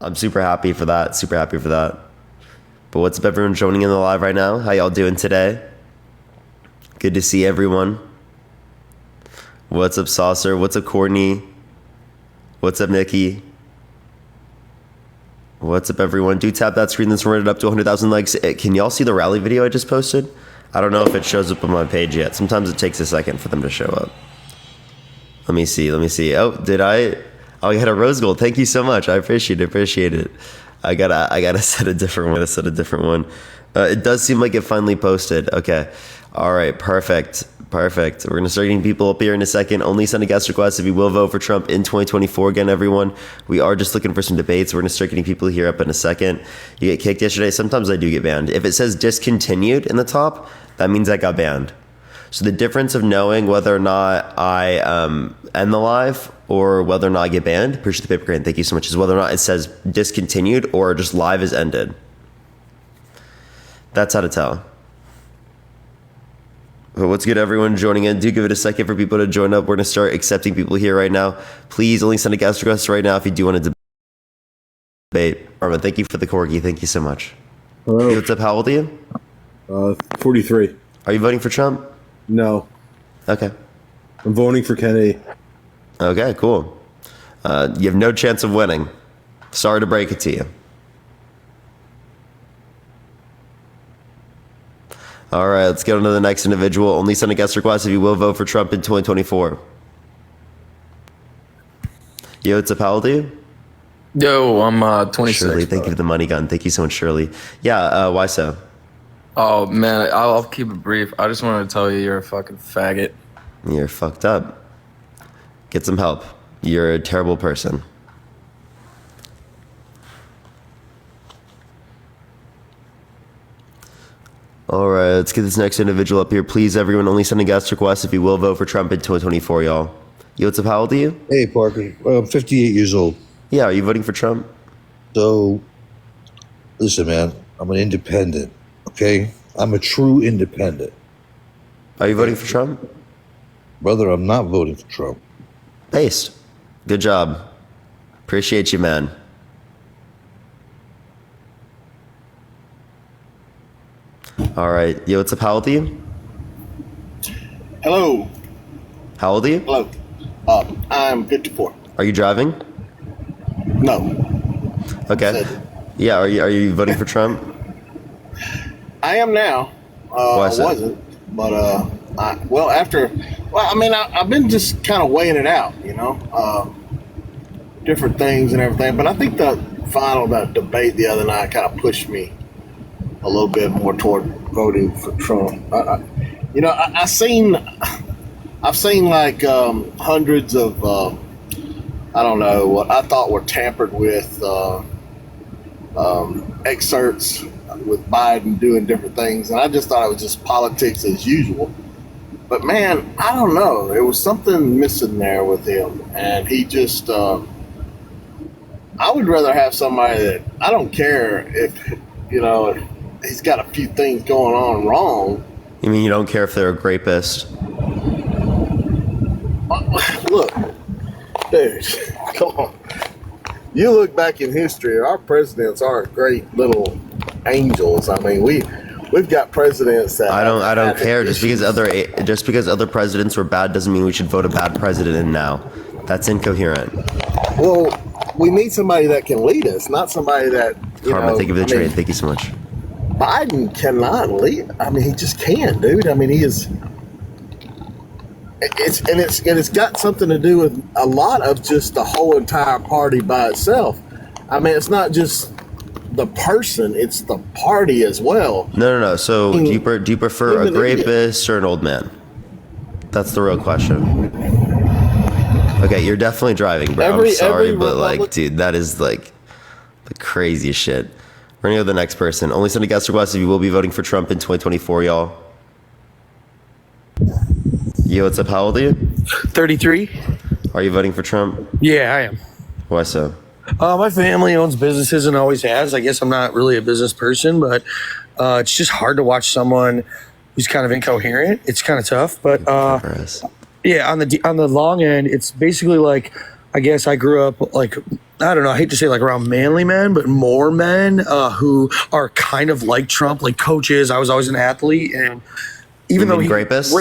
I'm super happy for that. Super happy for that. But what's up, everyone joining in the live right now? How y'all doing today? Good to see everyone. What's up, Saucer? What's up, Courtney? What's up, Nikki? What's up, everyone? Do tap that screen that's running up to 100,000 likes. Can y'all see the rally video I just posted? I don't know if it shows up on my page yet. Sometimes it takes a second for them to show up. Let me see. Oh, did I? Oh, you had a rose gold. Thank you so much. I appreciate it. I gotta set a different one. It does seem like it finally posted. Okay. All right. Perfect. We're gonna start getting people up here in a second. Only send a guest request if you will vote for Trump in 2024. Again, everyone, we are just looking for some debates. We're gonna start getting people here up in a second. You get kicked yesterday. Sometimes I do get banned. If it says discontinued in the top, that means I got banned. So the difference of knowing whether or not I end the live or whether or not I get banned, appreciate the paper crane, thank you so much, is whether or not it says discontinued or just live is ended. That's how to tell. But what's good, everyone joining in? Do give it a second for people to join up. We're going to start accepting people here right now. Please only send a guest request right now if you do want to debate. Armin, thank you for the corgi. Thank you so much. Hello. Hey, what's up? How old are you? 43. Are you voting for Trump? No. Okay. I'm voting for Kennedy. Okay, cool. You have no chance of winning. Sorry to break it to you. All right, let's get on to the next individual. Only send a guest request if you will vote for Trump in 2024. Yo, what's up? How old are you? Yo, I'm 26. Shirley, thank you for the money gun. Thank you so much, Shirley. Yeah, why so? Oh, man, I'll keep it brief. I just wanted to tell you you're a fucking faggot. You're fucked up. Get some help. You're a terrible person. All right, let's get this next individual up here. Please, everyone, only send a guest request if you will vote for Trump in 2024, y'all. Yo, what's up? How old are you? Hey, Parker. Well, I'm 58 years old. Yeah, are you voting for Trump? So, listen, man, I'm an independent, okay? I'm a true independent. Are you voting for Trump? Brother, I'm not voting for Trump. Based. Good job. Appreciate you, man. All right. Yo, what's up? How old are you? Hello. How old are you? Hello. I'm 54. Are you driving? No. Okay. Yeah, are you voting for Trump? I am now. Why I so? wasn't, but I've been just kind of weighing it out, different things and everything. But I think that debate the other night kind of pushed me a little bit more toward voting for Trump. I've seen like hundreds of I don't know what I thought were tampered with excerpts with Biden doing different things, and I just thought it was just politics as usual. But man, I don't know. There was something missing there with him, and he just. I would rather have somebody that I don't care if he's got a few things going on wrong. You mean you don't care if they're a rapist? Look, dude, come on. You look back in history, our presidents aren't great little angels. I mean, we've got presidents that I don't care. Just because other presidents were bad doesn't mean we should vote a bad president in now. That's incoherent. Well, we need somebody that can lead us, not somebody that Carmen, thank you for the trade. Thank you so much. Biden cannot lead. I mean, he just can't, dude. I mean, he is. It's got something to do with a lot of just the whole entire party by itself. I mean, it's not just the person; it's the party as well. No. So do you prefer a rapist or an old man? That's the real question. Okay, you're definitely driving, bro. I'm sorry, but like, dude, that is like the craziest shit. We're gonna go to the next person. Only send a guest request if you will be voting for Trump in 2024, y'all. Yo, what's up? How old are you? 33. Are you voting for Trump? Yeah, I am. Why so? My family owns businesses and always has. I guess I'm not really a business person, but it's just hard to watch someone who's kind of incoherent. It's kind of tough, but yeah, on the long end, it's basically like, I guess I grew up like I don't know, I hate to say like around manly men, but more men who are kind of like Trump, like coaches. I was always an athlete, and even though rapists?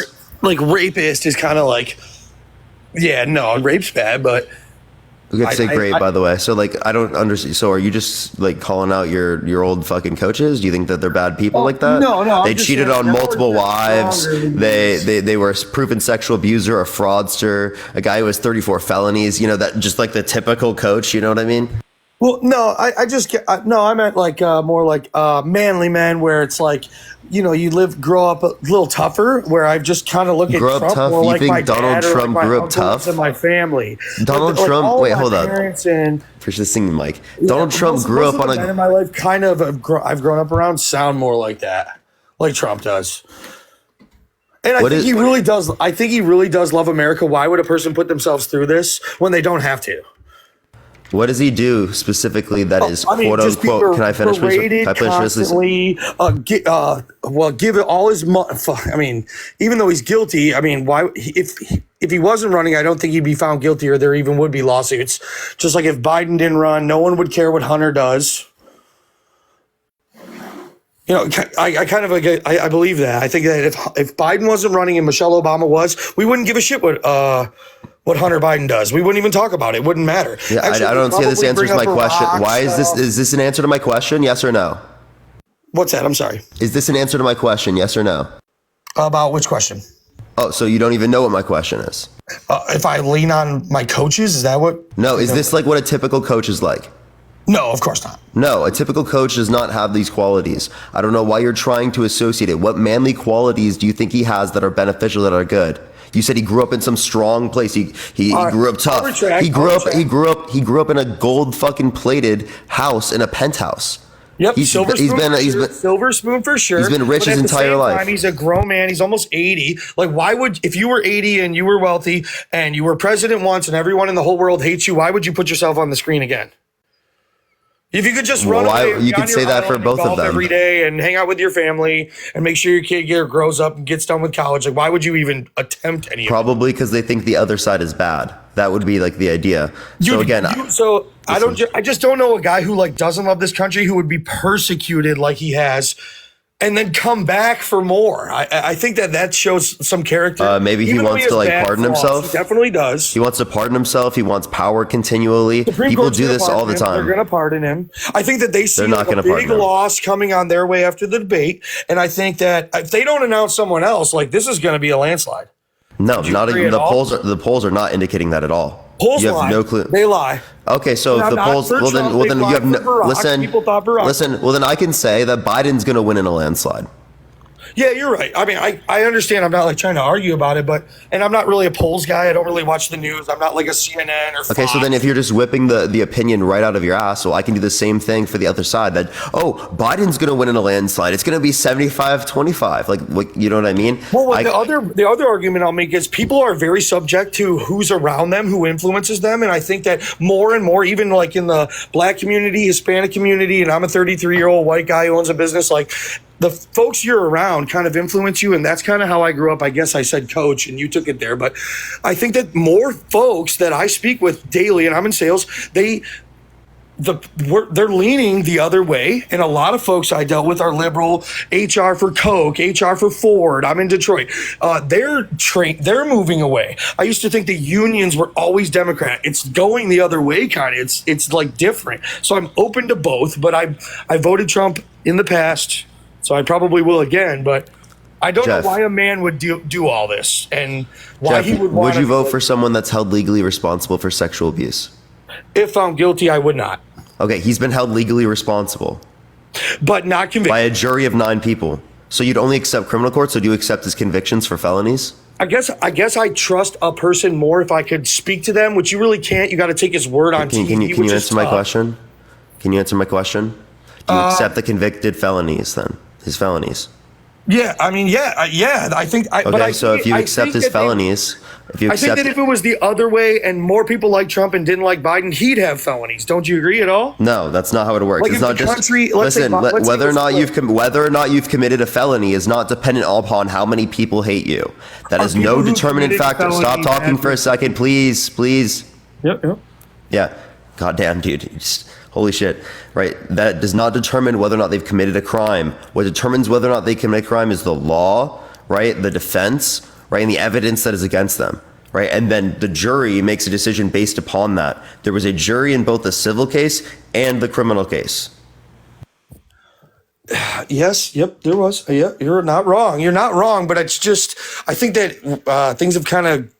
Like rapist is kind of like, yeah, no, rape's bad, but We could say great, by the way. So, like, I don't understand. So, are you just like calling out your old fucking coaches? Do you think that they're bad people like that? No. They I'm just cheated saying on they're multiple more wives. stronger than They were a proven sexual abuser, a fraudster, a guy who has 34 felonies. You know, that just like the typical coach. You know what I mean? Well, no, I meant like more like manly men, where it's like, you know, grow up a little tougher. Where I just kind of look at Grow up Trump tough? more You like think my Donald dad or Trump like my grew up uncles tough? and my family. Donald Like, Trump. all Wait, my hold on. parents and For just singing, Mike. Donald Trump most grew up of on the men a. in my life kind of I've grown up around sound more like that, like Trump does. And I think he really does. I think he really does love America. Why would a person put themselves through this when they don't have to? What does he do specifically that is quote just be unquote? Can I finish? berated Can I finish this? constantly, give it all his money. I mean, even though he's guilty, I mean, why? If he wasn't running, I don't think he'd be found guilty, or there even would be lawsuits. Just like if Biden didn't run, no one would care what Hunter does. You know, I kind of like I believe that. I think that if Biden wasn't running and Michelle Obama was, we wouldn't give a shit what Hunter Biden does. We wouldn't even talk about it. It wouldn't matter. Yeah, Actually, I don't see how this probably answers bring my up question. Iraq Why is this? stuff. Is this an answer to my question? Yes or no? What's that? I'm sorry. Is this an answer to my question? Yes or no? About which question? Oh, so you don't even know what my question is? If I lean on my coaches, is that what? No. Is this like what a typical coach is like? No, of course not. No, a typical coach does not have these qualities. I don't know why you're trying to associate it. What manly qualities do you think he has that are beneficial, that are good? You said he grew up in some strong place. He grew up tough. He grew up in a gold fucking plated house in a penthouse. Yep, silver spoon for sure. He's been rich But his at the entire same life. time, he's a grown man. He's almost 80. Like, why would, if you were 80 and you were wealthy and you were president once and everyone in the whole world hates you, why would you put yourself on the screen again? If you could just run away, you be could on say your that for island, both of golf them. every day and hang out with your family and make sure your kid grows up and gets done with college. Like, why would you even attempt any of it? Probably because they think the other side is bad. That would be like the idea. I just don't know a guy who like doesn't love this country who would be persecuted like he has and then come back for more. I think that shows some character. Maybe he Even though wants has to like bad pardon flaws. himself. He definitely does. He wants to pardon himself. He wants power continually. Supreme People Court's do gonna this all the pardon him. time. They're going to pardon him. I think that they see They're not like gonna a big pardon him. loss coming on their way after the debate. And I think that if they don't announce someone else, like this is going to be a landslide. No, not agree even at the all? polls. The polls are not indicating that at all. Polls You have lie. no clue. They lie. Okay, so Now, if the not polls, for well Trump, then they you lied have no. for Barack. Listen, People thought Barack. listen. Well, then I can say that Biden's going to win in a landslide. Yeah, you're right. I mean, I understand. I'm not like trying to argue about it, and I'm not really a polls guy. I don't really watch the news. I'm not like a CNN or Fox. Okay, so then if you're just whipping the opinion right out of your ass, well, I can do the same thing for the other side. That Biden's going to win in a landslide. It's going to be 75-25. Like, you know what I mean? Well, the other argument I'll make is people are very subject to who's around them, who influences them, and I think that more and more, even like in the Black community, Hispanic community, and I'm a 33-year-old white guy who owns a business, like the folks you're around kind of influence you, and that's kind of how I grew up. I guess I said coach, and you took it there, but I think that more folks that I speak with daily, and I'm in sales, they're leaning the other way, and a lot of folks I dealt with are liberal. HR for Coke, HR for Ford. I'm in Detroit. They're moving away. I used to think the unions were always Democrat. It's going the other way, kind of. It's like different. So I'm open to both, but I voted Trump in the past, so I probably will again. But I don't Jeff, know why a man would do all this, and why Jeff, he would you vote for someone that's held legally responsible for sexual abuse? If found guilty, I would not. Okay, he's been held legally responsible But not convicted. by a jury of 9 people. So you'd only accept criminal court, so do you accept his convictions for felonies? I guess I trust a person more if I could speak to them, which you really can't. You got to take his word on TV. Can you which is answer my tough. question? Can you answer my question? Do you accept the convicted felonies then? His felonies? Yeah, I mean, yeah. I think. Okay, so if you accept his felonies, I think that if it was the other way and more people like Trump and didn't like Biden, he'd have felonies. Don't you agree at all? No, that's not how it works. Like It's if not the just country- let's say- listen. let's say Whether or it's not split. whether or not you've committed a felony is not dependent upon how many people hate you. That is no people who determinant committed factor. Stop felony talking bad for a second, please. Yep. Yeah. Goddamn, dude. Holy shit. Right? That does not determine whether or not they've committed a crime. What determines whether or not they commit a crime is the law, right? The defense, right? And the evidence that is against them, right? And then the jury makes a decision based upon that. There was a jury in both the civil case and the criminal case. Yes, yep, there was. Yeah, you're not wrong. You're not wrong, but it's just, I think that things have kind of,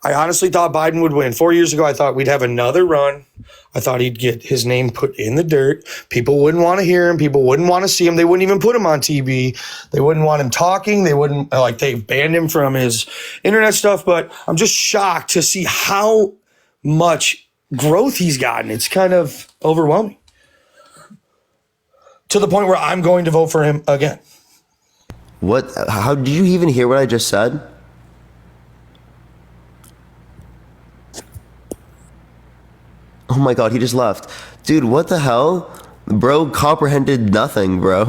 I honestly thought Biden would win. 4 years ago, I thought we'd have another run. I thought he'd get his name put in the dirt. People wouldn't want to hear him. People wouldn't want to see him. They wouldn't even put him on TV. They wouldn't want him talking. They wouldn't, like, they banned him from his internet stuff. But I'm just shocked to see how much growth he's gotten. It's kind of overwhelming. To the point where I'm going to vote for him again. What? How did you even hear what I just said? Oh my God, he just left. Dude, what the hell? Bro comprehended nothing, bro.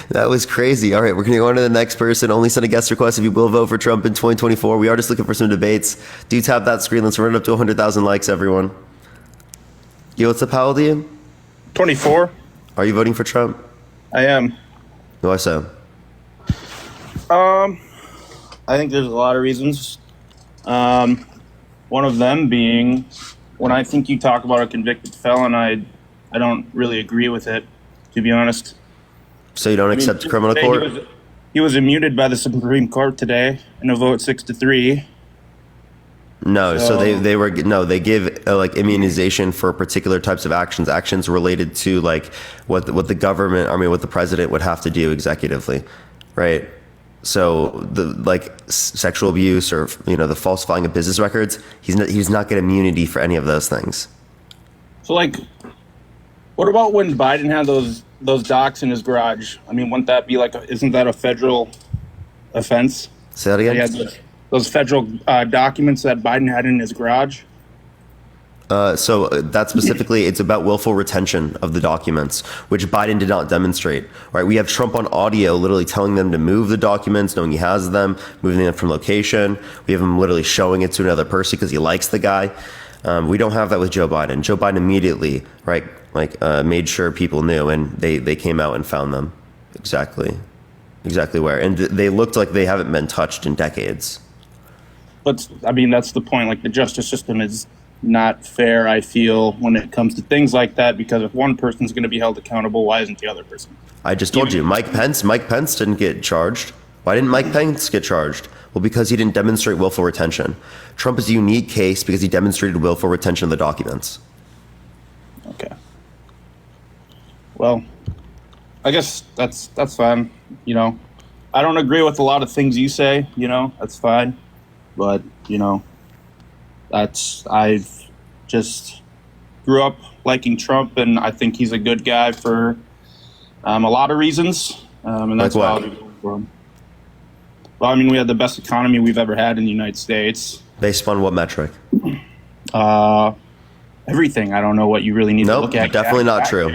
That was crazy. All right, we're going to go on to the next person. Only send a guest request if you will vote for Trump in 2024. We are just looking for some debates. Do tap that screen. Let's run it up to 100,000 likes, everyone. Yo, what's up? How old are you? 24. Are you voting for Trump? I am. Why so? I think there's a lot of reasons. One of them being, when I think you talk about a convicted felon, I don't really agree with it, to be honest. So you don't accept criminal today court? He was immuted by the Supreme Court today in a vote 6-3. No, so they give like immunization for particular types of actions related to like what the government, what the president would have to do executively, right? So the like sexual abuse or the falsifying of business records, he's not getting immunity for any of those things. So like, what about when Biden had those docs in his garage? I mean, wouldn't that be like, isn't that a federal offense? Say that again? He had those federal documents that Biden had in his garage. So that specifically, it's about willful retention of the documents, which Biden did not demonstrate. Right? We have Trump on audio, literally telling them to move the documents, knowing he has them, moving them from location. We have him literally showing it to another person because he likes the guy. We don't have that with Joe Biden. Joe Biden immediately, right, made sure people knew, and they came out and found them exactly where, and they looked like they haven't been touched in decades. But I mean, that's the point. Like, the justice system is not fair, I feel, when it comes to things like that, because if one person's going to be held accountable, why isn't the other person? I just told you, Mike Pence didn't get charged. Why didn't Mike Pence get charged? Well, because he didn't demonstrate willful retention. Trump is a unique case because he demonstrated willful retention of the documents. Okay. Well, I guess that's fine. I don't agree with a lot of things you say, that's fine. But, I've just grew up liking Trump, and I think he's a good guy for a lot of reasons. And that's why I'll be voting for him. Well, I mean, we had the best economy we've ever had in the United States. Based on what metric? Everything. I don't know what you really need to look at. Definitely not true.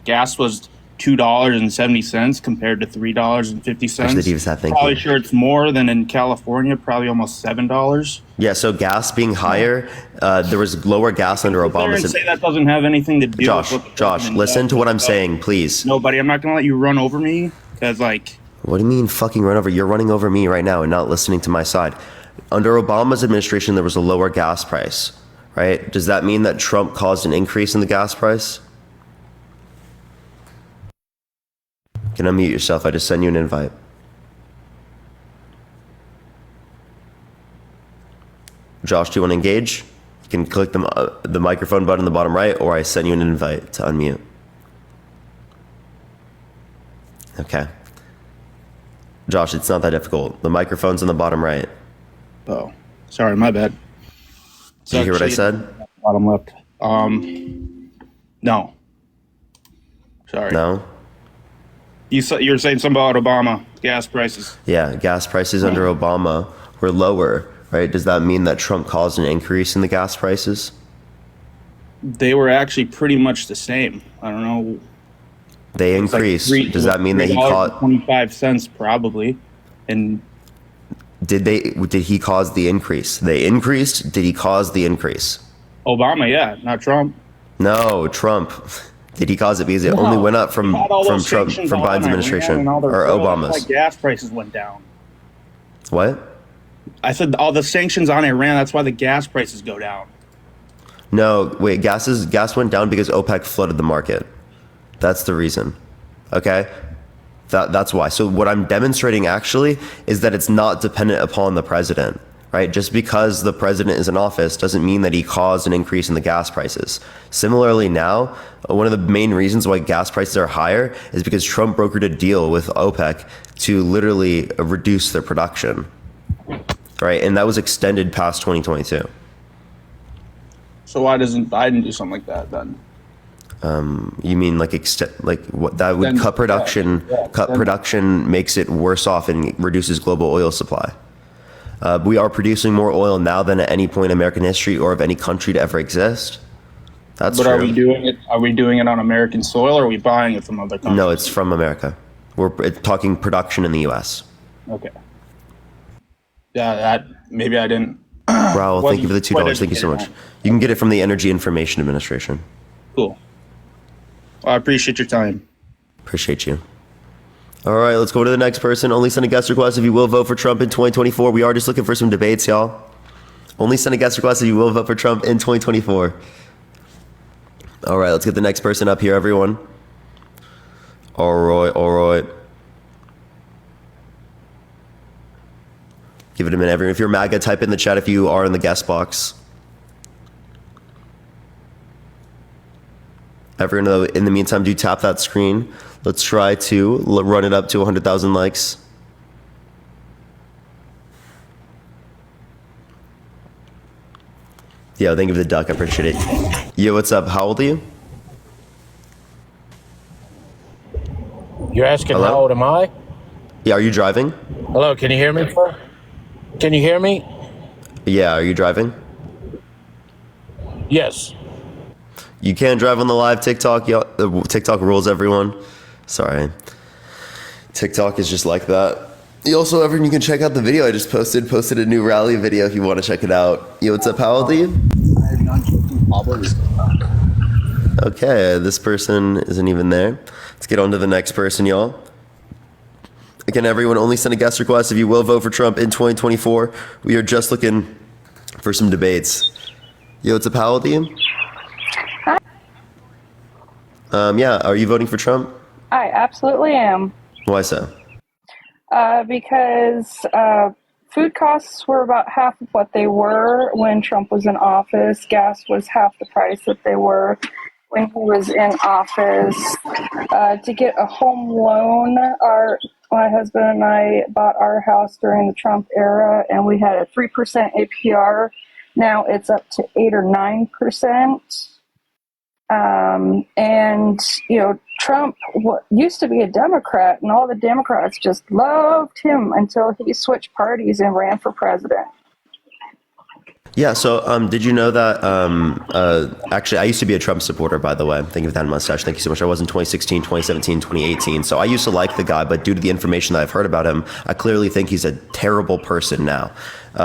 Gas was $2.70 compared to $3.50. Actually, Davis, I think probably sure it's more than in California, probably almost $7. Yeah, so gas being higher, there was lower gas under Obama's. Say that doesn't have anything to do with Josh, listen to what I'm saying, please. No, buddy, I'm not gonna let you run over me because, like. What do you mean fucking run over? You're running over me right now and not listening to my side. Under Obama's administration, there was a lower gas price, right? Does that mean that Trump caused an increase in the gas price? You can unmute yourself. I just sent you an invite. Josh, do you want to engage? You can click the microphone button in the bottom right, or I send you an invite to unmute. Okay. Josh, it's not that difficult. The microphone's in the bottom right. Oh, sorry, my bad. Did you hear what I said? Bottom left. No. Sorry. No? You were saying something about Obama, gas prices. Yeah, gas prices under Obama were lower, right? Does that mean that Trump caused an increase in the gas prices? They were actually pretty much the same. I don't know. They increased. Does that mean that he caused 25 cents probably? And did he cause the increase? They increased. Did he cause the increase? Obama, yeah, not Trump. No, Trump. Did he cause it because it only went up from Had all those Trump, sanctions from on Biden's Iran administration and all their or oil. Obama's? That's why gas prices went down. What? I said all the sanctions on Iran. That's why the gas prices go down. No, wait. Gas went down because OPEC flooded the market. That's the reason. Okay. That's why. So what I'm demonstrating actually is that it's not dependent upon the president, right? Just because the president is in office doesn't mean that he caused an increase in the gas prices. Similarly now, one of the main reasons why gas prices are higher is because Trump brokered a deal with OPEC to literally reduce their production, right? And that was extended past 2022. So why doesn't Biden do something like that then? You mean like what that would Then- cut production? Cut production makes it worse off and reduces global oil supply. We are producing more oil now than at any point in American history or of any country to ever exist. That's But true. are we doing it? Are we doing it on American soil, or are we buying it from other countries? No, it's from America. We're talking production in the U.S. Okay. Yeah, that maybe I didn't. Raul, thank you for the Wasn't quite $2. Thank you so much. educated You can get it from the Energy Information Administration. Cool. Well, I appreciate your time. Appreciate you. All right, let's go to the next person. Only send a guest request if you will vote for Trump in 2024. We are just looking for some debates, y'all. Only send a guest request if you will vote for Trump in 2024. All right, let's get the next person up here, everyone. All right. Give it a minute, everyone. If you're MAGA, type in the chat if you are in the guest box. Everyone, in the meantime, do tap that screen. Let's try to run it up to 100,000 likes. Yo, thank you for the duck. I appreciate it. Yo, what's up? How old are you? You're asking Hello? how old am I? Yeah, are you driving? Hello, can you hear me, sir? Can you hear me? Yeah, are you driving? Yes. You can't drive on the live TikTok. TikTok rules, everyone. Sorry. TikTok is just like that. You also, everyone, you can check out the video I just posted a new rally video if you want to check it out. Yo, what's up? How old are you? Okay, this person isn't even there. Let's get on to the next person, y'all. Again, everyone, only send a guest request if you will vote for Trump in 2024. We are just looking for some debates. Yo, what's up? How old are you? Yeah, are you voting for Trump? I absolutely am. Why so? Because food costs were about half of what they were when Trump was in office. Gas was half the price that they were when he was in office. To get a home loan, my husband and I bought our house during the Trump era, and we had a 3% APR. Now it's up to 8 or 9%. And, Trump used to be a Democrat, and all the Democrats just loved him until he switched parties and ran for president. Yeah, so did you know that, actually, I used to be a Trump supporter, by the way. Thank you for that mustache. Thank you so much. I was in 2016, 2017, 2018. So I used to like the guy, but due to the information that I've heard about him, I clearly think he's a terrible person now.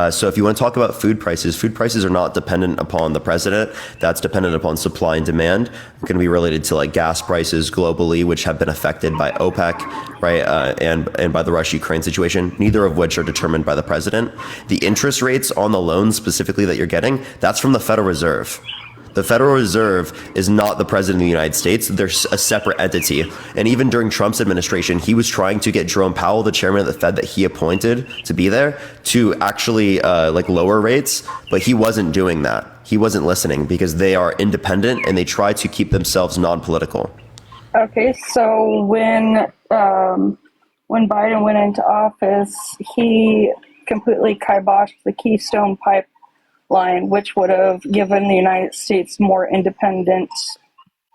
So if you want to talk about food prices are not dependent upon the president. That's dependent upon supply and demand. It's going to be related to like gas prices globally, which have been affected by OPEC, right, and by the Russia-Ukraine situation, neither of which are determined by the president. The interest rates on the loans specifically that you're getting, that's from the Federal Reserve. The Federal Reserve is not the president of the United States. They're a separate entity. And even during Trump's administration, he was trying to get Jerome Powell, the chairman of the Fed that he appointed to be there, to actually lower rates. But he wasn't doing that. He wasn't listening because they are independent and they try to keep themselves non-political. Okay, so when Biden went into office, he completely kiboshed the Keystone Pipeline, which would have given the United States more independent.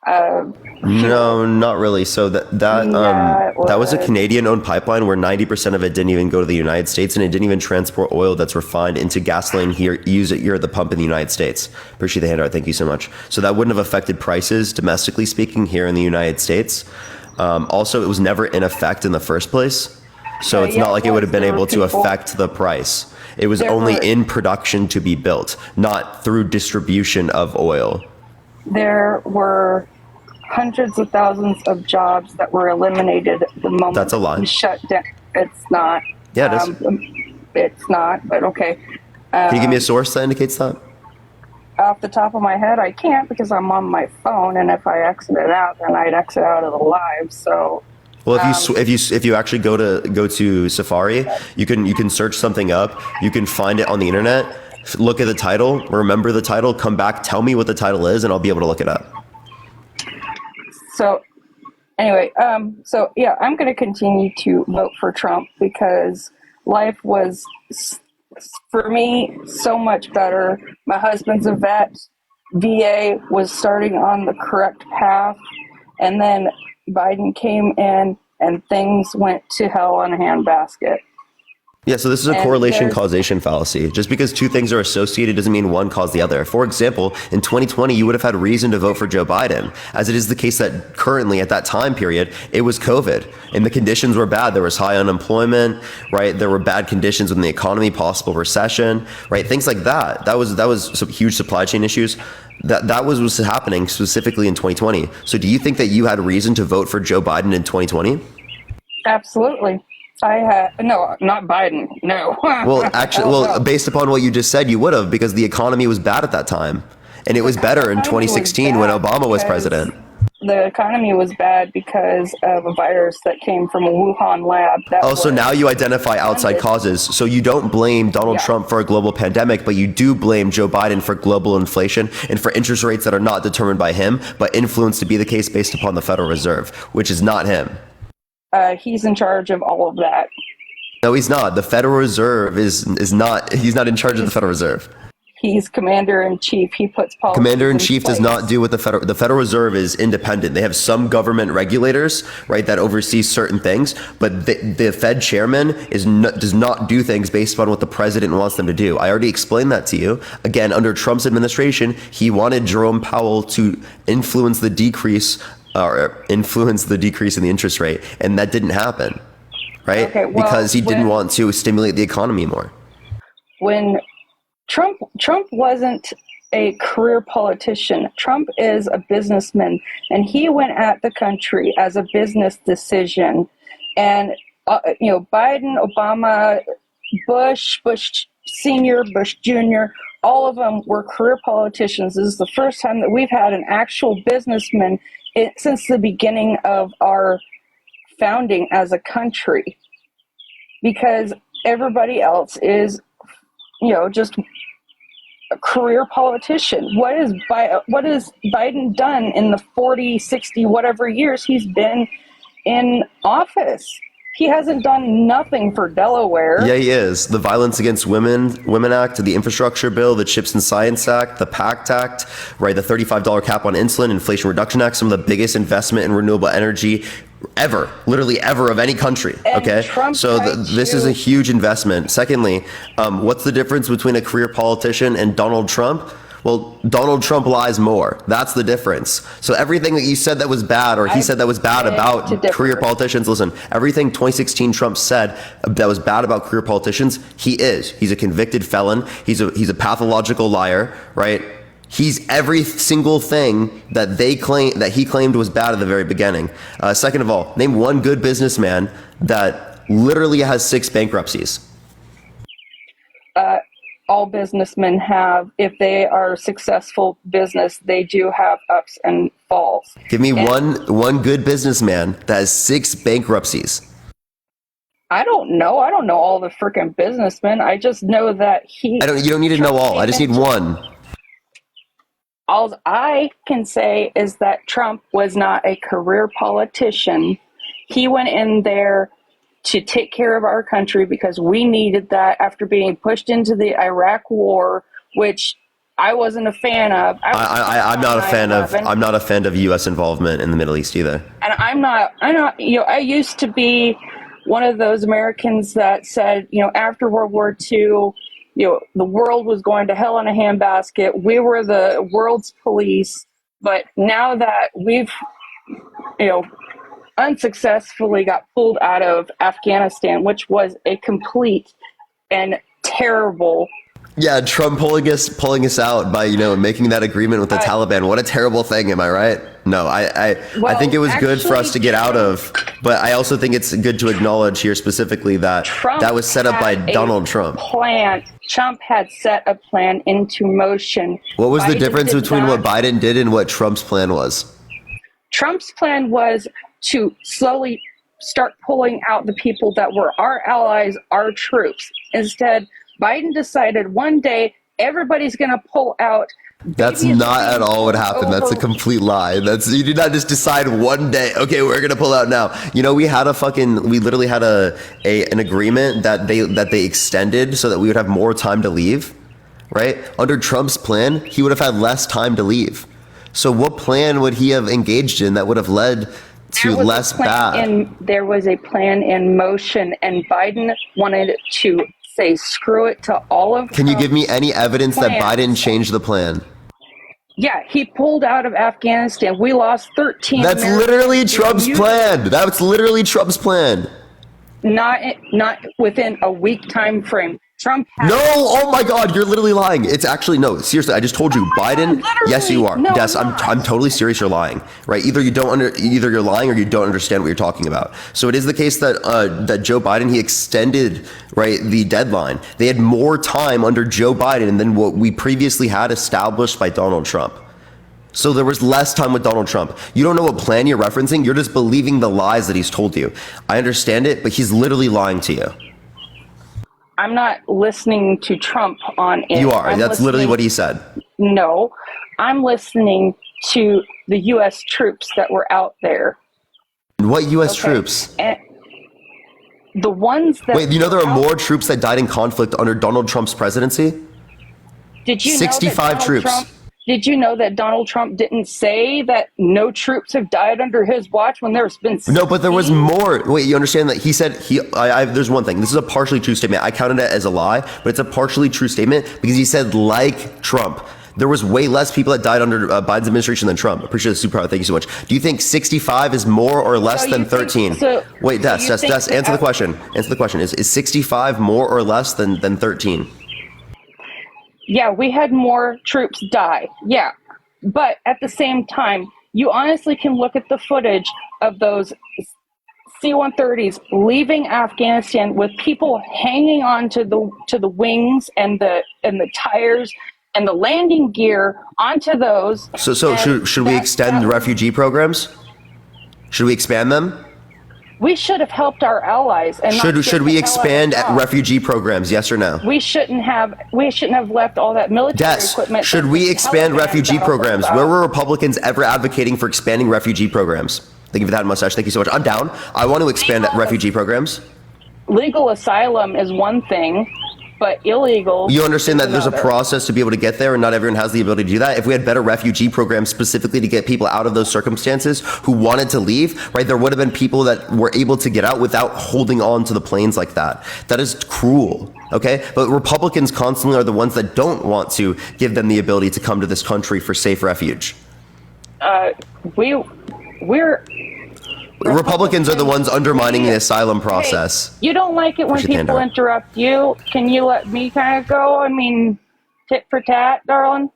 No, not really. So that was a Canadian-owned pipeline where 90% of it didn't even go to the United States, and it didn't even transport oil that's refined into gasoline here. Use it here at the pump in the United States. Appreciate the handout. Thank you so much. So that wouldn't have affected prices domestically speaking here in the United States. Also, it was never in effect in the first place. So it's not like it would have been able to affect the price. It was There only were- in production to be built, not through distribution of oil. There were hundreds of thousands of jobs that were eliminated the moment That's a lie. we shut down. It's not. Yeah, it is. It's not, but okay. Can you give me a source that indicates that? Off the top of my head, I can't because I'm on my phone, and if I exit it out, then I'd exit out of the live. So, Well, if you actually go to Safari, you can search something up. You can find it on the internet. Look at the title. Remember the title. Come back. Tell me what the title is, and I'll be able to look it up. so anyway, so yeah, I'm going to continue to vote for Trump because life was, for me, so much better. My husband's a vet. VA was starting on the correct path, and then Biden came in, and things went to hell in a handbasket. Yeah, so this is a And correlation there's- causation fallacy. Just because two things are associated doesn't mean one caused the other. For example, in 2020, you would have had reason to vote for Joe Biden, as it is the case that currently at that time period, it was COVID and the conditions were bad. There was high unemployment, right? There were bad conditions within the economy, possible recession, right? Things like that. That was some huge supply chain issues. That was happening specifically in 2020. So do you think that you had reason to vote for Joe Biden in 2020? Absolutely. I had, no, not Biden. No. Well, actually, Hell well, no. based upon what you just said, you would have, because the economy was bad at that time. And it was better in economy was 2016 when bad Obama was because president. The economy was bad because of a virus that came from a Wuhan lab. That Oh, so was- now you identify outside causes. So you don't blame Donald Yeah. Trump for a global pandemic, but you do blame Joe Biden for global inflation and for interest rates that are not determined by him, but influenced to be the case based upon the Federal Reserve, which is not him. he's in charge of all of that. No, he's not. The Federal Reserve is not, he's not in charge of the Federal Reserve. He's commander in chief. He puts policies Commander in in chief does place. not do what the Federal Reserve is independent. They have some government regulators, right, that oversee certain things, but the Fed chairman does not do things based on what the president wants them to do. I already explained that to you. Again, under Trump's administration, he wanted Jerome Powell to influence the decrease in the interest rate, and that didn't happen, right? Okay, well, because he didn't when- want to stimulate the economy more. When Trump wasn't a career politician. Trump is a businessman, and he went at the country as a business decision. And Biden, Obama, Bush Senior, Bush Junior, all of them were career politicians. This is the first time that we've had an actual businessman since the beginning of our founding as a country, because everybody else is, just a career politician. What has Biden done in the 40, 60, whatever years he's been in office? He hasn't done nothing for Delaware. Yeah, he is. The Violence Against Women Act, the Infrastructure Bill, the Chips and Science Act, the PACT Act, right? The $35 cap on insulin, Inflation Reduction Act, some of the biggest investment in renewable energy ever, literally ever, of any country. And Okay, Trump so tried this is a huge investment. Secondly, what's the difference between a career politician and Donald Trump? Well, Donald Trump lies more. That's the difference. So everything that you said that was bad, or he said that was bad beg to about differ. career politicians, listen, everything 2016 Trump said that was bad about career politicians, he's a convicted felon. He's a pathological liar, right? He's every single thing that he claimed was bad at the very beginning. Second of all, name one good businessman that literally has 6 bankruptcies. All businessmen have, if they are successful business, they do have ups and falls. Give me one good businessman that has 6 bankruptcies. I don't know. I don't know all the freaking businessmen. I just know that you don't need to know all. I just need one. All I can say is that Trump was not a career politician. He went in there to take care of our country because we needed that after being pushed into the Iraq War, which I wasn't a fan of. I'm not a fan of U.S. involvement in the Middle East either. And I'm not, I used to be one of those Americans that said, after World War II, the world was going to hell in a handbasket. We were the world's police. But now that we've, unsuccessfully got pulled out of Afghanistan, which was a complete and terrible. Yeah, Trump pulling us out by making that agreement with the Taliban. What a terrible thing, am I right? No, I think it was good for us to get out of, but I also think it's good to acknowledge here specifically that that was set up by Donald Trump. Trump had set a plan into motion. What was the difference between what not- Biden did and what Trump's plan was? Trump's plan was to slowly start pulling out the people that were our allies, our troops. Instead, Biden decided one day everybody's going to pull out. That's not at all what happened. That's a complete lie. You did not just decide one day, okay, we're gonna pull out now. We literally had an agreement that they extended so that we would have more time to leave, right? Under Trump's plan, he would have had less time to leave. So what plan would he have engaged in that would have led to less bad? There was a plan in motion, and Biden wanted to say screw it to all of. Can you give me any evidence that Biden changed the plan? Yeah, he pulled out of Afghanistan. We lost 13. That's literally Trump's plan. That's literally Trump's plan. Not within a week time frame. Trump No, oh my God, you're literally lying. It's actually, no, seriously, I just told you, Biden, yes you are. No, Yes, I'm totally serious you're lying, right? Either you're lying or you don't understand what you're talking about. So it is the case that that Joe Biden, he extended, right, the deadline. They had more time under Joe Biden than what we previously had established by Donald Trump. So there was less time with Donald Trump. You don't know what plan you're referencing. You're just believing the lies that he's told you. I understand it, but he's literally lying to you. I'm not listening to Trump on it. You are. That's literally what he said. No, I'm listening to the U.S. troops that were out there. What U.S. troops? And the ones that. Wait, there are more troops that died in conflict under Donald Trump's presidency? Did you 65 troops. Did you know that Donald Trump didn't say that no troops have died under his watch when there's been 16? No, but there was more. Wait, you understand that he said there's one thing. This is a partially true statement. I counted it as a lie, but it's a partially true statement because he said like Trump. There was way less people that died under Biden's administration than Trump. Appreciate it, super power. Thank you so much. Do you think 65 is more or less than 13? Wait, Des, answer the question. Answer the question. Is 65 more or less than 13? Yeah, we had more troops die. Yeah. But at the same time, you honestly can look at the footage of those C-130s leaving Afghanistan with people hanging on to the wings and the tires and the landing gear onto those. So should we extend the refugee programs? Should we expand them? We should have helped our allies. And should we expand refugee programs? Yes or no? We shouldn't have left all that military equipment. Should we expand refugee programs? Where were Republicans ever advocating for expanding refugee programs? Thank you for that mustache. Thank you so much. I'm down. I want to expand refugee programs. Legal asylum is one thing, but illegal. You understand that there's a process to be able to get there, and not everyone has the ability to do that. If we had better refugee programs specifically to get people out of those circumstances who wanted to leave, right, there would have been people that were able to get out without holding on to the planes like that. That is cruel, okay? But Republicans constantly are the ones that don't want to give them the ability to come to this country for safe refuge. Republicans are the ones undermining the asylum process. Hey, you don't like it when people interrupt you. Can you let me kind of go? I mean, tit for tat, darling.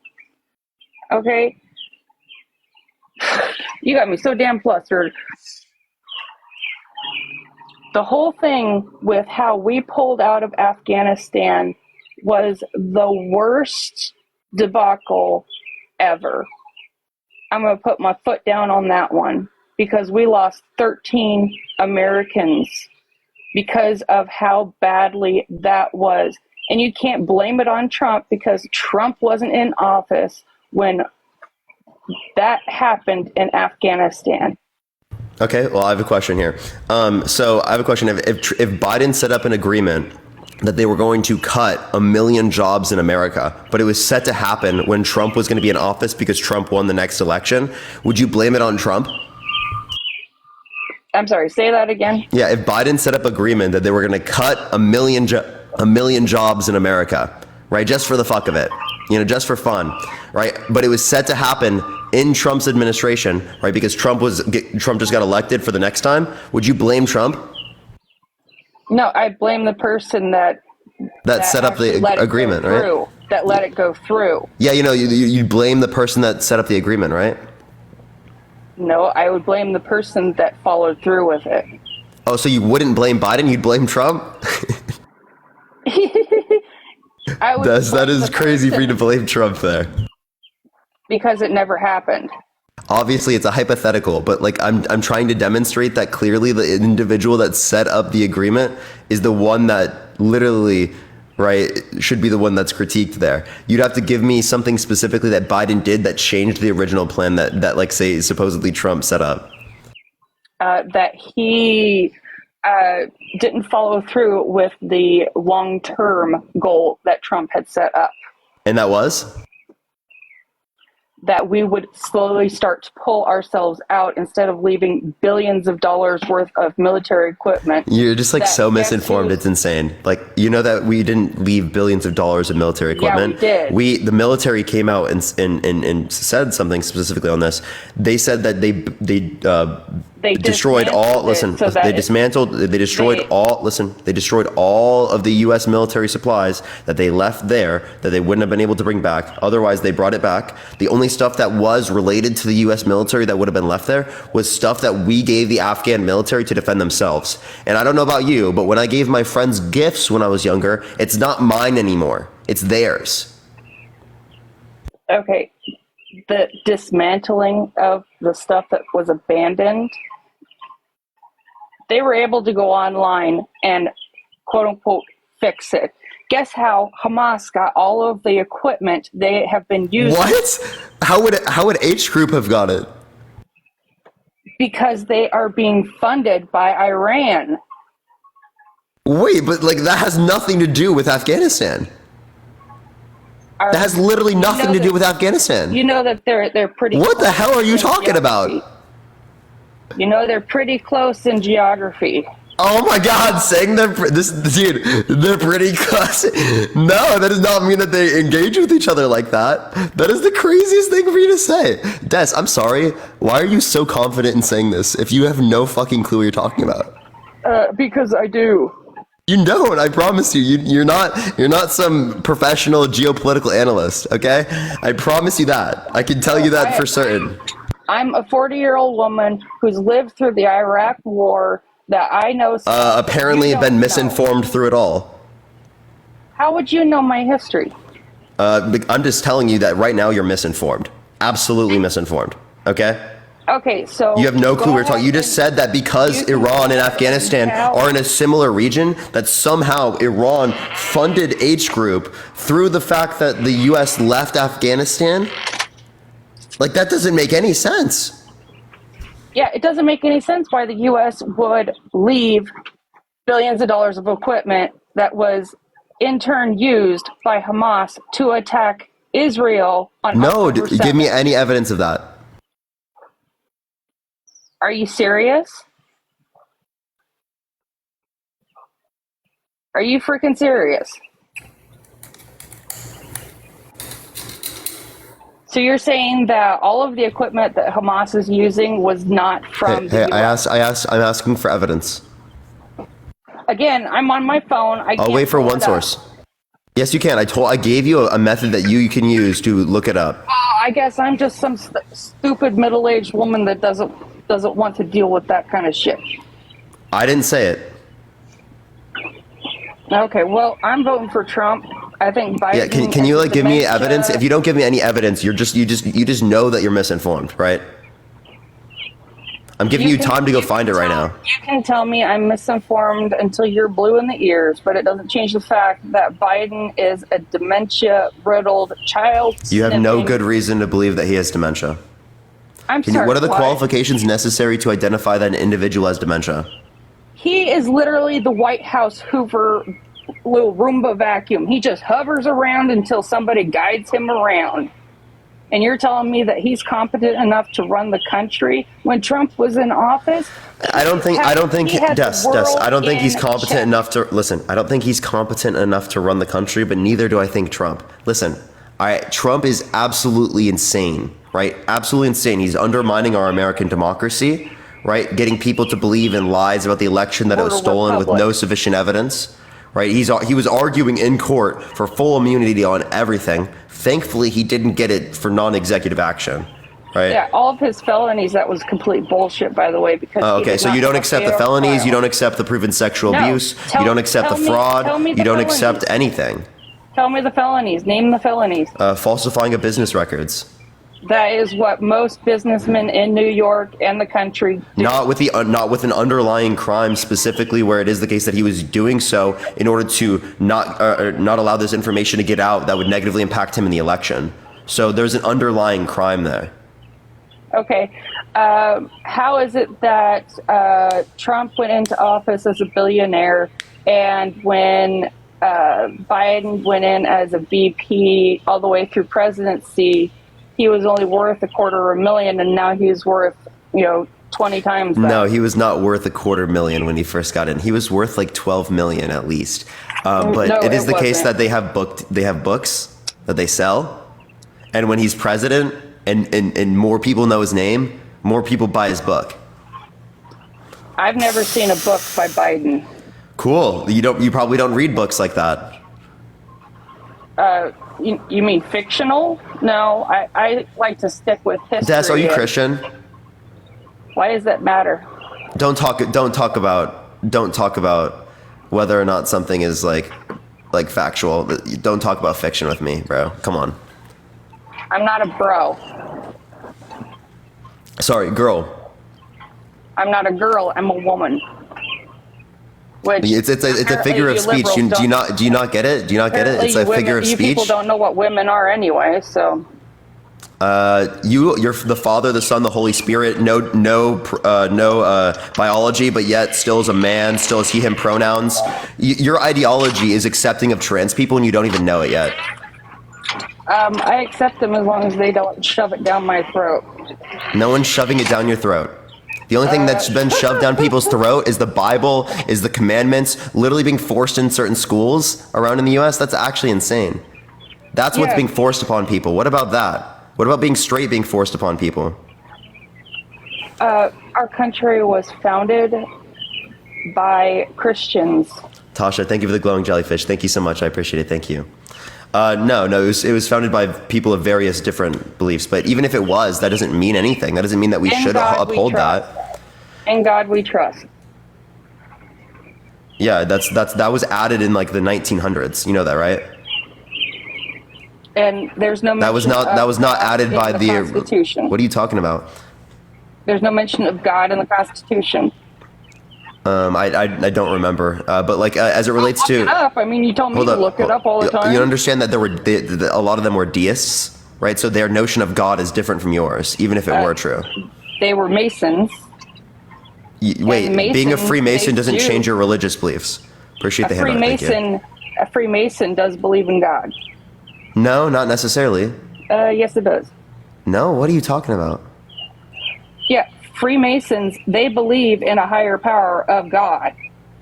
Okay. You got me so damn flustered. The whole thing with how we pulled out of Afghanistan was the worst debacle ever. I'm going to put my foot down on that one. Because we lost 13 Americans because of how badly that was. And you can't blame it on Trump because Trump wasn't in office when that happened in Afghanistan. Okay, well, I have a question here. So I have a question. If Biden set up an agreement that they were going to cut 1 million jobs in America, but it was set to happen when Trump was going to be in office because Trump won the next election, would you blame it on Trump? I'm sorry, say that again. Yeah, if Biden set up agreement that they were going to cut 1 million jobs in America, right, just for the fuck of it, just for fun, right? But it was set to happen in Trump's administration, right? Because Trump just got elected for the next time. Would you blame Trump? No, I blame the person that that set up the let it agreement, go right? through, that let it go through. Yeah, you blame the person that set up the agreement, right? No, I would blame the person that followed through with it. Oh, so you wouldn't blame Biden? You'd blame Trump? I would That blame is the crazy for you to person blame Trump there. because it never happened. Obviously, it's a hypothetical, but like I'm trying to demonstrate that clearly the individual that set up the agreement is the one that literally, right, should be the one that's critiqued there. You'd have to give me something specifically that Biden did that changed the original plan that like, say, supposedly Trump set up. That he didn't follow through with the long-term goal that Trump had set up. And that was? That we would slowly start to pull ourselves out instead of leaving billions of dollars worth of military equipment. You're just like that so gets misinformed. used- It's insane. Like, you know that we didn't leave billions of dollars of military equipment. Yeah, we did. The military came out and said something specifically on this. They said that they destroyed all. dismantled it so that They dismantled. They destroyed they- all. Listen, they destroyed all of the U.S. military supplies that they left there that they wouldn't have been able to bring back. Otherwise, they brought it back. The only stuff that was related to the U.S. military that would have been left there was stuff that we gave the Afghan military to defend themselves. And I don't know about you, but when I gave my friends gifts when I was younger, it's not mine anymore. It's theirs. Okay, the dismantling of the stuff that was abandoned, they were able to go online and quote unquote fix it. Guess how Hamas got all of the equipment they have been using? What? How would H Group have got it? Because they are being funded by Iran. Wait, but like that has nothing to do with Afghanistan. That has literally nothing to do with Afghanistan. You know that they're pretty. What the close hell are you in talking about? geography. You know they're pretty close in geography. Oh my God, saying they're they're pretty close. No, that does not mean that they engage with each other like that. That is the craziest thing for you to say. Des, I'm sorry. Why are you so confident in saying this if you have no fucking clue what you're talking about? Because I do. You don't. I promise you. You're not some professional geopolitical analyst. Okay, I promise you that. I can tell you that for certain. I'm a 40-year-old woman who's lived through the Iraq War. That I know. Apparently, you been don't misinformed know. through it all. How would you know my history? I'm just telling you that right now you're misinformed. Absolutely misinformed. Okay. Okay, so You have no clue go what you're talking. You ahead just said that because you can Iran and go Afghanistan now. are in a similar region, that somehow Iran funded H Group through the fact that the U.S. left Afghanistan. Like, that doesn't make any sense. Yeah, it doesn't make any sense why the U.S. would leave billions of dollars of equipment that was in turn used by Hamas to attack Israel on No, October give me 7th. any evidence of that. Are you serious? Are you freaking serious? So you're saying that all of the equipment that Hamas is using was not from Hey, the I'm US? asking for evidence. Again, I'm on my phone. I'll wait for one source. Yes, you can. I gave you a method that you can use to look it up. I guess I'm just some stupid middle-aged woman that doesn't want to deal with that kind of shit. I didn't say it. Okay, well, I'm voting for Trump. I think Biden. Yeah, can you is like give me dementia. evidence? If you don't give me any evidence, you just know that you're misinformed, right? I'm giving you can- time to go you find it can right tell- now. You can tell me I'm misinformed until you're blue in the ears, but it doesn't change the fact that Biden is a dementia-riddled child. You have no sniffing- good reason to believe that he has dementia. I'm sorry. What are the what? qualifications necessary to identify that an individual has dementia? He is literally the White House Hoover little Roomba vacuum. He just hovers around until somebody guides him around. And you're telling me that he's competent enough to run the country? When Trump was in office, I don't think he had Des, the world I don't think he's in competent check. enough to listen. I don't think he's competent enough to run the country, but neither do I think Trump. Listen, Trump is absolutely insane, right? Absolutely insane. He's undermining our American democracy, right? Getting people to believe in lies about the election that it was We're a stolen with republic. no sufficient evidence, right? He was arguing in court for full immunity on everything. Thankfully, he didn't get it for non-executive action, right? Yeah, all of his felonies, that was complete bullshit, by the way, because Oh, he okay, did so not you don't have a accept the fair felonies, trial. you don't accept the proven sexual No. abuse, you don't accept the fraud, tell me you the don't felonies. accept anything. Tell me the felonies. Name the felonies. Falsifying of business records. That is what most businessmen in New York and the country do. Not with an underlying crime specifically, where it is the case that he was doing so in order to not allow this information to get out that would negatively impact him in the election. So there's an underlying crime there. Okay. How is it that Trump went into office as a billionaire, and when Biden went in as a VP all the way through presidency, he was only worth $250,000, and now he's worth, 20 times that? No, he was not worth $250,000 when he first got in. He was worth like 12 million at least. But No, it is it the case wasn't. that they have books that they sell, and when he's president and more people know his name, more people buy his book. I've never seen a book by Biden. Cool. You probably don't read books like that. You mean fictional? No, I like to stick with history. Des, are you Christian? Why does that matter? Don't talk about whether or not something is like factual. Don't talk about fiction with me, bro. Come on. I'm not a bro. Sorry, girl. I'm not a girl. I'm a woman. Which It's a figure of speech. Do you not get it? Do you not get it? It's a figure of You speech. people don't know what women are anyway, so. You're the Father, the Son, the Holy Spirit. No biology, but yet still is a man. Still is he/him pronouns. Your ideology is accepting of trans people, and you don't even know it yet. I accept them as long as they don't shove it down my throat. No one's shoving it down your throat. The only thing that's been shoved down people's throat is the Bible, is the commandments, literally being forced in certain schools around in the U.S. That's actually insane. That's what's Yeah. being forced upon people. What about that? What about being straight being forced upon people? Our country was founded by Christians. Tasha, thank you for the glowing jellyfish. Thank you so much. I appreciate it. Thank you. No, it was founded by people of various different beliefs. But even if it was, that doesn't mean anything. That doesn't mean that we In should God we uphold trust. that. In God we trust. Yeah, that was added in like the 1900s. You know that, right? And there's no mention That was not of added God by in the. Constitution. What are you talking about? There's no mention of God in the Constitution. I don't remember. But like as it relates Look to. it up. I mean, you told me Hold to up. look it up all the time. You understand that a lot of them were deists, right? So their notion of God is different from yours, even if it were true. They were Masons. Wait, being a Masons, Freemason they doesn't do. change your religious beliefs. Appreciate the handout. Thank you. A Freemason does believe in God. No, not necessarily. Yes, it does. No, what are you talking about? Yeah, Freemasons, they believe in a higher power of God.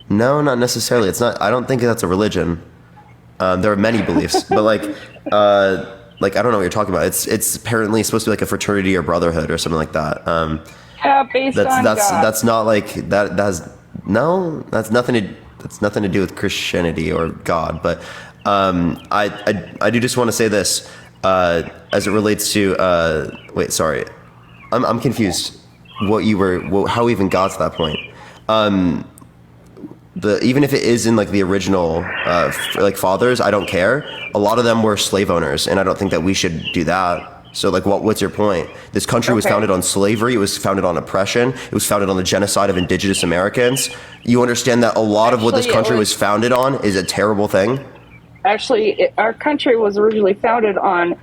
No, not necessarily. It's not. I don't think that's a religion. There are many beliefs, but like I don't know what you're talking about. It's apparently supposed to be like a fraternity or brotherhood or something like that. Based on God. That's not like that. That's nothing to do with Christianity or God. But I do just want to say this as it relates to. Wait, sorry, I'm confused. How we even got to that point. Even if it is in like the original like fathers, I don't care. A lot of them were slave owners, and I don't think that we should do that. So like, what's your point? This country was Okay. founded on slavery. It was founded on oppression. It was founded on the genocide of indigenous Americans. You understand that a lot of what this Actually, it country was was- founded on is a terrible thing? Actually, our country was originally founded on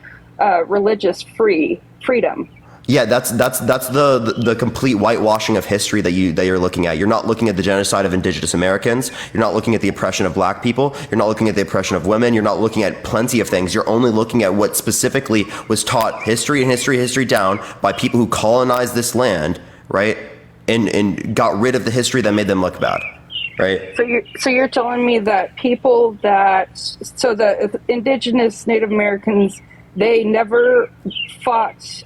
religious freedom. Yeah, that's the complete whitewashing of history that you're looking at. You're not looking at the genocide of indigenous Americans. You're not looking at the oppression of black people. You're not looking at the oppression of women. You're not looking at plenty of things. You're only looking at what specifically was taught history down by people who colonized this land, right? And got rid of the history that made them look bad, right? So you're telling me that the indigenous Native Americans, they never fought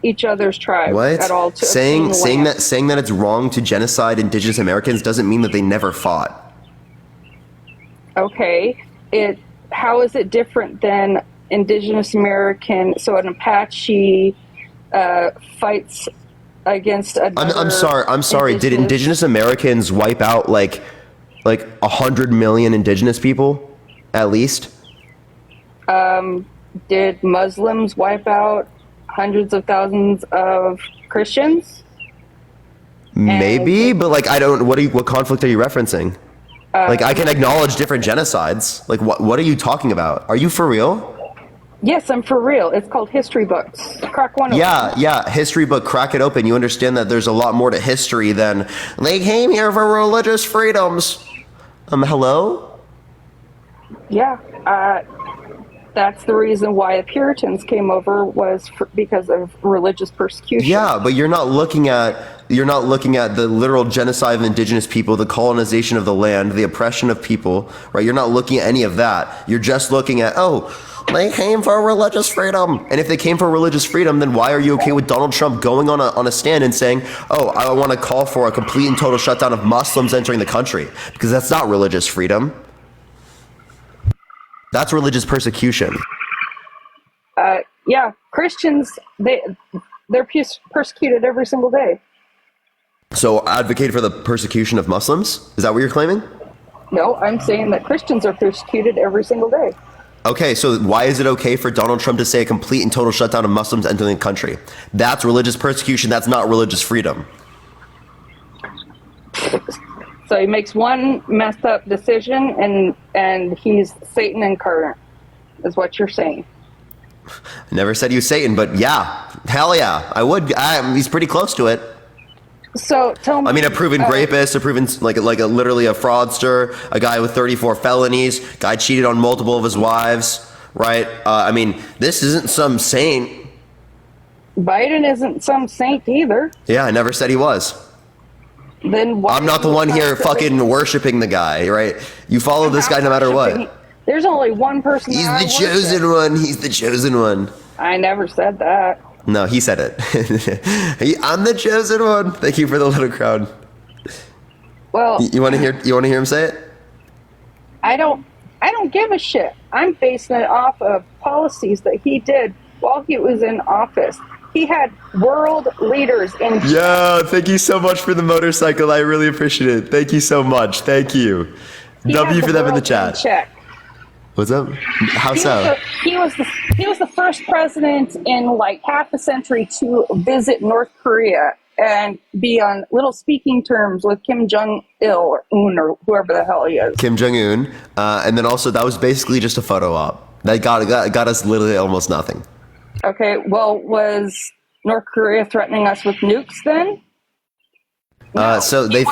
each other's tribes What? at all to obtain the saying land. that it's wrong to genocide indigenous Americans doesn't mean that they never fought. Okay, how is it different than Indigenous American? So an Apache fights against another. I'm sorry. Did Indigenous Americans wipe out like 100 million Indigenous people, at least? Did Muslims wipe out hundreds of thousands of Christians? Maybe, but like I don't. What conflict are you referencing? Like I can acknowledge different genocides. Like what are you talking about? Are you for real? Yes, I'm for real. It's called history books. Crack one open. Yeah, history book, crack it open. You understand that there's a lot more to history than they came here for religious freedoms. Hello? Yeah, that's the reason why the Puritans came over was because of religious persecution. Yeah, but you're not looking at the literal genocide of indigenous people, the colonization of the land, the oppression of people, right? You're not looking at any of that. You're just looking at, they came for religious freedom. And if they came for religious freedom, then why are you okay with Donald Trump going on a stand and saying, I want to call for a complete and total shutdown of Muslims entering the country? Because that's not religious freedom. That's religious persecution. Yeah, Christians, they're persecuted every single day. So advocate for the persecution of Muslims? Is that what you're claiming? No, I'm saying that Christians are persecuted every single day. Okay, so why is it okay for Donald Trump to say a complete and total shutdown of Muslims entering the country? That's religious persecution. That's not religious freedom. So he makes one messed up decision, and he's Satan incarnate, is what you're saying. I never said he was Satan, but yeah, hell yeah, I would. He's pretty close to it. So tell me. I mean, a proven rapist, a proven literally a fraudster, a guy with 34 felonies, guy cheated on multiple of his wives, right? I mean, this isn't some saint. Biden isn't some saint either. Yeah, I never said he was. Then why I'm not the one here fucking worshiping the guy, right? You follow this guy no matter what. There's only one person. He's the chosen one. He's the chosen one. I never said that. No, he said it. I'm the chosen one. Thank you for the little crowd. Well, you want to hear him say it? I don't give a shit. I'm basing it off of policies that he did while he was in office. He had world leaders in. Yeah, thank you so much for the motorcycle. I really appreciate it. Thank you so much. Thank you. W for them in the chat. What's up? How so? He was the first president in like half a century to visit North Korea and be on little speaking terms with Kim Jong-il or Un or whoever the hell he is. Kim Jong-un. And then also that was basically just a photo op. That got us literally almost nothing. Okay, well, was North Korea threatening us with nukes then? No, so they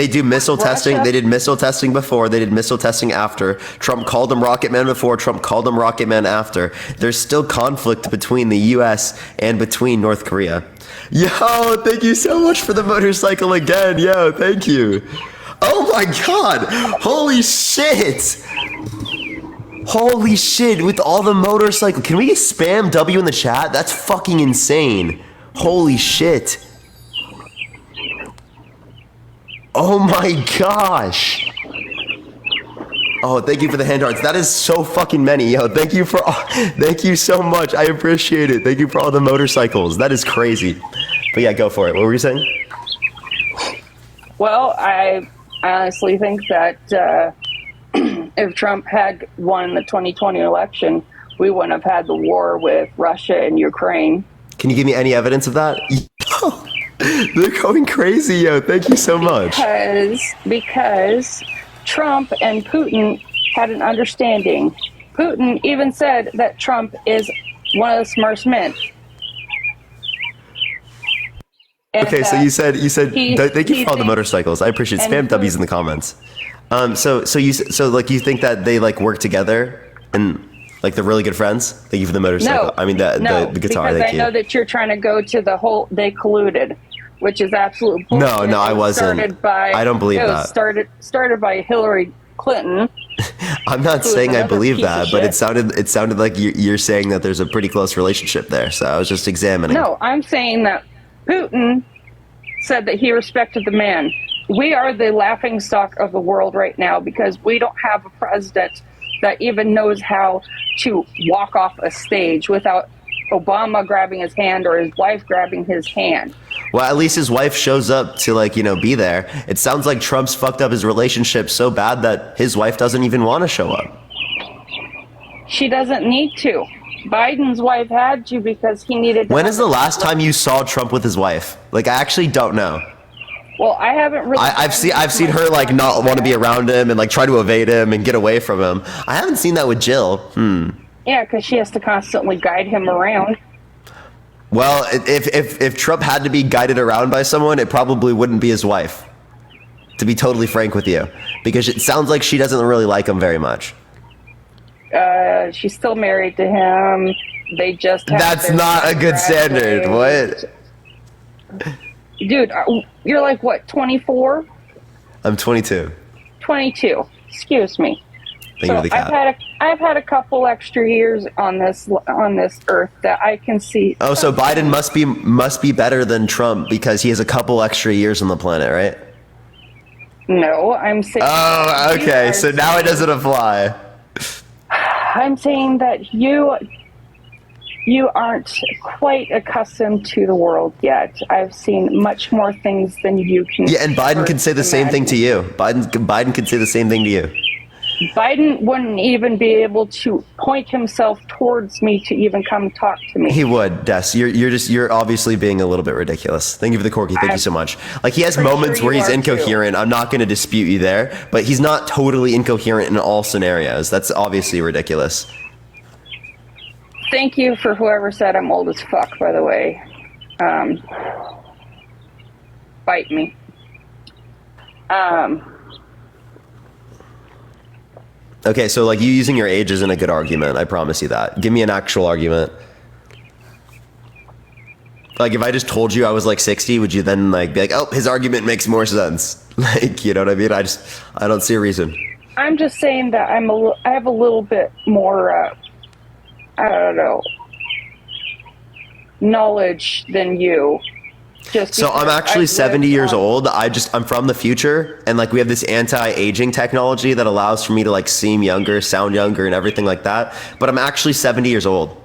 do missile testing. Russia. They did missile testing before. They did missile testing after. Trump called them Rocket Man before. Trump called them Rocket Man after. There's still conflict between the U.S. and between North Korea. Yo, thank you so much for the motorcycle again. Yo, thank you. Oh my God. Holy shit. Holy shit, with all the motorcycle. Can we spam W in the chat? That's fucking insane. Holy shit. Oh my gosh. Oh, thank you for the hand hearts. That is so fucking many. Yo, thank you so much. I appreciate it. Thank you for all the motorcycles. That is crazy. But yeah, go for it. What were you saying? Well, I honestly think that if Trump had won the 2020 election, we wouldn't have had the war with Russia and Ukraine. Can you give me any evidence of that? They're going crazy, yo. Thank you so much. Because Trump and Putin had an understanding. Putin even said that Trump is one of the smartest men. And okay, so you said thank you for all the motorcycles. I appreciate it. Spam W's in the comments. So you think that they like work together and like they're really good friends? Thank you for the motorcycle. No, I mean the guitar. Because thank I know that you're trying to go to the whole they colluded, which is absolute bullshit. No, I wasn't. I don't believe that. Started by Hillary Clinton. I'm not saying I believe that, but it sounded like you're saying that there's a pretty close relationship there. So I was just examining. No, I'm saying that Putin said that he respected the man. we are the laughing stock of the world right now because we don't have a president that even knows how to walk off a stage without Obama grabbing his hand or his wife grabbing his hand. Well, at least his wife shows up to, like, you know, be there. It sounds like Trump's fucked up his relationship so bad that his wife doesn't even want to show up. She doesn't need to. Biden's wife had to because he needed to. When is the last time you saw Trump with his wife? Like, I actually don't know. Well, I haven't really. I've seen her, like, not want to be around him and, like, try to evade him and get away from him. I haven't seen that with Jill. Yeah, because she has to constantly guide him around. Well, if Trump had to be guided around by someone, it probably wouldn't be his wife, to be totally frank with you, because it sounds like she doesn't really like him very much. She's still married to him. They just had That's their not a good standard. graduate. What? Dude, you're like, what, 24? I'm 22. 22. Excuse me. Thank you for the cat. I've had a couple extra years on this earth that I can see. Oh, so Biden must be better than Trump because he has a couple extra years on the planet, right? No, I'm saying. Oh, okay. So now it doesn't apply. I'm saying that you aren't quite accustomed to the world yet. I've seen much more things than you can. Yeah, and Biden can say the same thing to you. Biden can say the same thing to you. Biden wouldn't even be able to point himself towards me to even come talk to me. He would, Des. You're obviously being a little bit ridiculous. Thank you for the corky. Thank you so much. Like, he has moments where he's incoherent. I'm not going to dispute you there, but he's not totally incoherent in all scenarios. That's obviously ridiculous. Thank you for whoever said I'm old as fuck, by the way. Bite me. Okay, so, like, you using your age isn't a good argument. I promise you that. Give me an actual argument. Like, if I just told you I was, like, 60, would you then, like, be like, oh, his argument makes more sense? Like, you know what I mean? I don't see a reason. I'm just saying that I have a little bit more, I don't know, knowledge than you. So I'm actually 70 years old. I'm from the future, and, like, we have this anti-aging technology that allows for me to, like, seem younger, sound younger, and everything like that. But I'm actually 70 years old.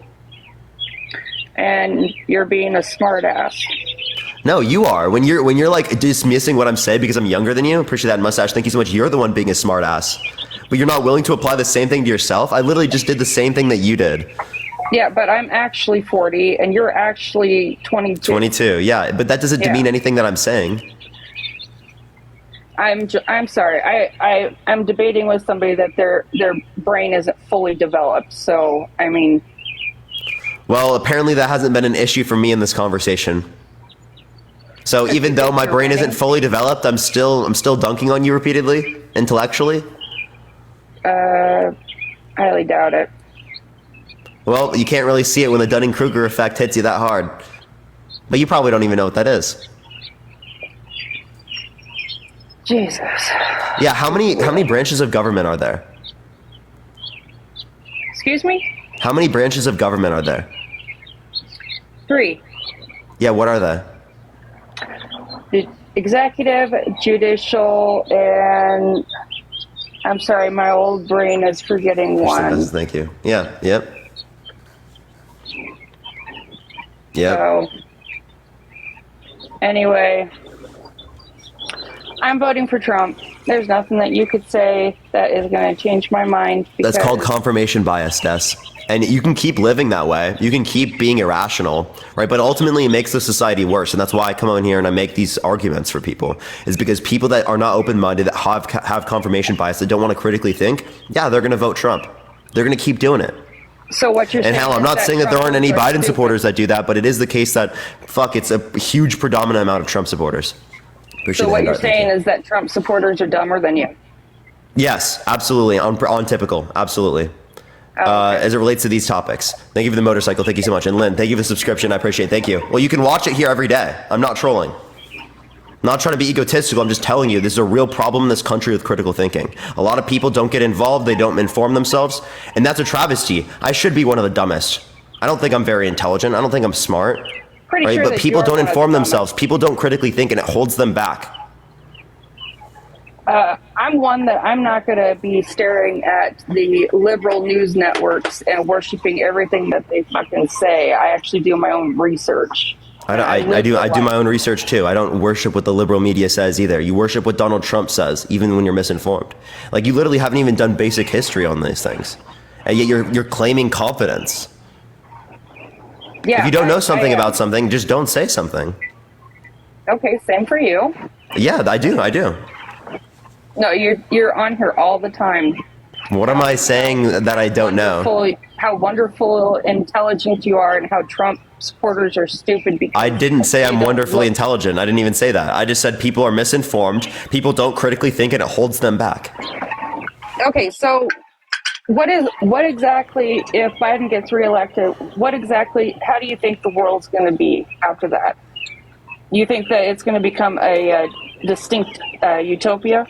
And you're being a smartass. No, you are. When you're like dismissing what I'm saying because I'm younger than you. Appreciate that mustache. Thank you so much. You're the one being a smartass. But you're not willing to apply the same thing to yourself. I literally just did the same thing that you did. Yeah, but I'm actually 40, and you're actually 22. 22, yeah, but that doesn't demean anything that I'm saying. I'm sorry. I'm debating with somebody that their brain isn't fully developed. So I mean. Well, apparently that hasn't been an issue for me in this conversation. So even though my brain isn't fully developed, I'm still dunking on you repeatedly, intellectually. Highly doubt it. Well, you can't really see it when the Dunning-Kruger effect hits you that hard. But you probably don't even know what that is. Jesus. Yeah, how many branches of government are there? Excuse me? How many branches of government are there? 3. Yeah, what are they? The executive, judicial, and I'm sorry, my old brain is forgetting one. Thank you. Yeah, yep. Yeah. So, anyway, I'm voting for Trump. There's nothing that you could say that is going to change my mind. That's called confirmation bias, Des. And you can keep living that way. You can keep being irrational, right? But ultimately, it makes the society worse. And that's why I come on here and I make these arguments for people. Is because people that are not open-minded, that have confirmation bias, that don't want to critically think, yeah, they're going to vote Trump. They're going to keep doing it. So what you're saying? And hell, I'm not saying that there aren't any Biden supporters that do that, but it is the case that, it's a huge predominant amount of Trump supporters. So what you're saying is that Trump supporters are dumber than you? Yes, absolutely. On typical. Absolutely. Okay. As it relates to these topics. Thank you for the motorcycle. Thank you so much. And Lynn, thank you for the subscription. I appreciate it. Thank you. Well, you can watch it here every day. I'm not trolling. I'm not trying to be egotistical. I'm just telling you, this is a real problem in this country with critical thinking. A lot of people don't get involved. They don't inform themselves. And that's a travesty. I should be one of the dumbest. I don't think I'm very intelligent. I don't think I'm smart. Pretty sure but people don't inform themselves. People don't critically think, and it holds them back. I'm one that I'm not going to be staring at the liberal news networks and worshiping everything that they fucking say. I actually do my own research. I do my own research too. I don't worship what the liberal media says either. You worship what Donald Trump says, even when you're misinformed. Like, you literally haven't even done basic history on these things, and yet you're claiming confidence. Yeah, if you don't know something about something, just don't say something. Okay, same for you. Yeah, I do. No, you're on here all the time. What am I saying that I don't know? How wonderful, intelligent you are, and how Trump supporters are stupid. Because I didn't say I'm wonderfully intelligent. I didn't even say that. I just said people are misinformed. People don't critically think, and it holds them back. Okay, so what exactly, if Biden gets reelected, how do you think the world's going to be after that? You think that it's going to become a distinct utopia?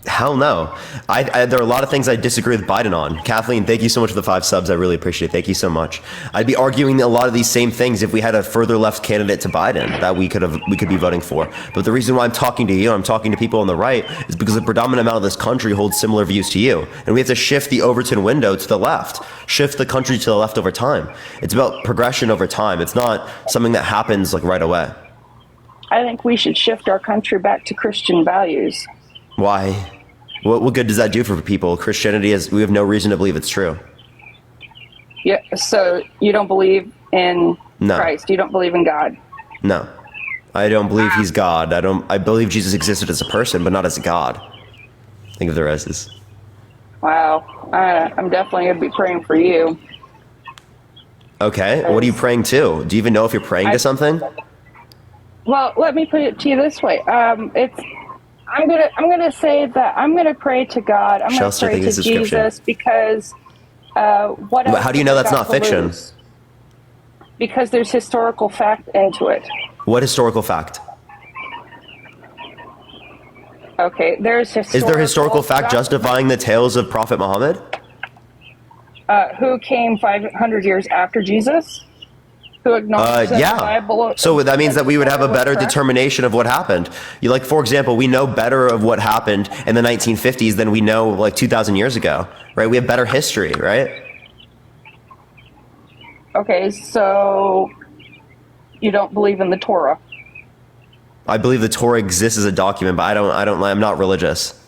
Hell no. There are a lot of things I disagree with Biden on. Kathleen, thank you so much for the 5 subs. I really appreciate it. Thank you so much. I'd be arguing a lot of these same things if we had a further left candidate to Biden that we could be voting for. But the reason why I'm talking to you, I'm talking to people on the right, is because the predominant amount of this country holds similar views to you. And we have to shift the Overton window to the left, shift the country to the left over time. It's about progression over time. It's not something that happens like right away. I think we should shift our country back to Christian values. Why? What good does that do for people? Christianity we have no reason to believe it's true. Yeah, so you don't believe in Christ? You don't believe in God? No. I don't believe he's God. I believe Jesus existed as a person, but not as a God. Think of the rest is. Wow. I'm definitely going to be praying for you. Okay. What are you praying to? Do you even know if you're praying to something? Well, let me put it to you this way. I'm gonna say that I'm gonna pray to God. I'm gonna pray to Jesus because how do you know that's not fiction? Because there's historical fact into it. What historical fact? Okay, Is there historical fact justifying the tales of Prophet Muhammad? Who came 500 years after Jesus? Yeah. So that means that we would have a better determination of what happened. For example, we know better of what happened in the 1950s than we know 2,000 years ago, right? We have better history, right? Okay, so you don't believe in the Torah? I believe the Torah exists as a document, but I'm not religious.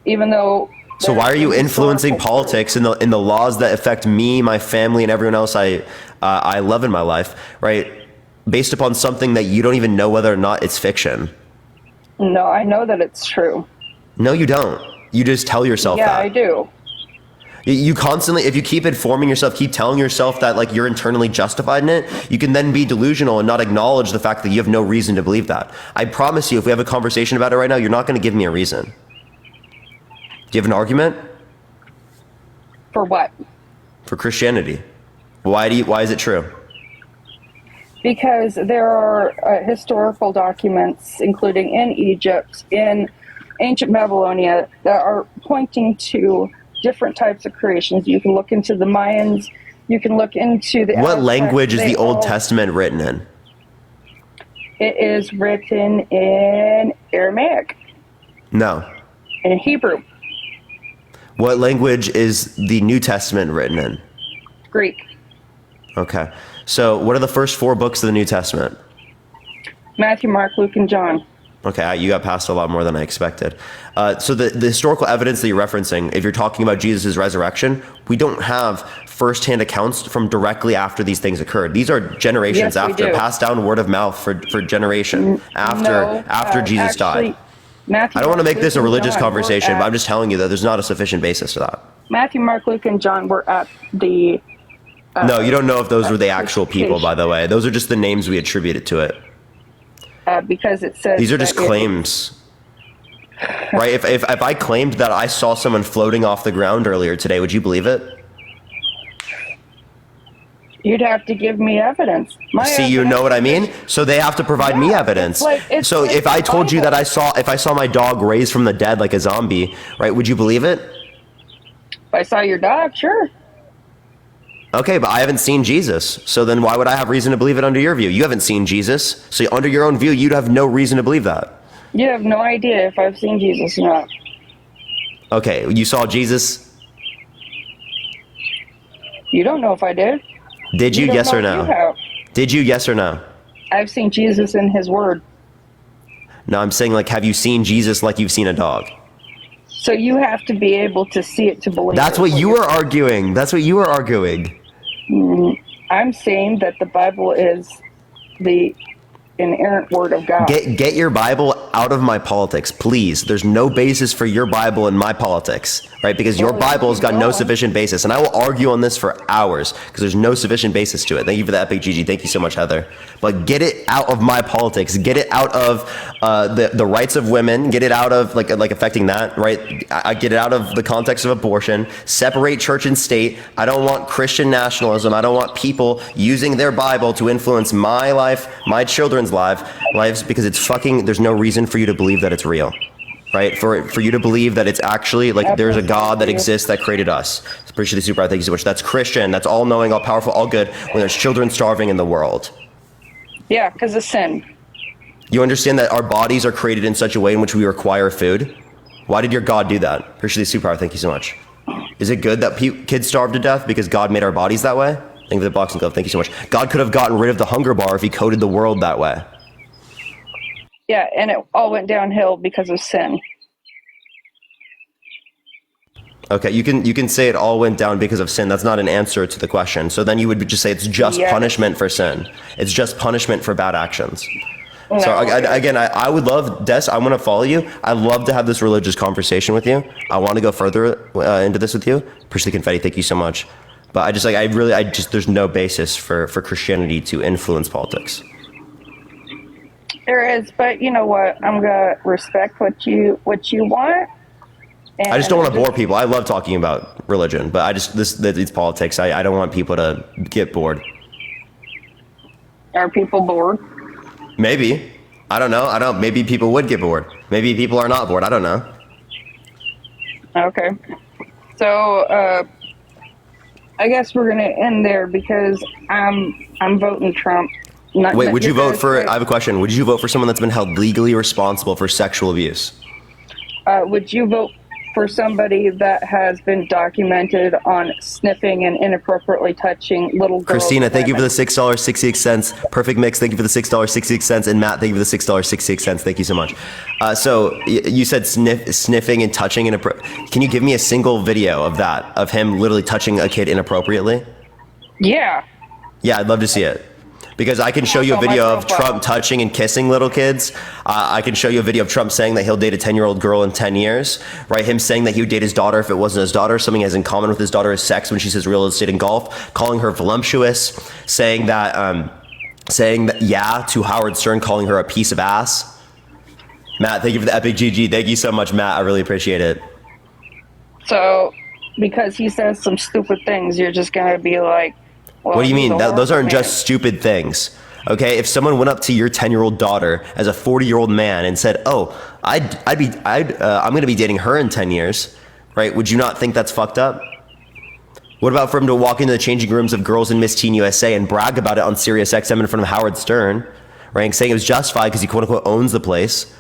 Even though. So why are you influencing politics in the laws that affect me, my family, and everyone else I love in my life, right? Based upon something that you don't even know whether or not it's fiction. No, I know that it's true. No, you don't. You just tell yourself that. Yeah, I do. You constantly, if you keep informing yourself, keep telling yourself that you're internally justified in it, you can then be delusional and not acknowledge the fact that you have no reason to believe that. I promise you, if we have a conversation about it right now, you're not going to give me a reason. Do you have an argument? For what? For Christianity. Why is it true? Because there are historical documents, including in Egypt, in ancient Babylonia, that are pointing to different types of creations. You can look into the Mayans. You can look into the. What language is the Old Testament written in? It is written in Aramaic. No. In Hebrew. What language is the New Testament written in? Greek. Okay. So what are the first 4 books of the New Testament? Matthew, Mark, Luke, and John. Okay, you got past a lot more than I expected. So the historical evidence that you're referencing, if you're talking about Jesus' resurrection, we don't have firsthand accounts from directly after these things occurred. These are generations after, passed down word of mouth for generation after Jesus died. Matthew, I don't want to make this a religious conversation, but I'm just telling you that there's not a sufficient basis for that. Matthew, Mark, Luke, and John were at the. No, you don't know if those were the actual people, by the way. Those are just the names we attributed to it. Because it says. These are just claims. Right? If I claimed that I saw someone floating off the ground earlier today, would you believe it? You'd have to give me evidence. See, you know what I mean? So they have to provide me evidence. So if I told you that if I saw my dog raised from the dead like a zombie, right, would you believe it? If I saw your dog, sure. Okay, but I haven't seen Jesus. So then why would I have reason to believe it under your view? You haven't seen Jesus. So under your own view, you'd have no reason to believe that. You have no idea if I've seen Jesus or not. Okay, you saw Jesus? You don't know if I did. Did you? don't Yes know or if no? You have. Did you? Yes or no? I've seen Jesus in his word. No, I'm saying, like, have you seen Jesus like you've seen a dog? So you have to be able to see it to believe That's it. what you were arguing. That's what you were arguing. I'm saying that the Bible is the inerrant word of God. Get your Bible out of my politics, please. There's no basis for your Bible in my politics, right? Because your Well, Bible's got no going. sufficient basis. And I will argue on this for hours because there's no sufficient basis to it. Thank you for the epic GG. Thank you so much, Heather. But get it out of my politics. Get it out of the rights of women. Get it out of like affecting that, right? I get it out of the context of abortion. Separate church and state. I don't want Christian nationalism. I don't want people using their Bible to influence my life, my children's lives, because it's fucking, there's no reason for you to believe that it's real, right? For you to believe that it's actually like there's a God that exists that created us. Appreciate the super. Thank you so much. That's Christian. That's all knowing, all powerful, all good when there's children starving in the world. Yeah, because of sin. You understand that our bodies are created in such a way in which we require food? Why did your God do that? Appreciate the superpower. Thank you so much. Is it good that kids starve to death because God made our bodies that way? Thank you for the boxing glove. Thank you so much. God could have gotten rid of the hunger bar if he coded the world that way. Yeah, and it all went downhill because of sin. Okay, you can say it all went down because of sin. That's not an answer to the question. So then you would just say it's just Yes. punishment for sin. It's just punishment for bad actions. No, So again, I would love, Des, I want to follow you. I'd love to have this religious conversation with you. I want to go further into this with you. Appreciate the confetti. Thank you so much. But I just there's no basis for Christianity to influence politics. There is, but you know what? I'm gonna respect what you want. And I just don't want to bore people. I love talking about religion, but it's politics. I don't want people to get bored. Are people bored? Maybe. I don't know. Maybe people would get bored. Maybe people are not bored. I don't know. Okay. So I guess we're gonna end there because I'm voting Trump. Wait, would you vote for? I have a question. Would you vote for someone that's been held legally responsible for sexual abuse? Would you vote for somebody that has been documented on sniffing and inappropriately touching little girls? Christina, and thank you for women? the $6.66. Perfect mix. Thank you for the $6.66. And Matt, thank you for the $6.66. Thank you so much. So you said sniffing and touching Can you give me a single video of that, of him literally touching a kid inappropriately? Yeah. Yeah, I'd love to see it. Because I can show you a On my video of profile. Trump touching and kissing little kids. I can show you a video of Trump saying that he'll date a 10-year-old girl in 10 years, right? Him saying that he would date his daughter if it wasn't his daughter. Something he has in common with his daughter is sex when she says real estate and golf. Calling her voluptuous. Saying that yeah to Howard Stern, calling her a piece of ass. Matt, thank you for the epic GG. Thank you so much, Matt. I really appreciate it. So because he says some stupid things, you're just gonna be like, well, What do you he's mean? a Those aren't horrible man. just stupid things. Okay, if someone went up to your 10-year-old daughter as a 40-year-old man and said, "Oh, I'm going to be dating her in 10 years," right? Would you not think that's fucked up? What about for him to walk into the changing rooms of girls in Miss Teen USA and brag about it on Sirius XM in front of Howard Stern, right? And saying it was justified because he quote unquote owns the place.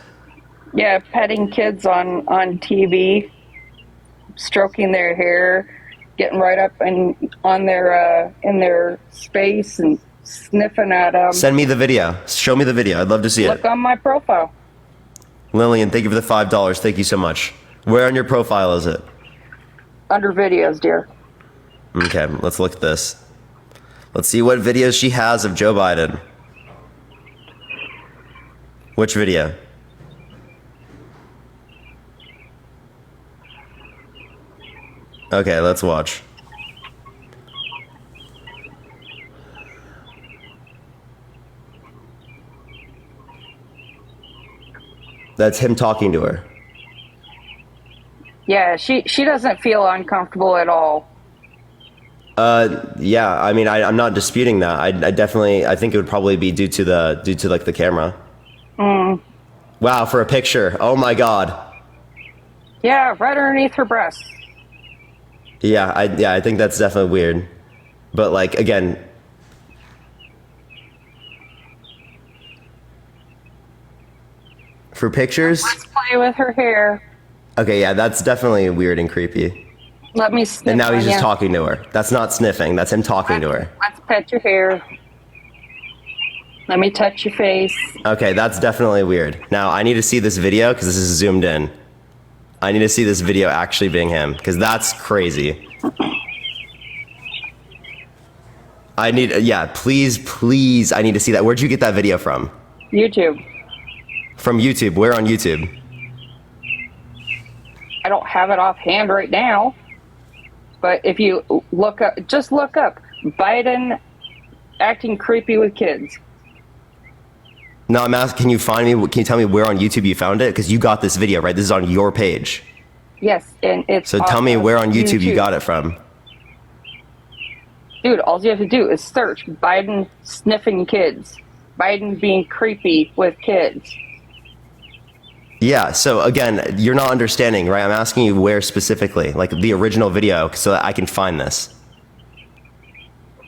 Yeah, petting kids on TV, stroking their hair, getting right up and on their in their space and sniffing at them. Send me the video. Show me the video. I'd love to see it. Look on my profile. Lillian, thank you for the $5. Thank you so much. Where on your profile is it? Under videos, dear. Okay, let's look at this. Let's see what videos she has of Joe Biden. Which video? Okay, let's watch. That's him talking to her. Yeah, she doesn't feel uncomfortable at all. Yeah, I mean, I'm not disputing that. I think it would probably be due to like the camera. Wow, for a picture. Oh my God. Yeah, right underneath her breast. Yeah, I think that's definitely weird. But like, again, For pictures? Let's play with her hair. Okay, yeah, that's definitely weird and creepy. Let me sniff And now he's on just ya. talking to her. That's not sniffing. That's him talking to her. Let's pet your hair. Let me touch your face. Okay, that's definitely weird. Now, I need to see this video because this is zoomed in. I need to see this video actually being him because that's crazy. Please, I need to see that. Where'd you get that video from? YouTube. From YouTube. Where on YouTube? I don't have it offhand right now. But if you just look up Biden acting creepy with kids. No, I'm asking, can you tell me where on YouTube you found it? Because you got this video, right? This is on your page. Yes, and it's So tell me where on YouTube you got it from. Dude, all you have to do is search Biden sniffing kids. Biden being creepy with kids. Yeah, so again, you're not understanding, right? I'm asking you where specifically, like the original video, so that I can find this.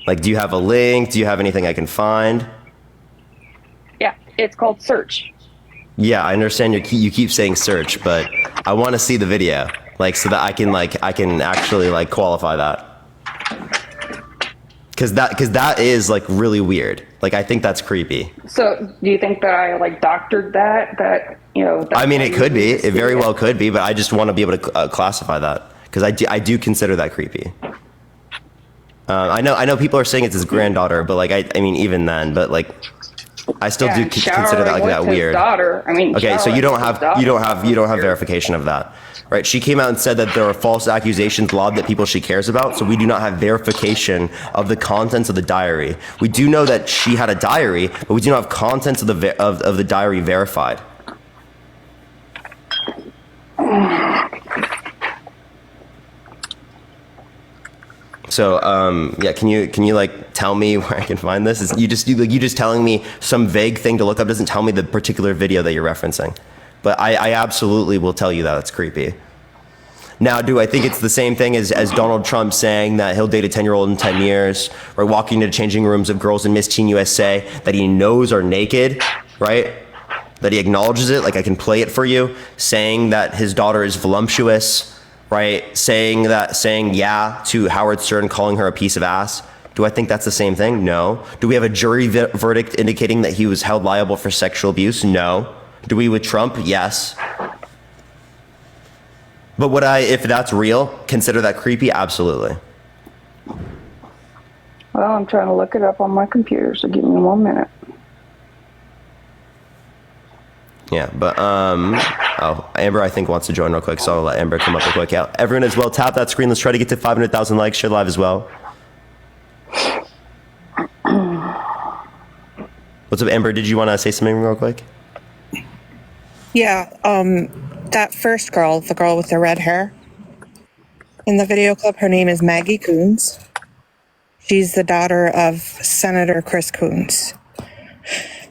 Like, do you have a link? Do you have anything I can find? Yeah, it's called search. Yeah, I understand you keep saying search, but I want to see the video, like, so that I can actually like qualify that. Because that is like really weird. Like, I think that's creepy. So, do you think that I like doctored that? That you know? I mean, it could be. It very well could be, but I just want to be able to classify that because I do consider that creepy. I know people are saying it's his granddaughter, but like I mean even then, but like I still do consider that like that weird. Daughter. I mean, okay, so you don't have verification of that, right? She came out and said that there are false accusations lobbed at people she cares about, so we do not have verification of the contents of the diary. We do know that she had a diary, but we do not have contents of the diary verified. So yeah, can you like tell me where I can find this? You just telling me some vague thing to look up doesn't tell me the particular video that you're referencing. But I absolutely will tell you that it's creepy. Now, do I think it's the same thing as Donald Trump saying that he'll date a 10-year-old in 10 years, or walking into changing rooms of girls in Miss Teen USA that he knows are naked, right? That he acknowledges it, like I can play it for you, saying that his daughter is voluptuous, right? Saying yeah to Howard Stern, calling her a piece of ass. Do I think that's the same thing? No. Do we have a jury verdict indicating that he was held liable for sexual abuse? No. Do we with Trump? Yes. But would I, if that's real, consider that creepy? Absolutely. Well, I'm trying to look it up on my computer, so give me 1 minute. Yeah, but oh, Amber I think wants to join real quick, so I'll let Amber come up real quick. Yeah, everyone as well, tap that screen. Let's try to get to 500,000 likes. Share live as well. What's up, Amber? Did you want to say something real quick? Yeah, that first girl, the girl with the red hair, in the video clip, her name is Maggie Coons. She's the daughter of Senator Chris Coons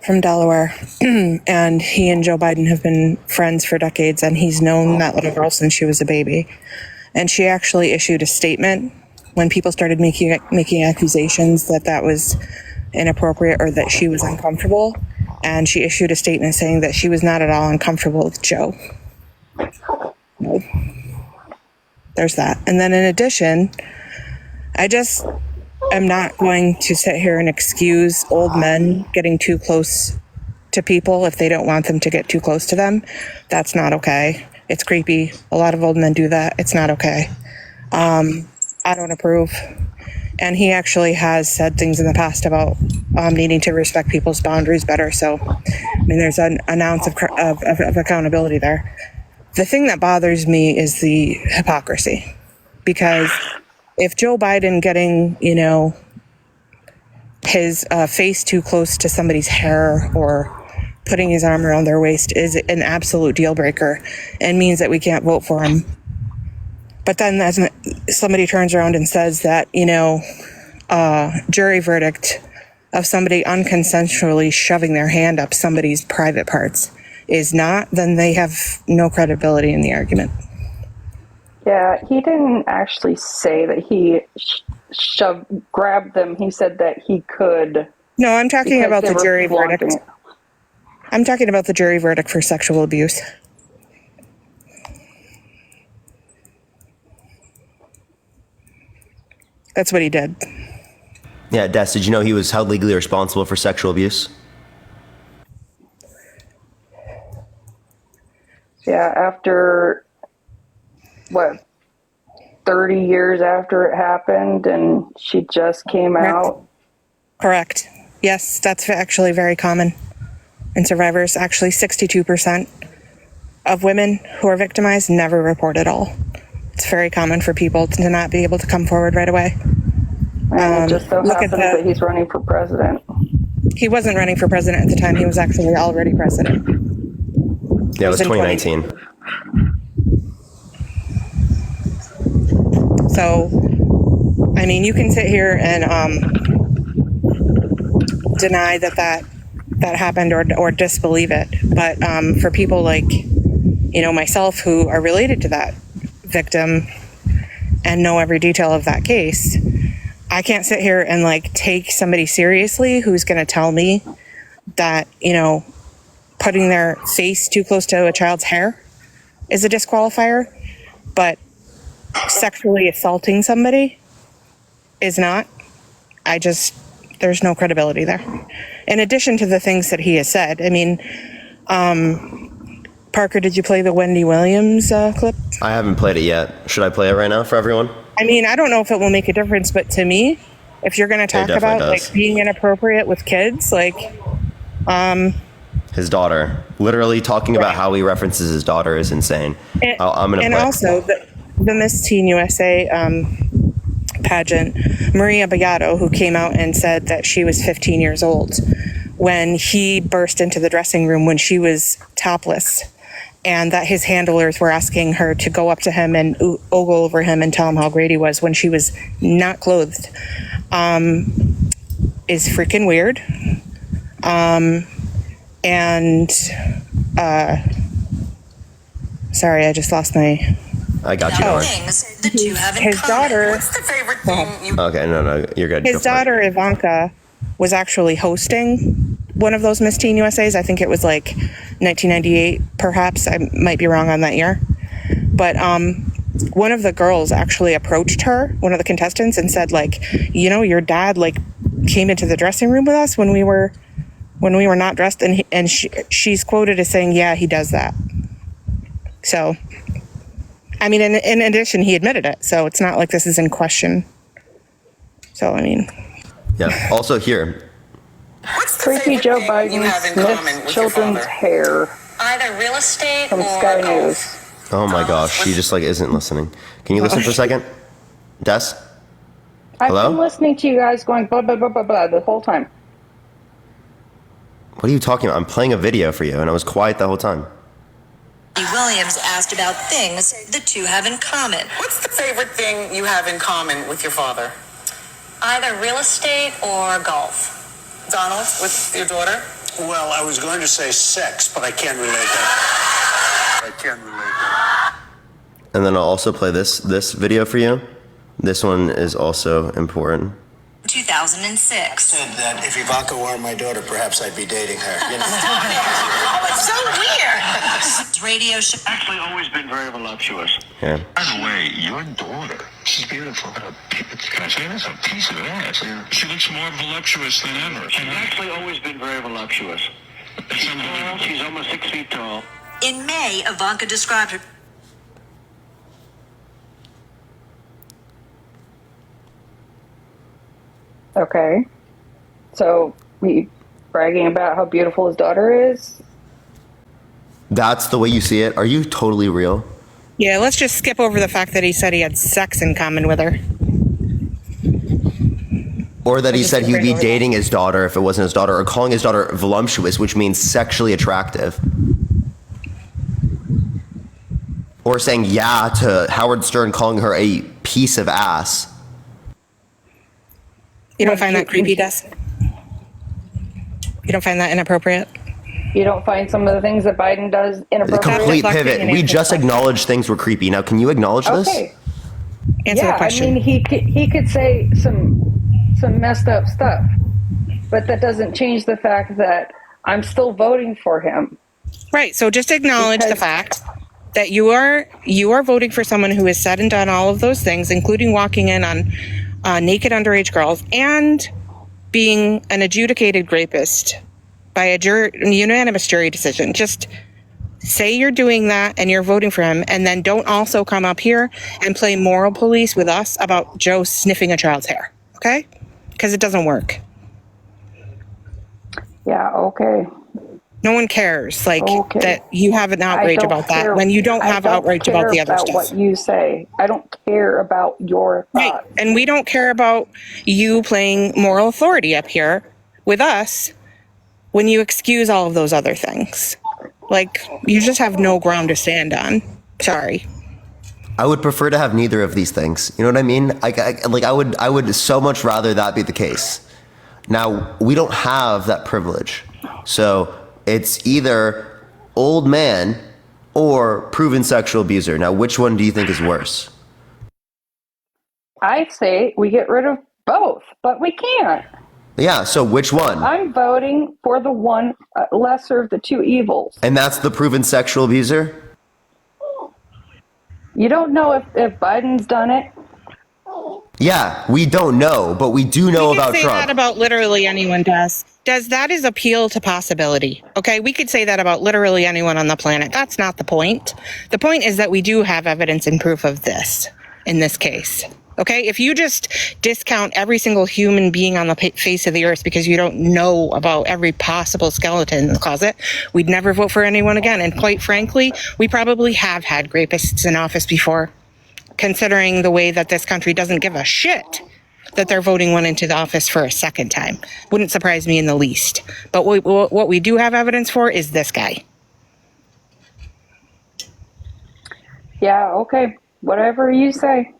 from Delaware. And he and Joe Biden have been friends for decades, and he's known that little girl since she was a baby. And she actually issued a statement when people started making accusations that was inappropriate or that she was uncomfortable. And she issued a statement saying that she was not at all uncomfortable with Joe. No. There's that. And then in addition, I just am not going to sit here and excuse old men getting too close to people if they don't want them to get too close to them. That's not okay. It's creepy. A lot of old men do that. It's not okay. I don't approve. And he actually has said things in the past about needing to respect people's boundaries better. So, I mean, there's an ounce of accountability there. The thing that bothers me is the hypocrisy. Because if Joe Biden getting, his face too close to somebody's hair or putting his arm around their waist is an absolute deal breaker and means that we can't vote for him. But then as somebody turns around and says that, jury verdict of somebody unconsensually shoving their hand up somebody's private parts is not, then they have no credibility in the argument. Yeah, he didn't actually say that he grabbed them. He said that he could. No, I'm talking about the jury verdict. I'm talking about the jury verdict for sexual abuse. That's what he did. Yeah, Des, did you know he was held legally responsible for sexual abuse? Yeah, after, 30 years after it happened, and she just came out. Correct. Yes, that's actually very common in survivors. Actually, 62% of women who are victimized never report at all. It's very common for people to not be able to come forward right away. And it just so happens that he's running for president. He wasn't running for president at the time. He was actually already president. Yeah, it was 2019. So, I mean, you can sit here and deny that happened or disbelieve it. But for people like, myself who are related to that victim and know every detail of that case, I can't sit here and take somebody seriously who's going to tell me that, putting their face too close to a child's hair is a disqualifier, but sexually assaulting somebody is not. There's no credibility there. In addition to the things that he has said, I mean, Parker, did you play the Wendy Williams clip? I haven't played it yet. Should I play it right now for everyone? I mean, I don't know if it will make a difference, but to me, if you're going to talk about being inappropriate with kids, his daughter, literally talking about how he references his daughter is insane. I'm gonna. And also the Miss Teen USA pageant, Maria Bellato, who came out and said that she was 15 years old when he burst into the dressing room when she was topless, and that his handlers were asking her to go up to him and ogle over him and tell him how great he was when she was not clothed, is freaking weird. Sorry, I just lost my... I got you. His daughter... Okay, no, you're good. His daughter, Ivanka, was actually hosting one of those Miss Teen USAs. I think it was 1998, perhaps. I might be wrong on that year. But one of the girls actually approached her, one of the contestants, and said, your dad, came into the dressing room with us when we were not dressed. And she's quoted as saying, yeah, he does that. So, I mean, in addition, he admitted it. So it's not like this is in question. So, I mean. Yeah. Also here. Creepy Joe Biden sniffs children's hair. Either real estate from Sky News. Oh my gosh, she just isn't listening. Can you listen for a second? Des? Hello? I've been listening to you guys going blah, blah, blah, blah, blah the whole time. What are you talking about? I'm playing a video for you, and I was quiet the whole time. Williams asked about things the two have in common. What's the favorite thing you have in common with your father? Either real estate or golf. Donald, with your daughter? Well, I was going to say sex, but I can't relate that. And then I'll also play this video for you. This one is also important. 2006. I said that if Ivanka were my daughter, perhaps I'd be dating her. Oh, it's so weird. Radio show. Actually, always been very voluptuous. Yeah. By the way, your daughter, she's beautiful. Can I say this? A piece of ass. Yeah. She looks more voluptuous than ever. She's actually always been very voluptuous. She's almost 6 feet tall. In May, Ivanka described her. Okay. So, he bragging about how beautiful his daughter is? That's the way you see it? Are you totally real? Yeah, let's just skip over the fact that he said he had sex in common with her. Or that he said he would be dating his daughter if it wasn't his daughter, or calling his daughter voluptuous, which means sexually attractive. Or saying yeah to Howard Stern, calling her a piece of ass. You don't find that creepy, Des? You don't find that inappropriate? You don't find some of the things that Biden does inappropriate? Complete pivot. We just acknowledged things were creepy. Now, can you acknowledge this? Okay. Answer the question. I mean, he could say some messed up stuff, but that doesn't change the fact that I'm still voting for him. Right. So just acknowledge the fact that you are voting for someone who has said and done all of those things, including walking in on naked underage girls and being an adjudicated rapist by a unanimous jury decision. Just say you're doing that and you're voting for him, and then don't also come up here and play moral police with us about Joe sniffing a child's hair, okay? Because it doesn't work. Yeah, okay. No one cares, that you have an outrage about that when you don't have outrage about the other stuff. What you say. I don't care about your thoughts. Right. And we don't care about you playing moral authority up here with us when you excuse all of those other things. You just have no ground to stand on. Sorry. I would prefer to have neither of these things. You know what I mean? I would so much rather that be the case. Now, we don't have that privilege. So it's either old man or proven sexual abuser. Now, which one do you think is worse? I say we get rid of both, but we can't. Yeah, so which one? I'm voting for the one lesser of the two evils. And that's the proven sexual abuser? You don't know if Biden's done it. Yeah, we don't know, but we do know about Trump. We could say that about literally anyone, Does that is appeal to possibility. Okay, we could say that about literally anyone on the planet. That's not the point. The point is that we do have evidence and proof of this in this case. Okay, if you just discount every single human being on the face of the earth because you don't know about every possible skeleton in the closet, we'd never vote for anyone again. And quite frankly, we probably have had rapists in office before, considering the way that this country doesn't give a shit that they're voting one into the office for a second time. Wouldn't surprise me in the least. But what we do have evidence for is this guy. Yeah, okay. Whatever you say.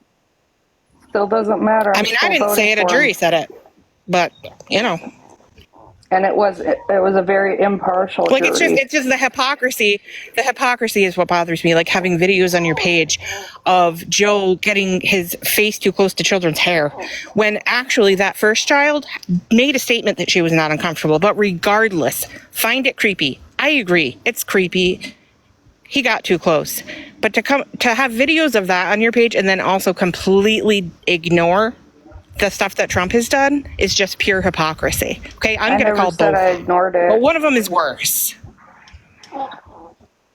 Still doesn't matter. I mean, I didn't say it, a jury said it. But, And it was a very impartial jury. It's just the hypocrisy. The hypocrisy is what bothers me. Having videos on your page of Joe getting his face too close to children's hair, when actually that first child made a statement that she was not uncomfortable. But regardless, find it creepy. I agree, it's creepy. He got too close. But to have videos of that on your page and then also completely ignore the stuff that Trump has done is just pure hypocrisy. Okay, I'm going to call both. I ignored it. But one of them is worse.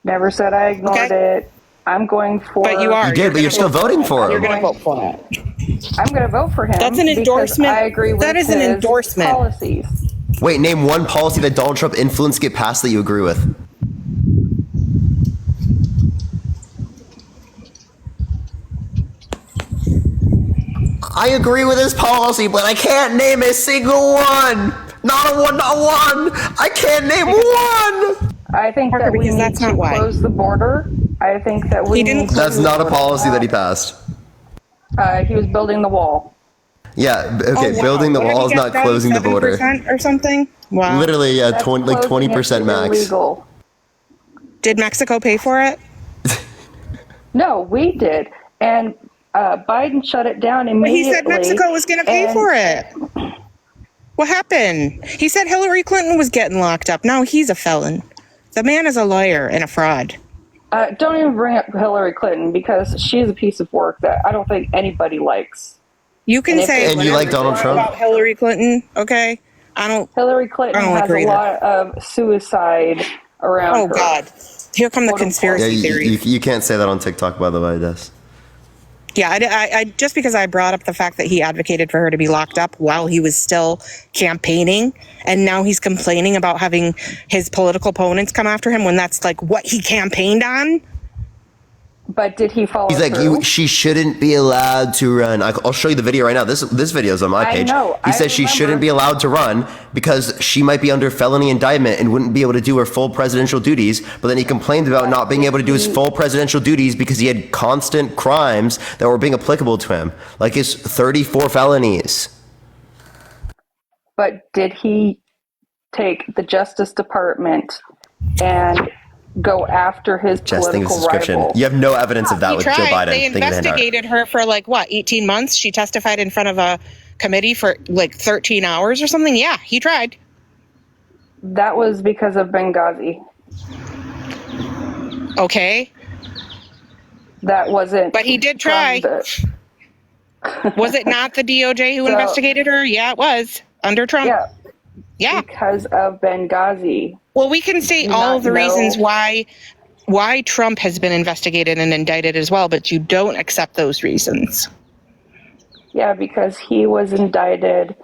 Never said I ignored it. I'm going for. But you are. You did, but you're still voting for him. You're going to vote for it. I'm going to vote for him. That's an endorsement. I agree with that is an endorsement. Policies. Wait, name one policy that Donald Trump influenced get passed that you agree with. I agree with his policy, but I can't name a single one. Not one. I can't name one. I think that we need to close the border. I think that we need to. That's not a policy that he passed. He was building the wall. Yeah, okay, building the wall is not closing the border. Or something? Wow. Literally, yeah, 20% max. Illegal. Did Mexico pay for it? No, we did. And Biden shut it down immediately. But he said Mexico was going to pay for it. What happened? He said Hillary Clinton was getting locked up. Now he's a felon. The man is a liar and a fraud. Don't even bring up Hillary Clinton because she's a piece of work that I don't think anybody likes. You can say and you like Donald Trump about Hillary Clinton, okay? Hillary Clinton has a lot of suicide around her. Oh God! Here come the conspiracy theories. You can't say that on TikTok, by the way, Des. Yeah, I just because I brought up the fact that he advocated for her to be locked up while he was still campaigning, and now he's complaining about having his political opponents come after him when that's like what he campaigned on. But did he follow He's like, through? she shouldn't be allowed to run. I'll show you the video right now. This video is on my page. He says she shouldn't be allowed to run because she might be under felony indictment and wouldn't be able to do her full presidential duties. But then he complained about not being able to do his full presidential duties because he had constant crimes that were being applicable to him, like his 34 felonies. But did he take the Justice Department and go after his political rival? You have no evidence of that with Joe Biden. They investigated her for 18 months. She testified in front of a committee for 13 hours or something. Yeah, he tried. That was because of Benghazi. Okay. That wasn't. But he did try. Was it not the DOJ who investigated her? Yeah, it was. Under Trump. Yeah. Because of Benghazi. Well, we can say all the reasons why Trump has been investigated and indicted as well, but you don't accept those reasons. Yeah, because he was indicted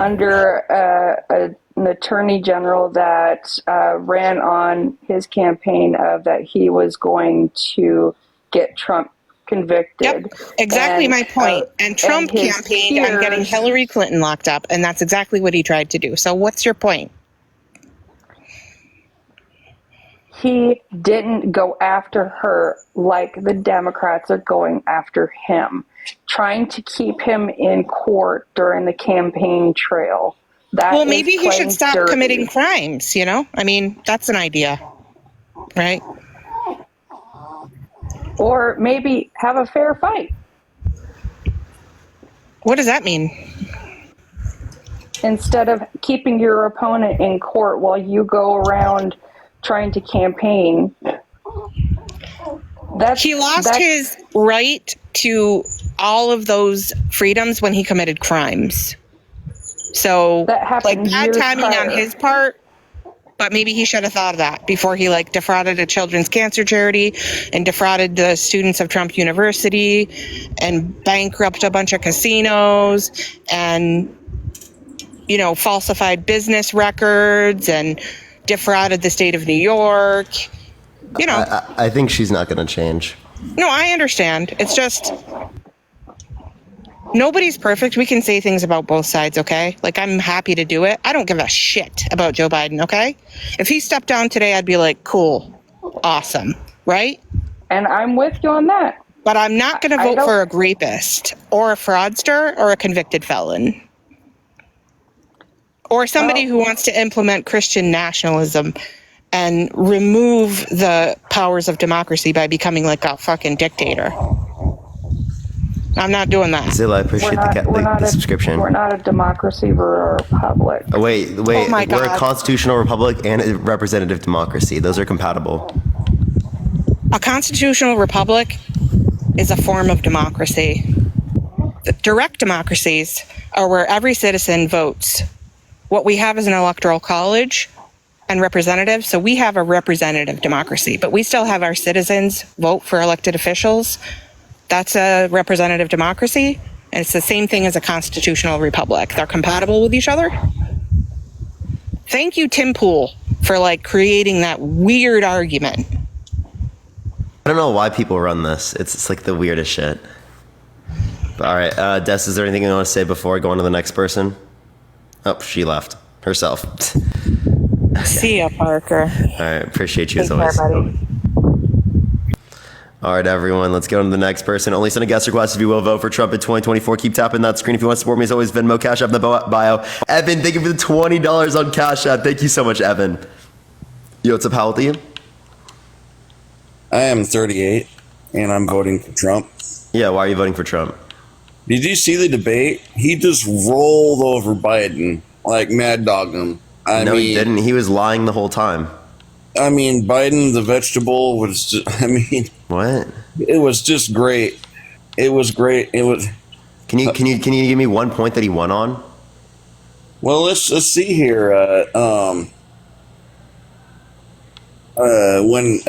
under an attorney general that ran on his campaign of that he was going to get Trump convicted. Yep, exactly my point. And Trump his campaigned on getting Hillary Clinton locked up, and that's exactly what he tried to do. So what's your point? He didn't go after her like the Democrats are going after him, trying to keep him in court during the campaign trail. Well, maybe he should stop committing crimes, you know? I mean, that's an idea, right? Or maybe have a fair fight. What does that mean? Instead of keeping your opponent in court while you go around trying to campaign. He lost his right to all of those freedoms when he committed crimes. So, like, bad timing on his part, but maybe he should have thought of that before he, like, defrauded a children's cancer charity and defrauded the students of Trump University and bankrupted a bunch of casinos and, you know, falsified business records and defrauded the state of New York. You know. I think she's not going to change. No, I understand. It's just nobody's perfect. We can say things about both sides, okay? Like, I'm happy to do it. I don't give a shit about Joe Biden, okay? If he stepped down today, I'd be like, cool, awesome, right? And I'm with you on that. But I'm not going to vote for a rapist or a fraudster or a convicted felon. Or somebody who wants to implement Christian nationalism and remove the powers of democracy by becoming like a fucking dictator. I'm not doing that. Zilla, I appreciate the subscription. We're not a democracy, we're a republic. Oh, wait. Oh my We're a God. constitutional republic and a representative democracy. Those are compatible. A constitutional republic is a form of democracy. The direct democracies are where every citizen votes. What we have is an electoral college and representatives, so we have a representative democracy, but we still have our citizens vote for elected officials. That's a representative democracy, and it's the same thing as a constitutional republic. They're compatible with each other. Thank you, Tim Pool, for like creating that weird argument. I don't know why people run this. It's like the weirdest shit. But, all right, Des, is there anything you want to say before I go on to the next person? Oh, she left herself. See ya, Parker. All right, appreciate you as Take care, always. buddy. All right, everyone, let's go on to the next person. Only send a guest request if you will vote for Trump in 2024. Keep tapping that screen if you want to support me. As always, Venmo, Cash App in the bio. Evan, thank you for the $20 on Cash App. Thank you so much, Evan. Yo, what's up? How old are you? I am 38, and I'm voting for Trump. Yeah, why are you voting for Trump? Did you see the debate? He just rolled over Biden, like mad dogged him. No, he didn't. He was lying the whole time. I mean, Biden, the vegetable, was just, what? It was just great. It was great. It was. Can you give me one point that he won on? Well, let's see here. When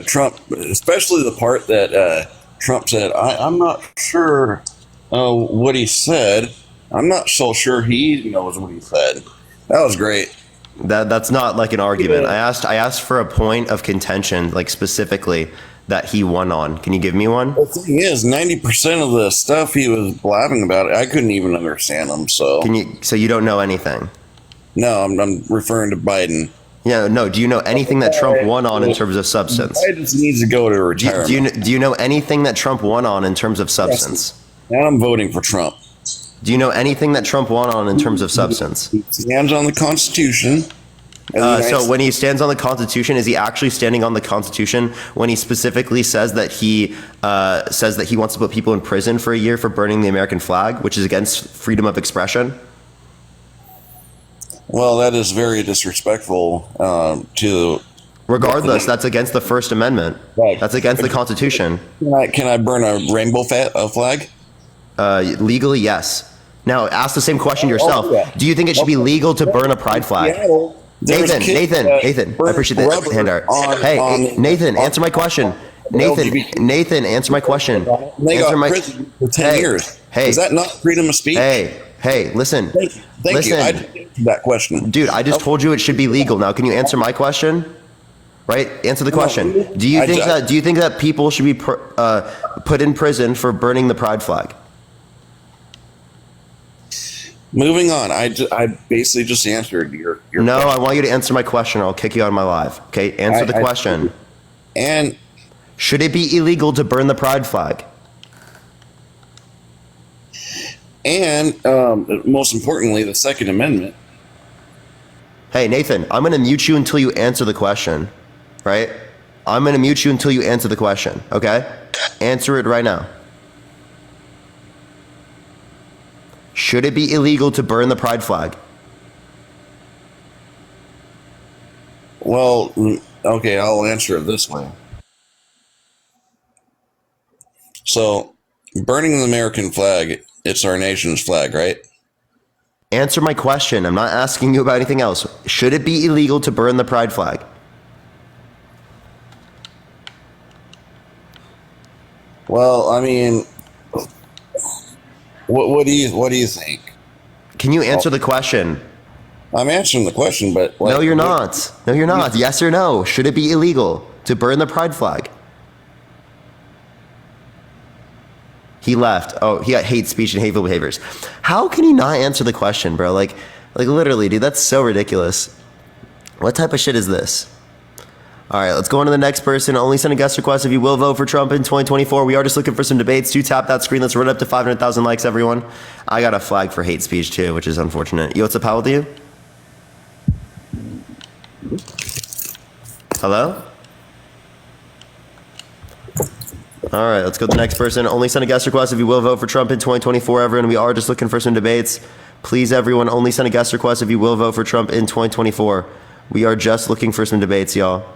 Trump, especially the part that Trump said, I'm not sure what he said. I'm not so sure he knows what he said. That was great. That's not like an argument. Yeah. I asked for a point of contention, like specifically that he won on. Can you give me one? The thing is, 90% of the stuff he was blabbing about, I couldn't even understand him. So So you don't know anything? No, I'm referring to Biden. Yeah, no. Do you know anything that Trump won on in terms of substance? Biden needs to go to retirement. Do you know anything that Trump won on in terms of substance? Now I'm voting for Trump. Do you know anything that Trump won on in terms of substance? He stands on the Constitution. So when he stands on the Constitution, is he actually standing on the Constitution when he specifically says that he wants to put people in prison for a year for burning the American flag, which is against freedom of expression? Well, that is very disrespectful to. Regardless, that's against the First Amendment. Right. That's against the Constitution. Can I burn a rainbow flag? Legally, yes. Now, ask the same question yourself. yeah. Do you think it should be legal to burn a pride flag? There's Nathan, kids Nathan, that Nathan, I burn appreciate the rubber hand art. on- Hey, on- Nathan, answer my question. Nathan, answer my question. They Answer got my prison for 10 years. Hey, Is that not freedom of speech? Hey, listen. Thank you. I didn't answer that question. Dude, I just told you it should be legal. Now, can you answer my question? Right? Answer the question. Do you think that people should be put in prison for burning the pride flag? Moving on. I basically just answered your No, question. I want you to answer my question or I'll kick you out of my live. Okay? Answer the question. And should it be illegal to burn the pride flag? And most importantly, the Second Amendment. Hey, Nathan, I'm going to mute you until you answer the question. Right? I'm going to mute you until you answer the question. Okay? Answer it right now. Should it be illegal to burn the pride flag? Well, okay, I'll answer it this way. So, burning the American flag, it's our nation's flag, right? Answer my question. I'm not asking you about anything else. Should it be illegal to burn the pride flag? Well, I mean, what do you think? Can you answer the question? I'm answering the question, but no, you're not. No, you're not. Yes or no? Should it be illegal to burn the pride flag? He left. Oh, he got hate speech and hateful behaviors. How can he not answer the question, bro? Like literally, dude, that's so ridiculous. What type of shit is this? All right, let's go on to the next person. Only send a guest request if you will vote for Trump in 2024. We are just looking for some debates. Do tap that screen. Let's run up to 500,000 likes, everyone. I got a flag for hate speech too, which is unfortunate. Yo, what's up, pal, with you? Hello? All right, let's go to the next person. Only send a guest request if you will vote for Trump in 2024, everyone. We are just looking for some debates. Please, everyone, only send a guest request if you will vote for Trump in 2024. We are just looking for some debates, y'all.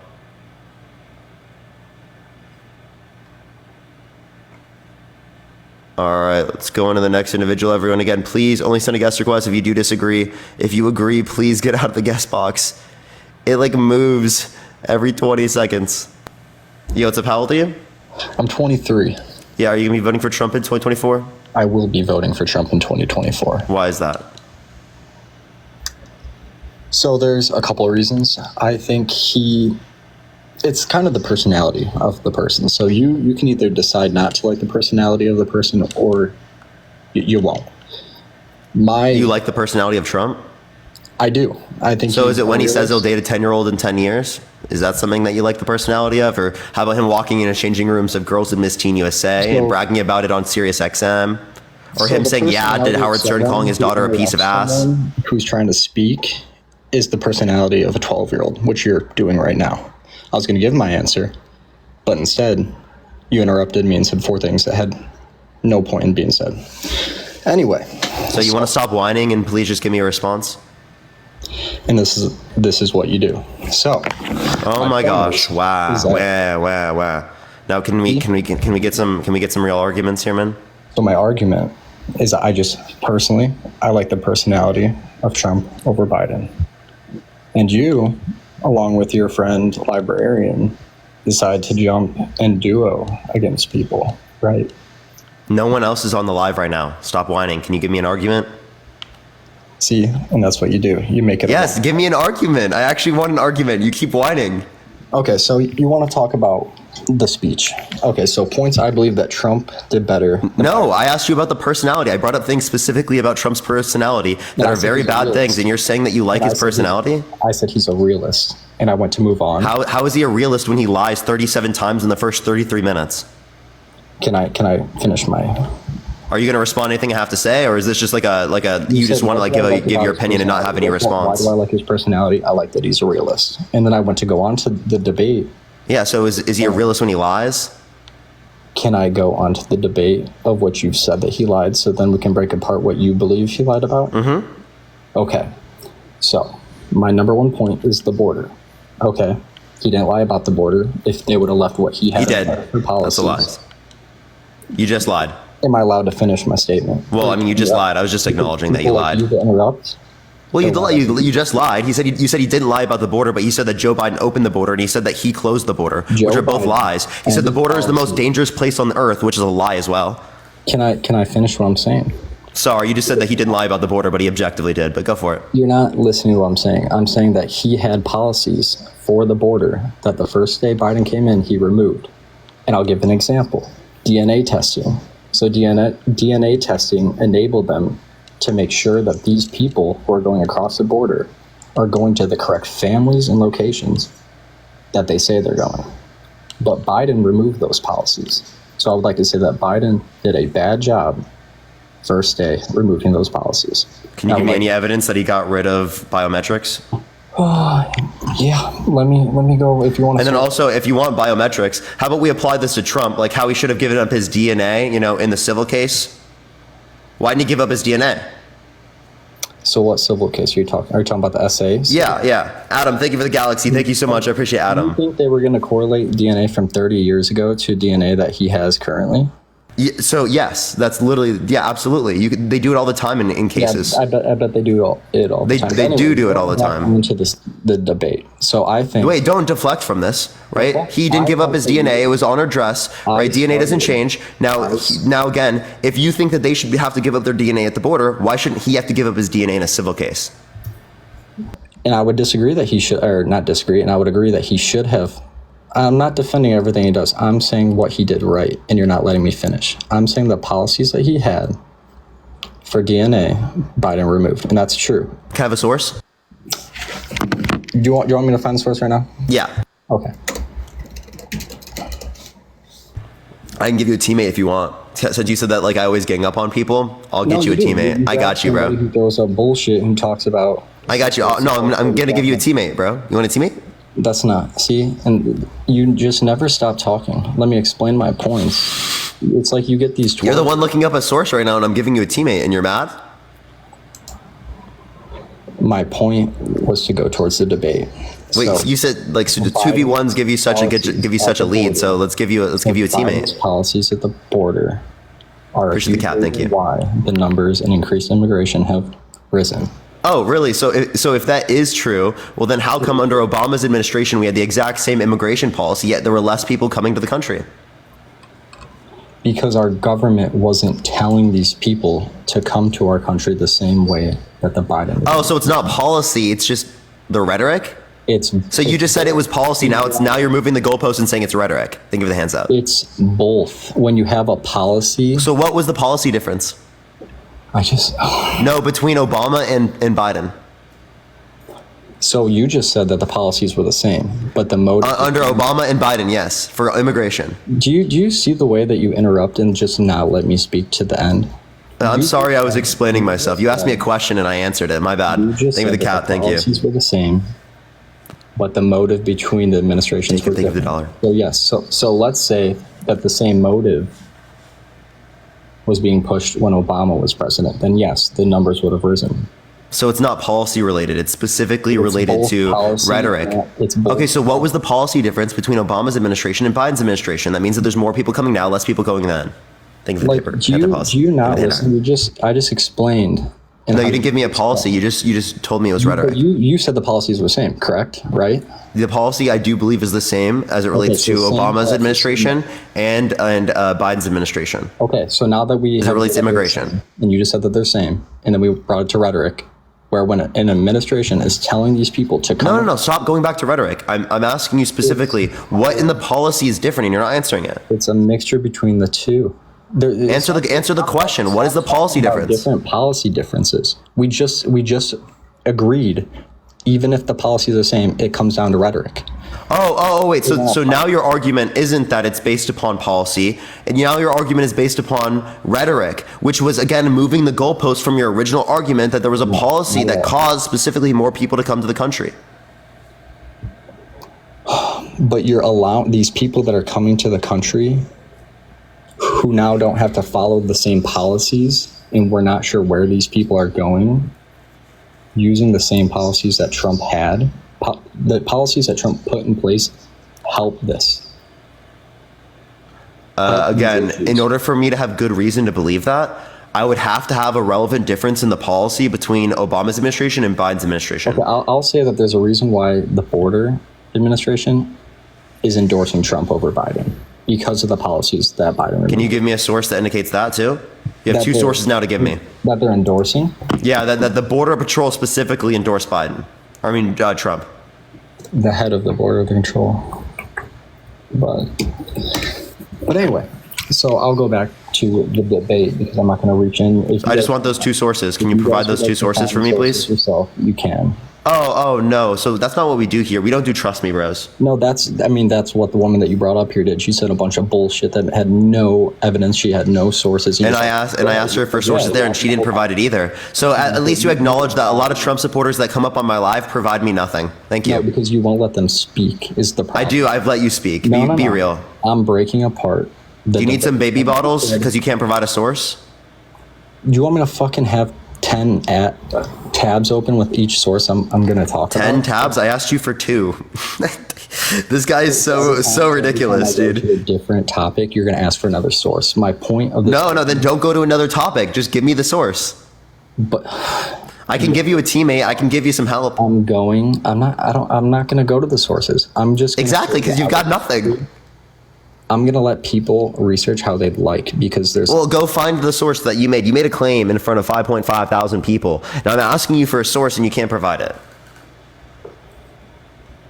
All right, let's go on to the next individual, everyone. Again, please only send a guest request if you do disagree. If you agree, please get out of the guest box. It like moves every 20 seconds. Yo, what's up? How old are you? I'm 23. Yeah, are you going to be voting for Trump in 2024? I will be voting for Trump in 2024. Why is that? So there's a couple of reasons. I think it's kind of the personality of the person. So you can either decide not to like the personality of the person or you won't. You like the personality of Trump? I do. I think. So is it when he says he'll date a 10-year-old in 10 years? Is that something that you like the personality of? Or how about him walking into changing rooms of girls in Miss Teen USA and bragging about it on Sirius XM? Or him saying, yeah, did Howard Stern calling his daughter a piece of ass? Who's trying to speak is the personality of a 12-year-old, which you're doing right now. I was going to give my answer, but instead you interrupted me and said 4 things that had no point in being said. Anyway. So you want to stop whining and please just give me a response? And this is what you do. So. Oh my gosh! Wow! Wow! Now can we get some real arguments here, man? So my argument is that I like the personality of Trump over Biden, and you, along with your friend librarian, decide to jump and duo against people, right? No one else is on the live right now. Stop whining. Can you give me an argument? See, and that's what you do. You make it. Yes, give me an argument. I actually want an argument. You keep whining. Okay, so you want to talk about the speech. Okay, so points I believe that Trump did better. No, I asked you about the personality. I brought up things specifically about Trump's personality that are very bad things, and you're saying that you like his personality? I said he's a realist, and I went to move on. How is he a realist when he lies 37 times in the first 33 minutes? Can I finish my... Are you going to respond to anything I have to say, or is this just like a you just want to give your opinion and not have any response? Why do I like his personality? I like that he's a realist. And then I went to go on to the debate. Yeah, so is he a realist when he lies? Can I go on to the debate of what you've said that he lied, so then we can break apart what you believe he lied about? Mm-hmm. Okay. So, my number one point is the border. Okay, he didn't lie about the border. If they would have left what he had, He did. for policies. That's a lie. You just lied. Am I allowed to finish my statement? Well, I mean, you just lied. I was just acknowledging that you People lied. like you to interrupt. Well, you just lied. You said he didn't lie about the border, but you said that Joe Biden opened the border, and he said that he closed the border, which are both lies. He said the border is the most dangerous place on the earth, which is a lie as well. Can I finish what I'm saying? Sorry, you just said that he didn't lie about the border, but he objectively did. But go for it. You're not listening to what I'm saying. I'm saying that he had policies for the border that the first day Biden came in, he removed. And I'll give an example. DNA testing. So DNA testing enabled them to make sure that these people who are going across the border are going to the correct families and locations that they say they're going. But Biden removed those policies. So I would like to say that Biden did a bad job first day removing those policies. Can you give me any evidence that he got rid of biometrics? Yeah, let me go if you want to. And then also, if you want biometrics, how about we apply this to Trump, like how he should have given up his DNA, in the civil case? Why didn't he give up his DNA? So what civil case are you talking? Are you talking about the essays? Yeah. Adam, thank you for the galaxy. Thank you so much. I appreciate Adam. Do you think they were going to correlate DNA from 30 years ago to DNA that he has currently? Yeah, so yes, that's literally, absolutely. They do it all the time in cases. Yeah, I bet they do it all the time. They do it all the time. Into the debate. So I think. Wait, don't deflect from this, right? He didn't give up his DNA. It was on her dress, right? DNA doesn't change. Now again, if you think that they should have to give up their DNA at the border, why shouldn't he have to give up his DNA in a civil case? And I would disagree that he should, or not disagree, and I would agree that he should have. I'm not defending everything he does. I'm saying what he did right, and you're not letting me finish. I'm saying the policies that he had for DNA, Biden removed, and that's true. Can I have a source? Do you want me to find the source right now? Yeah. Okay. I can give you a teammate if you want. Since you said that, I always gang up on people, I'll get you a teammate. I got you, bro. Who throws up bullshit and talks about. I got you. No, I'm gonna give you a teammate, bro. You want a teammate? That's not. See, and you just never stop talking. Let me explain my points. It's like you get these. You're the one looking up a source right now, and I'm giving you a teammate, and you're mad? My point was to go towards the debate. Wait, so you said the 2v1s give you such a lead, so let's give you a teammate. Policies at the border are appreciate the cat. Thank you. Why the numbers and increased immigration have risen. Oh, really? So if that is true, well then how come under Obama's administration we had the exact same immigration policy, yet there were less people coming to the country? Because our government wasn't telling these people to come to our country the same way that the Biden. Oh, so it's not policy, it's just the rhetoric? So you just said it was policy, now you're moving the goalpost and saying it's rhetoric. Then give the hands up. It's both. When you have a policy. So what was the policy difference? No, between Obama and Biden. So you just said that the policies were the same, but the mode under Obama and Biden, yes, for immigration. Do you see the way that you interrupt and just not let me speak to the end? I'm sorry, I was explaining myself. You asked me a question and I answered it. My bad. Thank you for the cat. Thank you. The policies were the same, but the motive between the administrations were different. Thank you for the dollar. So yes, so let's say that the same motive was being pushed when Obama was president, then yes, the numbers would have risen. So it's not policy related. It's specifically related to rhetoric. Okay, so what was the policy difference between Obama's administration and Biden's administration? That means that there's more people coming now, less people going then. Thank you for the paper. Do you not listen? I just explained. No, you didn't give me a policy. You just told me it was rhetoric. You said the policies were the same, correct? Right? The policy I do believe is the same as it relates to Obama's administration and Biden's administration. Okay, so now that as it relates to immigration, and you just said that they're same, and then we brought it to rhetoric, where when an administration is telling these people to come. No, stop going back to rhetoric. I'm asking you specifically what in the policy is different, and you're not answering it. It's a mixture between the two. Answer the question. What is the policy difference? Different policy differences. We just agreed. Even if the policies are the same, it comes down to rhetoric. Oh, wait. So now your argument isn't that it's based upon policy, and now your argument is based upon rhetoric, which was again moving the goalpost from your original argument that there was a policy that caused specifically more people to come to the country. But you're allowing these people that are coming to the country who now don't have to follow the same policies, and we're not sure where these people are going. using the same policies that Trump had. The policies that Trump put in place help this. Again, in order for me to have good reason to believe that, I would have to have a relevant difference in the policy between Obama's administration and Biden's administration. Okay, I'll say that there's a reason why the border administration is endorsing Trump over Biden because of the policies that Biden removed. Can you give me a source that indicates that too? You have two sources now to give me. That they're endorsing? Yeah, that the Border Patrol specifically endorsed Biden. Trump. The head of the Border Control. But anyway, so I'll go back to the debate because I'm not going to reach in. I just want those two sources. Can you provide those two sources for me, please? Yourself, you can. Oh, no. So that's not what we do here. We don't do trust me, bros. No, that's what the woman that you brought up here did. She said a bunch of bullshit that had no evidence. She had no sources. And I asked her for sources there, and she didn't provide it either. So at least you acknowledge that a lot of Trump supporters that come up on my live provide me nothing. Thank you. No, because you won't let them speak is the problem. I do. I've let you speak. No, be real. I'm breaking apart. Do you need some baby bottles because you can't provide a source? Do you want me to fucking have 10 tabs open with each source I'm going to talk about? 10 tabs? I asked you for 2. This guy is so ridiculous, dude. To a different topic, you're going to ask for another source. My point of this. No, then don't go to another topic. Just give me the source. But I can give you a teammate. I can give you some help. I'm not going to go to the sources. I'm just exactly because you've got nothing. I'm going to let people research how they'd like because there's... Well, go find the source that you made. You made a claim in front of 5.5 thousand people. Now I'm asking you for a source and you can't provide it.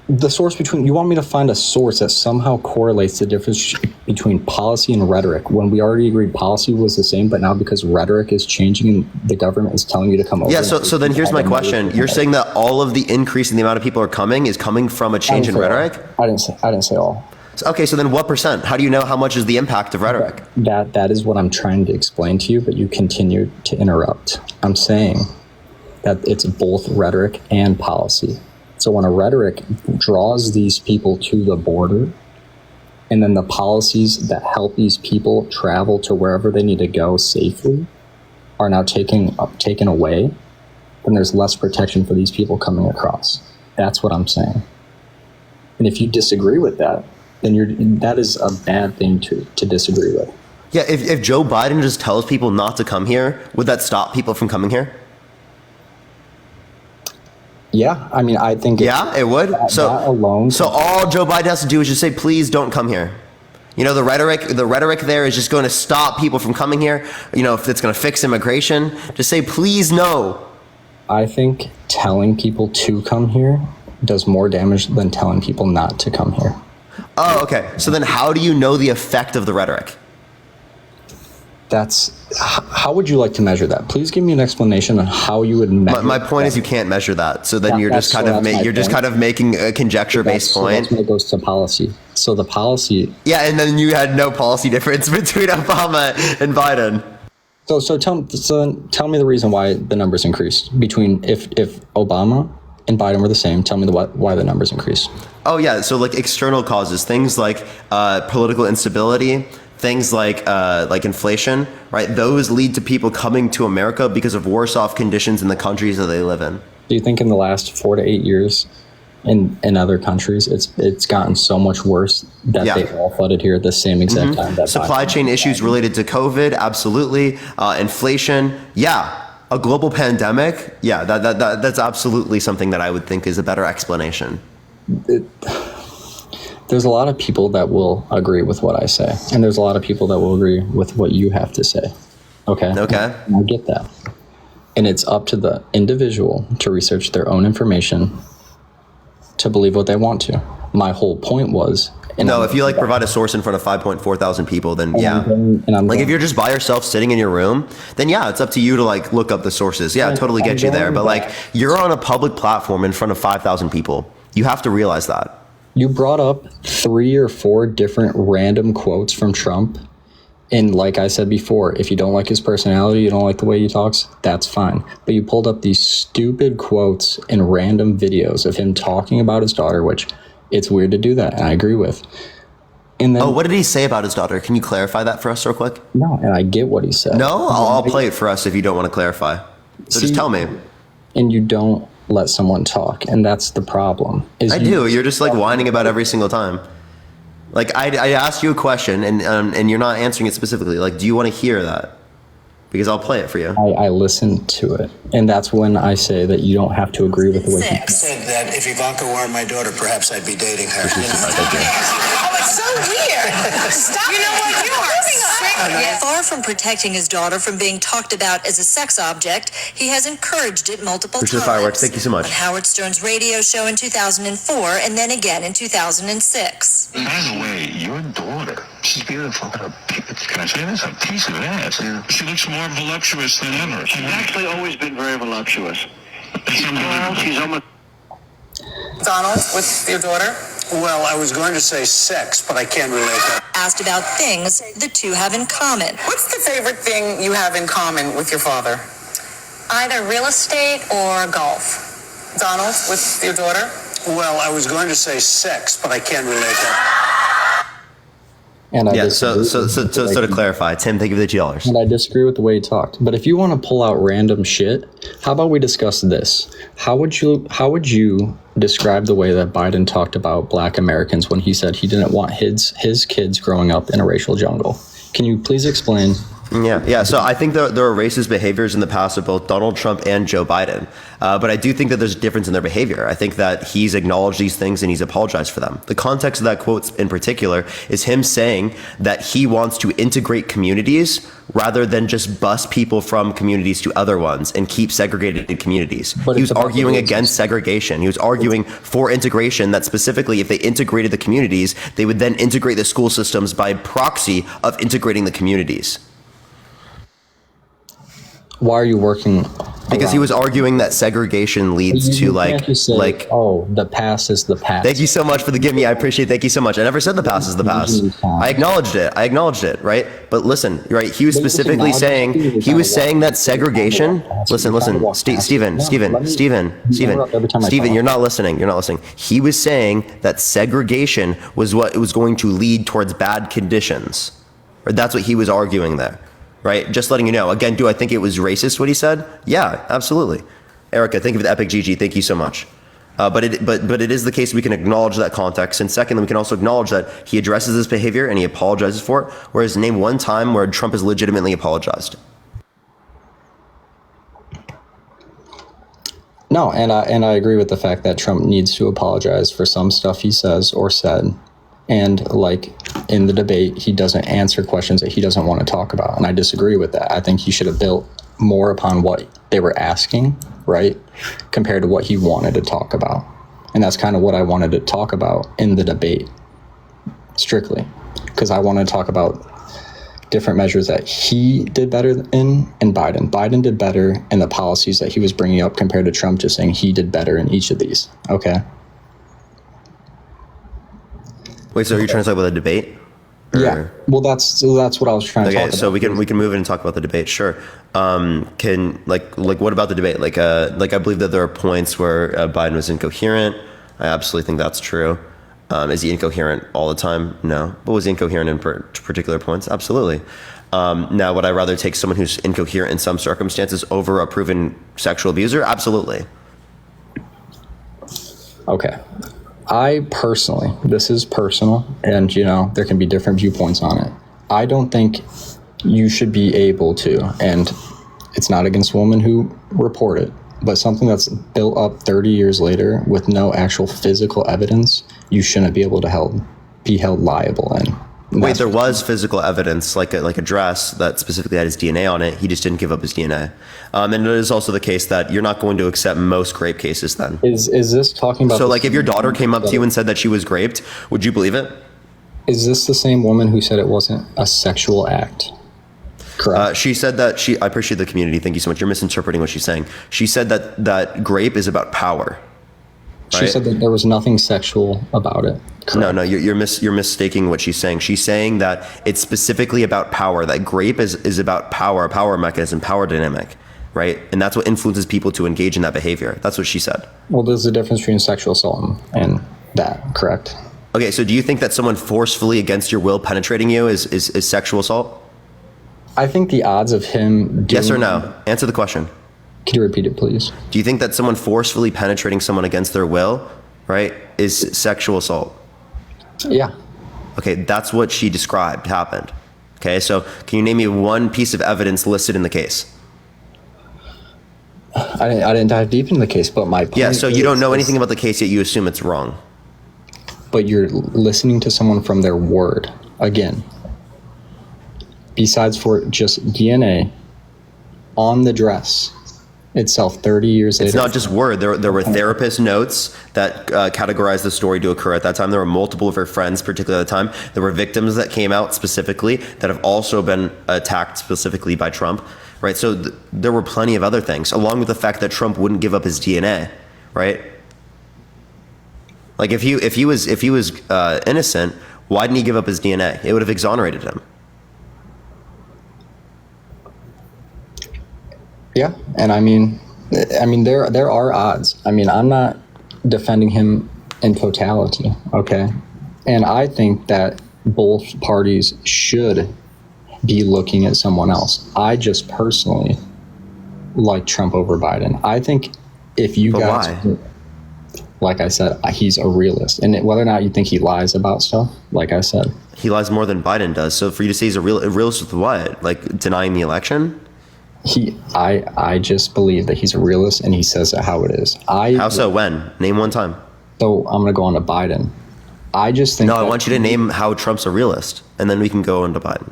The source between... You want me to find a source that somehow correlates the difference between policy and rhetoric when we already agreed policy was the same, but now because rhetoric is changing and the government is telling you to come over... Yeah, so then here's my question. You're saying that all of the increase in the amount of people are coming is coming from a change in rhetoric? I didn't say all. Okay, so then what percent? How do you know how much is the impact of rhetoric? That is what I'm trying to explain to you, but you continue to interrupt. I'm saying that it's both rhetoric and policy. So when a rhetoric draws these people to the border, and then the policies that help these people travel to wherever they need to go safely are now taken away, then there's less protection for these people coming across. That's what I'm saying. And if you disagree with that, then that is a bad thing to disagree with. Yeah, if Joe Biden just tells people not to come here, would that stop people from coming here? Yeah, I mean, I think... Yeah, it would? So all Joe Biden has to do is just say, please don't come here. You know, the rhetoric there is just going to stop people from coming here. You know, if it's going to fix immigration, just say, please no. I think telling people to come here does more damage than telling people not to come here. Oh, okay. So then how do you know the effect of the rhetoric? How would you like to measure that? Please give me an explanation on how you would measure. My point is you can't measure that. So then you're just kind of making a conjecture-based point. That's when it goes to policy. So the policy. Yeah, and then you had no policy difference between Obama and Biden. So tell me the reason why the numbers increased between if Obama and Biden were the same. Tell me why the numbers increased. Oh yeah, so like external causes, things like political instability, things like inflation, right? Those lead to people coming to America because of worse off conditions in the countries that they live in. Do you think in the last 4 to 8 years, in other countries, it's gotten so much worse that they all flooded here at the same exact time? That supply chain issues related to COVID, absolutely. Inflation, yeah. A global pandemic, yeah. That's absolutely something that I would think is a better explanation. There's a lot of people that will agree with what I say, and there's a lot of people that will agree with what you have to say. Okay? Okay. I get that. And it's up to the individual to research their own information to believe what they want to. My whole point was... if you provide a source in front of 5.4 thousand people, then yeah. If you're just by yourself sitting in your room, then yeah, it's up to you to look up the sources. Yeah, I totally get you there. But you're on a public platform in front of 5,000 people. You have to realize that. You brought up 3 or 4 different random quotes from Trump. And like I said before, if you don't like his personality, you don't like the way he talks, that's fine. But you pulled up these stupid quotes in random videos of him talking about his daughter, which it's weird to do that, and I agree with. And then, what did he say about his daughter? Can you clarify that for us real quick? No, and I get what he said. No? I'll play it for us if you don't want to clarify. So just tell me. and you don't let someone talk, and that's the problem. I do. You're just like whining about every single time. Like I asked you a question and you're not answering it specifically. Like, do you want to hear that? Because I'll play it for you. I listen to it, and that's when I say that you don't have to agree with the way he said that if Ivanka were my daughter, perhaps I'd be dating her. Oh, it's so weird. Stop. You know what? You are Far from protecting his daughter from being talked about as a sex object, he has encouraged it multiple Appreciate times. the fireworks. Thank you so much. On Howard Stern's radio show in 2004 and then again in 2006. By the way, your daughter, she's beautiful. Can I say this? A piece of ass. Yeah. She looks more voluptuous than ever. She's actually always been very voluptuous. She's almost... Donald, with your daughter? Well, I was going to say sex, but I can't relate that. Asked about things the two have in common. What's the favorite thing you have in common with your father? Either real estate or golf. Donald, with your daughter? Well, I was going to say sex, but I can't relate that. And I yeah, disagree so to clarify, Tim, thank you for the $2. And I disagree with the way he talked. But if you want to pull out random shit, how about we discuss this? How would you describe the way that Biden talked about Black Americans when he said he didn't want his kids growing up in a racial jungle? Can you please explain? Yeah. So I think there are racist behaviors in the past of both Donald Trump and Joe Biden. But I do think that there's a difference in their behavior. I think that he's acknowledged these things and he's apologized for them. The context of that quote in particular is him saying that he wants to integrate communities rather than just bus people from communities to other ones and keep segregated communities. But he was arguing against segregation. He was arguing for integration, that specifically if they integrated the communities, they would then integrate the school systems by proxy of integrating the communities. Why are you working? Because he was arguing that segregation leads to oh, the past is the past. Thank you so much for the give me. I appreciate. Thank you so much. I never said the past is the past. I acknowledged it. Right. But listen, right. He was specifically saying that segregation. Listen. Steven, you're not listening. He was saying that segregation was what was going to lead towards bad conditions. Or that's what he was arguing there. Right, just letting you know. Again, do I think it was racist what he said? Yeah, absolutely. Erica, thank you for the epic GG. Thank you so much. But it is the case we can acknowledge that context, and secondly, we can also acknowledge that he addresses this behavior and he apologizes for it. Whereas name one time where Trump has legitimately apologized. No, and I agree with the fact that Trump needs to apologize for some stuff he says or said. And like in the debate, he doesn't answer questions that he doesn't want to talk about. And I disagree with that. I think he should have built more upon what they were asking, right? Compared to what he wanted to talk about. And that's kind of what I wanted to talk about in the debate, strictly. Because I want to talk about different measures that he did better in and Biden. Biden did better in the policies that he was bringing up compared to Trump just saying he did better in each of these. Okay. Wait, so are you trying to talk about the debate? Or? Yeah. Well, that's what I was trying to talk about. Okay, so we can move in and talk about the debate. Sure. Can what about the debate? Like I believe that there are points where Biden was incoherent. I absolutely think that's true. Is he incoherent all the time? No. But was he incoherent in particular points? Absolutely. Now, would I rather take someone who's incoherent in some circumstances over a proven sexual abuser? Absolutely. Okay. I personally, this is personal, and there can be different viewpoints on it. I don't think you should be able to, and it's not against women who report it, but something that's built up 30 years later with no actual physical evidence, you shouldn't be able to be held liable in. Wait, there was physical evidence, like a dress that specifically had his DNA on it. He just didn't give up his DNA. And it is also the case that you're not going to accept most grape cases then. Is this talking about... So like if your daughter came up to you and said that she was raped, would you believe it? Is this the same woman who said it wasn't a sexual act? Correct. She said that I appreciate the community. Thank you so much. You're misinterpreting what she's saying. She said that grape is about power. Right? She said that there was nothing sexual about it. Correct. No, you're mistaking what she's saying. She's saying that it's specifically about power, that grape is about power, a power mechanism, power dynamic, right? And that's what influences people to engage in that behavior. That's what she said. Well, there's a difference between sexual assault and that, correct? Okay, so do you think that someone forcefully against your will penetrating you is sexual assault? I think the odds of him doing... Yes or no? Answer the question. Could you repeat it, please? Do you think that someone forcefully penetrating someone against their will, right, is sexual assault? Yeah. Okay, that's what she described happened. Okay, so can you name me one piece of evidence listed in the case? I didn't dive deep into the case, but my point. Yeah, so you don't know anything about the case yet you assume it's wrong. But you're listening to someone from their word. Again, besides for just DNA on the dress itself 30 years later. It's not just word. There were therapist notes that categorized the story to occur at that time. There were multiple of her friends, particularly at the time. There were victims that came out specifically that have also been attacked specifically by Trump, right? So there were plenty of other things, along with the fact that Trump wouldn't give up his DNA, right? Like if he was innocent, why didn't he give up his DNA? It would have exonerated him. Yeah, and I mean, there are odds. I mean, I'm not defending him in totality, okay? And I think that both parties should be looking at someone else. I just personally like Trump over Biden. I think if you guys, why? Like I said, he's a realist, and whether or not you think he lies about stuff, like I said, he lies more than Biden does. So for you to say he's a realist with what? Like denying the election? I just believe that he's a realist and he says it how it is. How so? When? Name one time. So I'm going to go on to Biden. I just think. No, I want you to name how Trump's a realist, and then we can go on to Biden.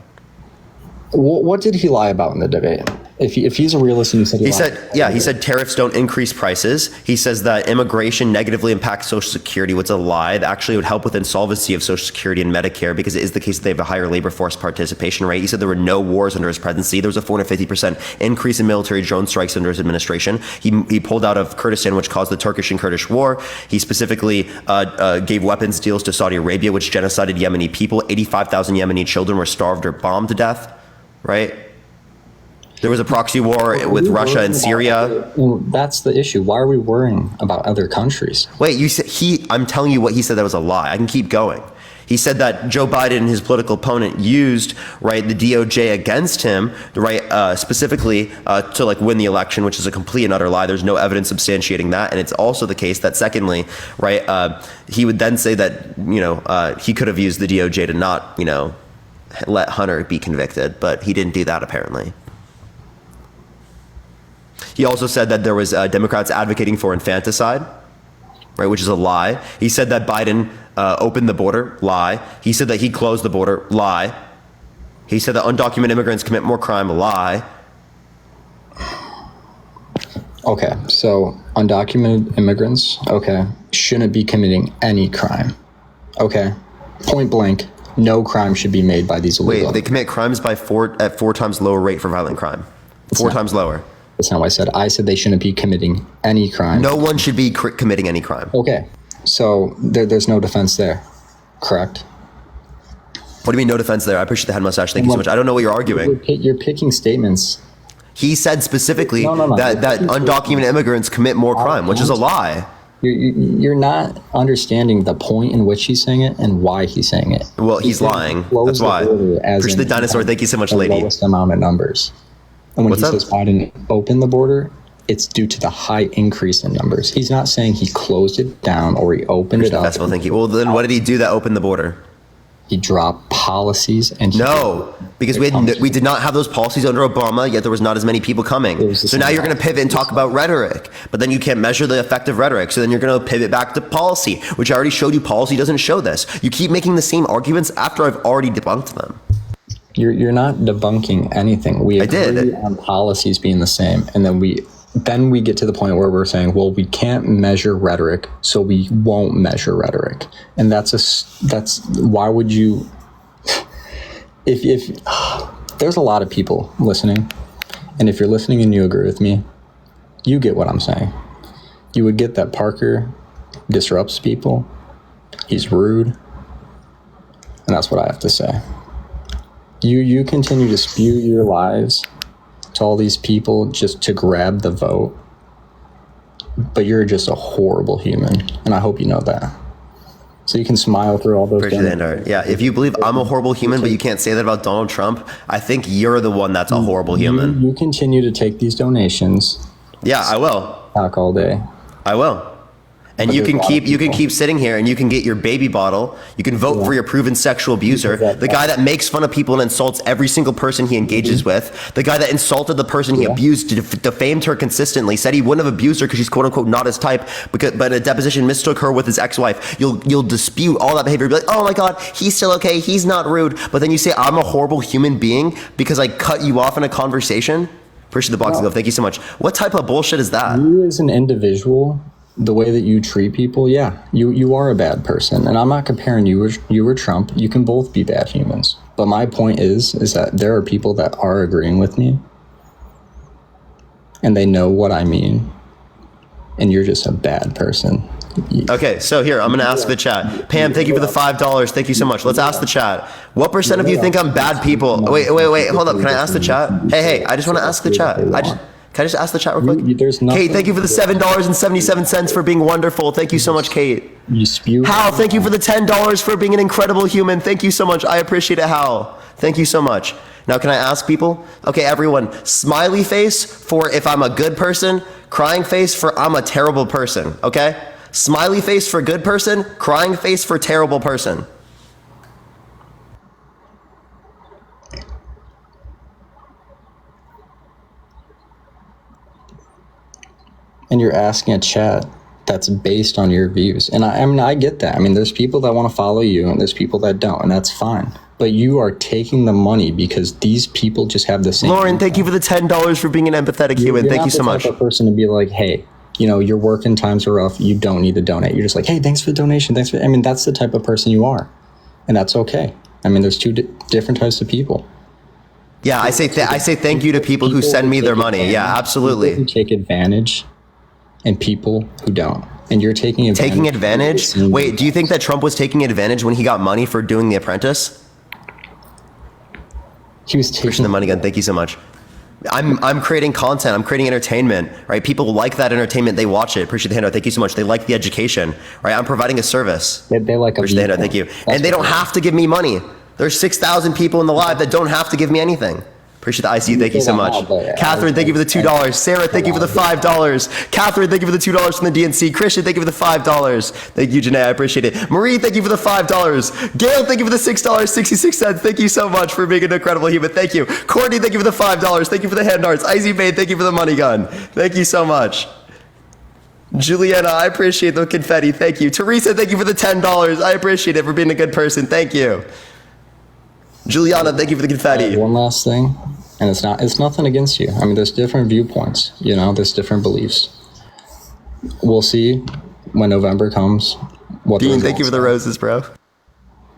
What did he lie about in the debate? If he's a realist and he said he said tariffs don't increase prices. He says that immigration negatively impacts Social Security, which is a lie. That actually would help with insolvency of Social Security and Medicare because it is the case that they have a higher labor force participation rate. He said there were no wars under his presidency. There was a 450% increase in military drone strikes under his administration. He pulled out of Kurdistan, which caused the Turkish and Kurdish war. He specifically gave weapons deals to Saudi Arabia, which genocided Yemeni people. 85,000 Yemeni children were starved or bombed to death, right? There was a proxy war with Russia and Syria. That's the issue. Why are we worrying about other countries? Wait, you said I'm telling you what he said that was a lie. I can keep going. He said that Joe Biden, his political opponent, used the DOJ against him, specifically to win the election, which is a complete and utter lie. There's no evidence substantiating that, and it's also the case that secondly, he would then say that he could have used the DOJ to not let Hunter be convicted, but he didn't do that apparently. He also said that there was Democrats advocating for infanticide, right, which is a lie. He said that Biden opened the border, lie. He said that he closed the border, lie. He said that undocumented immigrants commit more crime, lie. Okay, so undocumented immigrants, shouldn't be committing any crime. Okay, point blank, no crime should be made by these illegal. Wait, they commit crimes at 4 times lower rate for violent crime. Four times lower. That's not what I said. I said they shouldn't be committing any crime. No one should be committing any crime. Okay, so there's no defense there, correct? What do you mean no defense there? I appreciate the head mustache. Thank you so much. I don't know what you're arguing. You're picking statements. He said specifically that undocumented immigrants commit more crime, which is a lie. You're not understanding the point in which he's saying it and why he's saying it. Well, he's lying. That's why. Appreciate the dinosaur. Thank you so much, lady. Lowest amount of numbers. And when he says Biden opened the border, it's due to the high increase in numbers. He's not saying he closed it down or he opened it up. Thank you. Well, then what did he do that opened the border? He dropped policies and because we did not have those policies under Obama, yet there was not as many people coming. So now you're going to pivot and talk about rhetoric, but then you can't measure the effect of rhetoric. So then you're going to pivot back to policy, which I already showed you. Policy doesn't show this. You keep making the same arguments after I've already debunked them. You're not debunking anything. We agree on policies being the same, and then we get to the point where we're saying, well, we can't measure rhetoric, so we won't measure rhetoric. And that's why would you? If there's a lot of people listening, and if you're listening and you agree with me, you get what I'm saying. You would get that Parker disrupts people. He's rude, and that's what I have to say. You continue to spew your lies to all these people just to grab the vote, but you're just a horrible human, and I hope you know that. So you can smile through all those. Yeah, if you believe I'm a horrible human, but you can't say that about Donald Trump, I think you're the one that's a horrible human. You continue to take these donations Yeah, I will. Talk all day. I will. And But you there's can a lot keep of you can people. keep sitting here and you can get your baby bottle. You can vote for your proven sexual abuser, the guy that makes fun of people and insults every single person he engages with, the guy that insulted the person he abused, defamed her consistently, said he wouldn't have abused her because she's quote unquote not his type, but in a deposition mistook her with his ex-wife. You'll dispute all that behavior. Be like, oh my God, he's still okay. He's not rude. But then you say I'm a horrible human being because I cut you off in a conversation. Appreciate the boxing glove. Thank you so much. What type of bullshit is that? You as an individual, the way that you treat people, yeah, you are a bad person. And I'm not comparing you or Trump. You can both be bad humans. But my point is that there are people that are agreeing with me. And they know what I mean. And you're just a bad person. Okay, so here, I'm going to ask the chat. Pam, thank you for the $5. Thank you so much. Let's ask the chat. What percent of you think I'm bad people? Wait, hold up. Can I ask the chat? Hey, I just want to ask the chat. Can I just ask the chat real quick? Kate, thank you for the $7.77 for being wonderful. Thank you so much, Kate. You spew. Hal, thank you for the $10 for being an incredible human. Thank you so much. I appreciate it, Hal. Thank you so much. Now, can I ask people? Okay, everyone, smiley face for if I'm a good person, crying face for I'm a terrible person, okay? Smiley face for good person, crying face for terrible person. And you're asking a chat that's based on your views. And I mean, I get that. I mean, there's people that want to follow you and there's people that don't, and that's fine. But you are taking the money because these people just have the same. Lauren, thank you for the $10 for being an empathetic human. Thank you so much. You're not the type of person to be like, hey, you know, your working times are rough. You don't need to donate. You're just like, hey, thanks for the donation. I mean, that's the type of person you are. And that's okay. I mean, there's two different types of people. Yeah, I say thank you to people who send me their money. Yeah, absolutely. People who take advantage and people who don't. And you're taking advantage. Taking advantage? Wait, do you think that Trump was taking advantage when he got money for doing The Apprentice? He was taking the money gun. Thank you so much. I'm creating content. I'm creating entertainment, right? People like that entertainment. They watch it. Appreciate the handout. Thank you so much. They like the education, right? I'm providing a service. They like a Appreciate the handout. Thank you. And they don't have to give me money. There's 6,000 people in the live that don't have to give me anything. Appreciate the ICU. Thank you so much. Catherine, thank you for the $2. Sarah, thank you for the $5. Catherine, thank you for the $2 from the DNC. Christian, thank you for the $5. Thank you, Janae. I appreciate it. Marie, thank you for the $5. Gail, thank you for the $6.66. Thank you so much for being an incredible human. Thank you. Courtney, thank you for the $5. Thank you for the hand darts. Izzy Babe, thank you for the money gun. Thank you so much. Juliana, I appreciate the confetti. Thank you. Teresa, thank you for the $10. I appreciate it for being a good person. Thank you. Juliana, thank you for the confetti. One last thing, and it's nothing against you. I mean, there's different viewpoints, you know, there's different beliefs. We'll see when November comes. Dean, thank you for the roses, bro.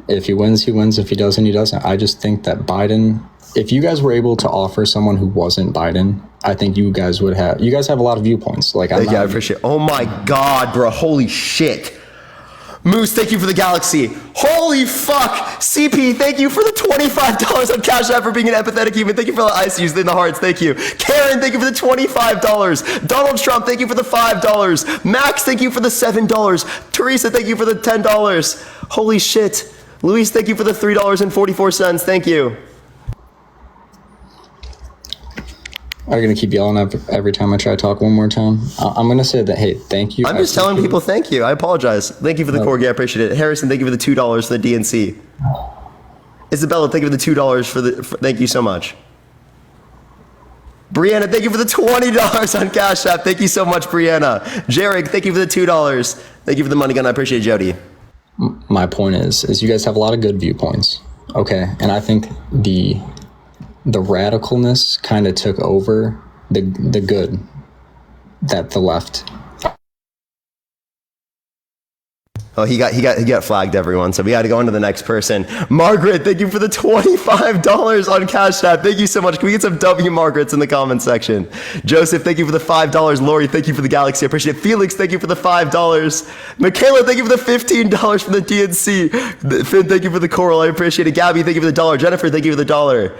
If he wins, he wins. If he doesn't, he doesn't. I just think that Biden, if you guys were able to offer someone who wasn't Biden, I think you guys have a lot of viewpoints. Like, I appreciate it. Oh my God, bro. Holy shit. Moose, thank you for the galaxy. Holy fuck. CP, thank you for the $25 on Cash App for being an empathetic human. Thank you for the ICUs in the hearts. Thank you. Karen, thank you for the $25. Donald Trump, thank you for the $5. Max, thank you for the $7. Teresa, thank you for the $10. Holy shit. Luis, thank you for the $3.44. Thank you. Are you going to keep yelling every time I try to talk one more time? I'm going to say that, hey, thank you. I'm just telling people thank you. I apologize. Thank you for the corgi. I appreciate it. Harrison, thank you for the $2 for the DNC. Isabella, thank you for the $2 for the... thank you so much. Brianna, thank you for the $20 on Cash App. Thank you so much, Brianna. Jarek, thank you for the $2. Thank you for the money gun. I appreciate it, Jody. My point is you guys have a lot of good viewpoints. Okay. And I think the radicalness kind of took over the good that the left. Oh, he got flagged, everyone. So we got to go on to the next person. Margaret, thank you for the $25 on Cash App. Thank you so much. Can we get some W Margarets in the comment section? Joseph, thank you for the $5. Lori, thank you for the galaxy. I appreciate it. Felix, thank you for the $5. Michaela, thank you for the $15 from the DNC. Finn, thank you for the coral. I appreciate it. Gabby, thank you for the $1. Jennifer, thank you for the $1.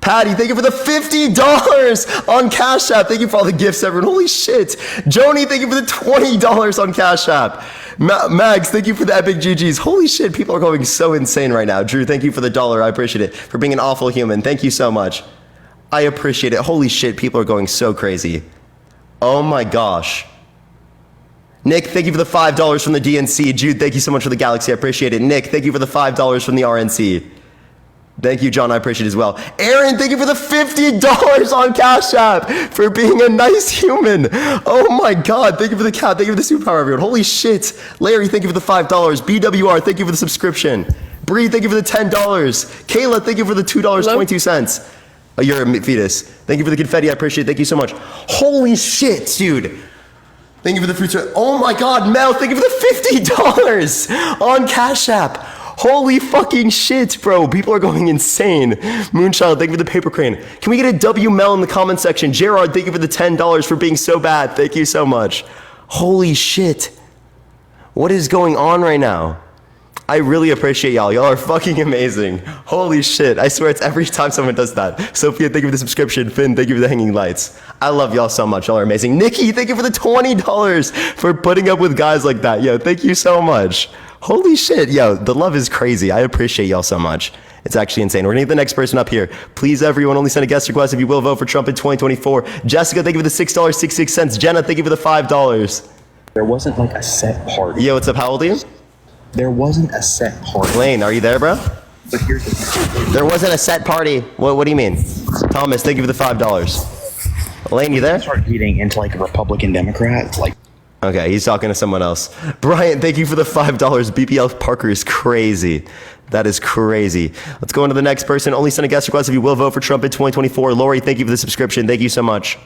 Patty, thank you for the $50 on Cash App. Thank you for all the gifts, everyone. Holy shit. Joni, thank you for the $20 on Cash App. Mags, thank you for the epic GGs. Holy shit, people are going so insane right now. Drew, thank you for the $1. I appreciate it. For being an awful human. Thank you so much. I appreciate it. Holy shit, people are going so crazy. Oh my gosh. Nick, thank you for the $5 from the DNC. Jude, thank you so much for the Galaxy. I appreciate it. Nick, thank you for the $5 from the RNC. Thank you, John. I appreciate it as well. Aaron, thank you for the $50 on Cash App for being a nice human. Oh my God. Thank you for the cat. Thank you for the superpower, everyone. Holy shit. Larry, thank you for the $5. BWR, thank you for the subscription. Bree, thank you for the $10. Kayla, thank you for the $2.22. Oh, you're a fetus. Thank you for the confetti. I appreciate it. Thank you so much. Holy shit, dude. Thank you for the fruits. Oh my God, Mel, thank you for the $50 on Cash App. Holy fucking shit, bro. People are going insane. Moonchild, thank you for the paper crane. Can we get a W Mel in the comment section? Gerard, thank you for the $10 for being so bad. Thank you so much. Holy shit. What is going on right now? I really appreciate y'all. Y'all are fucking amazing. Holy shit. I swear it's every time someone does that. Sophia, thank you for the subscription. Finn, thank you for the hanging lights. I love y'all so much. Y'all are amazing. Nikki, thank you for the $20 for putting up with guys like that. Yo, thank you so much. Holy shit. Yo, the love is crazy. I appreciate y'all so much. It's actually insane. We're gonna get the next person up here. Please, everyone, only send a guest request if you will vote for Trump in 2024. Jessica, thank you for the $6.66. Jenna, thank you for the $5. There wasn't like a set party. Yo, what's up? How old are you? There wasn't a set party. Lane, are you there, bro? But here's the thing. There wasn't a set party. What do you mean? Thomas, thank you for the $5. Lane, you there? Start getting into like a Republican Democrat, like. Okay, he's talking to someone else. Brian, thank you for the $5. BPL Parker is crazy. That is crazy. Let's go on to the next person. Only send a guest request if you will vote for Trump in 2024. Lori, thank you for the subscription. Thank you so much.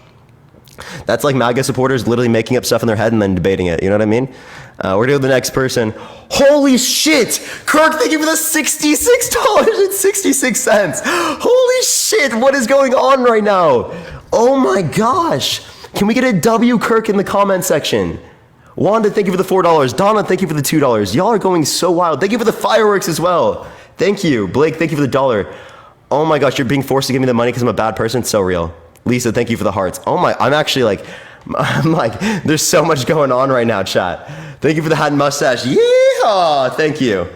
That's like MAGA supporters literally making up stuff in their head and then debating it. You know what I mean? We're going to go to the next person. Holy shit! Kirk, thank you for the $66.66. Holy shit, what is going on right now? Oh my gosh. Can we get a W, Kirk, in the comment section? Wanda, thank you for the $4. Donna, thank you for the $2. Y'all are going so wild. Thank you for the fireworks as well. Thank you. Blake, thank you for the $1. Oh my gosh, you're being forced to give me the money because I'm a bad person? It's so real. Lisa, thank you for the hearts. Oh my, I'm like, there's so much going on right now, chat. Thank you for the hat and mustache. Yeehaw! Thank you.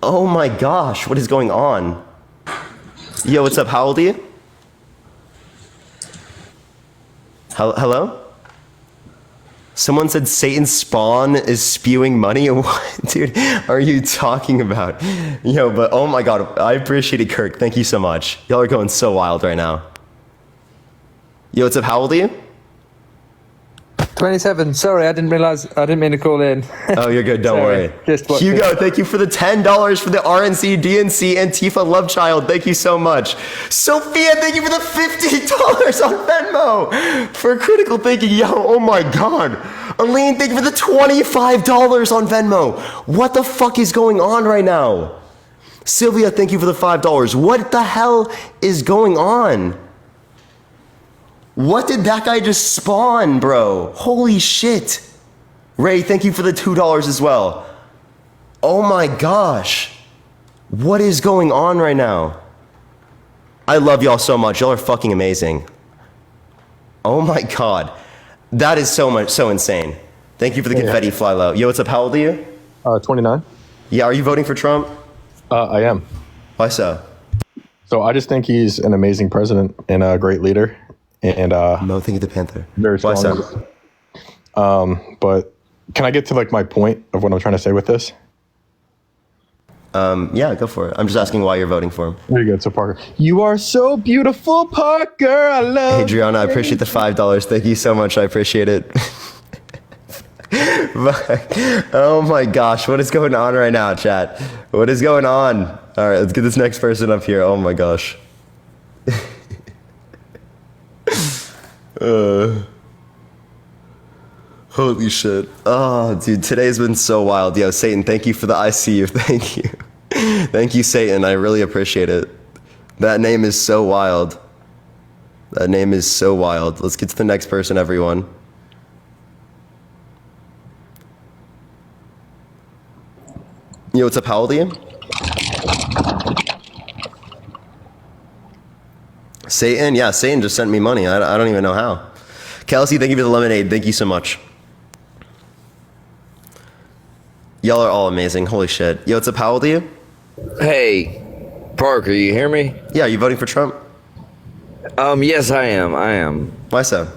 Oh my gosh, what is going on? Yo, what's up? How old are you? Hello? Someone said Satan's spawn is spewing money. What, dude, are you talking about? Yo, but oh my God, I appreciate it, Kirk. Thank you so much. Y'all are going so wild right now. Yo, what's up? How old are you? 27. Sorry, I didn't mean to call in. Oh, you're good. Don't worry. Hugo, thank you for the $10 for the RNC, DNC, Antifa Love Child. Thank you so much. Sophia, thank you for the $50 on Venmo for critical thinking. Yo, oh my God. Aline, thank you for the $25 on Venmo. What the fuck is going on right now? Sylvia, thank you for the $5. What the hell is going on? What did that guy just spawn, bro? Holy shit. Ray, thank you for the $2 as well. Oh my gosh. What is going on right now? I love y'all so much. Y'all are fucking amazing. Oh my God. That is so insane. Thank you for the confetti fly low. Yo, what's up? How old are you? 29. Yeah, are you voting for Trump? I am. Why so? So I just think he's an amazing president and a great leader. And no, thank you, the Panther. Very strong. Why so? But can I get to like my point of what I'm trying to say with this? Yeah, go for it. I'm just asking why you're voting for him. Very good. So Parker, you are so beautiful, Parker. I love. Adriana, I appreciate the $5. Thank you so much. I appreciate it. Oh my gosh, what is going on right now, chat? What is going on? All right, let's get this next person up here. Oh my gosh. Holy shit. Oh, dude, today's been so wild. Yo, Satan, thank you for the ICU. Thank you. Thank you, Satan. I really appreciate it. That name is so wild. That name is so wild. Let's get to the next person, everyone. Yo, what's up? How old are you? Satan? Yeah, Satan just sent me money. I don't even know how. Kelsey, thank you for the lemonade. Thank you so much. Y'all are all amazing. Holy shit. Yo, what's up? How old are you? Hey, Parker, you hear me? Yeah, are you voting for Trump? Yes, I am. Why so?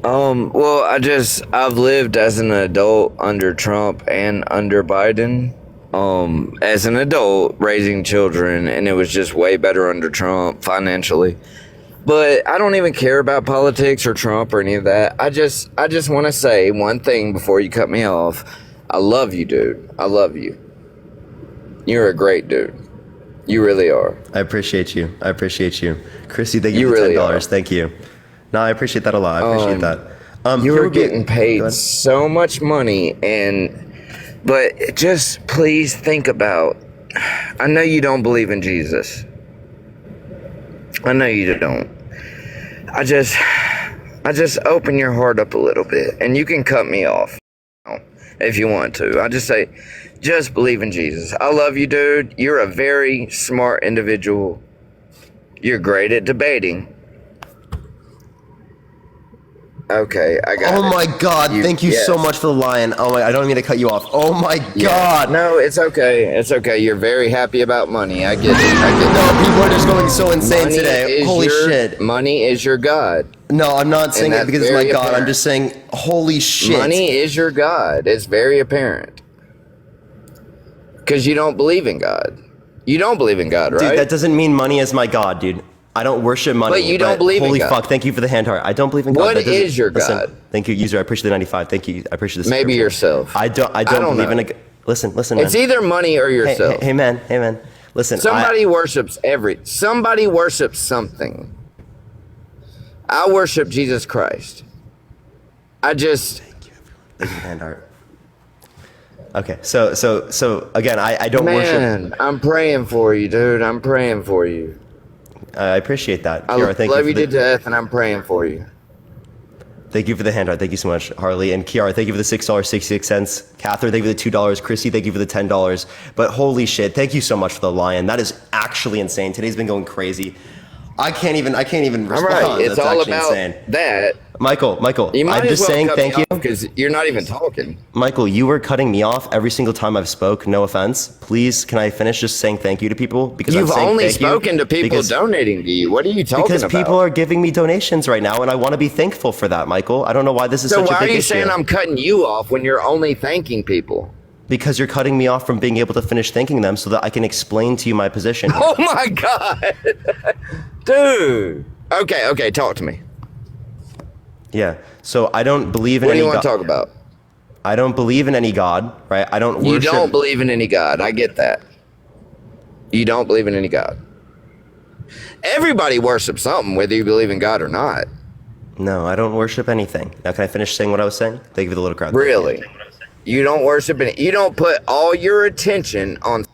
Well, I've lived as an adult under Trump and under Biden. As an adult raising children, and it was just way better under Trump financially. But I don't even care about politics or Trump or any of that. I just want to say one thing before you cut me off. I love you, dude. I love you. You're a great dude. You really are. I appreciate you. Chrissy, thank you, You for really $10. are. Thank you. No, I appreciate that a lot. I appreciate that. You here were we go. getting paid so much money, but just please think about. I know you don't believe in Jesus. I know you don't. I just open your heart up a little bit, and you can cut me off if you want to. I just say, just believe in Jesus. I love you, dude. You're a very smart individual. You're great at debating. Okay, I got it. Oh my God! Thank you so much for the lion. Oh my! I don't mean to cut you off. Oh my God! No, it's okay. It's okay. You're very happy about money. I get it. No, people are just going so insane Money today. is Holy your- shit! Money is your God. No, I'm not saying And it that's because it's my very God. I'm apparent. just saying, holy shit! Money is your God. It's very apparent. Because you don't believe in God. You don't believe in God, right? Dude, that doesn't mean money is my God, dude. I don't worship money. But you don't believe in holy God. fuck! Thank you for the hand heart. I don't believe in God. What That doesn't- is your listen, God? Thank you, user. I appreciate the 95. Thank you. I appreciate this. Maybe yourself. I don't believe in a. Listen, man. It's either money or yourself. Hey, man. Listen. Somebody worships something. I worship Jesus Christ. Thank you for the hand heart. Okay, so again, I don't worship. Man, I'm praying for you, dude. I'm praying for you. I appreciate that. I Kiara, thank love you for to death, and I'm praying for you. Thank you for the hand art. Thank you so much, Harley. And Kiara, thank you for the $6.66. Catherine, thank you for the $2. Chrissy, thank you for the $10. But holy shit, thank you so much for the lion. That is actually insane. Today's been going crazy. I can't even respond. All right, it's That's all actually about insane. that. Michael, You might I'm as just well saying cut thank me you. off because you're not even talking. Michael, you were cutting me off every single time I've spoke. No offense. Please, can I finish just saying thank you to people? Because You've I'm saying only thank you spoken to people because- donating to you. What are you talking Because about? people are giving me donations right now, and I want to be thankful for that, Michael. I don't know why this is So such a why big are you issue. saying I'm cutting you off when you're only thanking people? Because you're cutting me off from being able to finish thanking them so that I can explain to you my position. Oh my God. Dude. Okay, talk to me. Yeah. So I don't believe in What do any you want to God. talk about? I don't believe in any God, right? I don't You worship. don't believe in any God. I get that. You don't believe in any God. Everybody worships something, whether you believe in God or not. No, I don't worship anything. Now, can I finish saying what I was saying? Thank you for the little crowd. Really? You don't worship any. You don't put all your attention on.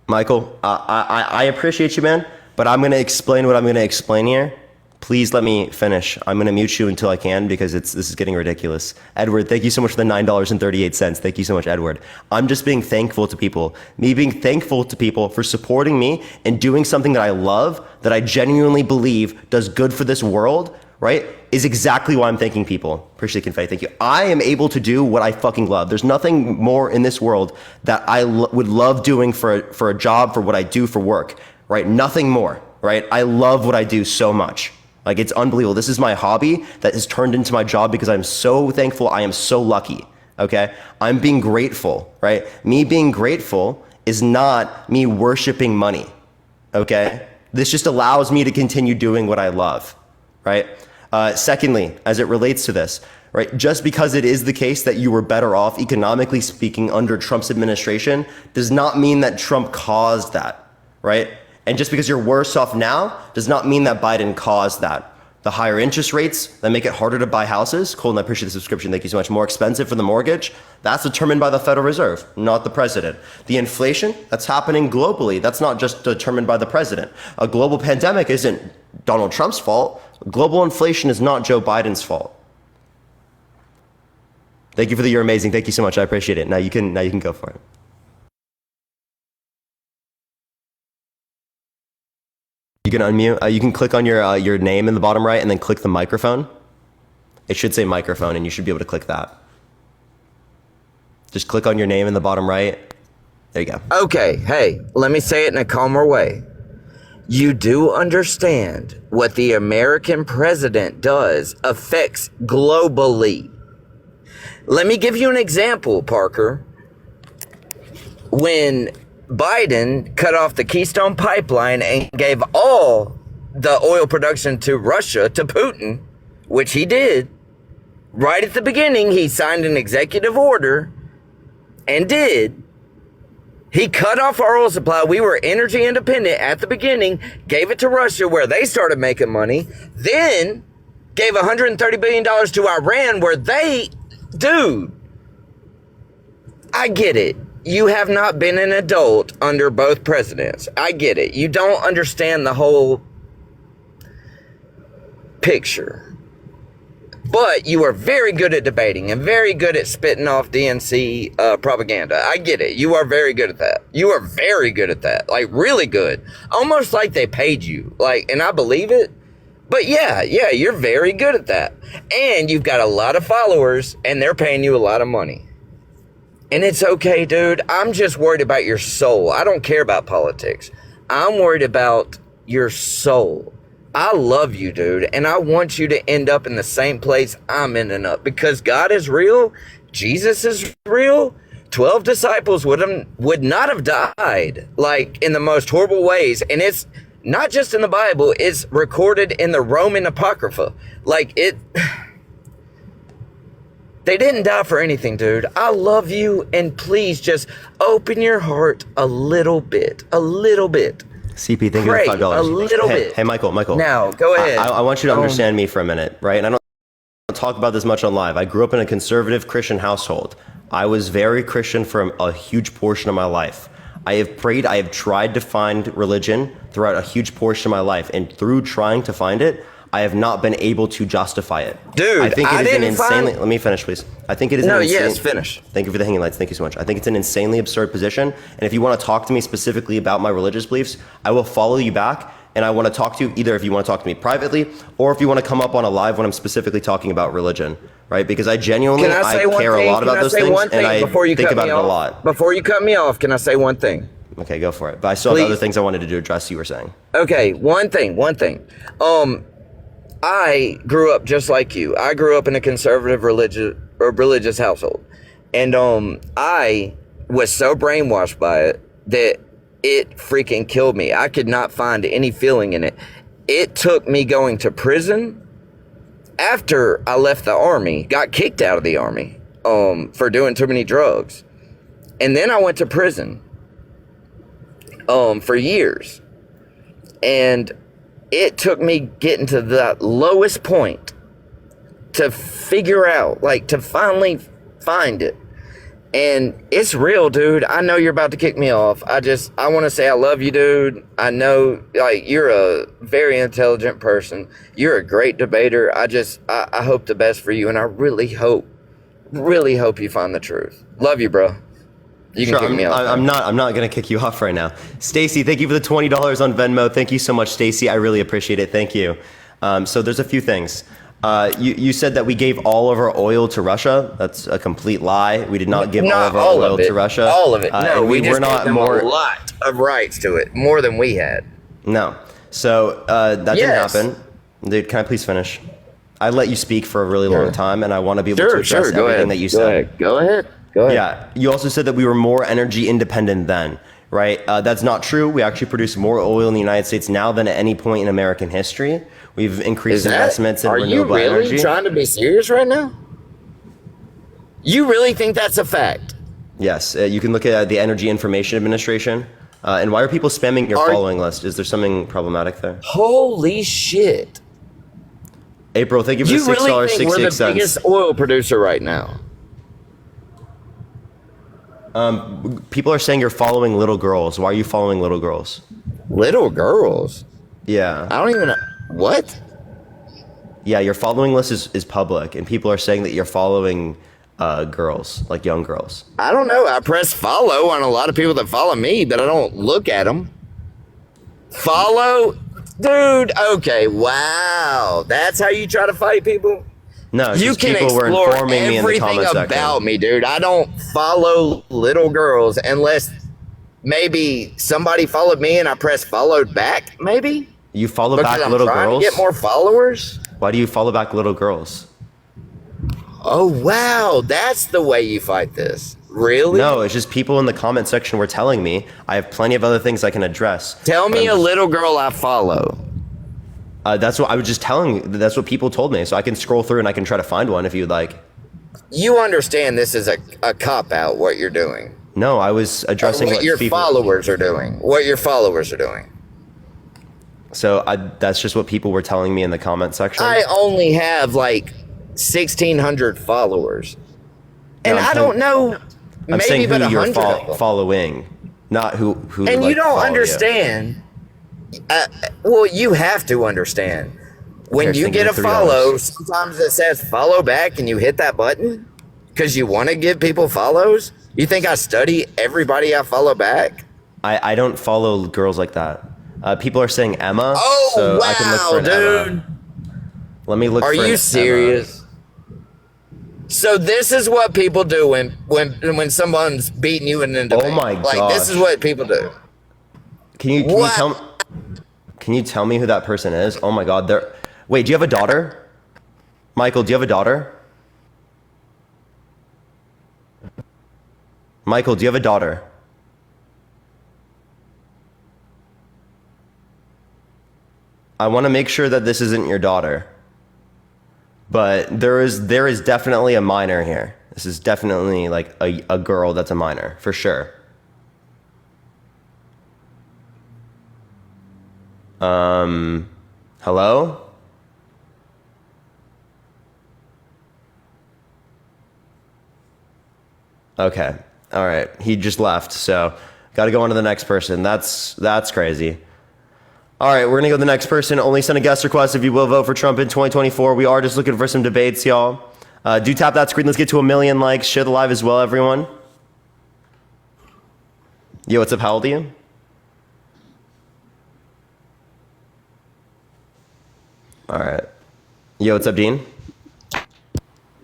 Michael, I appreciate you, man, but I'm going to explain what I'm going to explain here. Please let me finish. I'm going to mute you until I can because this is getting ridiculous. Edward, thank you so much for the $9.38. Thank you so much, Edward. I'm just being thankful to people. Me being thankful to people for supporting me and doing something that I love, that I genuinely believe does good for this world, right, is exactly why I'm thanking people. Appreciate it, Confetti. Thank you. I am able to do what I fucking love. There's nothing more in this world that I would love doing for a job, for what I do for work, right? Nothing more, right? I love what I do so much. Like, it's unbelievable. This is my hobby that has turned into my job because I'm so thankful. I am so lucky, okay? I'm being grateful, right? Me being grateful is not me worshiping money, okay? This just allows me to continue doing what I love, right? Secondly, as it relates to this, right, just because it is the case that you were better off economically speaking under Trump's administration does not mean that Trump caused that, right? And just because you're worse off now does not mean that Biden caused that. The higher interest rates that make it harder to buy houses, Colton, I appreciate the subscription, thank you so much, more expensive for the mortgage, that's determined by the Federal Reserve, not the president. The inflation that's happening globally, that's not just determined by the president. A global pandemic isn't Donald Trump's fault. Global inflation is not Joe Biden's fault. Thank you for the you're amazing. Thank you so much. I appreciate it. Now you can go for it. You can unmute. You can click on your name in the bottom right and then click the microphone. It should say microphone and you should be able to click that. Just click on your name in the bottom right. There you go. Okay, hey, let me say it in a calmer way. You do understand what the American president does affects globally. Let me give you an example, Parker. When Biden cut off the Keystone Pipeline and gave all the oil production to Russia, to Putin, which he did, right at the beginning, he signed an executive order and did. He cut off our oil supply. We were energy independent at the beginning, gave it to Russia where they started making money, then gave $130 billion to Iran where they, dude, I get it. You have not been an adult under both presidents. I get it. You don't understand the whole picture. But you are very good at debating and very good at spitting off DNC propaganda. I get it. You are very good at that. You are very good at that. Like, really good. Almost like they paid you. Like, and I believe it. But yeah, you're very good at that. And you've got a lot of followers and they're paying you a lot of money. And it's okay, dude. I'm just worried about your soul. I don't care about politics. I'm worried about your soul. I love you, dude, and I want you to end up in the same place I'm ending up because God is real, Jesus is real. 12 disciples would not have died like in the most horrible ways, and it's not just in the Bible, it's recorded in the Roman Apocrypha. Like it, they didn't die for anything, dude. I love you, and please just open your heart a little bit. CP, thank you for $5. A little bit. Hey, Michael. Now, go ahead. I want you to understand me for a minute, right? And I don't talk about this much on live. I grew up in a conservative Christian household. I was very Christian for a huge portion of my life. I have prayed, I have tried to find religion throughout a huge portion of my life. And through trying to find it, I have not been able to justify it. Dude, I think it is an insanely... Let me finish, please. I think it is finish. Thank you for the hanging lights. Thank you so much. I think it's an insanely absurd position. And if you want to talk to me specifically about my religious beliefs, I will follow you back. And I want to talk to you either if you want to talk to me privately or if you want to come up on a live when I'm specifically talking about religion, right? Because I genuinely care a lot about those things and I think about it a lot. Before you cut me off, can I say one thing? Okay, go for it. But I still have other things I wanted to address you were saying. Okay, one thing. I grew up just like you. I grew up in a conservative religious household. And I was so brainwashed by it that it freaking killed me. I could not find any feeling in it. It took me going to prison after I left the army, got kicked out of the army for doing too many drugs. And then I went to prison for years. And it took me getting to the lowest point to figure out, like, to finally find it. And it's real, dude. I know you're about to kick me off. I want to say I love you, dude. I know, like, you're a very intelligent person. You're a great debater. I hope the best for you, and I really hope you find the truth. Love you, bro. You can kick me off. I'm not gonna kick you off right now. Stacy, thank you for the $20 on Venmo. Thank you so much, Stacy. I really appreciate it. Thank you. So there's a few things. You said that we gave all of our oil to Russia. That's a complete lie. We did not give all of our oil to Russia. All of it. No, we just gave them a lot of rights to it, more than we had. No. So that didn't happen. Dude, can I please finish? I let you speak for a really long time, and I want to be able to address everything that you said. Go ahead. Yeah. You also said that we were more energy independent then, right? That's not true. We actually produce more oil in the United States now than at any point in American history. We've increased investments in renewable energy. Are you really trying to be serious right now? You really think that's a fact? Yes. You can look at the Energy Information Administration. And why are people spamming your following list? Is there something problematic there? Holy shit. April, thank you for the $6.66. You really think we're the biggest oil producer right now? People are saying you're following little girls. Why are you following little girls? Little girls? Yeah. I don't even know. What? Yeah, your following list is public, and people are saying that you're following girls, like young girls. I don't know. I press follow on a lot of people that follow me, but I don't look at them. Follow? Dude, okay, wow. That's how you try to fight people? No, you can people were explore informing me in the everything comment section. about me, dude. I don't follow little girls unless maybe somebody followed me and I pressed followed back. Maybe You follow because back I'm little trying girls? to get more followers. Why do you follow back little girls? Oh wow, that's the way you fight this. Really? No, it's just people in the comment section were telling me I have plenty of other things I can address. Tell But me I'm a just- little girl I follow. That's what I was just telling. That's what people told me. So I can scroll through and I can try to find one if you'd like. You understand this is a cop out. What you're doing. No, I was addressing what your people. followers are doing. What your followers are doing. So that's just what people were telling me in the comment section. I only have like 1,600 followers, and I'm I don't know. I'm maybe saying who but you're 100 of them. following, not who. And like, you don't follow understand. Well, you have to understand. When Here, you send get me a $3. follow, sometimes it says follow back, and you hit that button because you want to give people follows. You think I study everybody I follow back? I don't follow girls like that. People are saying Emma. Oh, so I can look for an wow, Emma. Let me look. Are for you an serious? So this is what people do when someone's beating you in a debate. Oh my Like this is gosh. what people do. Can you tell me who that person is? Oh my God. Wait, do you have a daughter? Michael, do you have a daughter? Michael, do you have a daughter? I want to make sure that this isn't your daughter. But there is definitely a minor here. This is definitely like a girl that's a minor, for sure. Hello? Okay. All right. He just left, so got to go on to the next person. That's crazy. All right, we're going to go to the next person. Only send a guest request if you will vote for Trump in 2024. We are just looking for some debates, y'all. Do tap that screen. Let's get to 1 million likes. Share the live as well, everyone. Yo, what's up? How old are you? All right. Yo, what's up, Dean?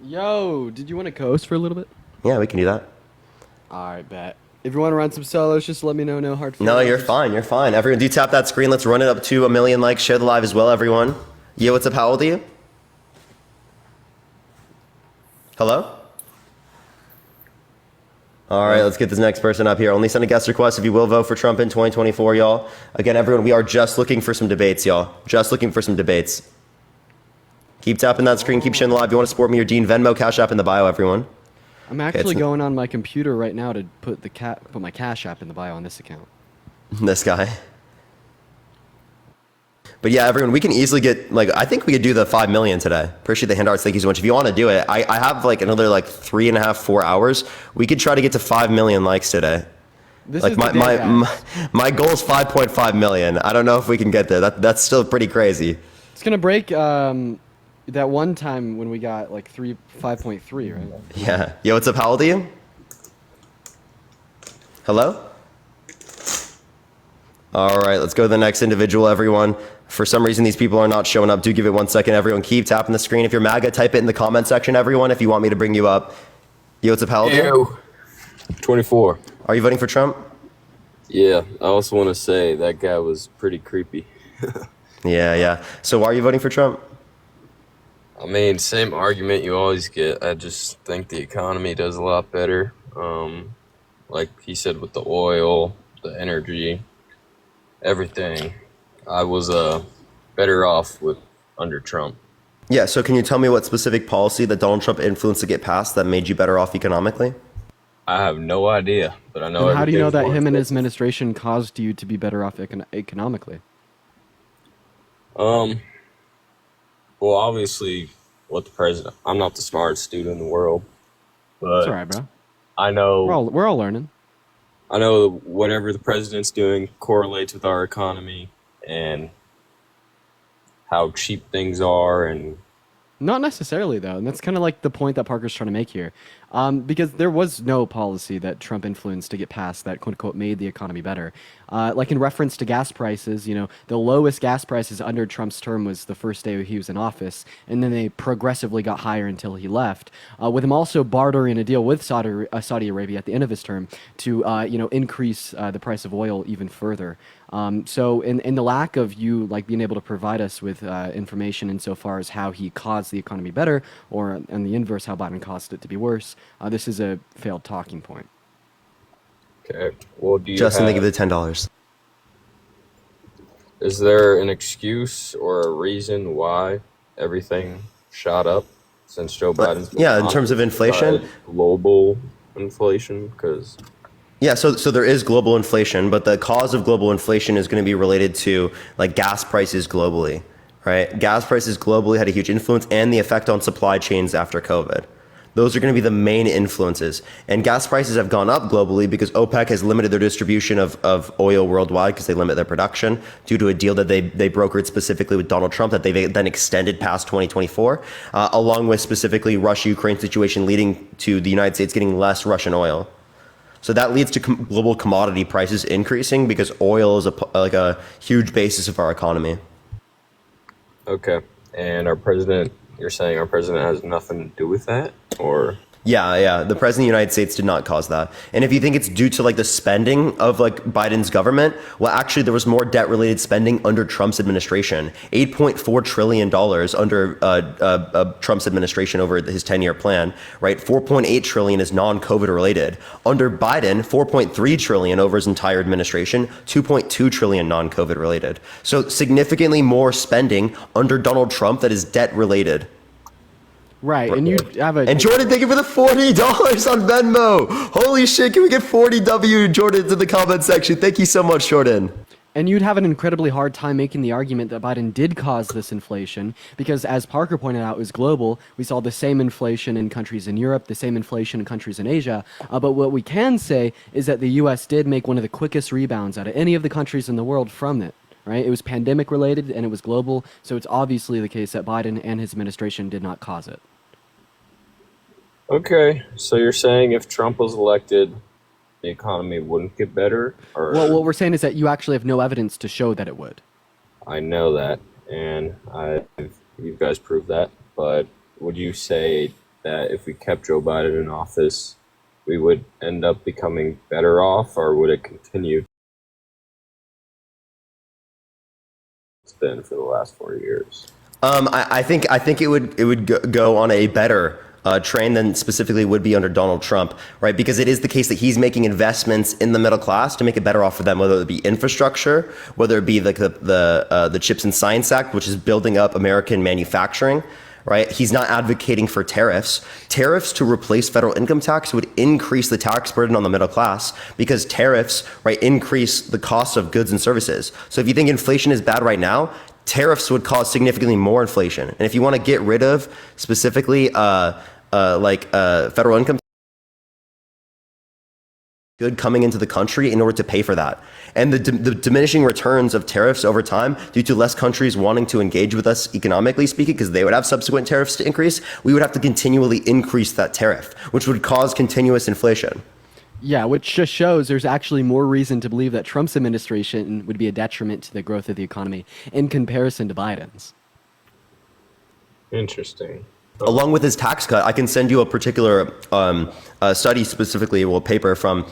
Yo, did you want to coast for a little bit? Yeah, we can do that. All right, bet. If you want to run some solos, just let me know. No hard No, feelings. you're fine. You're fine. Everyone, do tap that screen. Let's run it up to 1 million likes. Share the live as well, everyone. Yo, what's up? How old are you? Hello? All right, let's get this next person up here. Only send a guest request if you will vote for Trump in 2024, y'all. Again, everyone, we are just looking for some debates, y'all. Just looking for some debates. Keep tapping that screen. Keep sharing the live. If you want to support me, your Dean Venmo, Cash App in the bio, everyone. I'm actually going on my computer right now to put my Cash App in the bio on this account. This guy. But yeah, everyone, we can easily get, like, I think we could do the 5 million today. Appreciate the hand arts. Thank you so much. If you want to do it, I have like another like 3.5, 4 hours. We could try to get to 5 million likes today. This Like is the day, guys. my goal is 5.5 million. I don't know if we can get there. That's still pretty crazy. It's gonna break that one time when we got like 5.3, right? Yeah. Yo, what's up? How old are you? Hello? All right, let's go to the next individual, everyone. For some reason, these people are not showing up. Do give it 1 second, everyone. Keep tapping the screen. If you're MAGA, type it in the comment section, everyone, if you want me to bring you up. Yo, what's up? How old are you? 24. Are you voting for Trump? Yeah, I also want to say that guy was pretty creepy. Yeah. So why are you voting for Trump? I mean, same argument you always get. I just think the economy does a lot better. Like he said, with the oil, the energy, everything. I was better off with under Trump. Yeah, so can you tell me what specific policy that Donald Trump influenced to get passed that made you better off economically? I have no idea, but I know. And how do you know that everything's him and more his administration caused you to be better off economically? Well, obviously, what the president. I'm not the smartest dude in the world, but It's all right, bro. I know We're all learning. I know whatever the president's doing correlates with our economy and how cheap things are and Not necessarily, though, and that's kind of like the point that Parker's trying to make here, because there was no policy that Trump influenced to get passed that "quote unquote" made the economy better. Like in reference to gas prices, the lowest gas prices under Trump's term was the first day he was in office, and then they progressively got higher until he left. With him also bartering a deal with Saudi Arabia at the end of his term to increase the price of oil even further. So in the lack of you being able to provide us with information insofar as how he caused the economy better, or in the inverse, how Biden caused it to be worse, this is a failed talking point. Okay. Well, do you Justin, they have, give the $10. is there an excuse or a reason why everything shot up since Joe Biden's been Yeah, in terms of inflation, global inflation? Because yeah, so there is global inflation, but the cause of global inflation is going to be related to gas prices globally, right? Gas prices globally had a huge influence, and the effect on supply chains after COVID. Those are going to be the main influences. And gas prices have gone up globally because OPEC has limited their distribution of oil worldwide because they limit their production due to a deal that they brokered specifically with Donald Trump that they then extended past 2024, along with specifically Russia-Ukraine situation leading to the United States getting less Russian oil. So that leads to global commodity prices increasing because oil is a huge basis of our economy. okay, and you're saying our president has nothing to do with that, or? Yeah. The president of the United States did not cause that. And if you think it's due to the spending of Biden's government, well, actually there was more debt related spending under Trump's administration. $8.4 trillion under Trump's administration over his 10-year plan, right? 4.8 trillion is non-COVID related. Under Biden, 4.3 trillion over his entire administration, 2.2 trillion non-COVID related. So significantly more spending under Donald Trump that is debt related. Right, and you have And Jordan, thank you for the $40 on Venmo. Holy shit, can we get 40W, Jordan, to the comment section? Thank you so much, Jordan. And you'd have an incredibly hard time making the argument that Biden did cause this inflation because, as Parker pointed out, it was global. We saw the same inflation in countries in Europe, the same inflation in countries in Asia. But what we can say is that the U.S. did make one of the quickest rebounds out of any of the countries in the world from it. Right? It was pandemic related and it was global, so it's obviously the case that Biden and his administration did not cause it. Okay, so you're saying if Trump was elected, the economy wouldn't get better? Or Well, what we're saying is that you actually have no evidence to show that it would. I know that, and you guys proved that, but would you say that if we kept Joe Biden in office, we would end up becoming better off, or would it continue? It's been for the last 4 years. I think it would go on a better train than specifically would be under Donald Trump, right? Because it is the case that he's making investments in the middle class to make it better off for them, whether it be infrastructure, whether it be the Chips and Science Act, which is building up American manufacturing, right? He's not advocating for tariffs. Tariffs to replace federal income tax would increase the tax burden on the middle class because tariffs, right, increase the cost of goods and services. So if you think inflation is bad right now, tariffs would cause significantly more inflation. And if you want to get rid of specifically federal income good coming into the country in order to pay for that. And the diminishing returns of tariffs over time due to less countries wanting to engage with us economically speaking, because they would have subsequent tariffs to increase, we would have to continually increase that tariff, which would cause continuous inflation. Yeah, which just shows there's actually more reason to believe that Trump's administration would be a detriment to the growth of the economy in comparison to Biden's. Interesting. Along with his tax cut, I can send you a particular study, specifically a paper from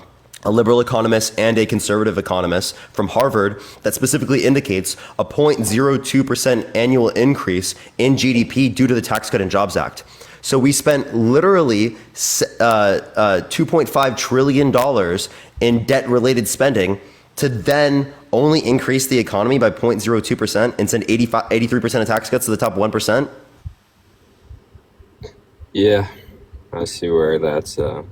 a liberal economist and a conservative economist from Harvard that specifically indicates a 0.02% annual increase in GDP due to the Tax Cut and Jobs Act. So we spent literally $2.5 trillion in debt-related spending to then only increase the economy by 0.02% and send 83% of tax cuts to the top 1%. Yeah, I see where that's, yeah.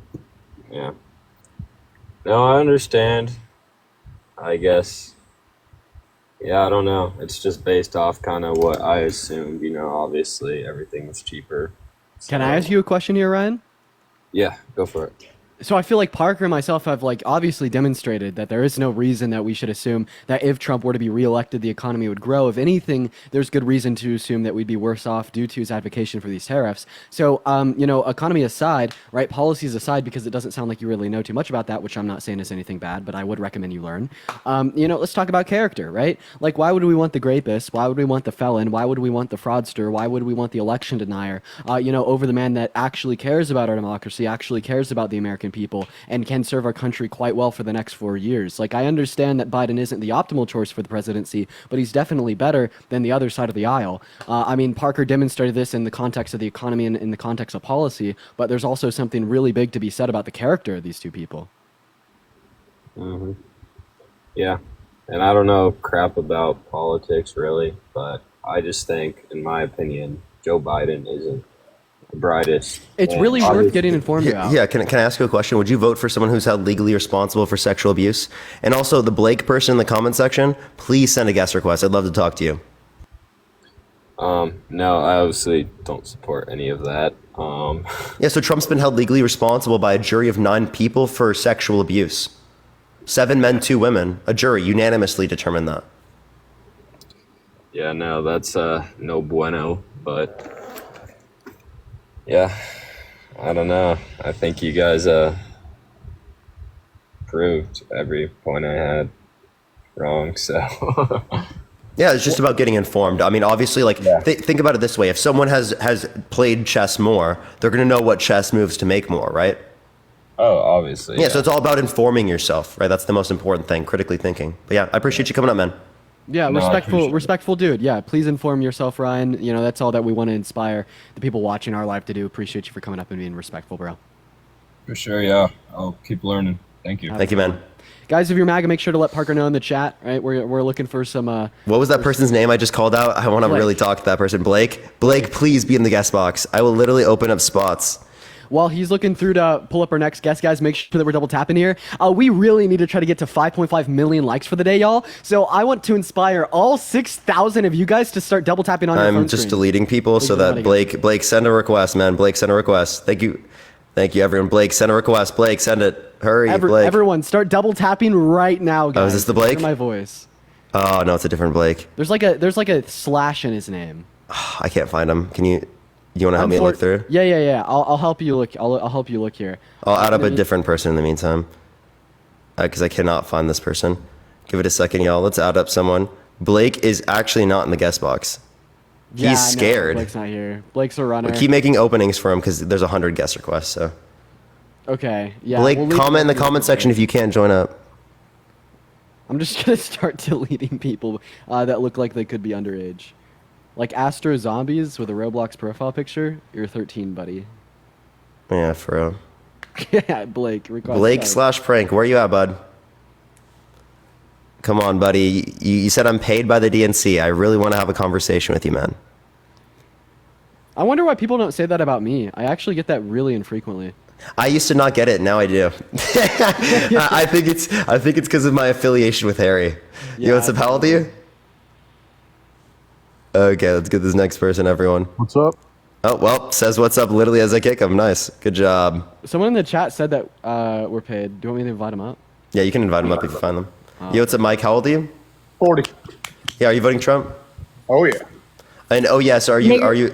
No, I understand, I guess. Yeah, I don't know. It's just based off kind of what I assumed, obviously everything was cheaper. Can I ask you a question here, Ryan? Yeah, go for it. So I feel like Parker and myself have like obviously demonstrated that there is no reason that we should assume that if Trump were to be reelected, the economy would grow. If anything, there's good reason to assume that we'd be worse off due to his advocacy for these tariffs. So, economy aside, right, policies aside, because it doesn't sound like you really know too much about that, which I'm not saying is anything bad, but I would recommend you learn. Let's talk about character, right? Like, why would we want the rapist? Why would we want the felon? Why would we want the fraudster? Why would we want the election denier, over the man that actually cares about our democracy, actually cares about the American people, and can serve our country quite well for the next 4 years. Like, I understand that Biden isn't the optimal choice for the presidency, but he's definitely better than the other side of the aisle. Parker demonstrated this in the context of the economy and in the context of policy, but there's also something really big to be said about the character of these two people. Mm-hmm. Yeah, and I don't know crap about politics really, but I just think, in my opinion, Joe Biden isn't brightest. It's really worth getting informed about. Yeah, can I ask you a question? Would you vote for someone who's held legally responsible for sexual abuse? And also, the Blake person in the comment section, please send a guest request. I'd love to talk to you. No, I obviously don't support any of that. Yeah, so Trump's been held legally responsible by a jury of 9 people for sexual abuse. 7 men, 2 women. A jury unanimously determined that. Yeah, no, that's no bueno, but yeah, I don't know. I think you guys proved every point I had wrong, so Yeah, it's just about getting informed. I mean, obviously, think about it this way. If someone has played chess more, they're going to know what chess moves to make more, right? Oh, obviously. Yeah, so it's all about informing yourself, right? That's the most important thing, critically thinking. But yeah, I appreciate you coming up, man. Yeah, No, respectful dude. Yeah, please inform yourself, Ryan. That's all that we want to inspire the people watching our live to do. Appreciate you for coming up and being respectful, bro. For sure, yeah. I'll keep learning. Thank you. Thank you, man. Guys, if you're MAGA, make sure to let Parker know in the chat, right? We're looking for some... What was that person's name I just called out? I want to really talk to that person. Blake? Blake, please be in the guest box. I will literally open up spots. While he's looking through to pull up our next guest, guys, make sure that we're double tapping here. We really need to try to get to 5.5 million likes for the day, y'all. So I want to inspire all 6,000 of you guys to start double tapping on your phone I'm just screen. deleting people so that Blake, send a request, man. Blake, send a request. Thank you, everyone. Blake, send a request. Blake, send it. Hurry, Blake. Everyone, start double tapping right now, guys. Oh, is this the Blake? Hear my voice. Oh no, it's a different Blake. There's like a slash in his name. I can't find him. You want to help me look through? Yeah. I'll help you look. I'll help you look here. I'll add up a different person in the meantime, because I cannot find this person. Give it a second, y'all. Let's add up someone. Blake is actually not in the guest box. He's scared. No, Blake's not here. Blake's a runner. We keep making openings for him because there's 100 guest requests. So. Okay. Yeah. Blake, comment in the comment section if you can't join up. I'm just gonna start deleting people that look like they could be underage. Like Astro Zombies with a Roblox profile picture. You're 13, buddy. Yeah, for real. Yeah, Blake. Blake/prank. Where you at, bud? Come on, buddy. You said I'm paid by the DNC. I really want to have a conversation with you, man. I wonder why people don't say that about me. I actually get that really infrequently. I used to not get it. Now I do. I think it's because of my affiliation with Harry. You want some help with you? Okay, let's get this next person, everyone. What's up? Oh, well, says what's up literally as I kick him. Nice. Good job. Someone in the chat said that we're paid. Do you want me to invite them up? Yeah, you can invite them up if you find them. Yo, what's up, Mike? How old are you? 40. Yeah, are you voting Trump? Oh, yeah. And oh, yeah, so are you...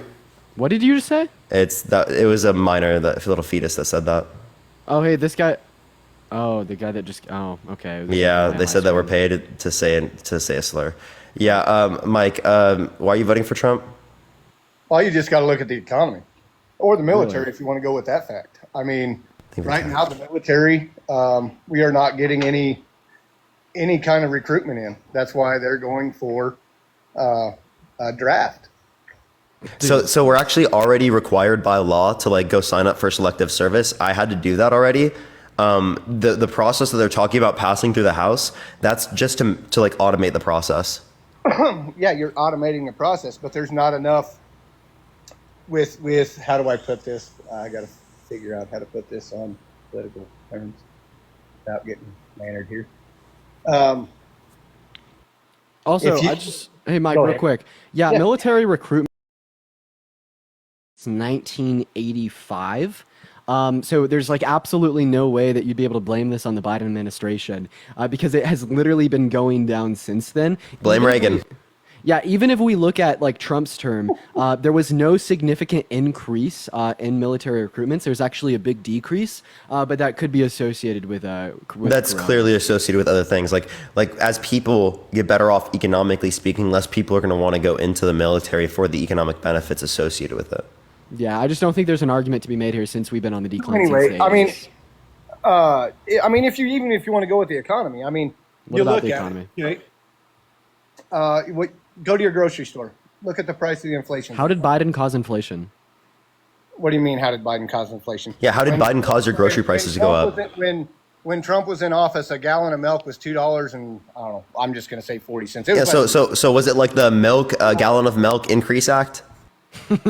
What did you just say? It was a minor, that little fetus that said that. Oh, hey, this guy... Oh, the guy that just... Oh, okay. Yeah, they said that we're paid to say a slur. Yeah, Mike, why are you voting for Trump? Well, you just got to look at the economy or the military if you want to go with that fact. I mean, right now the military, we are not getting any kind of recruitment in. That's why they're going for a draft. So we're actually already required by law to go sign up for selective service. I had to do that already. The process that they're talking about passing through the House, that's just to automate the process. Yeah, you're automating the process, but there's not enough with how do I put this? I got to figure out how to put this on political terms without getting mannered here. Also, hey, Mike, real quick. Yeah, military recruitment. 1985. So there's like absolutely no way that you'd be able to blame this on the Biden administration because it has literally been going down since then. Blame Reagan. Yeah, even if we look at like Trump's term, there was no significant increase in military recruitments. There's actually a big decrease, but that could be associated with That's corona. clearly associated with other things. Like as people get better off economically speaking, less people are going to want to go into the military for the economic benefits associated with it. Yeah, I just don't think there's an argument to be made here since we've been on the decline. Anyway, since the 80s. I mean, if you want to go with the economy, I mean, What you about look the at economy? it, go to your grocery store. Look at the price of the inflation. How did Biden cause inflation? What do you mean? How did Biden cause inflation? Yeah, how did Biden cause your grocery prices to go up? When Trump was in office, a gallon of milk was $2 and I don't know. I'm just going to say 40 cents. It Yeah, was so was it like the gallon of milk increase act?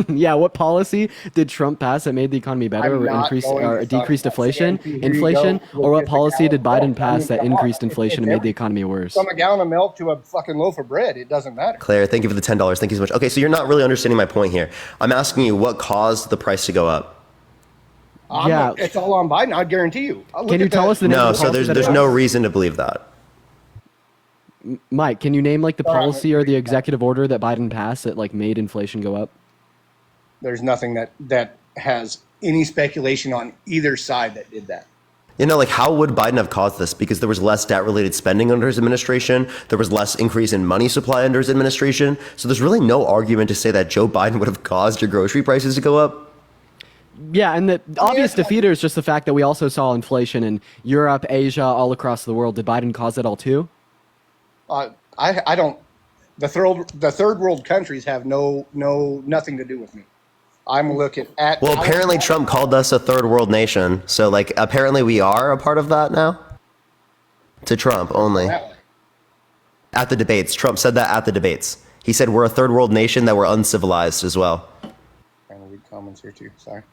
Yeah, what policy did Trump pass that made the economy better I'm or not increase going or to decreased start inflation? saying, here you Inflation, go, or look what at the policy did gallon of Biden milk. I pass mean, that come on. increased inflation and made the economy worse? From a gallon of milk to a fucking loaf of bread, it doesn't matter. Claire, thank you for the $10. Thank you so much. Okay, so you're not really understanding my point here. I'm asking you what caused the price to go up. Yeah. It's all on Biden. I guarantee you. Can you tell us the name No, of the so policy that there's it no was? reason to believe that. Mike, can you name like the policy or the executive order that Biden passed that like made inflation go up? There's nothing that has any speculation on either side that did that. You know, like how would Biden have caused this? Because there was less debt-related spending under his administration. There was less increase in money supply under his administration. So there's really no argument to say that Joe Biden would have caused your grocery prices to go up. Yeah, and the obvious defeater is just the fact that we also saw inflation in Europe, Asia, all across the world. Did Biden cause it all too? I don't. The third world countries have nothing to do with me. I'm looking at. Well, apparently Trump called us a third world nation. So like apparently we are a part of that now. To Trump only. At the debates. Trump said that at the debates. He said we're a third world nation, that we're uncivilized as well. Trying to read comments here too. Sorry.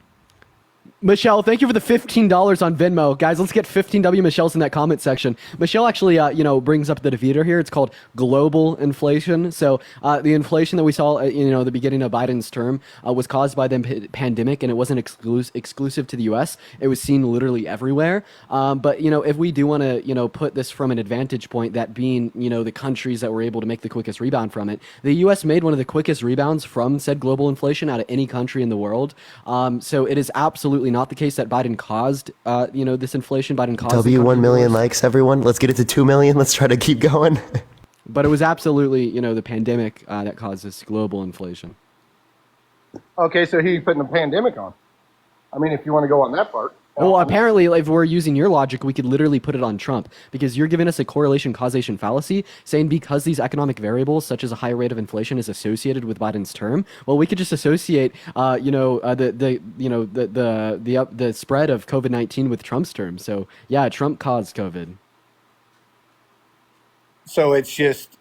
Michelle, thank you for the $15 on Venmo. Guys, let's get 15 W Michelle's in that comment section. Michelle actually, brings up the defeater here. It's called global inflation. So the inflation that we saw, the beginning of Biden's term was caused by the pandemic, and it wasn't exclusive to the U.S. It was seen literally everywhere. But, if we do want to, put this from an advantage point, that being, the countries that were able to make the quickest rebound from it, the U.S. made one of the quickest rebounds from said global inflation out of any country in the world. So it is absolutely not the case that Biden caused, this inflation. Biden caused W1 million likes, everyone. Let's get it to 2 million. Let's try to keep going. But it was absolutely, the pandemic that caused this global inflation. Okay, so he's putting the pandemic on. I mean, if you want to go on that part. Well, apparently, if we're using your logic, we could literally put it on Trump because you're giving us a correlation causation fallacy, saying because these economic variables, such as a high rate of inflation, is associated with Biden's term. Well, we could just associate, the spread of COVID-19 with Trump's term. So yeah, Trump caused COVID. So it's just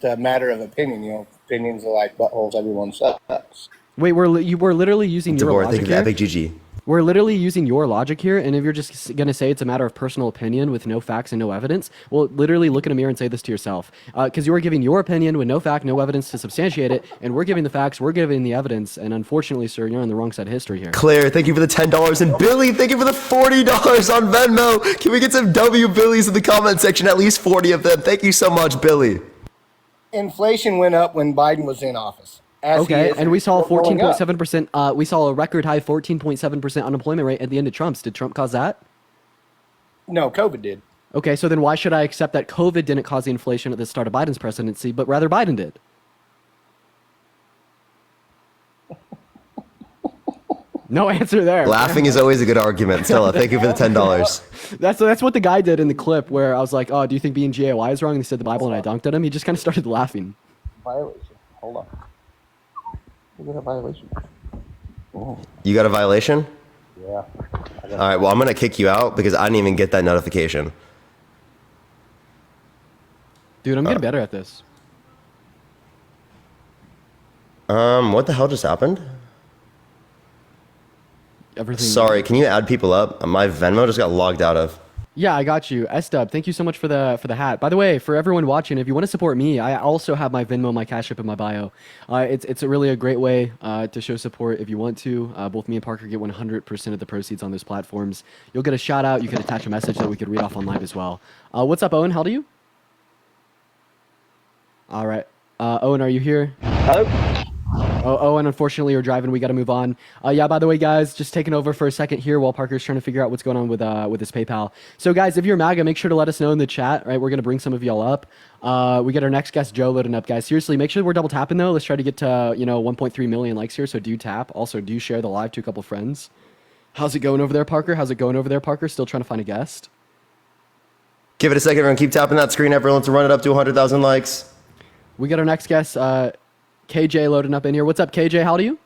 a matter of opinion. Opinions are like buttholes. Everyone sucks. Wait, we're literally using your logic think here. of Epic GG. We're literally using your logic here, and if you're just going to say it's a matter of personal opinion with no facts and no evidence, well, literally look in a mirror and say this to yourself. Because you are giving your opinion with no fact, no evidence to substantiate it, and we're giving the facts, we're giving the evidence, and unfortunately, sir, you're on the wrong side of history here. Claire, thank you for the $10, and Billy, thank you for the $40 on Venmo. Can we get some W Billies in the comment section? At least 40 of them. Thank you so much, Billy. Inflation went up when Biden was in office. Okay, and we saw 14.7%. We saw a record high 14.7% unemployment rate at the end of Trump's. Did Trump cause that? No, COVID did. Okay, so then why should I accept that COVID didn't cause the inflation at the start of Biden's presidency, but rather Biden did? No answer there. Laughing is always a good argument. Stella, thank you for the $10. That's what the guy did in the clip where I was like, oh, do you think being GAY is wrong? And he said the Bible, and I dunked at him. He just kind of started laughing. Violation. Hold on. You got a violation. Oh. You got a violation? Yeah. All right, well, I'm going to kick you out because I didn't even get that notification. Dude, I'm getting better at this. What the hell just happened? Everything. Sorry, can you add people up? My Venmo just got logged out of. Yeah, I got you. S-Dub, thank you so much for the hat. By the way, for everyone watching, if you want to support me, I also have my Venmo, my Cash App in my bio. It's a really a great way to show support if you want to. Both me and Parker get 100% of the proceeds on those platforms. You'll get a shout out. You can attach a message that we could read off on live as well. What's up, Owen? How old are you? All right. Owen, are you here? Hello? Oh, Owen, unfortunately, you're driving. We got to move on. Yeah, by the way, guys, just taking over for a second here while Parker's trying to figure out what's going on with his PayPal. So, guys, if you're MAGA, make sure to let us know in the chat, right? We're going to bring some of y'all up. We get our next guest, Joe, loading up, guys. Seriously, make sure we're double tapping, though. Let's try to get to, 1.3 million likes here, so do tap. Also, do share the live to a couple friends. How's it going over there, Parker? Still trying to find a guest? Give it a second, everyone. Keep tapping that screen, everyone, to run it up to 100,000 likes. We got our next guest, KJ, loading up in here. What's up, KJ? How old are you?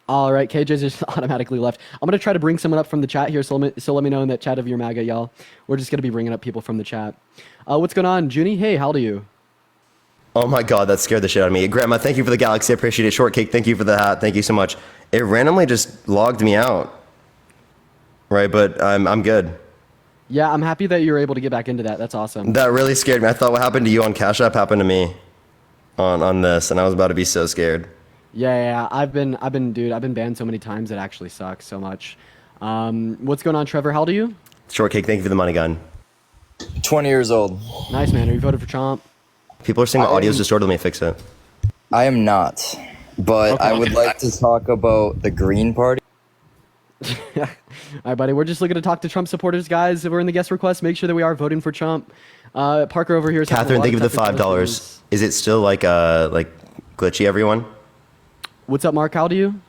All right, KJ just automatically left. I'm going to try to bring someone up from the chat here, so let me know in that chat if you're MAGA, y'all. We're just going to be bringing up people from the chat. What's going on, Junie? Hey, how old are you? Oh my god, that scared the shit out of me. Grandma, thank you for the galaxy. I appreciate it. Shortcake, thank you for the hat. Thank you so much. It randomly just logged me out. Right, but I'm good. Yeah, I'm happy that you were able to get back into that. That's awesome. That really scared me. I thought what happened to you on Cash App happened to me on this, and I was about to be so scared. Yeah. I've been banned so many times it actually sucks so much. What's going on, Trevor? How old are you? Shortcake, thank you for the money gun. 20 years old. Nice, man. Are you voted for Trump? People are saying my audio's distorted. Let me fix it. I am not, but Okay. I would like to talk about the Green Party. All right, buddy. We're just looking to talk to Trump supporters, guys. If we're in the guest request, make sure that we are voting for Trump. Parker over here is having a Catherine, lot thank you of for the technical $5. issues. Is it still like glitchy, everyone? What's up, Mark? How old are you?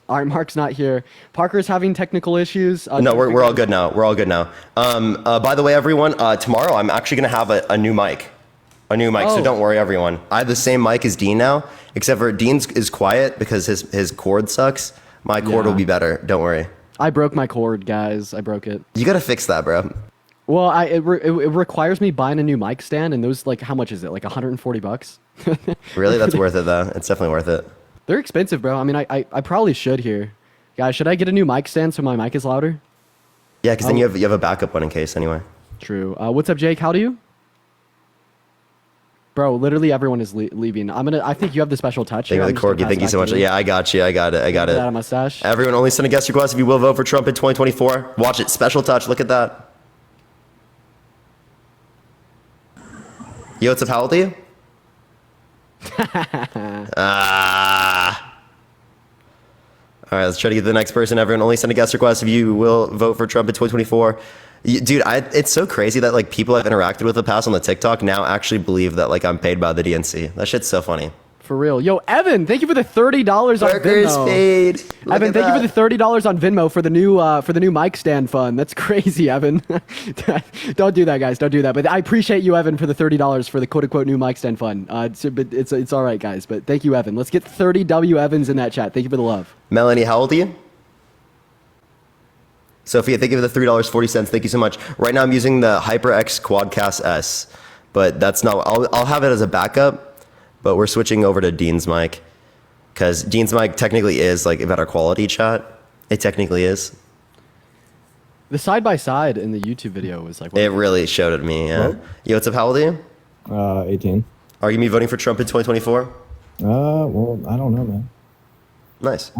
All right, Mark's not here. Parker's having technical issues. No, we're all good now. We're all good now. By the way, everyone, tomorrow I'm actually gonna have a new mic. So Oh. don't worry, everyone. I have the same mic as Dean now, except for Dean's is quiet because his cord sucks. My cord Yeah. will be better. Don't worry. I broke my cord, guys. I broke it. You gotta fix that, bro. Well, it requires me buying a new mic stand, and those, like, how much is it? Like $140? Really, that's worth it though. It's definitely worth it. They're expensive, bro. I mean, I probably should here. Guys, should I get a new mic stand so my mic is louder? Yeah, because then you have a backup one in case anyway. True. What's up, Jake? How do you? Bro, literally everyone is leaving. I think you have the special touch. Thank here. you I'm for just the gonna corgi. pass Thank it you so back much. to Yeah, I got you. Get that mustache. Everyone, only send a guest request if you will vote for Trump in 2024. Watch it. Special touch. Look at that. Yo, what's up? How old are you? All right, let's try to get to the next person. Everyone, only send a guest request if you will vote for Trump in 2024. Dude, it's so crazy that like people I've interacted with in the past on the TikTok now actually believe that like I'm paid by the DNC. That shit's so funny. For real. Yo, Evan, thank you for the $30 on Parker's Venmo. paid. Look Evan, at thank you for that. the $30 on Venmo for the new mic stand fund. That's crazy, Evan. Don't do that, guys. Don't do that. But I appreciate you, Evan, for the $30 for the quote unquote new mic stand fund. It's all right, guys. But thank you, Evan. Let's get 30 W Evans in that chat. Thank you for the love. Melanie, how old are you? Sophia, thank you for the $3.40. Thank you so much. Right now I'm using the HyperX Quadcast S, but that's not, I'll have it as a backup, but we're switching over to Dean's mic because Dean's mic technically is like a better quality chat. It technically is. The side by side in the YouTube video was like. It really showed it to me, yeah. Yo, what's up? How old are you? 18. Are you gonna be voting for Trump in 2024? Well, I don't know, man. Nice.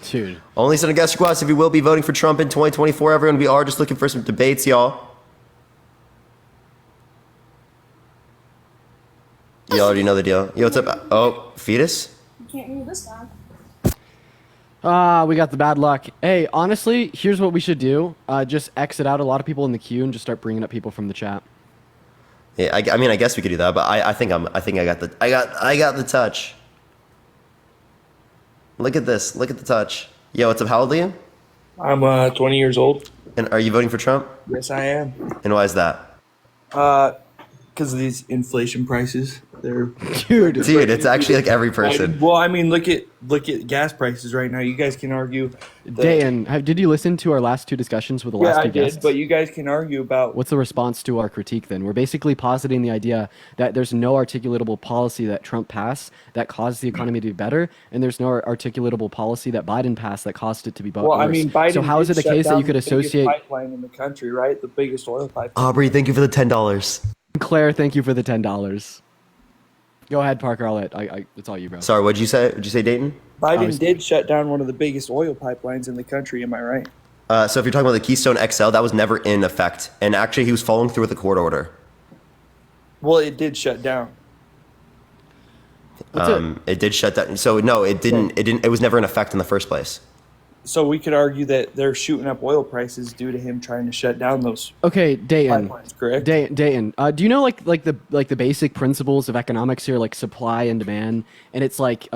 Dude. Only send a guest request if you will be voting for Trump in 2024. Everyone, we are just looking for some debates, y'all. You already know the deal. Yo, what's up? Oh, fetus? You can't hear this time. We got the bad luck. Hey, honestly, here's what we should do. Just exit out a lot of people in the queue and just start bringing up people from the chat. Yeah, I mean, I guess we could do that, but I think I got the touch. Look at this. Look at the touch. Yo, what's up? How old are you? I'm 20 years old. And are you voting for Trump? Yes, I am. And why is that? Because of these inflation prices. Dude, it's actually like every person. Well, I mean, look at gas prices right now. You guys can argue. Dan, did you listen to our last two discussions with the last two guests? But you guys can argue about what's the response to our critique then? We're basically positing the idea that there's no articulatable policy that Trump passed that caused the economy to be better, and there's no articulatable policy that Biden passed that caused it to be worse. Well, I mean, Biden. So how is it the case that you could associate pipeline in the country, right? The biggest oil pipeline. Aubrey, thank you for the $10. Claire, thank you for the $10. Go ahead, Parker. I'll let. It's all you, bro. Sorry, what'd you say? Did you say Dayton? Biden did shut down one of the biggest oil pipelines in the country. Am I right? So if you're talking about the Keystone XL, that was never in effect, and actually he was following through with the court order. Well, it did shut down. It did shut down. So no, it didn't. It was never in effect in the first place. So we could argue that they're shooting up oil prices due to him trying to shut down those. Okay, Dayton. Pipelines, correct? Dayton. Do you know like the basic principles of economics here, like supply and demand? And it's like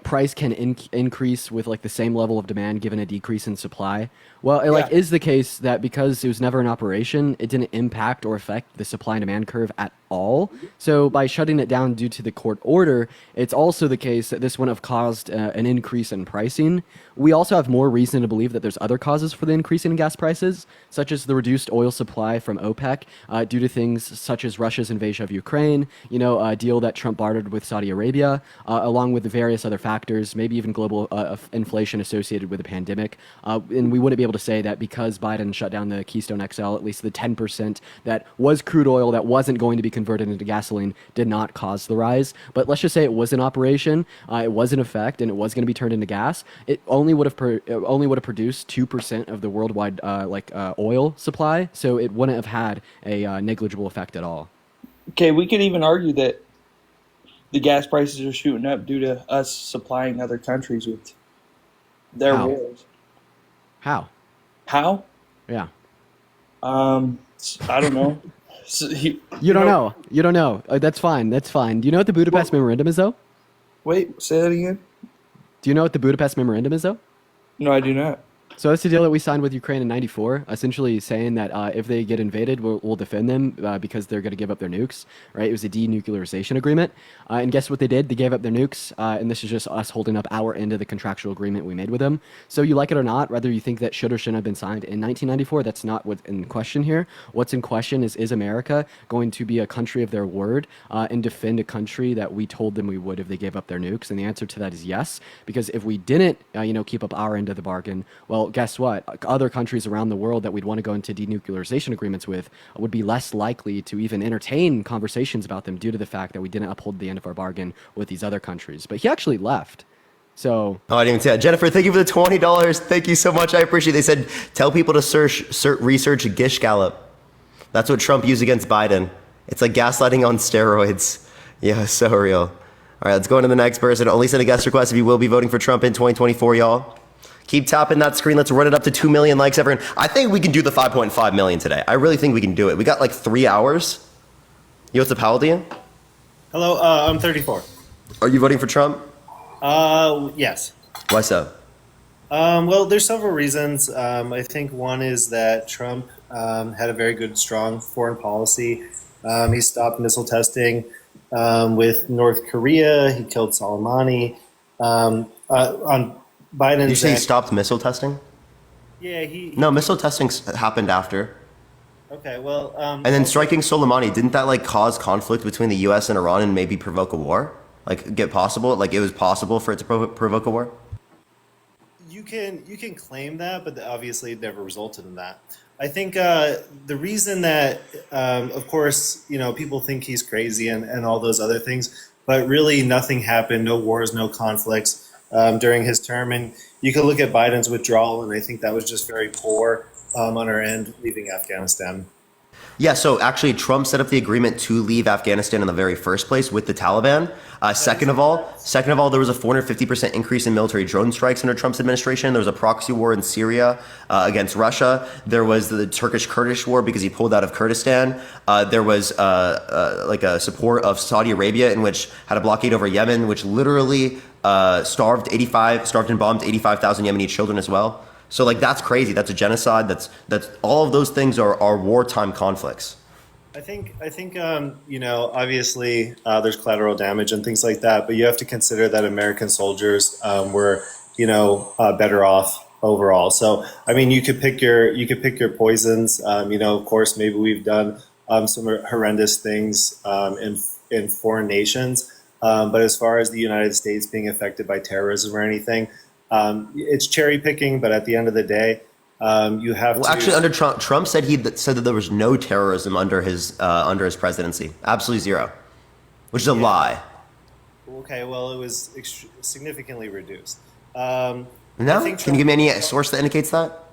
price can increase with like the same level of demand given a decrease in supply. Well, it is the case that because it was never in operation, it didn't impact or affect the supply and demand curve at all. So by shutting it down due to the court order, it's also the case that this wouldn't have caused an increase in pricing. We also have more reason to believe that there's other causes for the increase in gas prices, such as the reduced oil supply from OPEC due to things such as Russia's invasion of Ukraine, a deal that Trump bartered with Saudi Arabia, along with the various other factors, maybe even global inflation associated with the pandemic. And we wouldn't be able to say that because Biden shut down the Keystone XL, at least the 10% that was crude oil that wasn't going to be converted into gasoline did not cause the rise. But let's just say it was in operation, it was in effect, and it was going to be turned into gas. It only would have produced 2% of the worldwide oil supply, so it wouldn't have had a negligible effect at all. Okay, we could even argue that the gas prices are shooting up due to us supplying other countries with their wars. How? Yeah. I don't know. You don't know. You don't know. That's fine. That's fine. Do you know what the Budapest Memorandum is, though? Wait, say that again. Do you know what the Budapest Memorandum is, though? No, I do not. So that's the deal that we signed with Ukraine in '94, essentially saying that if they get invaded, we'll defend them because they're going to give up their nukes, right? It was a denuclearization agreement. And guess what they did? They gave up their nukes, and this is just us holding up our end of the contractual agreement we made with them. So you like it or not, whether you think that should or shouldn't have been signed in 1994, that's not what's in question here. What's in question is America going to be a country of their word and defend a country that we told them we would if they gave up their nukes? And the answer to that is yes, because if we didn't, keep up our end of the bargain, well, guess what? Other countries around the world that we'd want to go into denuclearization agreements with would be less likely to even entertain conversations about them due to the fact that we didn't uphold the end of our bargain with these other countries. But he actually left. So. Oh, I didn't even see that. Jennifer, thank you for the $20. Thank you so much. I appreciate it. They said, tell people to research Gish Gallop. That's what Trump used against Biden. It's like gaslighting on steroids. Yeah, so real. All right, let's go into the next person. Only send a guest request if you will be voting for Trump in 2024, y'all. Keep tapping that screen. Let's run it up to 2 million likes, everyone. I think we can do the 5.5 million today. I really think we can do it. We got like 3 hours. Yo, what's up, how old are you? Hello, I'm 34. Are you voting for Trump? Yes. Why so? Well, there's several reasons. I think one is that Trump had a very good, strong foreign policy. He stopped missile testing with North Korea. He killed Soleimani. On Biden's. Did you say he stopped missile testing? Yeah, No, missile testing happened after. Okay, well. And then striking Soleimani, didn't that like cause conflict between the U.S. and Iran and maybe provoke a war? Like get possible? Like it was possible for it to provoke a war? You can claim that, but obviously it never resulted in that. I think the reason that, of course, people think he's crazy and all those other things, but really nothing happened, no wars, no conflicts during his term. And you can look at Biden's withdrawal, and I think that was just very poor on our end, leaving Afghanistan. Yeah, so actually Trump set up the agreement to leave Afghanistan in the very first place with the Taliban. Second of all, there was a 450% increase in military drone strikes under Trump's administration. There was a proxy war in Syria against Russia. There was the Turkish-Kurdish war because he pulled out of Kurdistan. There was like a support of Saudi Arabia, in which had a blockade over Yemen, which literally starved and bombed 85,000 Yemeni children as well. So like that's crazy. That's a genocide. That's all of those things are wartime conflicts. I think you know, obviously there's collateral damage and things like that, but you have to consider that American soldiers were, you know, better off overall. So I mean, you could pick your poisons. You know, of course, maybe we've done some horrendous things in foreign nations, but as far as the United States being affected by terrorism or anything, it's cherry picking. But at the end of the day, you have Well, to. actually, under Trump said said that there was no terrorism under his presidency, absolutely zero, which is a lie. Okay, well, it was significantly reduced. No, can you give me any source that indicates that?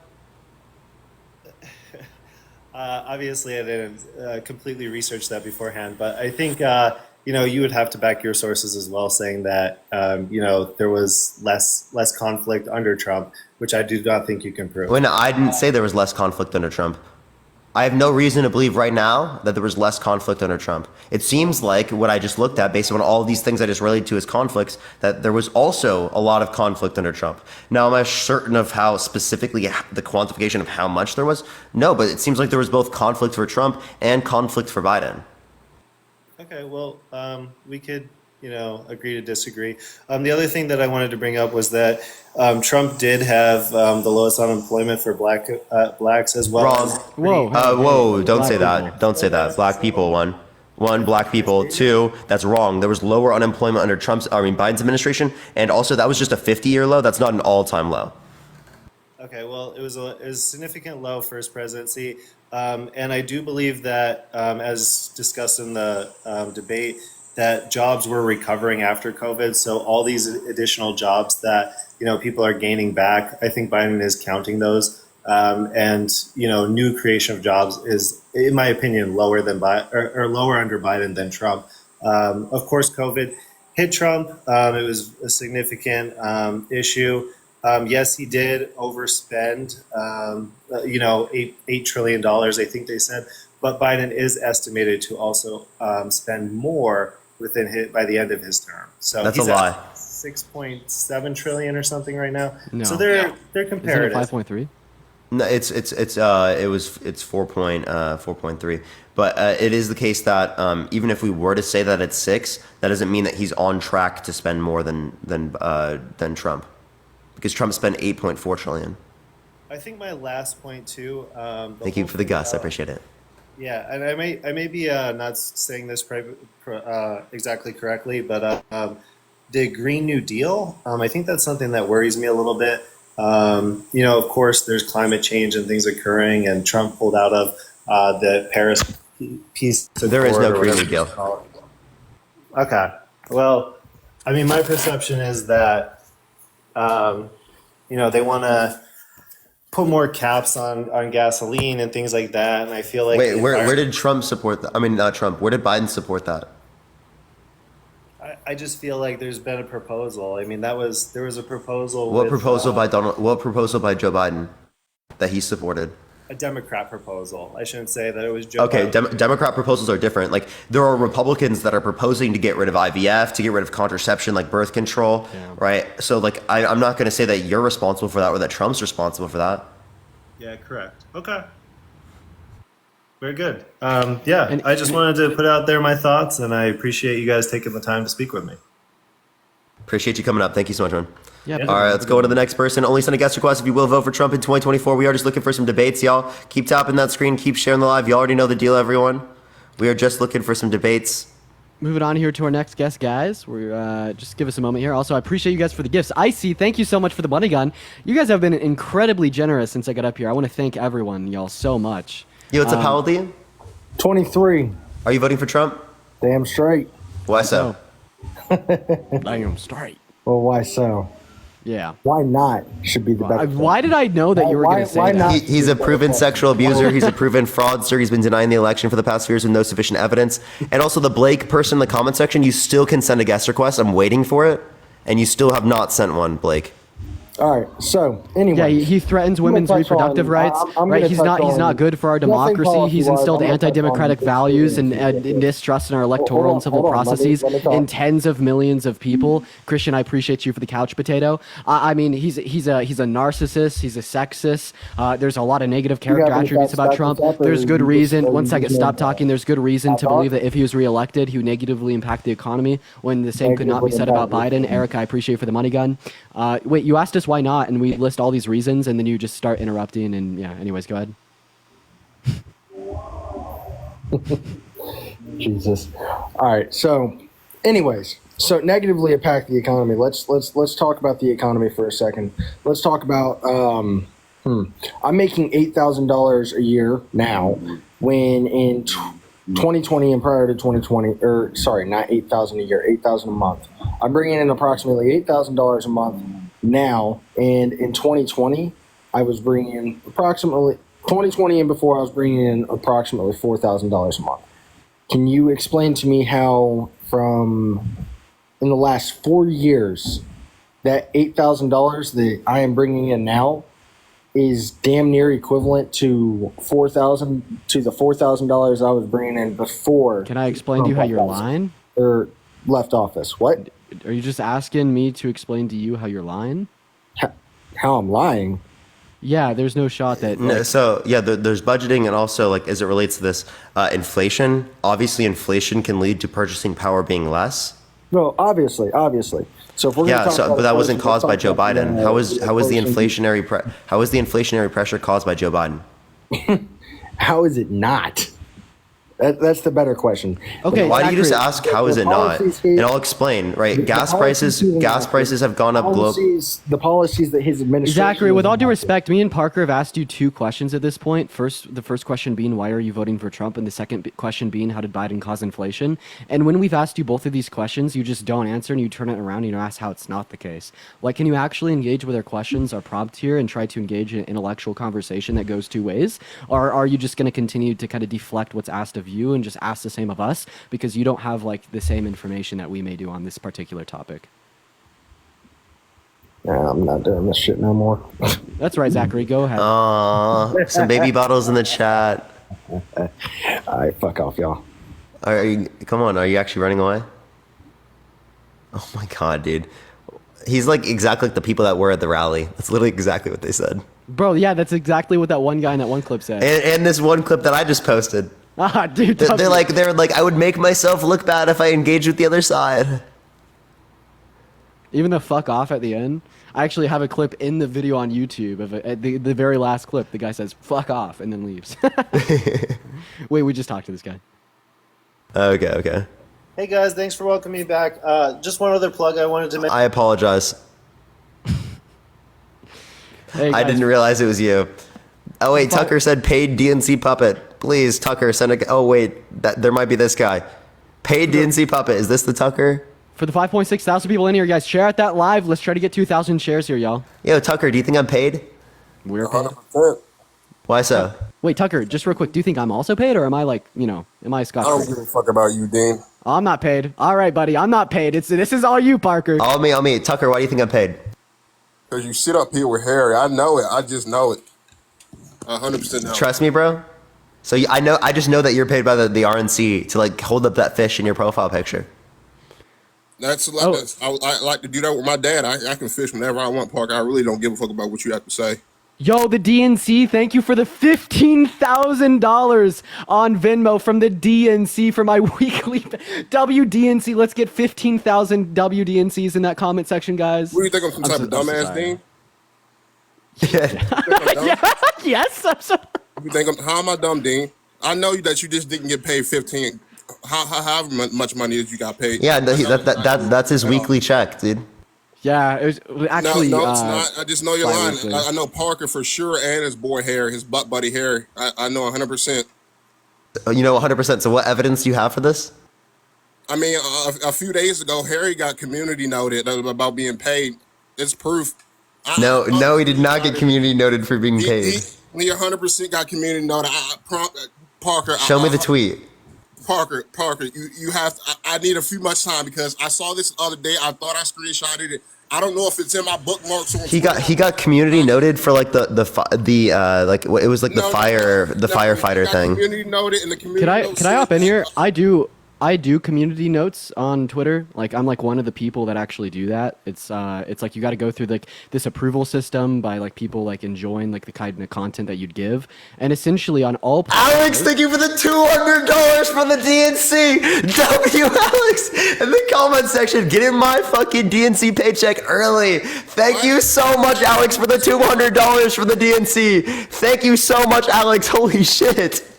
Obviously, I didn't completely research that beforehand, but I think you know, you would have to back your sources as well, saying that you know, there was less conflict under Trump, which I do not think you can prove. When I didn't say there was less conflict under Trump. I have no reason to believe right now that there was less conflict under Trump. It seems like what I just looked at, based on all these things I just related to as conflicts, that there was also a lot of conflict under Trump. Now, am I certain of how specifically the quantification of how much there was? No, but it seems like there was both conflict for Trump and conflict for Biden. Okay, well, we could, you know, agree to disagree. The other thing that I wanted to bring up was that Trump did have the lowest unemployment for blacks as well. Wrong. As Whoa, don't say that. Don't say that. Black people, one, black people, two, that's wrong. There was lower unemployment under Biden's administration, and also that was just a 50-year low. That's not an all-time low. Okay, well, it was a significant low for his presidency, and I do believe that, as discussed in the debate, that jobs were recovering after COVID. So all these additional jobs that, you know, people are gaining back, I think Biden is counting those, and you know, new creation of jobs is, in my opinion, lower than or lower under Biden than Trump. Of course, COVID hit Trump. It was a significant issue. Yes, he did overspend, you know, $8 trillion, I think they said, but Biden is estimated to also spend more by the end of his term. So that's he's a lie. at 6.7 trillion or something right now. No. So they're comparative. Isn't it 5.3? No, it's 4.3. But it is the case that even if we were to say that it's 6, that doesn't mean that he's on track to spend more than Trump, because Trump spent 8.4 trillion. I think my last point too. Thank you for the Gus. I appreciate it. Yeah, and I may be not saying this exactly correctly, but the Green New Deal, I think that's something that worries me a little bit. You know, of course, there's climate change and things occurring, and Trump pulled out of the Paris Peace Accord. There is no Green New Deal. Okay. Well, I mean, my perception is that, you know, they want to put more caps on gasoline and things like that, and I feel like where did Trump support that? I mean, not Trump. Where did Biden support that? I just feel like there's been a proposal. I mean, there was a proposal. What proposal by Joe Biden that he supported? A Democrat proposal. I shouldn't say that it was Joe. Okay, Biden. Democrat proposals are different. Like, there are Republicans that are proposing to get rid of IVF, to get rid of contraception, like birth control, right? So, like, I'm not going to say that you're responsible for that or that Trump's responsible for that. Yeah, correct. Okay. Very good. Yeah, I just wanted to put out there my thoughts, and I appreciate you guys taking the time to speak with me. Appreciate you coming up. Thank you so much, man. Yeah. All right, let's go on to the next person. Only send a guest request if you will vote for Trump in 2024. We are just looking for some debates, y'all. Keep tapping that screen. Keep sharing the live. You already know the deal, everyone. We are just looking for some debates. Moving on here to our next guest, guys. We're just give us a moment here. Also, I appreciate you guys for the gifts. Icy, thank you so much for the bunny gun. You guys have been incredibly generous since I got up here. I want to thank everyone, y'all, so much. Yo, what's up, how old are you? 23. Are you voting for Trump? Damn straight. Why so? Damn straight. Well, why so? Yeah. Why not? Should be the best. Why did I know that you were going to say that? He's a proven sexual abuser. He's a proven fraudster. He's been denying the election for the past 2 years with no sufficient evidence. And also the Blake person in the comment section, you still can send a guest request. I'm waiting for it. And you still have not sent one, Blake. All right. So anyway, Yeah, he threatens I'm gonna women's touch reproductive on- rights. I'm Right? gonna He's touch not. He's not on good for our nothing democracy. He's policy-wise. instilled I'm gonna touch on anti-democratic this values really and distrust in our electoral and civil hold on. processes Let me talk. in tens of millions of people. Christian, I appreciate you for the couch potato. I mean, he's a narcissist. He's a sexist. There's a lot of negative You got character any attributes facts about back Trump. this up, or There's good you just- reason. or One you second, just stop made talking. There's good reason I'll to talk? believe that if he was reelected, he would negatively impact the economy. When the same could not be said about Biden. Eric, I appreciate you for the money gun. Wait, you asked us why not, and we list all these reasons, and then you just start interrupting. And yeah, anyways, go ahead. Jesus. All right. So, anyways, so negatively impact the economy. Let's talk about the economy for a second. Let's talk about. I'm making $8,000 a year now. When in 2020 and prior to 2020, or sorry, not 8,000 a year, 8,000 a month. I'm bringing in approximately $8,000 a month now, and in 2020, I was bringing in approximately 2020 and before I was bringing in approximately $4,000 a month. Can you explain to me how from in the last 4 years that $8,000 that I am bringing in now is damn near equivalent to the $4,000 I was bringing in before? Can I explain to you how you're lying? Or left office? What? Are you just asking me to explain to you how you're lying? How I'm lying? Yeah, there's no shot that. No, Like, so yeah, there's budgeting, and also like as it relates to this, inflation. Obviously, inflation can lead to purchasing power being less. No, obviously. So if we're gonna Yeah, talk so about but that wasn't inflation, caused by let's Joe talk about, Biden. How is the inflation. inflationary pressure caused by Joe Biden? How is it not? That's the better question. Okay, Why do you just Zachary, ask how is it not? And I'll explain. Right, gas prices have gone up globally. The policies that his administration. Zachary, with all due respect, me and Parker have asked you two questions at this point. The first question being, why are you voting for Trump? And the second question being, how did Biden cause inflation? And when we've asked you both of these questions, you just don't answer and you turn it around and you ask how it's not the case. Like, can you actually engage with our questions, our prompt here, and try to engage in an intellectual conversation that goes two ways? Or are you just going to continue to kind of deflect what's asked of you and just ask the same of us because you don't have like the same information that we may do on this particular topic? Nah, I'm not doing this shit no more. That's right, Zachary. Go ahead. Some baby bottles in the chat. All right, fuck off, y'all. Come on, are you actually running away? Oh my god, dude. He's like exactly like the people that were at the rally. That's literally exactly what they said. Bro, yeah, that's exactly what that one guy in that one clip said. And this one clip that I just posted. Dude, they're like, I would make myself look bad if I engaged with the other side. Even the fuck off at the end. I actually have a clip in the video on YouTube of it, at the very last clip. The guy says "fuck off" and then leaves. Wait, we just talked to this guy. Okay. Hey guys, thanks for welcoming me back. Just one other plug I wanted to make. I apologize. Hey, I didn't realize it was you. Oh wait, Tucker said paid DNC puppet. Please, Tucker, send a. Oh wait, there might be this guy. Paid DNC puppet. Is this the Tucker? For the 5.6 thousand people in here, guys, share out that live. Let's try to get 2,000 shares here, y'all. Yo, Tucker, do you think I'm paid? We're paid. Why so? Wait, Tucker, just real quick. Do you think I'm also paid, or am I like, am I Scott? I don't give a fuck about you, Dean. I'm not paid. All right, buddy, I'm not paid. This is all you, Parker. All me. Tucker, why do you think I'm paid? Because you sit up here with Harry. I know it. I just know it. 100% know. Trust me, bro. So I just know that you're paid by the RNC to like hold up that fish in your profile picture. That's like I like to do that with my dad. I can fish whenever I want, Parker. I really don't give a fuck about what you have to say. Yo, the DNC, thank you for the $15,000 on Venmo from the DNC for my weekly WDNC. Let's get 15,000 WDNCs in that comment section, guys. What do you think? I'm some type of dumbass, Dean? Yes. You think how am I dumb, Dean? I know that you just didn't get paid 15. However much money that you got paid. Yeah, that's his weekly check, dude. Yeah, it was actually. No, it's not. I just know you're lying. I know Parker for sure, and his boy Harry, his butt buddy Harry. I know 100%. You know 100%. So what evidence do you have for this? I mean, a few days ago, Harry got community noted about being paid. It's proof. No, he did not get community noted for being paid. He 100% got community noted. Parker, show me the tweet. Parker, you have. I need a few much time because I saw this the other day. I thought I screenshotted it. I don't know if it's in my bookmarks on He got community noted for like the like it was like the firefighter thing. Community noted and the community. Can I hop in here? I do community notes on Twitter. Like I'm like one of the people that actually do that. It's like you got to go through like this approval system by like people like enjoying like the kind of content that you'd give, and essentially on all. Alex, thank you for the $200 from the DNC. W Alex in the comment section, get in my fucking DNC paycheck early. Thank you so much, Alex, for the $200 from the DNC. Thank you so much, Alex. Holy shit.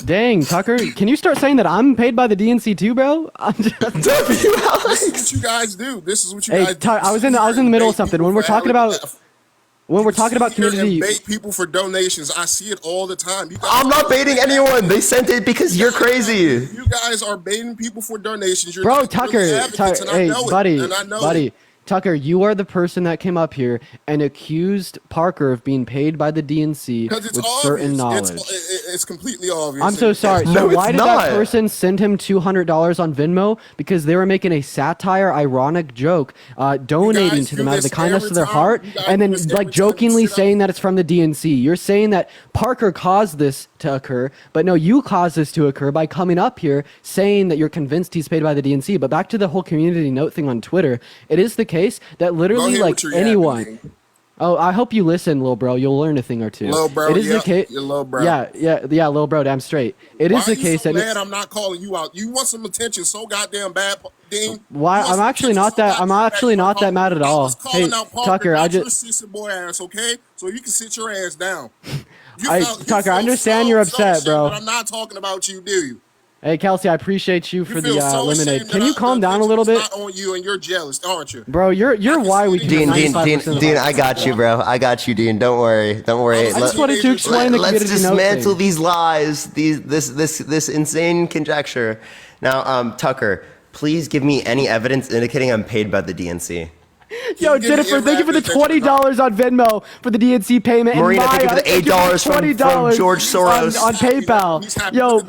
Dang, Tucker, can you start saying that I'm paid by the DNC too, bro? W Alex. This is what you guys do. This is what you guys do. I was in the middle of something. When we're talking about community, bait people for donations. I see it all the time. I'm not baiting anyone. They sent it because you're crazy. You guys are baiting people for donations. You're bro, Tucker, hey, buddy. Tucker, you are the person that came up here and accused Parker of being paid by the DNC with certain knowledge. It's completely obvious. I'm so sorry. So why did that person send him $200 on Venmo? Because they were making a satire, ironic joke, donating to them out of the kindness of their heart, and then like jokingly saying that it's from the DNC. You're saying that Parker caused this to occur, but no, you caused this to occur by coming up here saying that you're convinced he's paid by the DNC. But back to the whole community note thing on Twitter, it is the case that literally like anyone. Oh, I hope you listen, little bro. You'll learn a thing or two. Little bro, it is the case. Little bro. Yeah, little bro. Damn straight. It is the case that. Mad I'm not calling you out. You want some attention so goddamn bad, Dean. Why? I'm actually not that. I'm actually not that mad at all. Hey, Tucker, I just. Your boy ass, okay? So you can sit your ass down. Tucker, I understand you're upset, bro. But I'm not talking about you, do you? Hey, Kelsey, I appreciate you for the lemonade. Can you calm down a little bit? Not on you, and you're jealous, aren't you? Bro, you're why we Dean, I got you, bro. I got you, Dean. Don't worry. I just wanted to explain the community Let's dismantle these lies, this insane conjecture. Now, Tucker, please give me any evidence indicating I'm paid by the DNC. Yo, Jennifer, thank you for the $20 on Venmo for the DNC payment. Marina, thank you for the $8 from George Soros on PayPal. Yo,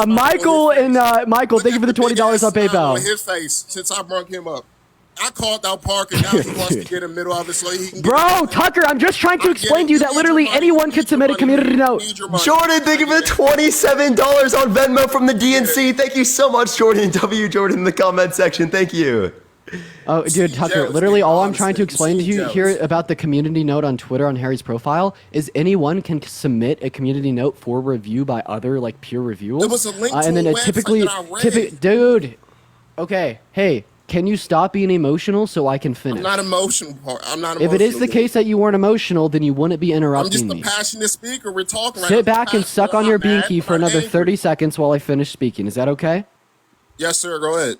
Michael and Michael, thank you for the $20 on PayPal. His face since I brought him up. I called out Parker. Now he wants to get in the middle of it so he can. Bro, Tucker, I'm just trying to explain to you that literally anyone could submit a community note. Jordan, thank you for the $27 on Venmo from the DNC. Thank you so much, Jordan. Jordan in the comment section. Thank you. Oh, dude, Tucker, literally all I'm trying to explain to you here about the community note on Twitter on Harry's profile is anyone can submit a community note for review by other, like, peer reviewers. There was a link to and then a it website dude, okay, hey, can you stop being emotional so I can finish? I'm not emotional. If it is the case that you weren't emotional, then you wouldn't be interrupting me. I'm just a passionate speaker. We're talking right now. Sit back and suck on your binky for another 30 seconds while I finish speaking. Is that okay? Yes, sir. Go ahead.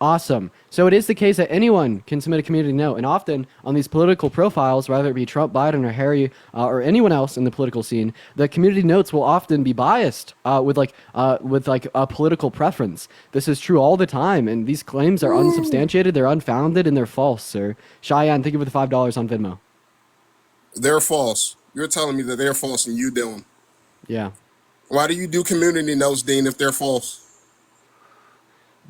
Awesome. So it is the case that anyone can submit a community note, and often on these political profiles, whether it be Trump, Biden, or Harry, or anyone else in the political scene, the community notes will often be biased with a political preference. This is true all the time, and these claims are unsubstantiated, they're unfounded, and they're false, sir. Cheyenne, thank you for the $5 on Venmo. They're false. You're telling me that they're false, and you do them. Yeah. Why do you do community notes, Dean, if they're false?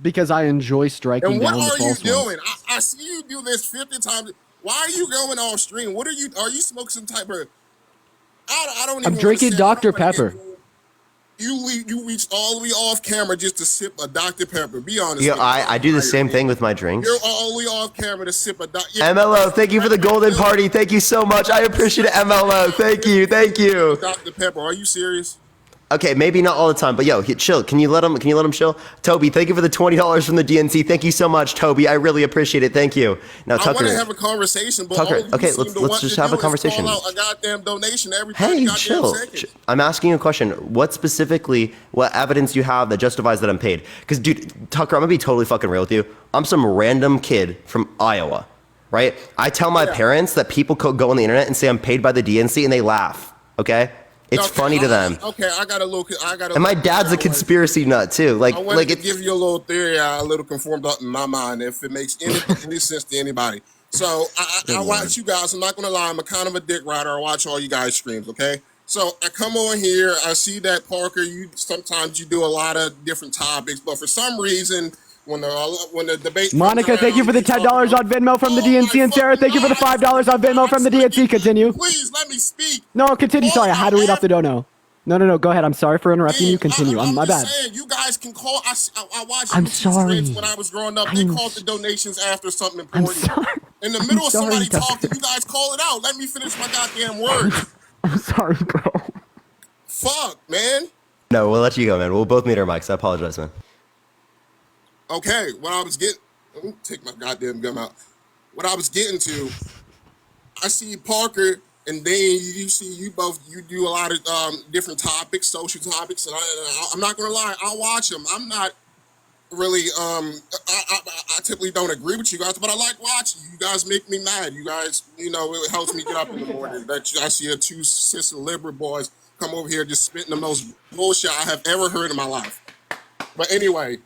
Because I enjoy striking down the false ones. And what are you doing? I see you do this 50 times. Why are you going off stream? What are you smoking some type of... I don't even... I'm drinking Dr. Pepper. You reached all the way off camera just to sip a Dr. Pepper. Be honest. Yeah, I do the same thing with my drinks. You're all the way off camera to sip a Dr. MLO, thank you for the golden party. Thank you so much. I appreciate it, MLO. Thank you. Dr. Pepper, are you serious? Okay, maybe not all the time, but yo, chill. Can you let him chill? Toby, thank you for the $20 from the DNC. Thank you so much, Toby. I really appreciate it. Thank you. Now, Tucker. I want to have a conversation, but Tucker, okay, let's just have a conversation. A goddamn donation every hey, chill. I'm asking you a question. What evidence do you have that justifies that I'm paid? Because, dude, Tucker, I'm gonna be totally fucking real with you. I'm some random kid from Iowa, right? I tell my parents that people go on the internet and say I'm paid by the DNC, and they laugh. Okay. It's funny to them. Okay, I got a little. And my dad's a conspiracy nut too. I wanted to give you a little theory, a little conformed thought in my mind, if it makes any sense to anybody. So I watch you guys. I'm not gonna lie. I'm a kind of a dick rider. I watch all you guys' streams. Okay. So I come on here. I see that Parker. Sometimes you do a lot of different topics, but for some reason, when the debate. Monica, thank you for the $10 on Venmo from the DNC, and Sarah, thank you for the $5 on Venmo from the DNC. Continue. Please let me speak. No, continue. Sorry, I had to read off the dono. No. Go ahead. I'm sorry for interrupting you. Continue. My bad. Saying, you guys can call. I watched. I'm sorry. When I was growing up, they called the donations after something important. I'm sorry. In the middle of somebody Tucker. talking, you guys call it out. Let me finish my goddamn words. I'm sorry, bro. Fuck, man. No, we'll let you go, man. We'll both mute our mics. I apologize, man. Okay, what I was getting. Let me take my goddamn gum out. What I was getting to. I see Parker. And then you see you do a lot of different topics, social topics, and I'm not gonna lie, I'll watch them. I'm not really I typically don't agree with you guys, but I like watching you guys. Make me mad. You guys, it helps me get up in the morning. That I see a two sister liberal boys come over here just spitting the most bullshit I have ever heard in my life. But anyway,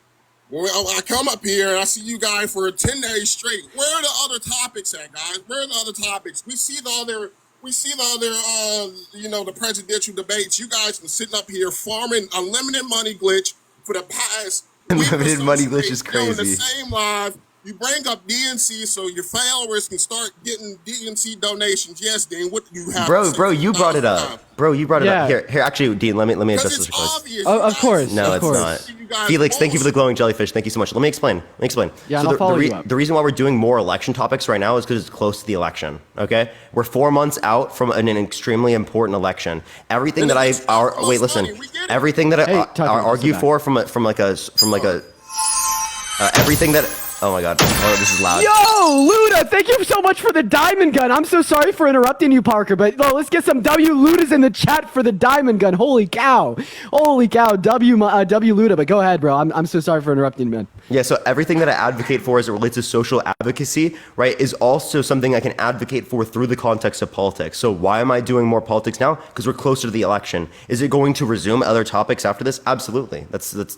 when I come up here and I see you guys for 10 days straight, where are the other topics at, guys? Where are the other topics? We see the other, the presidential debates. You guys been sitting up here farming unlimited money glitch for the past Unlimited money glitch is in the crazy. same live, you bring up DNC so your followers can start getting DNC donations. Yes, Dean, what do you have? Bro, you brought it up. Bro, you brought it up. Here, actually, Dean, let me address this. Of course. No, it's not. Felix, thank you for the glowing jellyfish. Thank you so much. Let me explain. Yeah, I'll follow you up. The reason why we're doing more election topics right now is because it's close to the election. Okay, we're 4 months out from an extremely important election. Everything that everything that I argue for from everything that. Oh my god. Oh, this is loud. Yo, Luda, thank you so much for the diamond gun. I'm so sorry for interrupting you, Parker, but let's get some W Ludas in the chat for the diamond gun. Holy cow. W Luda, but go ahead, bro. I'm so sorry for interrupting, man. Yeah, so everything that I advocate for as it relates to social advocacy, right, is also something I can advocate for through the context of politics. So why am I doing more politics now? Because we're closer to the election. Is it going to resume other topics after this? Absolutely.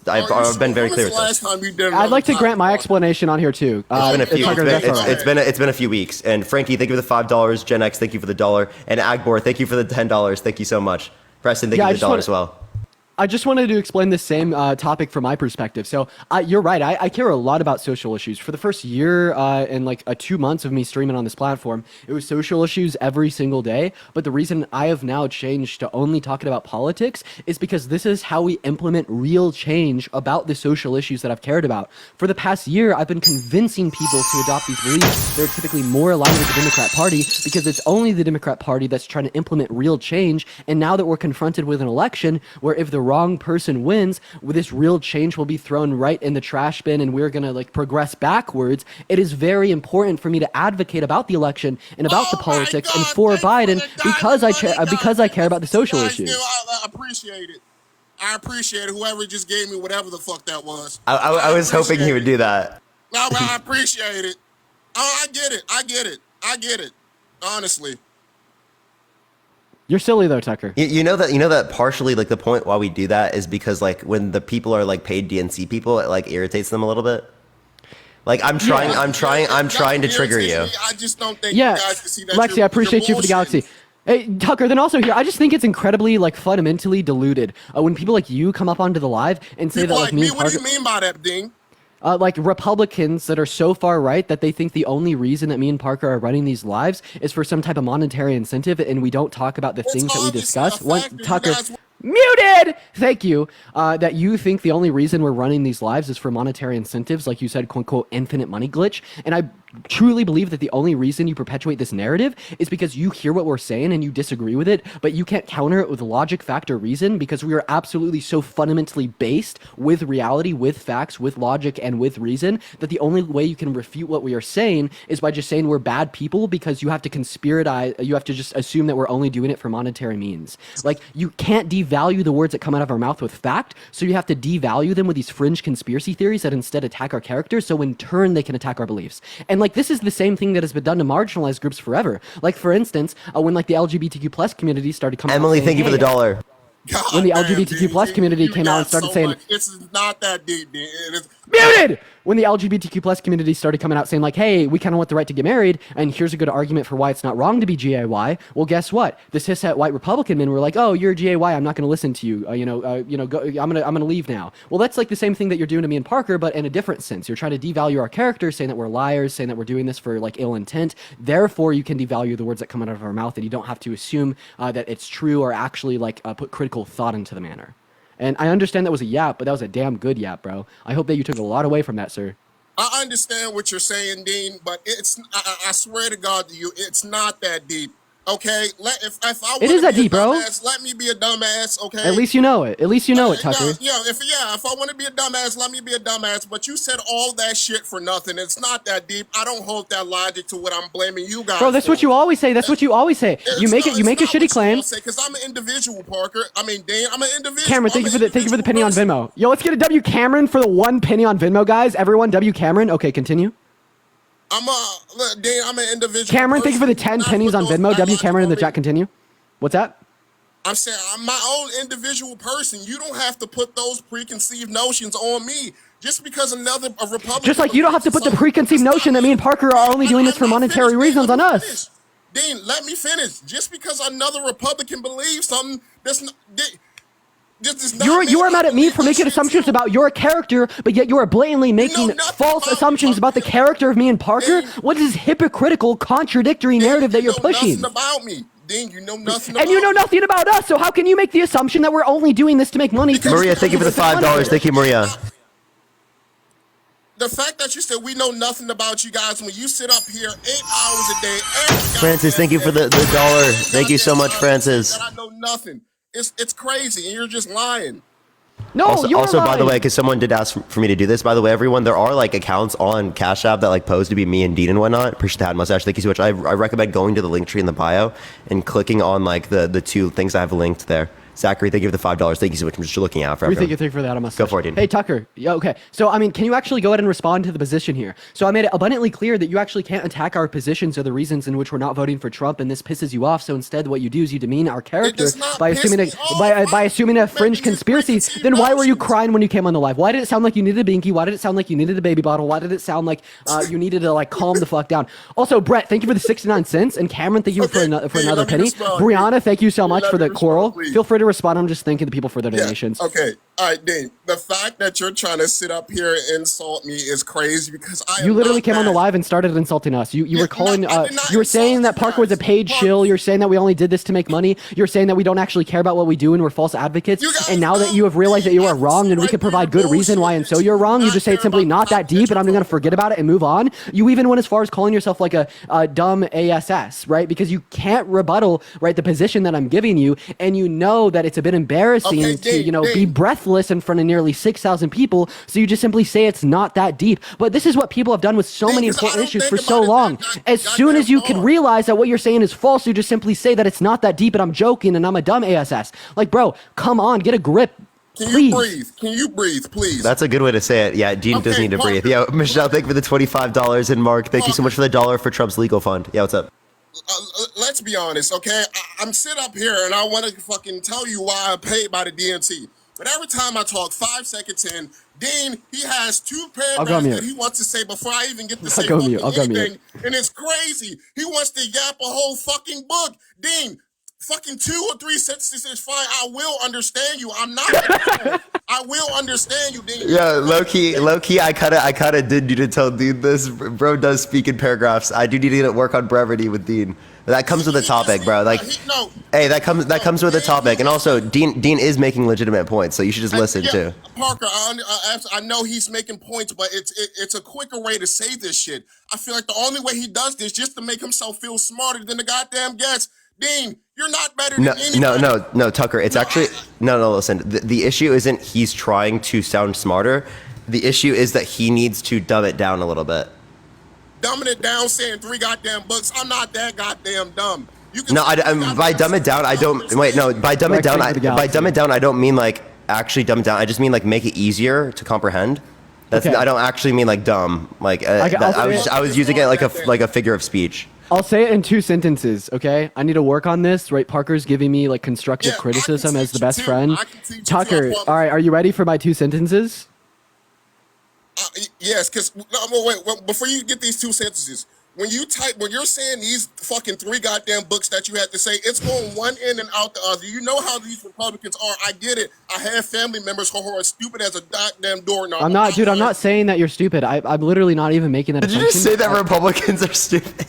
I've been very clear with this. I'd like to grant my explanation on here too. It's been a few weeks. And Frankie, thank you for the $5. Gen X, thank you for the $1. And Agbor, thank you for the $10. Thank you so much. Preston, thank you for the $1 as well. I just wanted to explain the same topic from my perspective. So you're right. I care a lot about social issues. For the first year and 2 months of me streaming on this platform, it was social issues every single day. But the reason I have now changed to only talking about politics is because this is how we implement real change about the social issues that I've cared about. For the past year, I've been convincing people to adopt these beliefs. They're typically more aligned with the Democrat Party because it's only the Democrat Party that's trying to implement real change. And now that we're confronted with an election where if the wrong person wins, this real change will be thrown right in the trash bin and we're going to progress backwards. It is very important for me to advocate about the election and about the politics and for Biden because I care about the social issues. I appreciate it. I appreciate it. Whoever just gave me whatever the fuck that was. I was hoping he would do that. No, but I appreciate it. Oh, I get it. Honestly. You're silly though, Tucker. You know that partially the point why we do that is because when the people are paid DNC people, it irritates them a little bit. I'm trying to trigger you. I just don't think you guys can see that. Lexi, I appreciate you for the galaxy. Hey, Tucker, then also here, I just think it's incredibly fundamentally diluted when people like you come up onto the live and say people that me and Parker, what do you mean by that, Ding? Republicans that are so far right that they think the only reason that me and Parker are running these lives is for some type of monetary incentive, and we don't talk about the things that we discuss. Tucker, muted! Thank you. That you think the only reason we're running these lives is for monetary incentives, like you said, quote unquote, infinite money glitch. And I truly believe that the only reason you perpetuate this narrative is because you hear what we're saying and you disagree with it, but you can't counter it with logic, fact, or reason because we are absolutely so fundamentally based with reality, with facts, with logic, and with reason that the only way you can refute what we are saying is by just saying we're bad people because you have to you have to just assume that we're only doing it for monetary means. You can't devalue the words that come out of our mouth with fact, so you have to devalue them with these fringe conspiracy theories that instead attack our characters, so in turn they can attack our beliefs. And this is the same thing that has been done to marginalized groups forever. For instance, when the LGBTQ plus community started coming Emily, out thank you for the $1. When the LGBTQ plus community came out and started saying it's not that deep. Muted! When the LGBTQ plus community started coming out saying like, hey, we kind of want the right to get married, and here's a good argument for why it's not wrong to be gay. Well, guess what? The cishet white Republican men were like, oh, you're gay. I'm not going to listen to you. Go, I'm gonna leave now. Well, that's like the same thing that you're doing to me and Parker, but in a different sense. You're trying to devalue our character, saying that we're liars, saying that we're doing this for like ill intent. Therefore, you can devalue the words that come out of our mouth, and you don't have to assume that it's true or actually like put critical thought into the manner. And I understand that was a yap, but that was a damn good yap, bro. I hope that you took a lot away from that, sir. I understand what you're saying, Dean, but I swear to God to you, it's not that deep. Okay, if I want it is that deep, bro. Let me be a dumbass. Okay. At least you know it. At least you know it, Tucker. If I want to be a dumbass, let me be a dumbass. But you said all that shit for nothing. It's not that deep. I don't hold that logic to what I'm blaming you guys. Bro, that's for. what you always say. That's what you always say. You make a shitty claim. Because I'm an individual, Parker. I mean, Dan, I'm an individual. Cameron, thank you for the penny on Venmo. Yo, let's get a W Cameron for the 1 penny on Venmo, guys. Everyone, W Cameron. Okay, continue. I'm an individual. Cameron, thank you for the 10 pennies on Venmo. W Cameron in the chat. Continue. What's that? I'm saying I'm my own individual person. You don't have to put those preconceived notions on me just because a Republican. Just like you don't have to put the preconceived notion that me and Parker are only doing this for monetary reasons on us. Dean, let me finish. Just because another Republican believes something, that's not. You are mad at me for making assumptions about your character, but yet you are blatantly making false assumptions about the character of me and Parker. What is this hypocritical, contradictory narrative that you're pushing? Nothing about me. Dean, you know nothing and you know nothing about us, so how can you make the assumption that we're only doing this to make money? Maria, thank you for the $5. Thank you, Maria. The fact that you said we know nothing about you guys when you sit up here 8 hours a day. Francis, thank you for the $1. Thank you so much, Francis. I know nothing. It's crazy, and you're just lying. No, also by the way, because someone did ask for me to do this. By the way, everyone, there are like accounts on Cash App that like pose to be me and Dean and whatnot. Appreciate the hat mustache. Thank you so much. I recommend going to the link tree in the bio and clicking on like the 2 things I have linked there. Zachary, thank you for the $5. Thank you so much. I'm just looking out for everyone. Thank you for that. I must go for it, Dean. Hey, Tucker. Yeah, okay. So, I mean, can you actually go ahead and respond to the position here? So I made it abundantly clear that you actually can't attack our positions or the reasons in which we're not voting for Trump, and this pisses you off. So instead, what you do is you demean our character by assuming a fringe conspiracy. Then why were you crying when you came on the live? Why did it sound like you needed a binky? Why did it sound like you needed a baby bottle? Why did it sound like you needed to like calm the fuck down? Also, Brett, thank you for the 69 cents, and Cameron, thank you for another penny. Brianna, thank you so much for the coral. Feel free to respond. I'm just thanking the people for their donations. Okay. All right, Dean. The fact that you're trying to sit up here and insult me is crazy because you literally came on the live and started insulting us. You were calling. You were saying that Parker was a paid shill. You're saying that we only did this to make money. You're saying that we don't actually care about what we do and we're false advocates. And now that you have realized that you are wrong and we can provide good reason why and so you're wrong, you just say it's simply not that deep and I'm going to forget about it and move on. You even went as far as calling yourself like a dumb ASS, right? Because you can't rebuttal, right, the position that I'm giving you, and you know that it's a bit embarrassing to be breathless in front of nearly 6,000 people, so you just simply say it's not that deep. But this is what people have done with so many important issues for so long. As soon as you can realize that what you're saying is false, you just simply say that it's not that deep and I'm joking and I'm a dumb ASS. Like, bro, come on, get a grip. Please. Can you breathe, please? That's a good way to say it. Yeah, Dean does need to breathe. Yeah, Michelle, thank you for the $25, and Mark, thank you so much for the $1 for Trump's legal fund. Yeah, what's up? Let's be honest, okay? I'm sitting up here and I want to fucking tell you why I'm paid by the DNC. But every time I talk 5 seconds in, Dean, he has 2 paragraphs that he wants to say before I even get to say anything. And it's crazy. He wants to yap a whole fucking book. Dean, fucking 2 or 3 sentences is fine. I will understand you. I'm not. I will understand you, Dean. Yeah, low key. I kind of did need to tell Dean this. Bro does speak in paragraphs. I do need to work on brevity with Dean. That comes with the topic, bro. Like, hey, that comes with the topic, and also Dean is making legitimate points, so you should just listen too. Parker, I know he's making points, but it's a quicker way to say this shit. I feel like the only way he does this just to make himself feel smarter than the goddamn guests. Dean, you're not better than anybody. No, Tucker. It's actually no. Listen, the issue isn't he's trying to sound smarter. The issue is that he needs to dumb it down a little bit. Dumbing it down, saying 3 goddamn books. I'm not that goddamn dumb. By dumb it down, I don't. Wait, no. By dumb it down, I don't mean like actually dumb it down. I just mean like make it easier to comprehend. That's I don't actually mean like dumb. Like I was using it like a figure of speech. I'll say it in 2 sentences, okay? I need to work on this, right? Parker's giving me like constructive criticism as the best friend. Tucker, all right, are you ready for my 2 sentences? Yes, because wait, before you get these two sentences, when you're saying these fucking 3 goddamn books that you had to say, it's going one end and out the other. You know how these Republicans are. I get it. I have family members who are stupid as a goddamn doorknob. I'm not, dude. I'm not saying that you're stupid. I'm literally not even making that. Did you just say that Republicans are stupid?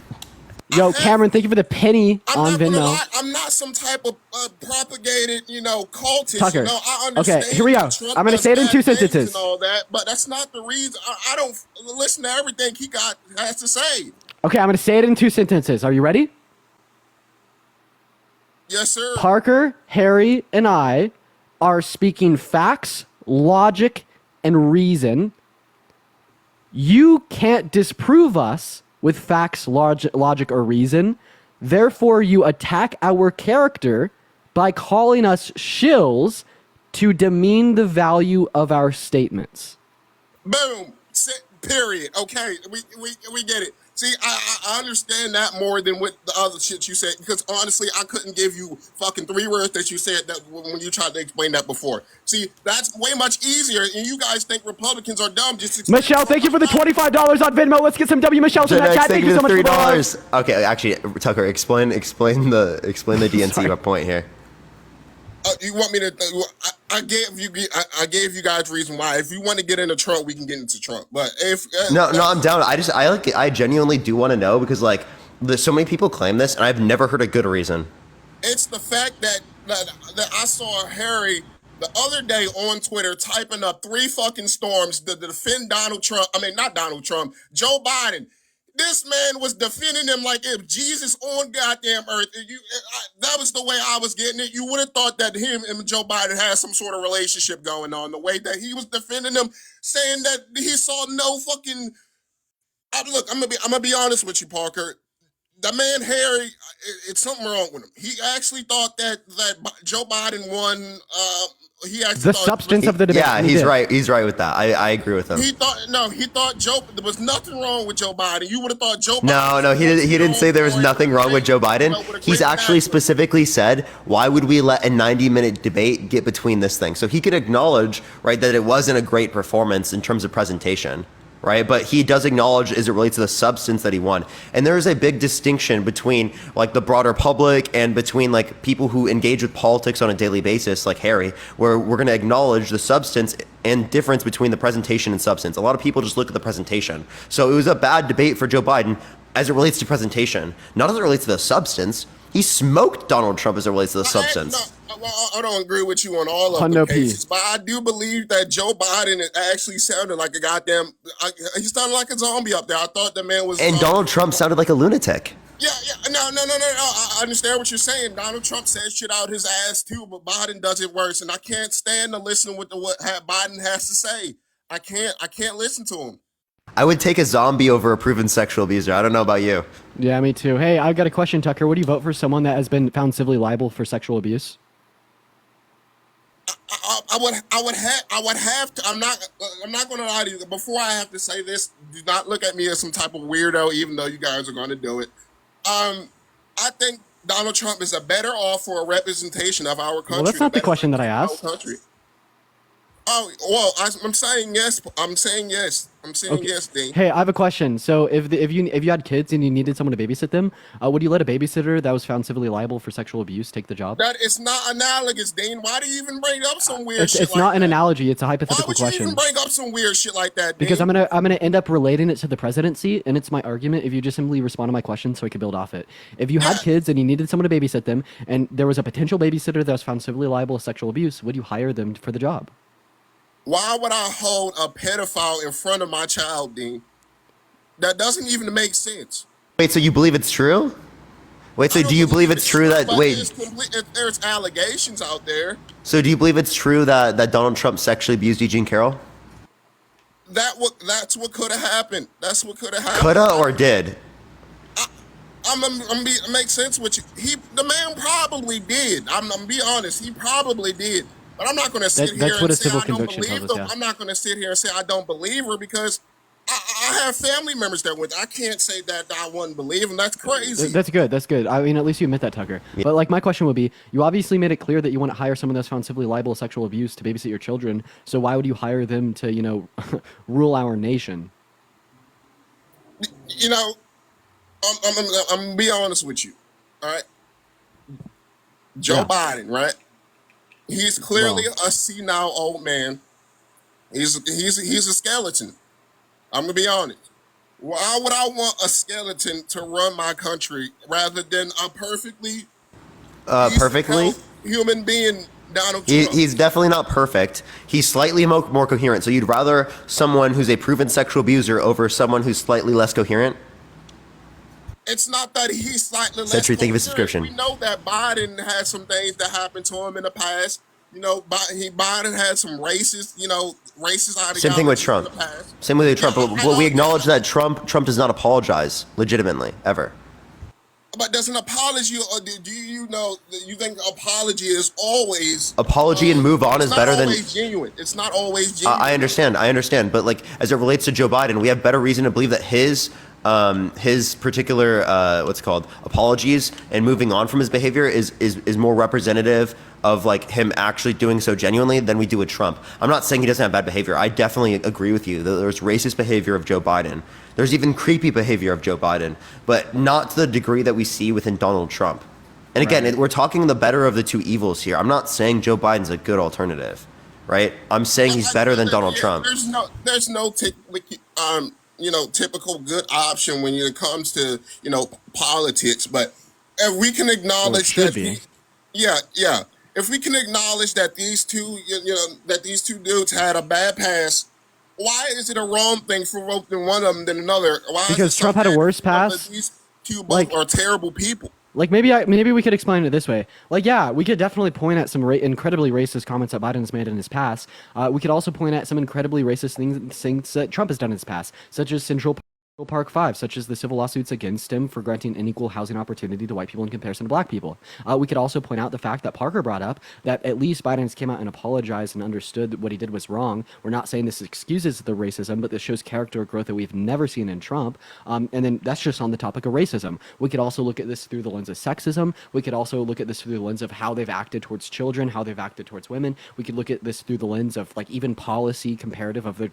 Yo, Cameron, thank you for the penny on Venmo. I'm not some type of propagated, cultist. Tucker. I understand. Okay, here we go. Trump I'm gonna does say it in bad 2 things sentences. and all that, but that's not the reason. I don't listen to everything he has to say. Okay, I'm gonna say it in 2 sentences. Are you ready? Yes, sir. Parker, Harry, and I are speaking facts, logic, and reason. You can't disprove us with facts, logic, or reason. Therefore, you attack our character by calling us shills to demean the value of our statements. Boom. Period. Okay, we get it. See, I understand that more than with the other shit you said, because honestly, I couldn't give you fucking 3 words that you said that when you tried to explain that before. See, that's way much easier, and you guys think Republicans are dumb. Michelle, thank you for the $25 on Venmo. Let's get some W Michelle's in that chat. Thank you so much for the $3. Okay, actually, Tucker, explain the DNC point here. You want me to? I gave you guys reason why. If you want to get into Trump, we can get into Trump. But if no, I'm down. I genuinely do want to know, because there's so many people claim this, and I've never heard a good reason. It's the fact that I saw Harry the other day on Twitter typing up 3 fucking storms to defend Donald Trump. I mean, not Donald Trump, Joe Biden. This man was defending him like if Jesus on goddamn earth. That was the way I was getting it. You would have thought that him and Joe Biden had some sort of relationship going on. The way that he was defending him, saying that he saw no fucking. Look, I'm gonna be honest with you, Parker. The man Harry, it's something wrong with him. He actually thought that Joe Biden won. He actually the substance of the debate. Yeah, he's right. He's right with that. I agree with him. He thought Joe. There was nothing wrong with Joe Biden. You would have thought Joe Biden. No, he didn't say there was nothing wrong with Joe Biden. He's actually specifically said, why would we let a 90-minute debate get between this thing? So he could acknowledge, right, that it wasn't a great performance in terms of presentation. Right, but he does acknowledge as it relates to the substance that he won, and there is a big distinction between the broader public and between people who engage with politics on a daily basis, like Harry, where we're going to acknowledge the substance and difference between the presentation and substance. A lot of people just look at the presentation. So it was a bad debate for Joe Biden as it relates to presentation, not as it relates to the substance. He smoked Donald Trump as it relates to the substance. I don't agree with you on all of the cases, but I do believe that Joe Biden actually sounded like a goddamn. He sounded like a zombie up there. I thought the man was. And Donald Trump sounded like a lunatic. Yeah, no. I understand what you're saying. Donald Trump says shit out his ass too, but Biden does it worse, and I can't stand to listen with what Biden has to say. I can't listen to him. I would take a zombie over a proven sexual abuser. I don't know about you. Yeah, me too. Hey, I've got a question, Tucker. Would you vote for someone that has been found civilly liable for sexual abuse? I would have to. I'm not going to lie to you. Before I have to say this, do not look at me as some type of weirdo, even though you guys are going to do it. I think Donald Trump is a better off for a representation of our country. Well, that's not the question that I asked. Oh, well, I'm saying yes. I'm saying yes. Yes, Dean. Hey, I have a question. So if you had kids and you needed someone to babysit them, would you let a babysitter that was found civilly liable for sexual abuse take the job? That is not analogous, Dean. Why do you even bring up some weird shit? It's not an analogy. It's a hypothetical question. Why would you even question. bring up some weird shit like that, Dean? Because I'm gonna end up relating it to the presidency, and it's my argument. If you just simply respond to my question, so I can build off it. If you had kids and you needed someone to babysit them, and there was a potential babysitter that was found civilly liable of sexual abuse, would you hire them for the job? Why would I hold a pedophile in front of my child, Dean? That doesn't even make sense. Wait, so you believe it's true? Wait, so do you believe it's true that there's allegations out there? So do you believe it's true that Donald Trump sexually abused Eugene Carroll? That's what could have happened. That's what could have happened. Coulda or did? It makes sense with you. The man probably did. I'm be honest. He probably did. But I'm not going to sit here and say I don't believe them. I'm not going to sit here and say I don't believe her, because I have family members that went. I can't say that I wouldn't believe them. That's crazy. That's good. That's good. I mean, at least you admit that, Tucker. Yeah. But like, my question would be: you obviously made it clear that you want to hire someone that's found civilly liable of sexual abuse to babysit your children. So why would you hire them to, rule our nation? You know, I'm gonna be honest with you. All right, Joe Biden, right? He's clearly a senile old man. He's a skeleton. I'm gonna be honest. Why would I want a skeleton to run my country rather than a perfectly human being, Donald Trump? He's definitely not perfect. He's slightly more coherent. So you'd rather someone who's a proven sexual abuser over someone who's slightly less coherent? It's not that he's slightly less Century, think of his coherent. subscription. We know that Biden had some things that happened to him in the past. Biden had some racist ideology. Same thing with Trump. Same with Trump. But we acknowledge that Trump does not apologize legitimately ever. But does an apology, or do you think apology is always apology and move on is better than genuine? It's not always genuine. I understand. But like, as it relates to Joe Biden, we have better reason to believe that his particular apologies and moving on from his behavior is more representative of like him actually doing so genuinely than we do with Trump. I'm not saying he doesn't have bad behavior. I definitely agree with you that there's racist behavior of Joe Biden. There's even creepy behavior of Joe Biden, but not to the degree that we see within Donald Trump. And again, we're talking the better of the two evils here. I'm not saying Joe Biden's a good alternative, right? I'm saying he's better than Donald Trump. There's no typical good option when it comes to politics, but if we can acknowledge if we can acknowledge that these two dudes had a bad past, why is it a wrong thing for voting one of them than another? Because Trump had a worse pass. These two both are terrible people. Like, maybe we could explain it this way. Like, yeah, we could definitely point at some incredibly racist comments that Biden's made in his past. We could also point at some incredibly racist things that Trump has done in his past, such as Central Park 5, such as the civil lawsuits against him for granting unequal housing opportunity to white people in comparison to black people. We could also point out the fact that Parker brought up, that at least Biden's came out and apologized and understood that what he did was wrong. We're not saying this excuses the racism, but this shows character growth that we've never seen in Trump. And then that's just on the topic of racism. We could also look at this through the lens of sexism. We could also look at this through the lens of how they've acted towards children, how they've acted towards women. We could look at this through the lens of like even policy comparative of the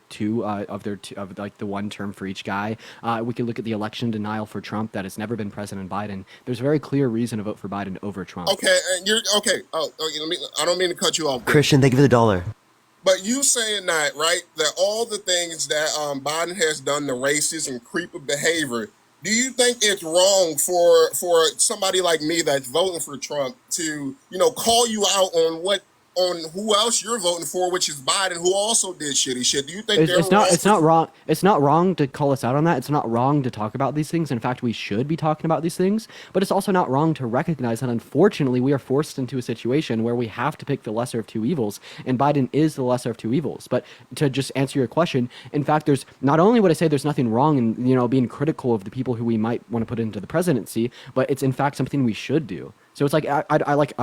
one term for each guy. We could look at the election denial for Trump that has never been President Biden. There's a very clear reason to vote for Biden over Trump. Okay, and you're okay. I don't mean to cut you off, Christian, thank you for the $1. But you saying that, right? That all the things that Biden has done, the racist and creepy behavior. Do you think it's wrong for somebody like me that's voting for Trump to call you out on who else you're voting for, which is Biden, who also did shitty shit? Do you think it's not wrong? It's not wrong to call us out on that. It's not wrong to talk about these things. In fact, we should be talking about these things. But it's also not wrong to recognize that unfortunately we are forced into a situation where we have to pick the lesser of two evils, and Biden is the lesser of two evils. But to just answer your question, in fact, there's not only would I say there's nothing wrong in being critical of the people who we might want to put into the presidency, but it's in fact something we should do. So it's like, I like,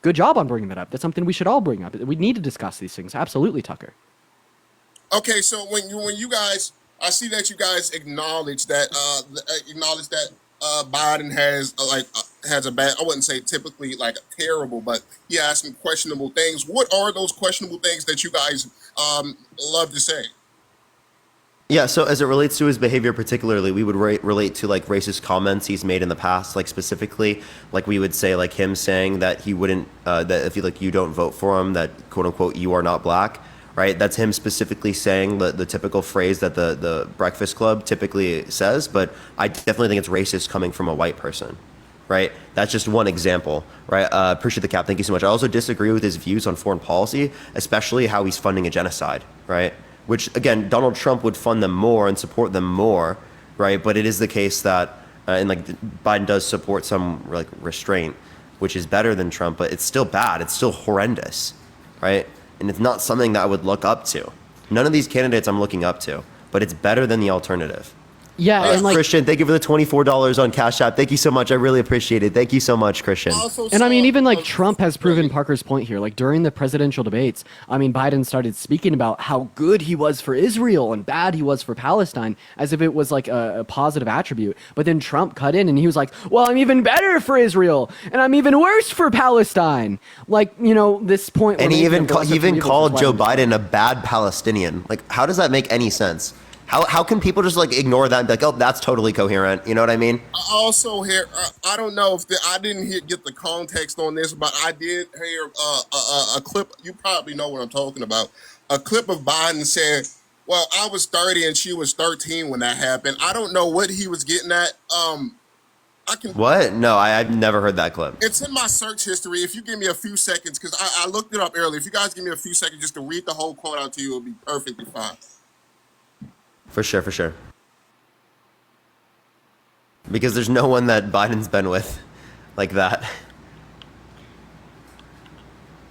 good job on bringing that up. That's something we should all bring up. We need to discuss these things. Absolutely, Tucker. Okay, so when you guys, I see that you guys acknowledge that Biden has a bad, I wouldn't say typically like terrible, but he has some questionable things. What are those questionable things that you guys love to say? Yeah, so as it relates to his behavior particularly, we would relate to like racist comments he's made in the past, like specifically, like we would say like him saying that he wouldn't, that if you don't vote for him, that quote unquote, you are not black, right? That's him specifically saying the typical phrase that the Breakfast Club typically says, but I definitely think it's racist coming from a white person, right? That's just one example, right? Appreciate the cap, thank you so much. I also disagree with his views on foreign policy, especially how he's funding a genocide, right? Which, again, Donald Trump would fund them more and support them more, right? But it is the case that, Biden does support some like restraint, which is better than Trump, but it's still bad. It's still horrendous, right? And it's not something that I would look up to. None of these candidates I'm looking up to, but it's better than the alternative. Yeah, and like Christian, thank you for the $24 on Cash App. Thank you so much. I really appreciate it. Thank you so much, Christian. And I mean, even like Trump has proven Parker's point here. Like during the presidential debates, I mean, Biden started speaking about how good he was for Israel and bad he was for Palestine, as if it was like a positive attribute. But then Trump cut in and he was like, well, I'm even better for Israel and I'm even worse for Palestine. Like, you know, this point. And he even called Joe Biden Biden a bad Palestinian. Like, how does that make any sense? How can people just like ignore that and be like, oh, that's totally coherent? You know what I mean? I also hear, I don't know if I didn't get the context on this, but I did hear a clip. You probably know what I'm talking about. A clip of Biden saying, well, I was 30 and she was 13 when that happened. I don't know what he was getting at. What? No, I've never heard that clip. It's in my search history. If you give me a few seconds, because I looked it up earlier. If you guys give me a few seconds just to read the whole quote out to you, it'll be perfectly fine. For sure. Because there's no one that Biden's been with like that.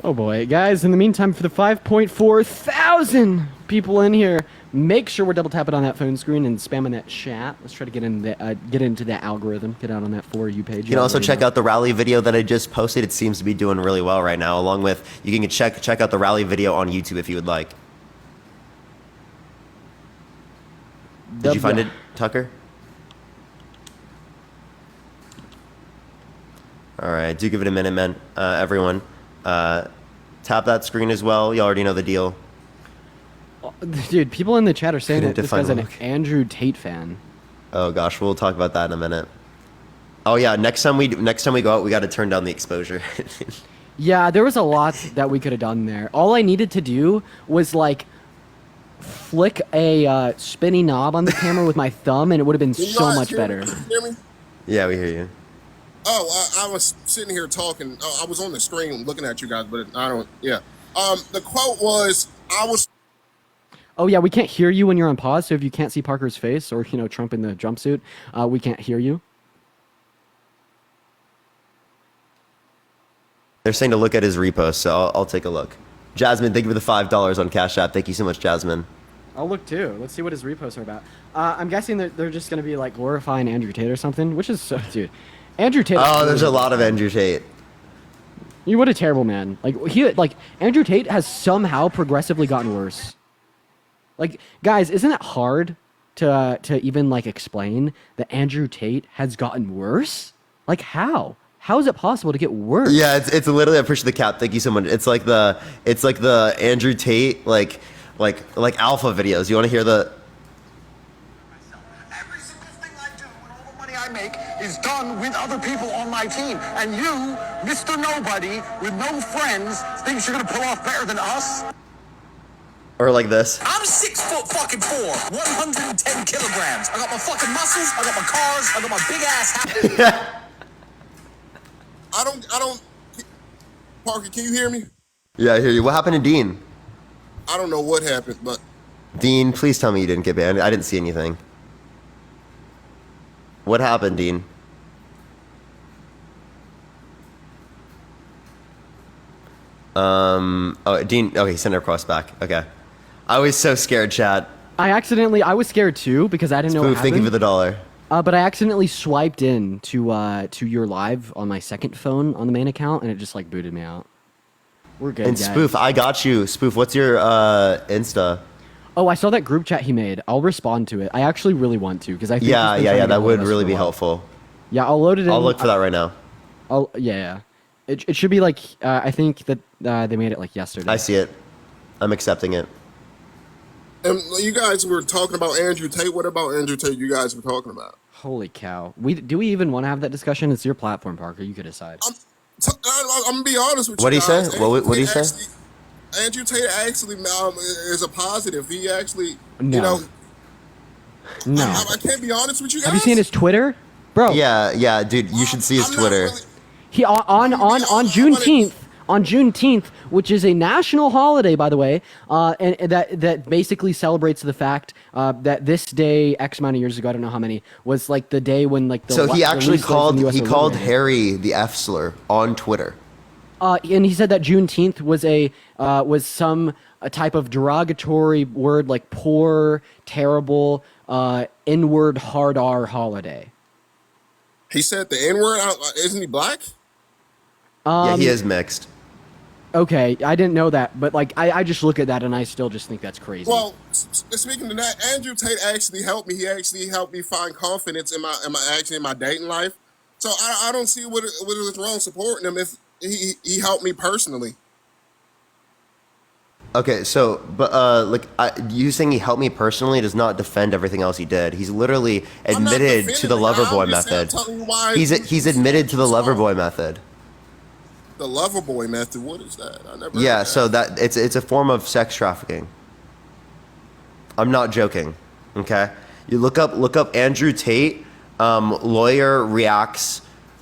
Oh boy, guys, in the meantime, for the 5.4 thousand people in here, make sure we're double tapping on that phone screen and spamming that chat. Let's try to get into that algorithm, get out on that For You page. You can also check out the rally video that I just posted. It seems to be doing really well right now, along with, you can check out the rally video on YouTube if you would like. Did you find it, Tucker? All right, do give it a minute, man. Everyone, tap that screen as well. You already know the deal. Dude, people in the chat are saying that Couldn't this guy's define an look. Andrew Tate fan. Oh gosh, we'll talk about that in a minute. Oh yeah, next time we go out, we got to turn down the exposure. Yeah, there was a lot that we could have done there. All I needed to do was like flick a spinny knob on the camera with my thumb, and it would have been Can you so guys much hear better. me? Hear me? Yeah, we hear you. Oh, I was sitting here talking. I was on the screen looking at you guys, but I don't. Yeah. The quote was, I was. Oh yeah, we can't hear you when you're on pause. So if you can't see Parker's face or Trump in the jumpsuit, we can't hear you. They're saying to look at his repost, so I'll take a look. Jasmine, thank you for the $5 on Cash App. Thank you so much, Jasmine. I'll look too. Let's see what his reposts are about. I'm guessing that they're just gonna be like glorifying Andrew Tate or something, which is so, dude. Andrew Tate. Oh, there's a lot of Andrew Tate. You what a terrible man. Like Andrew Tate has somehow progressively gotten worse. Like, guys, isn't it hard to even like explain that Andrew Tate has gotten worse? Like how? How is it possible to get worse? Yeah, it's literally, I appreciate the cap. Thank you so much. It's like the Andrew Tate like alpha videos. You want to hear the? Every single thing I do and all the money I make is done with other people on my team. And you, Mr. Nobody, with no friends, thinks you're gonna pull off better than us? Or like this. I'm 6'4", 110 kilograms. I got my fucking muscles, I got my cars, I got my big ass house. I don't. Parker, can you hear me? Yeah, I hear you. What happened to Dean? I don't know what happened, but Dean, please tell me you didn't get banned. I didn't see anything. What happened, Dean? Oh, Dean. Okay, send it across back. Okay. I was so scared, chat. I was scared too because I didn't know what Spoof, happened. thank you for the $1. But I accidentally swiped in to your live on my second phone on the main account, and it just like booted me out. We're good. And guys. Spoof, I got you. Spoof, what's your Insta? Oh, I saw that group chat he made. I'll respond to it. I actually really want to because I think Yeah. That would really be helpful. helpful. Yeah, I'll load it in. I'll look for that right now. Yeah. It should be like I think that they made it like yesterday. I see it. I'm accepting it. And you guys were talking about Andrew Tate. What about Andrew Tate you guys were talking about? Holy cow. Do we even want to have that discussion? It's your platform, Parker. You could decide. I'm gonna be honest with you. What'd he say? guys. What'd he say? Andrew Tate actually is a positive. He actually, No. No. I can't be honest with you guys. Have you seen his Twitter? Bro. Yeah, dude, you should see his Twitter. He on Juneteenth, which is a national holiday, by the way, and that basically celebrates the fact that this day, X amount of years ago, I don't know how many, was like the day when like the So he actually loose slaves in the US were called liberated. Harry the F slur on Twitter. and he said that Juneteenth was some type of derogatory word like poor, terrible, N-word hard R holiday. He said the N-word. Isn't he black? Yeah, he is mixed. Okay, I didn't know that, but like I just look at that and I still just think that's crazy. Well, speaking of that, Andrew Tate actually helped me. He actually helped me find confidence in my dating life. So I don't see what is wrong supporting him if he helped me personally. Okay, so you saying he helped me personally does not defend everything else he did. He's literally admitted to the Loverboy method. He's admitted to the Loverboy method. The Loverboy method. What is that? I never. Yeah, so that it's a form of sex trafficking. I'm not joking. Okay, you look up Andrew Tate. Lawyer reacts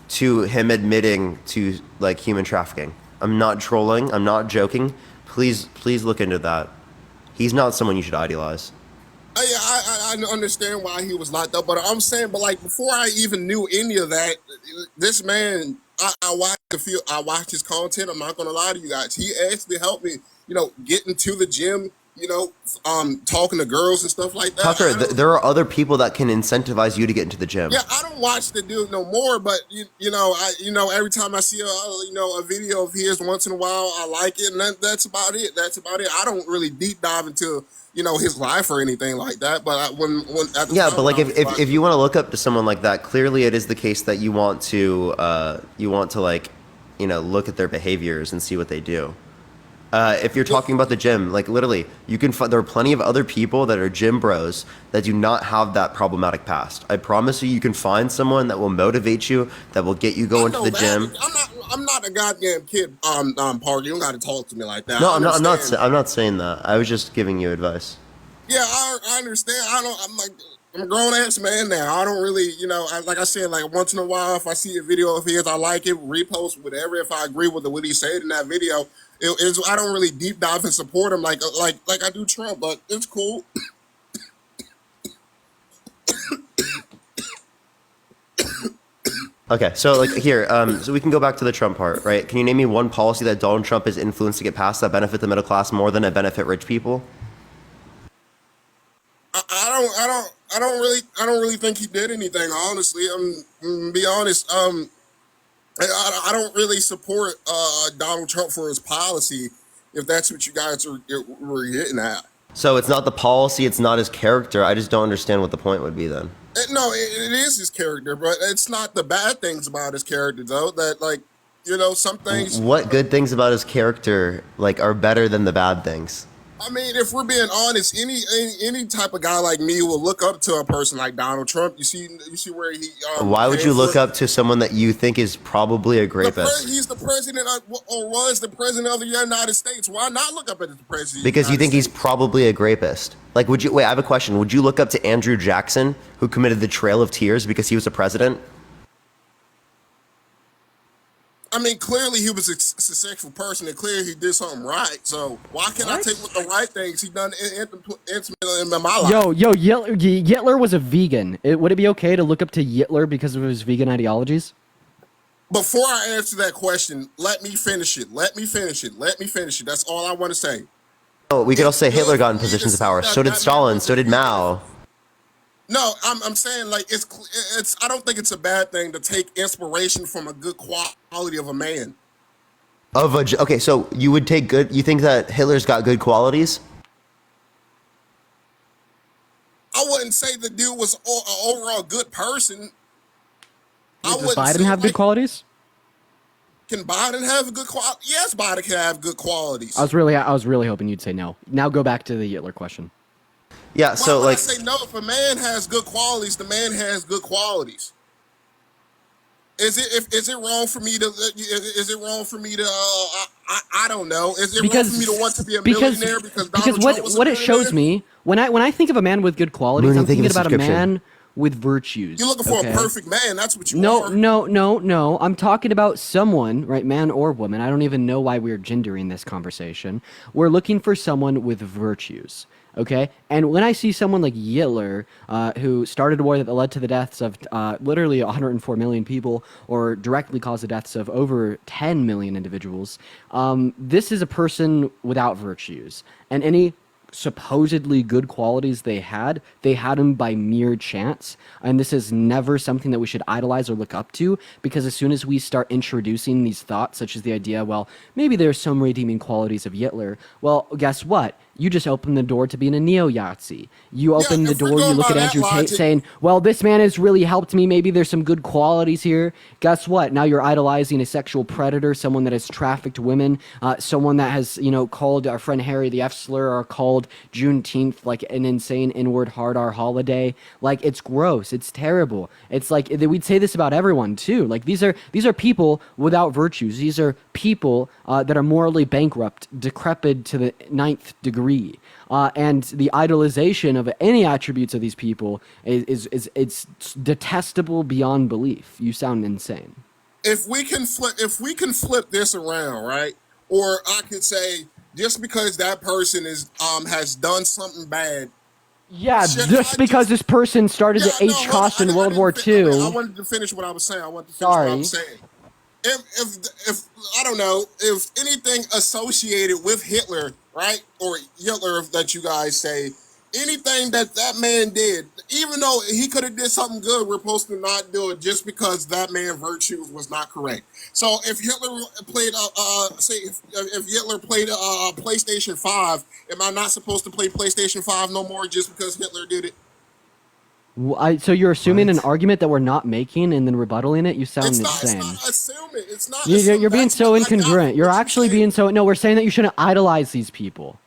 to him admitting to like human trafficking. I'm not trolling. I'm not joking. Please look into that. He's not someone you should idealize. I understand why he was locked up, but I'm saying, like before I even knew any of that, this man, I watched his content. I'm not gonna lie to you guys. He actually helped me, get into the gym. Talking to girls and stuff like that. Tucker, there are other people that can incentivize you to get into the gym. Yeah, I don't watch the dude no more, but every time I see a video of his once in a while, I like it, and that's about it. That's about it. I don't really deep dive into his life or anything like that. But but like if you want to look up to someone like that, clearly it is the case that you want to look at their behaviors and see what they do. If you're talking about the gym, like literally, you can there are plenty of other people that are gym bros that do not have that problematic past. I promise you can find someone that will motivate you, that will get you going to the gym. I'm not a goddamn kid, Parker. You don't got to talk to me like that. No, I'm not saying that. I was just giving you advice. Yeah, I understand. I'm a grown ass man now. I don't really, like I said, like once in a while, if I see a video of his, I like it, repost whatever. If I agree with what he said in that video, I don't really deep dive and support him like I do Trump, but it's cool. Okay, so like here, so we can go back to the Trump part, right? Can you name me one policy that Donald Trump has influenced to get passed that benefit the middle class more than it benefit rich people? I don't really think he did anything. Honestly, I'm be honest. I don't really support Donald Trump for his policy, if that's what you guys were getting at. So it's not the policy, it's not his character. I just don't understand what the point would be then. No, it is his character, but it's not the bad things about his character, though. That some things. What good things about his character are better than the bad things? I mean, if we're being honest, any type of guy like me will look up to a person like Donald Trump. You see where he. Why would you look up to someone that you think is probably a rapist? He's the president, or was the president of the United States. Why not look up at the president? Because you think he's probably a rapist. Like, would you? Wait, I have a question. Would you look up to Andrew Jackson, who committed the Trail of Tears because he was a president? I mean, clearly he was a successful person, and clearly he did something right. So why can't I take what the right things he done in my life? Yo, Hitler was a vegan. Would it be okay to look up to Hitler because of his vegan ideologies? Before I answer that question, let me finish it. That's all I want to say. Oh, we could also say Hitler got in positions of power. So did Stalin. So did Mao. No, I'm saying it's. I don't think it's a bad thing to take inspiration from a good quality of a man. Okay, so you would take good. You think that Hitler's got good qualities? I wouldn't say the dude was an overall good person. Does Biden have good qualities? Can Biden have good quality? Yes, Biden can have good qualities. I was really hoping you'd say no. Now go back to the Hitler question. Yeah, so I say no. If a man has good qualities, the man has good qualities. Is it wrong for me to? Is it wrong for me to? I don't know. Is it wrong for me to want to be a millionaire because Donald Trump was a what it shows me when I think of a man with good qualities, I'm thinking about a man with virtues. You're looking for a perfect man. That's what you are. No. I'm talking about someone, right, man or woman. I don't even know why we're gendering this conversation. We're looking for someone with virtues. Okay, and when I see someone like Hitler, who started a war that led to the deaths of literally 104 million people, or directly caused the deaths of over 10 million individuals, this is a person without virtues, and any supposedly good qualities they had them by mere chance. And this is never something that we should idolize or look up to, because as soon as we start introducing these thoughts, such as the idea, well, maybe there's some redeeming qualities of Hitler, well, guess what? You just open the door to being a neo-Nazi. You open the door, you look at Andrew Tate saying, well, this man has really helped me. Maybe there's some good qualities here. Guess what? Now you're idolizing a sexual predator, someone that has trafficked women, someone that has, called our friend Harry the F slur, or called Juneteenth like an insane inward hard R holiday. Like, it's gross. It's terrible. It's like, we'd say this about everyone too. Like, these are people without virtues. These are people that are morally bankrupt, decrepit to the 9th degree. And the idolization of any attributes of these people it's detestable beyond belief. You sound insane. If we can flip this around, right? Or I could say, just because that person is has done something bad. Yeah, just because this person started the H-Cost in World War II. I wanted to finish what I was saying. If I don't know, if anything associated with Hitler, right, or Hitler that you guys say, anything that man did, even though he could have did something good, we're supposed to not do it just because that man's virtues was not correct. So if Hitler played, if Hitler played PlayStation 5, am I not supposed to play PlayStation 5 no more just because Hitler did it? So you're assuming an argument that we're not making and then rebuttaling it? You sound insane. It's not assuming. It's not. You're being so incongruent. You're actually being so. No, we're saying that you shouldn't idolize these people.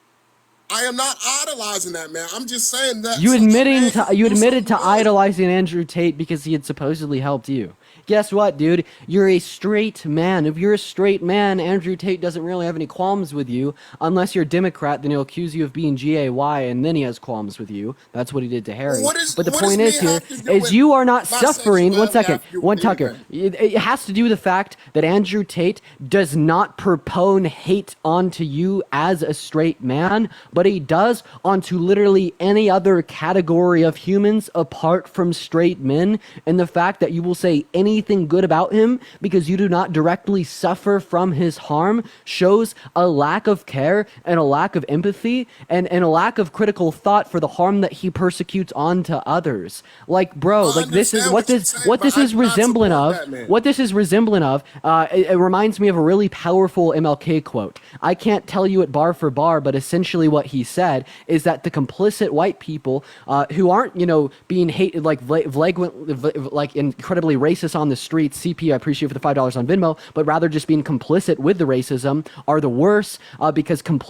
I am not idolizing that man. I'm just saying that you admitted to idolizing Andrew Tate because he had supposedly helped you. Guess what, dude? You're a straight man. If you're a straight man, Andrew Tate doesn't really have any qualms with you. Unless you're a Democrat, then he'll accuse you of being GAY, and then he has qualms with you. That's what he did to Harry. But the point is here is you are not suffering. One second. One Tucker. It has to do with the fact that Andrew Tate does not propone hate onto you as a straight man, but he does onto literally any other category of humans apart from straight men. And the fact that you will say anything good about him because you do not directly suffer from his harm shows a lack of care and a lack of empathy and a lack of critical thought for the harm that he persecutes onto others. Like, bro, like this is what this is resemblant of. It reminds me of a really powerful MLK quote. I can't tell you it bar for bar, but essentially what he said is that the complicit white people who aren't, being hated like incredibly racist on the streets, CP, I appreciate for the $5 on Venmo, but rather just being complicit with the racism are the worst because being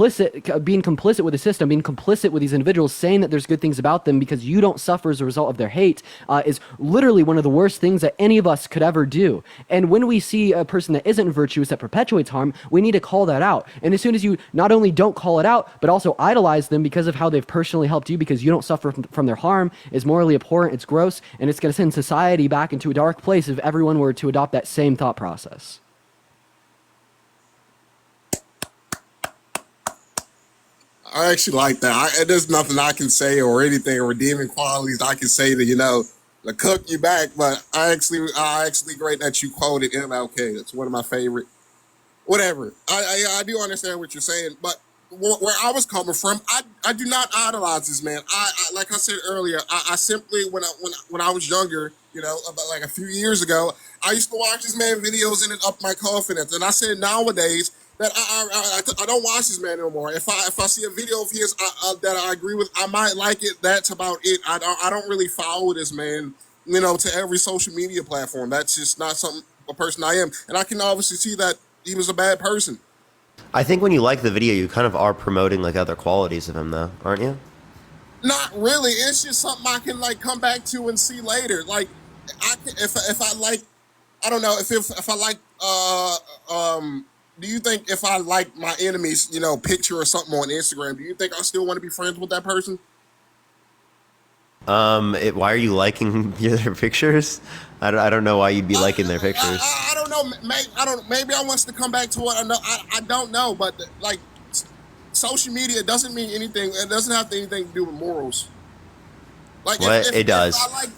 complicit with the system, being complicit with these individuals, saying that there's good things about them because you don't suffer as a result of their hate is literally one of the worst things that any of us could ever do. And when we see a person that isn't virtuous, that perpetuates harm, we need to call that out. And as soon as you not only don't call it out, but also idolize them because of how they've personally helped you because you don't suffer from their harm, is morally abhorrent, it's gross, and it's going to send society back into a dark place if everyone were to adopt that same thought process. I actually like that. There's nothing I can say or anything or redeeming qualities I can say to, to cook you back. But I actually great that you quoted MLK. That's one of my favorite. Whatever. I do understand what you're saying, but where I was coming from, I do not idolize this man. I like I said earlier, I simply when I was younger, about like a few years ago, I used to watch this man videos and it upped my confidence. And I said nowadays that I don't watch this man anymore. If I see a video of his that I agree with, I might like it. That's about it. I don't really follow this man, to every social media platform. That's just not a person I am. And I can obviously see that he was a bad person. I think when you like the video, you kind of are promoting like other qualities of him, though, aren't you? Not really. It's just something I can like come back to and see later. Like, if I like, I don't know if I like. Do you think if I like my enemy's picture or something on Instagram, do you think I still want to be friends with that person? Why are you liking their pictures? I don't know why you'd be liking their pictures. I don't know. Maybe I want to come back to what I know. I don't know, but like social media doesn't mean anything. It doesn't have anything to do with morals. Like What? It does. If I like,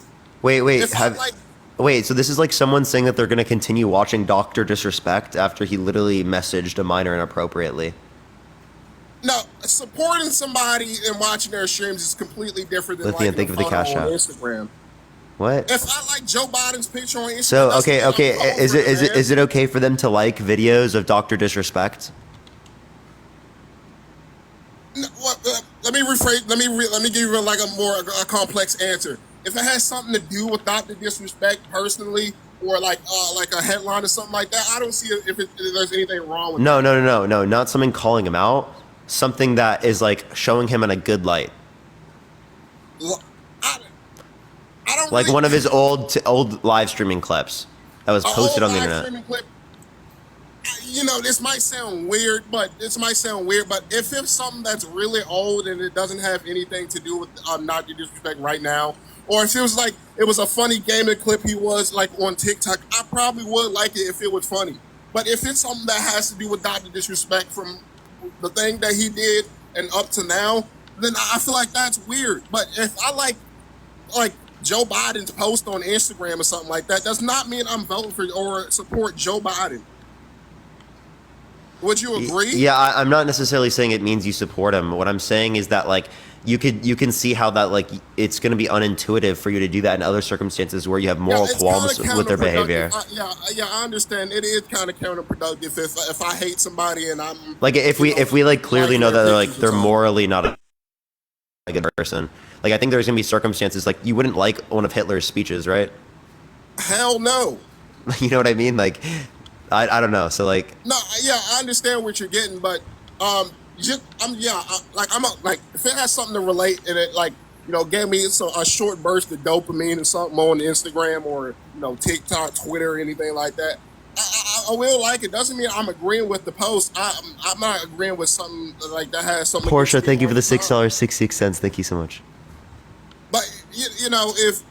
Wait, if I like, wait. So this is like someone saying that they're going to continue watching Doctor Disrespect after he literally messaged a minor inappropriately. no, supporting somebody and watching their streams is completely different than Lithium, liking thank a you for the photo cash on out. Instagram. What? If I like Joe Biden's picture on Instagram, So doesn't mean I'm okay. voting Is for it man. is it okay for them to like videos of Doctor Disrespect? No, let me rephrase. Let me give you like a complex answer. If it has something to do with Dr. Disrespect personally, or like a headline or something like that, I don't see if there's anything wrong with No, not something calling him out. Something that is like showing him in a good light. I don't Like really, one of his old live streaming clips that was a posted whole on the live internet. streaming clip. You know, this might sound weird, but if it's something that's really old and it doesn't have anything to do with not to disrespect right now, or if it was like it was a funny gaming clip he was like on TikTok, I probably would like it if it was funny. But if it's something that has to do with Dr. Disrespect from the thing that he did and up to now, then I feel like that's weird. But if I like Joe Biden's post on Instagram or something like that, does not mean I'm voting for or support Joe Biden. Would you agree? Yeah, I'm not necessarily saying it means you support him. What I'm saying is that like you can see how that like it's going to be unintuitive for you to do that in other circumstances where you have moral it's qualms kinda with their behavior. Yeah, I understand. It is kind of counterproductive if I hate somebody and I'm Like if we like clearly know that they're morally not a good person. Like I think there's gonna be circumstances like you wouldn't like one of Hitler's speeches, right? hell no. You know what I mean? Like I don't know. So like No, yeah, I understand what you're getting, but like if it has something to relate and it like gave me a short burst of dopamine or something on Instagram or TikTok, Twitter, or anything like that, I will like it. Doesn't mean I'm agreeing with the post. I'm not agreeing with something like that has something. Portia, thank you for the $6.66. Thank you so much. But if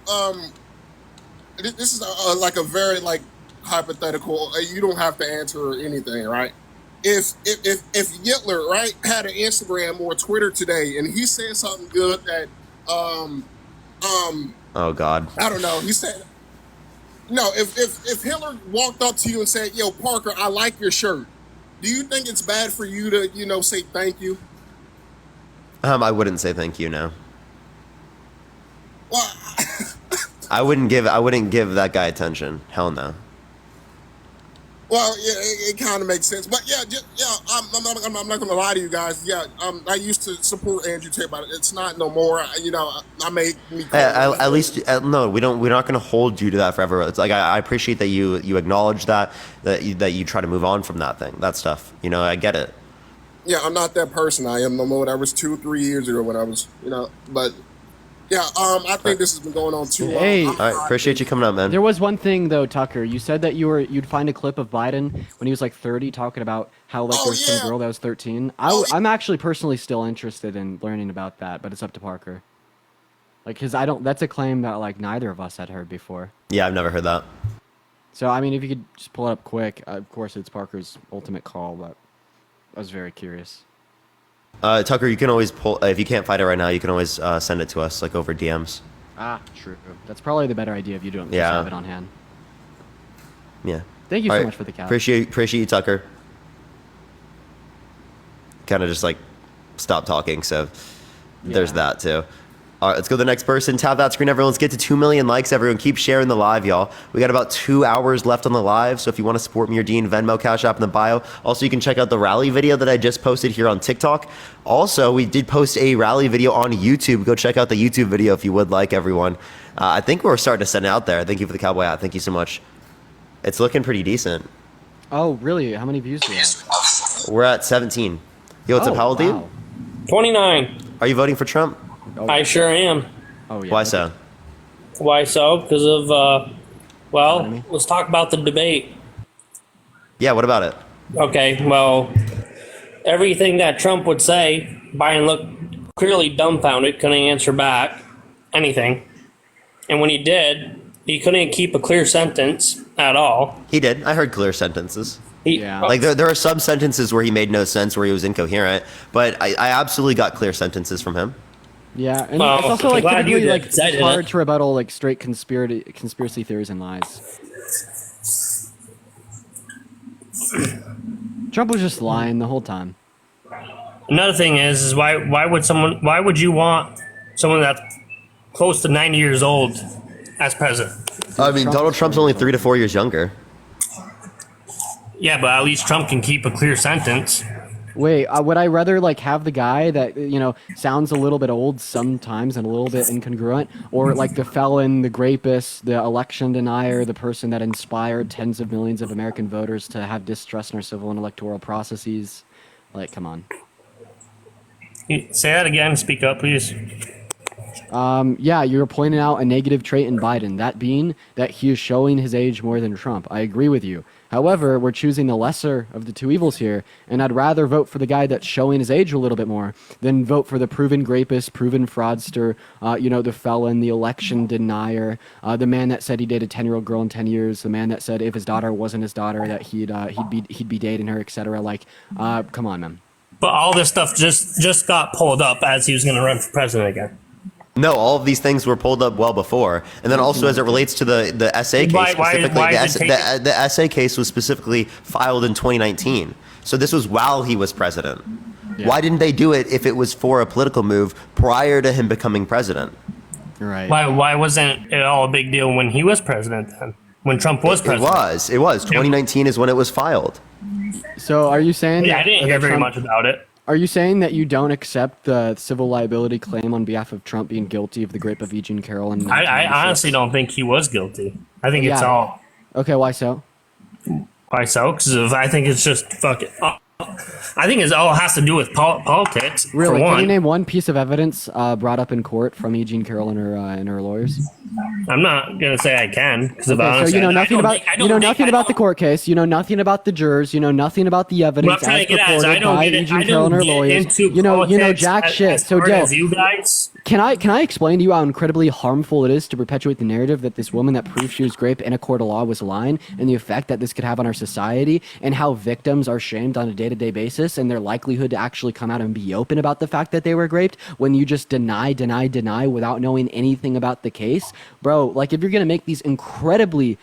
this is like a very like hypothetical, you don't have to answer anything, right? If Hitler, right, had an Instagram or Twitter today and he said something good that Oh God. I don't know, he said no, if Hitler walked up to you and said, "Yo, Parker, I like your shirt," do you think it's bad for you to say thank you? I wouldn't say thank you, no. Well, I wouldn't give that guy attention. Hell no. Well, yeah, it kind of makes sense, but yeah, I'm not gonna lie to you guys. Yeah, I used to support Andrew Tate, but it's not no more. I made me. At least no, we're not going to hold you to that forever. It's like I appreciate that you acknowledge that you try to move on from that stuff. I get it. Yeah, I'm not that person. I am no more. That was 2-3 years ago when I was, but. Yeah, I think this has been going on too long. Hey, all right, appreciate you coming up, man. There was one thing though, Tucker. You said that you'd find a clip of Biden when he was like 30, talking about how like there was some girl that was 13. I'm actually personally still interested in learning about that, but it's up to Parker. Like, because that's a claim that like neither of us had heard before. Yeah, I've never heard that. So I mean, if you could just pull it up quick. Of course, it's Parker's ultimate call, but I was very curious. Tucker, you can always pull if you can't find it right now. You can always send it to us like over DMs. Ah, true. That's probably the better idea if you don't just have it on hand. Yeah. Thank you so much for the cap. Appreciate you, Tucker. Kind of just like stop talking. So there's that too. All right, let's go to the next person. Tap that screen, everyone. Let's get to 2 million likes, everyone. Keep sharing the live, y'all. We got about 2 hours left on the live, so if you want to support me or Dean, Venmo, Cash App in the bio. Also, you can check out the rally video that I just posted here on TikTok. Also, we did post a rally video on YouTube. Go check out the YouTube video if you would like, everyone. I think we're starting to send it out there. Thank you for the cowboy hat. Thank you so much. It's looking pretty decent. Oh, really? How many views do you have? We're at 17. Yo, what's up? How old are you? 29. Are you voting for Trump? I sure am. Oh, yeah. Why so? Why so? Because of, let's talk about the debate. Yeah, what about it? Okay, well, everything that Trump would say, Biden looked clearly dumbfounded, couldn't answer back anything. And when he did, he couldn't keep a clear sentence at all. He did. I heard clear sentences. Yeah. Like there are some sentences where he made no sense, where he was incoherent, but I absolutely got clear sentences from him. Yeah, and Well, it's also like glad you typically did, like 'cause I it's hard didn't. to rebuttal like straight conspiracy theories and lies. Trump was just lying the whole time. Another thing is why would you want someone that's close to 90 years old as president? I mean, Donald Trump's only 3 to 4 years younger. Yeah, but at least Trump can keep a clear sentence. Wait, would I rather like have the guy that sounds a little bit old sometimes and a little bit incongruent, or like the felon, the rapist, the election denier, the person that inspired tens of millions of American voters to have distrust in our civil and electoral processes? Like, come on. Say that again. Speak up, please. Yeah, you're pointing out a negative trait in Biden, that being that he is showing his age more than Trump. I agree with you. However, we're choosing the lesser of the two evils here, and I'd rather vote for the guy that's showing his age a little bit more than vote for the proven rapist, proven fraudster, the felon, the election denier, the man that said he dated a 10-year-old girl in 10 years, the man that said if his daughter wasn't his daughter that he'd be dating her, etc. Like, come on, man. But all this stuff just got pulled up as he was going to run for president again. No, all of these things were pulled up well before, and then also as it relates to the essay case specifically, the essay case was specifically filed in 2019. So this was while he was president. Yeah. Why didn't they do it if it was for a political move prior to him becoming president? Right. Why wasn't it all a big deal when he was president then? When Trump was president? It was. 2019 is when it was filed. So are you saying? Yeah, I didn't hear very much about it. Are you saying that you don't accept the civil liability claim on behalf of Trump being guilty of the rape of E. Jean Carroll? I honestly don't think he was guilty. I think it's all. Okay, why so? Why so? Because I think it's just fucking. I think it all has to do with politics. Really? For one. Can you name one piece of evidence brought up in court from E. Jean Carroll and her lawyers? I'm not gonna say I can because so you know nothing about the court case. You know nothing about the jurors. You know nothing about the evidence as reported by E. Jean Carroll and her lawyers. You know jack shit. So Dale, you guys. Can I explain to you how incredibly harmful it is to perpetuate the narrative that this woman that proved she was raped in a court of law was lying, and the effect that this could have on our society, and how victims are shamed on a day-to-day basis, and their likelihood to actually come out and be open about the fact that they were raped when you just deny without knowing anything about the case? Bro, like if you're gonna make these incredibly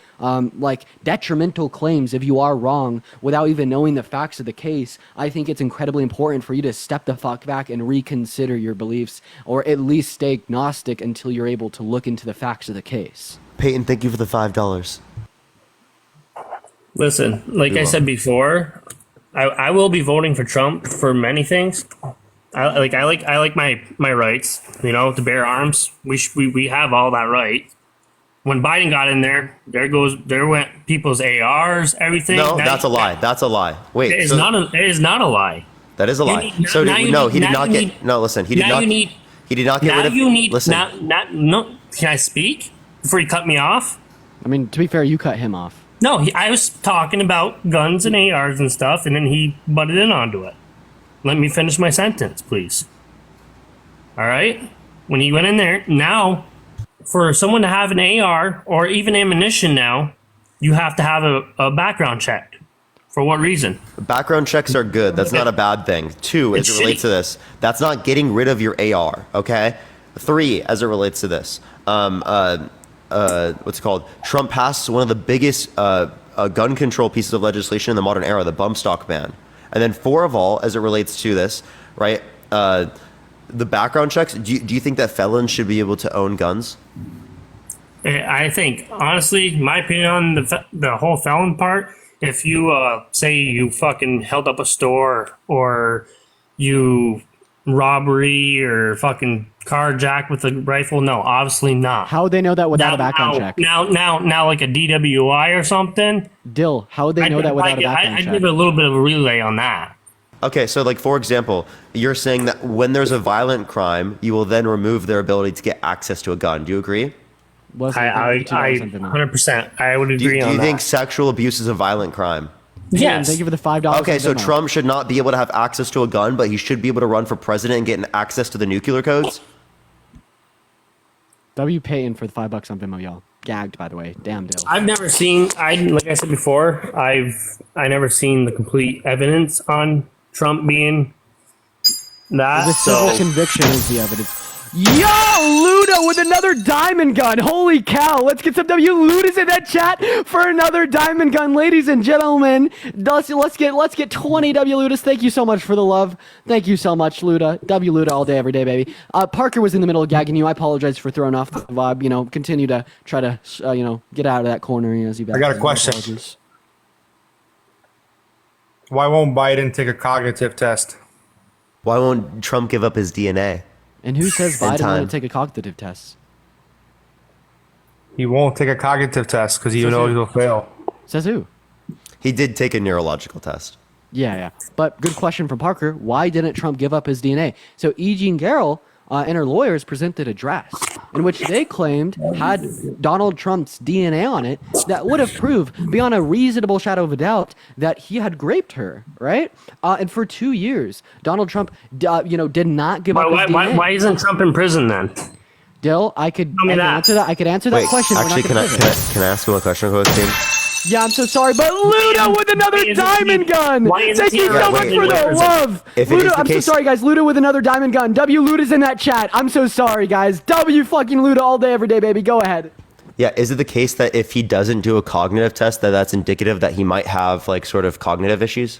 detrimental claims if you are wrong without even knowing the facts of the case, I think it's incredibly important for you to step the fuck back and reconsider your beliefs, or at least stay agnostic until you're able to look into the facts of the case. Peyton, thank you for the $5. Listen, like I said before, I will be voting for Trump for many things. I like my rights, to bear arms. We have all that right. When Biden got in there went people's ARs, everything. No, that's a lie. That's a lie. Wait, it is not a lie. That is a lie. He did not get rid of. Listen. Can I speak before you cut me off? I mean, to be fair, you cut him off. No, I was talking about guns and ARs and stuff, and then he butted in onto it. Let me finish my sentence, please. All right? When he went in there, now, for someone to have an AR or even ammunition now, you have to have a background check. For what reason? Background checks are good. That's not a bad thing. 2, as it relates to this, that's not getting rid of your AR, okay? 3, as it relates to this, what's it called? Trump passed one of the biggest gun control pieces of legislation in the modern era, the bump stock ban. And then 4 of all, as it relates to this, right? The background checks. Do you think that felons should be able to own guns? I think, honestly, my opinion on the whole felon part, if you say you fucking held up a store or you robbery or fucking carjack with a rifle, no, obviously not. How would they know that without a background check? Now, like a DWI or something. Dill, how would they know that without a background check? I'd give it a little bit of a relay on that. Okay, so like for example, you're saying that when there's a violent crime, you will then remove their ability to get access to a gun. Do you agree? I 100%. I would agree on that. Do you think sexual abuse is a violent crime? Yes. Thank you for the $5. Okay, so Trump should not be able to have access to a gun, but he should be able to run for president and get access to the nuclear codes? W Payton for the $5 on Venmo, y'all. gagged, by the way. Damn, Dale. I've never seen. Like I said before, I never seen the complete evidence on Trump being that. The civil conviction is the evidence. Yo, Luda with another diamond gun. Holy cow. Let's get some W Ludas in that chat for another diamond gun, ladies and gentlemen. Let's get 20 W Ludas. Thank you so much for the love. Thank you so much, Luda. W Luda all day, every day, baby. Parker was in the middle of gagging you. I apologize for throwing off the vibe. You know, continue to try to, get out of that corner. As you I got a question. Apologies. Why won't Biden take a cognitive test? Why won't Trump give up his DNA? And who says Biden won't take a cognitive test? He won't take a cognitive test because he knows he'll fail. Says who? He did take a neurological test. Yeah. But good question from Parker. Why didn't Trump give up his DNA? So E. Jean Carroll and her lawyers presented a draft in which they claimed had Donald Trump's DNA on it that would have proved beyond a reasonable shadow of a doubt that he had raped her, right? And for 2 years, Donald Trump, did not give up his DNA. Why isn't Trump in prison then? Dill, I could answer that. I could answer that question. Actually, can I ask him a question real quick, team? Yeah, I'm so sorry, but Luda with another diamond gun! Thank you so much for the love! Luda, I'm so sorry, guys. Luda with another diamond gun. W Luda's in that chat. I'm so sorry, guys. W fucking Luda all day, every day, baby. Go ahead. Yeah, is it the case that if he doesn't do a cognitive test, that's indicative that he might have, sort of cognitive issues?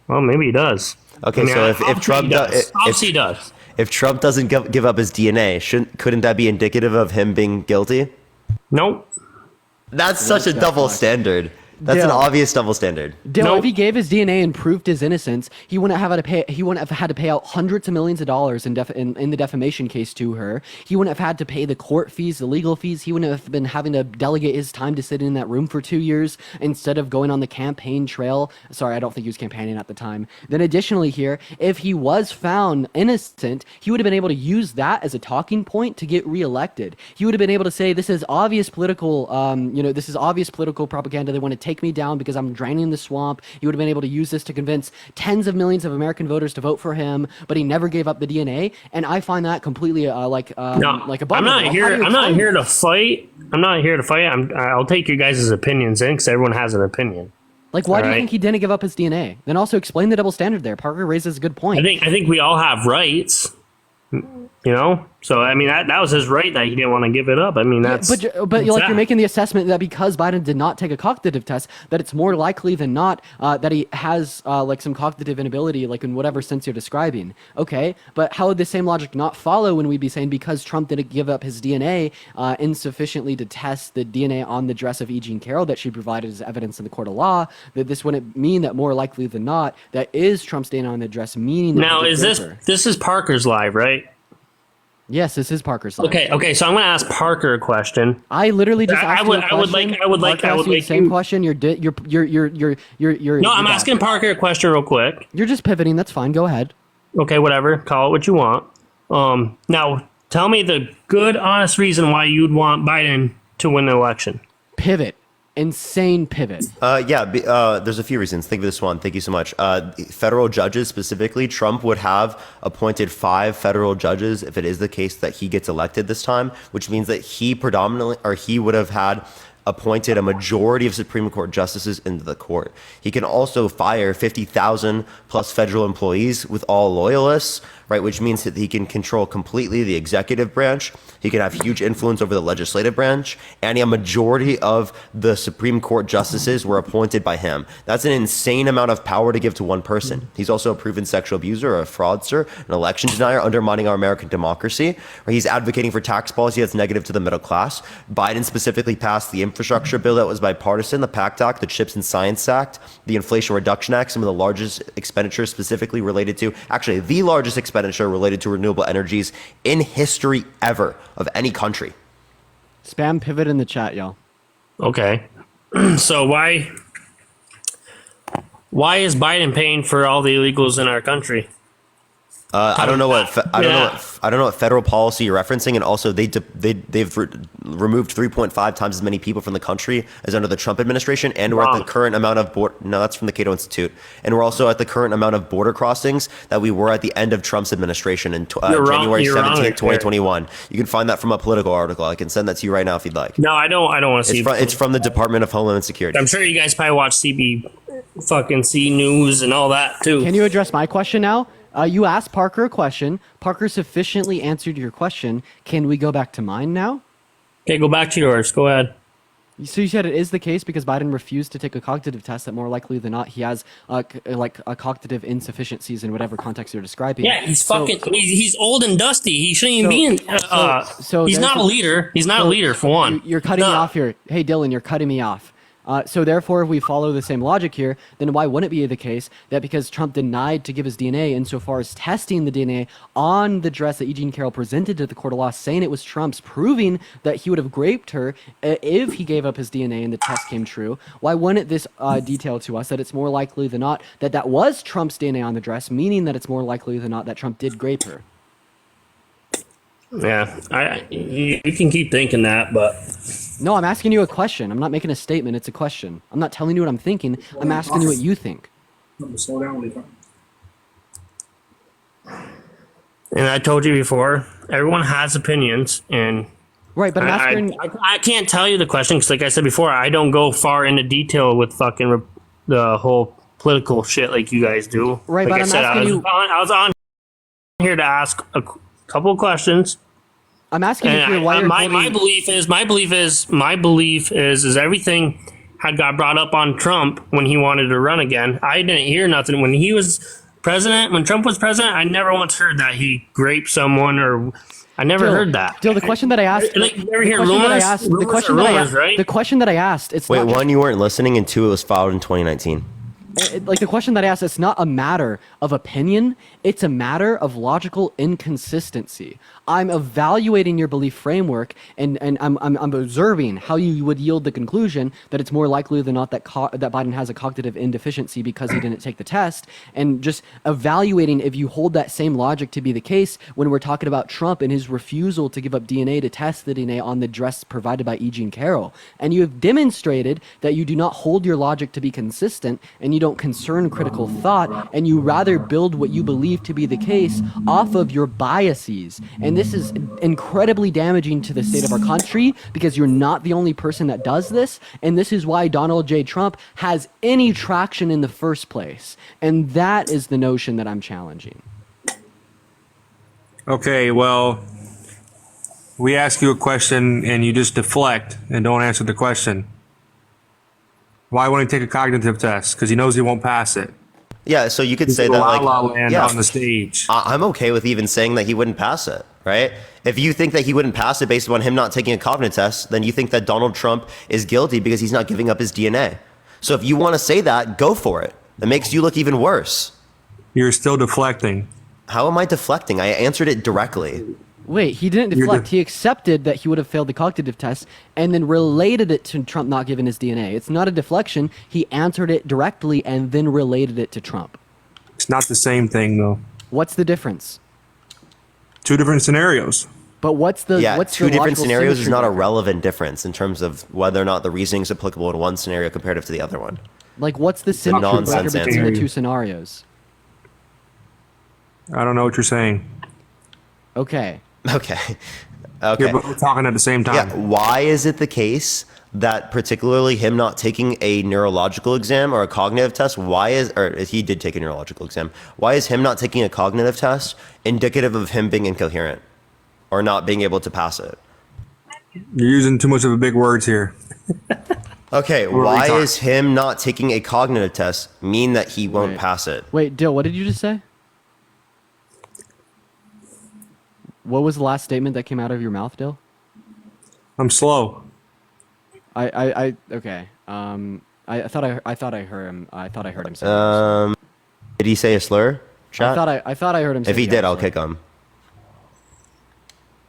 Well, maybe he does. Okay, so if Trump does... Obviously he does. If Trump doesn't give up his DNA, couldn't that be indicative of him being guilty? Nope. That's such a double standard. That's an obvious double standard. Dill, if he gave his DNA and proved his innocence, he wouldn't have had to pay. He wouldn't have had to pay out hundreds of millions of dollars in the defamation case to her. He wouldn't have had to pay the court fees, the legal fees. He wouldn't have been having to delegate his time to sit in that room for 2 years instead of going on the campaign trail. Sorry, I don't think he was campaigning at the time. Then additionally here, if he was found innocent, he would have been able to use that as a talking point to get reelected. He would have been able to say, this is obvious political, this is obvious political propaganda. They want to take me down because I'm draining the swamp. He would have been able to use this to convince tens of millions of American voters to vote for him, but he never gave up the DNA, and I find that completely like a bummer. I'm not here to fight. I'll take your guys' opinions in because everyone has an opinion. Like, why do you think he didn't give up his DNA? Then also explain the double standard there. Parker raises a good point. I think we all have rights. So I mean that was his right that he didn't want to give it up. I mean that's but you're making the assessment that because Biden did not take a cognitive test, that it's more likely than not that he has some cognitive inability, like in whatever sense you're describing. Okay, but how would the same logic not follow when we'd be saying because Trump didn't give up his DNA insufficiently to test the DNA on the dress of E. Jean Carroll that she provided as evidence in the court of law, that this wouldn't mean that more likely than not that is Trump's DNA on the dress, meaning that now is this is Parker's live, right? Yes, this is Parker's live. Okay. So I'm going to ask Parker a question. I literally just asked you a question. I would like the same question. You're. No, I'm asking Parker a question real quick. You're just pivoting. That's fine. Go ahead. Okay, whatever. Call it what you want. Now tell me the good, honest reason why you'd want Biden to win the election. Pivot. Insane pivot. There's a few reasons. Think of this one. Thank you so much. Federal judges specifically, Trump would have appointed 5 federal judges if it is the case that he gets elected this time, which means that he would have had appointed a majority of Supreme Court justices into the court. He can also fire 50,000 plus federal employees with all loyalists, right? Which means that he can control completely the executive branch. He can have huge influence over the legislative branch, and a majority of the Supreme Court justices were appointed by him. That's an insane amount of power to give to one person. He's also a proven sexual abuser, a fraudster, an election denier, undermining our American democracy. He's advocating for tax policy that's negative to the middle class. Biden specifically passed the infrastructure bill that was bipartisan, the PACT Act, the CHIPS and Science Act, the Inflation Reduction Act, some of the largest expenditures specifically related to, actually the largest expenditure related to renewable energies in history ever of any country. Spam pivot in the chat, y'all. Okay. So why is Biden paying for all the illegals in our country? I don't know I don't know what federal policy you're referencing, and also they've removed 3.5 times as many people from the country as under the Trump administration, and we're at the current amount of no, that's from the Cato Institute, and we're also at the current amount of border crossings that we were at the end of Trump's administration in January 17th, 2021. You can find that from a Political article. I can send that to you right now if you'd like. No, I don't want to see. It's from the Department of Homeland Security. I'm sure you guys probably watch C News and all that too. Can you address my question now? You asked Parker a question. Parker sufficiently answered your question. Can we go back to mine now? Okay, go back to yours. Go ahead. So you said it is the case because Biden refused to take a cognitive test that more likely than not he has like a cognitive insufficiencies in whatever context you're describing. Yeah, he's he's old and dusty. He shouldn't even be in. He's not a leader. He's not a leader for one. You're cutting me off here. Hey, Dylan, you're cutting me off. So therefore, if we follow the same logic here, then why wouldn't it be the case that because Trump denied to give his DNA insofar as testing the DNA on the dress that E. Jean Carroll presented to the court of law, saying it was Trump's, proving that he would have raped her if he gave up his DNA and the test came true, why wouldn't this detail to us that it's more likely than not that that was Trump's DNA on the dress, meaning that it's more likely than not that Trump did rape her? Yeah, you can keep thinking that, but... No, I'm asking you a question. I'm not making a statement. It's a question. I'm not telling you what I'm thinking. I'm asking you what you think. Slow down. And I told you before, everyone has opinions, and... Right, but I'm asking... I can't tell you the question, because like I said before, I don't go far into detail with fucking the whole political shit like you guys do. Right, like but I'm asking you... I was on here to ask a couple of questions. I'm asking you why you're my belief is everything had got brought up on Trump when he wanted to run again. I didn't hear nothing when he was president. When Trump was president, I never once heard that he raped someone, or I never heard that. Dill, the question that I asked, like, you ever hear rumors? The question that I asked, it's wait, not one, you weren't listening, and two, it was filed in 2019. Like the question that I asked, it's not a matter of opinion. It's a matter of logical inconsistency. I'm evaluating your belief framework, and I'm observing how you would yield the conclusion that it's more likely than not that that Biden has a cognitive indeficiency because he didn't take the test, and just evaluating if you hold that same logic to be the case when we're talking about Trump and his refusal to give up DNA to test the DNA on the dress provided by E. Jean Carroll. And you have demonstrated that you do not hold your logic to be consistent, and you don't concern critical thought, and you rather build what you believe to be the case off of your biases. And this is incredibly damaging to the state of our country because you're not the only person that does this, and this is why Donald J. Trump has any traction in the first place. And that is the notion that I'm challenging. Okay, well, we ask you a question and you just deflect and don't answer the question. Why won't he take a cognitive test? Because he knows he won't pass it. Yeah, so you could say that, La like, La Land on the stage. I'm okay with even saying that he wouldn't pass it, right? If you think that he wouldn't pass it based on him not taking a cognitive test, then you think that Donald Trump is guilty because he's not giving up his DNA. So if you want to say that, go for it. That makes you look even worse. You're still deflecting. How am I deflecting? I answered it directly. Wait, he didn't deflect. He accepted that he would have failed the cognitive test and then related it to Trump not giving his DNA. It's not a deflection. He answered it directly and then related it to Trump. It's not the same thing, though. What's the difference? Two different scenarios. But what's the two different scenarios is not a there? relevant difference in terms of whether or not the reasoning is applicable in one scenario comparative to the other one. Like, what's the symmetry nonsense between answer. the two scenarios? I don't know what you're saying. Okay. Okay. You're both talking at the same time. Yeah. Why is it the case that particularly him not taking a neurological exam or a cognitive test, or he did take a neurological exam, why is him not taking a cognitive test indicative of him being incoherent or not being able to pass it? You're using too much of a big words here. Okay, why is him not taking a cognitive test mean that he won't pass it? Wait, Dill, what did you just say? What was the last statement that came out of your mouth, Dill? I'm slow. Okay. I thought I heard him. I thought I heard him say. Did he say a slur? Chat? I thought I heard him say. If he did, I'll kick him.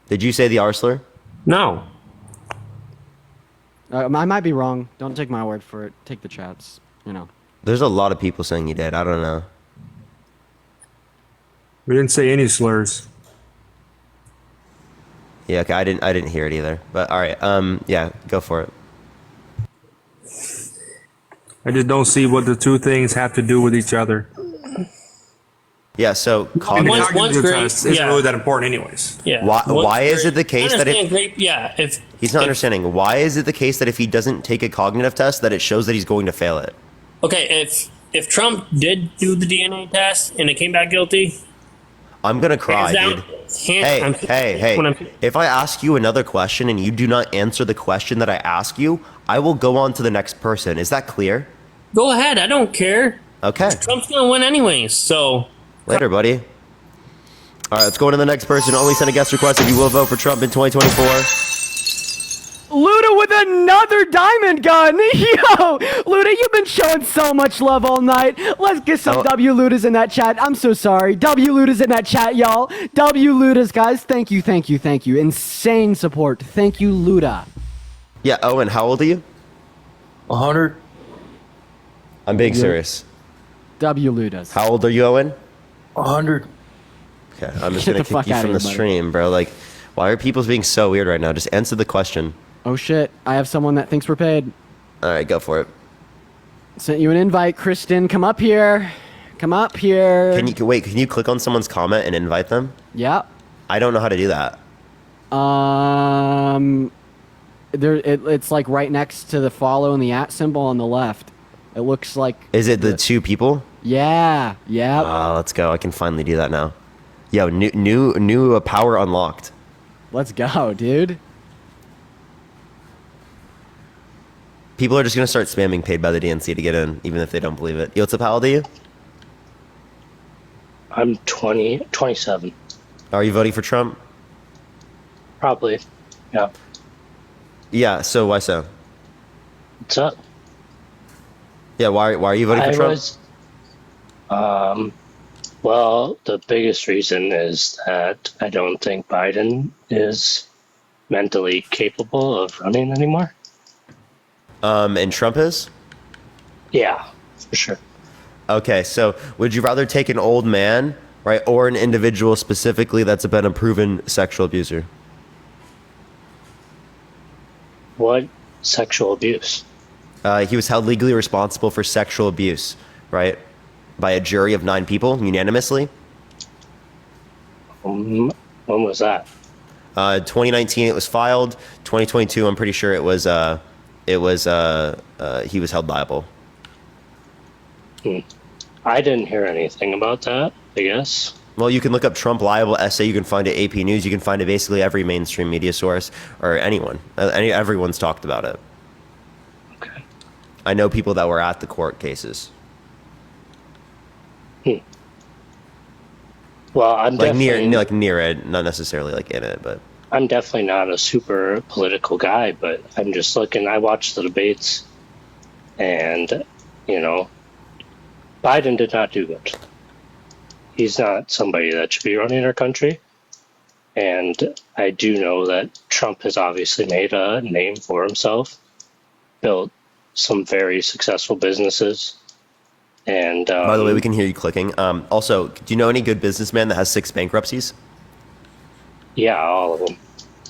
Did you say the R slur? No. I might be wrong. Don't take my word for it. Take the chats. You know. There's a lot of people saying you did. I don't know. We didn't say any slurs. Yeah, okay, I didn't hear it either. But all right, yeah, go for it. I just don't see what the two things have to do with each other. Yeah, so One's cognitive great, test isn't yeah. really that important anyways. Yeah. Why is it the case that if he's not understanding, why is it the case that if he doesn't take a cognitive test, that it shows that he's going to fail it? Okay, if Trump did do the DNA test and it came back guilty, I'm gonna cry, hands down, dude. Hey. If I ask you another question and you do not answer the question that I ask you, I will go on to the next person. Is that clear? Go ahead. I don't care. Okay. Trump's gonna win anyways. So later, buddy. All right, let's go on to the next person. Only send a guest request if you will vote for Trump in 2024. Luda with another diamond gun. Yo, Luda, you've been showing so much love all night. Let's get some W Ludas in that chat. I'm so sorry. W Ludas in that chat, y'all. W Ludas, guys. Thank you. Insane support. Thank you, Luda. Yeah, Owen, how old are you? 100. I'm being serious. W Ludas. How old are you, Owen? 100. Okay, I'm just Get gonna the fuck kick you outta from here, the buddy. stream, bro. Like, why are people being so weird right now? Just answer the question. Oh shit, I have someone that thinks we're paid. All right, go for it. Sent you an invite, Kristen. Come up here. Come up here. Can you click on someone's comment and invite them? Yeah. I don't know how to do that. It's like right next to the follow and the @ symbol on the left. It looks like. Is it the two people? Yeah. Let's go. I can finally do that now. Yo, new power unlocked. Let's go, dude. People are just gonna start spamming paid by the DNC to get in, even if they don't believe it. Yo, what's up? How old are you? I'm 27. Are you voting for Trump? Probably. Yeah. Yeah. So why so? What's up? Yeah. Why are you voting for Trump? Well, the biggest reason is that I don't think Biden is mentally capable of running anymore. And Trump is? Yeah, for sure. Okay, so would you rather take an old man, right, or an individual specifically that's been a proven sexual abuser? What sexual abuse? He was held legally responsible for sexual abuse, right, by a jury of 9 people unanimously. When was that? 2019 it was filed. 2022 I'm pretty sure he was held liable. I didn't hear anything about that, I guess. Well, you can look up Trump liable essay. You can find it AP News. You can find it basically every mainstream media source or anyone. Everyone's talked about it. Okay. I know people that were at the court cases. Well, I'm like definitely near it, not necessarily like in it, but I'm definitely not a super political guy, but I'm just looking. I watched the debates, and Biden did not do good. He's not somebody that should be running our country. And I do know that Trump has obviously made a name for himself, built some very successful businesses. And by the way, we can hear you clicking. Also, do you know any good businessman that has 6 bankruptcies? Yeah, all of them.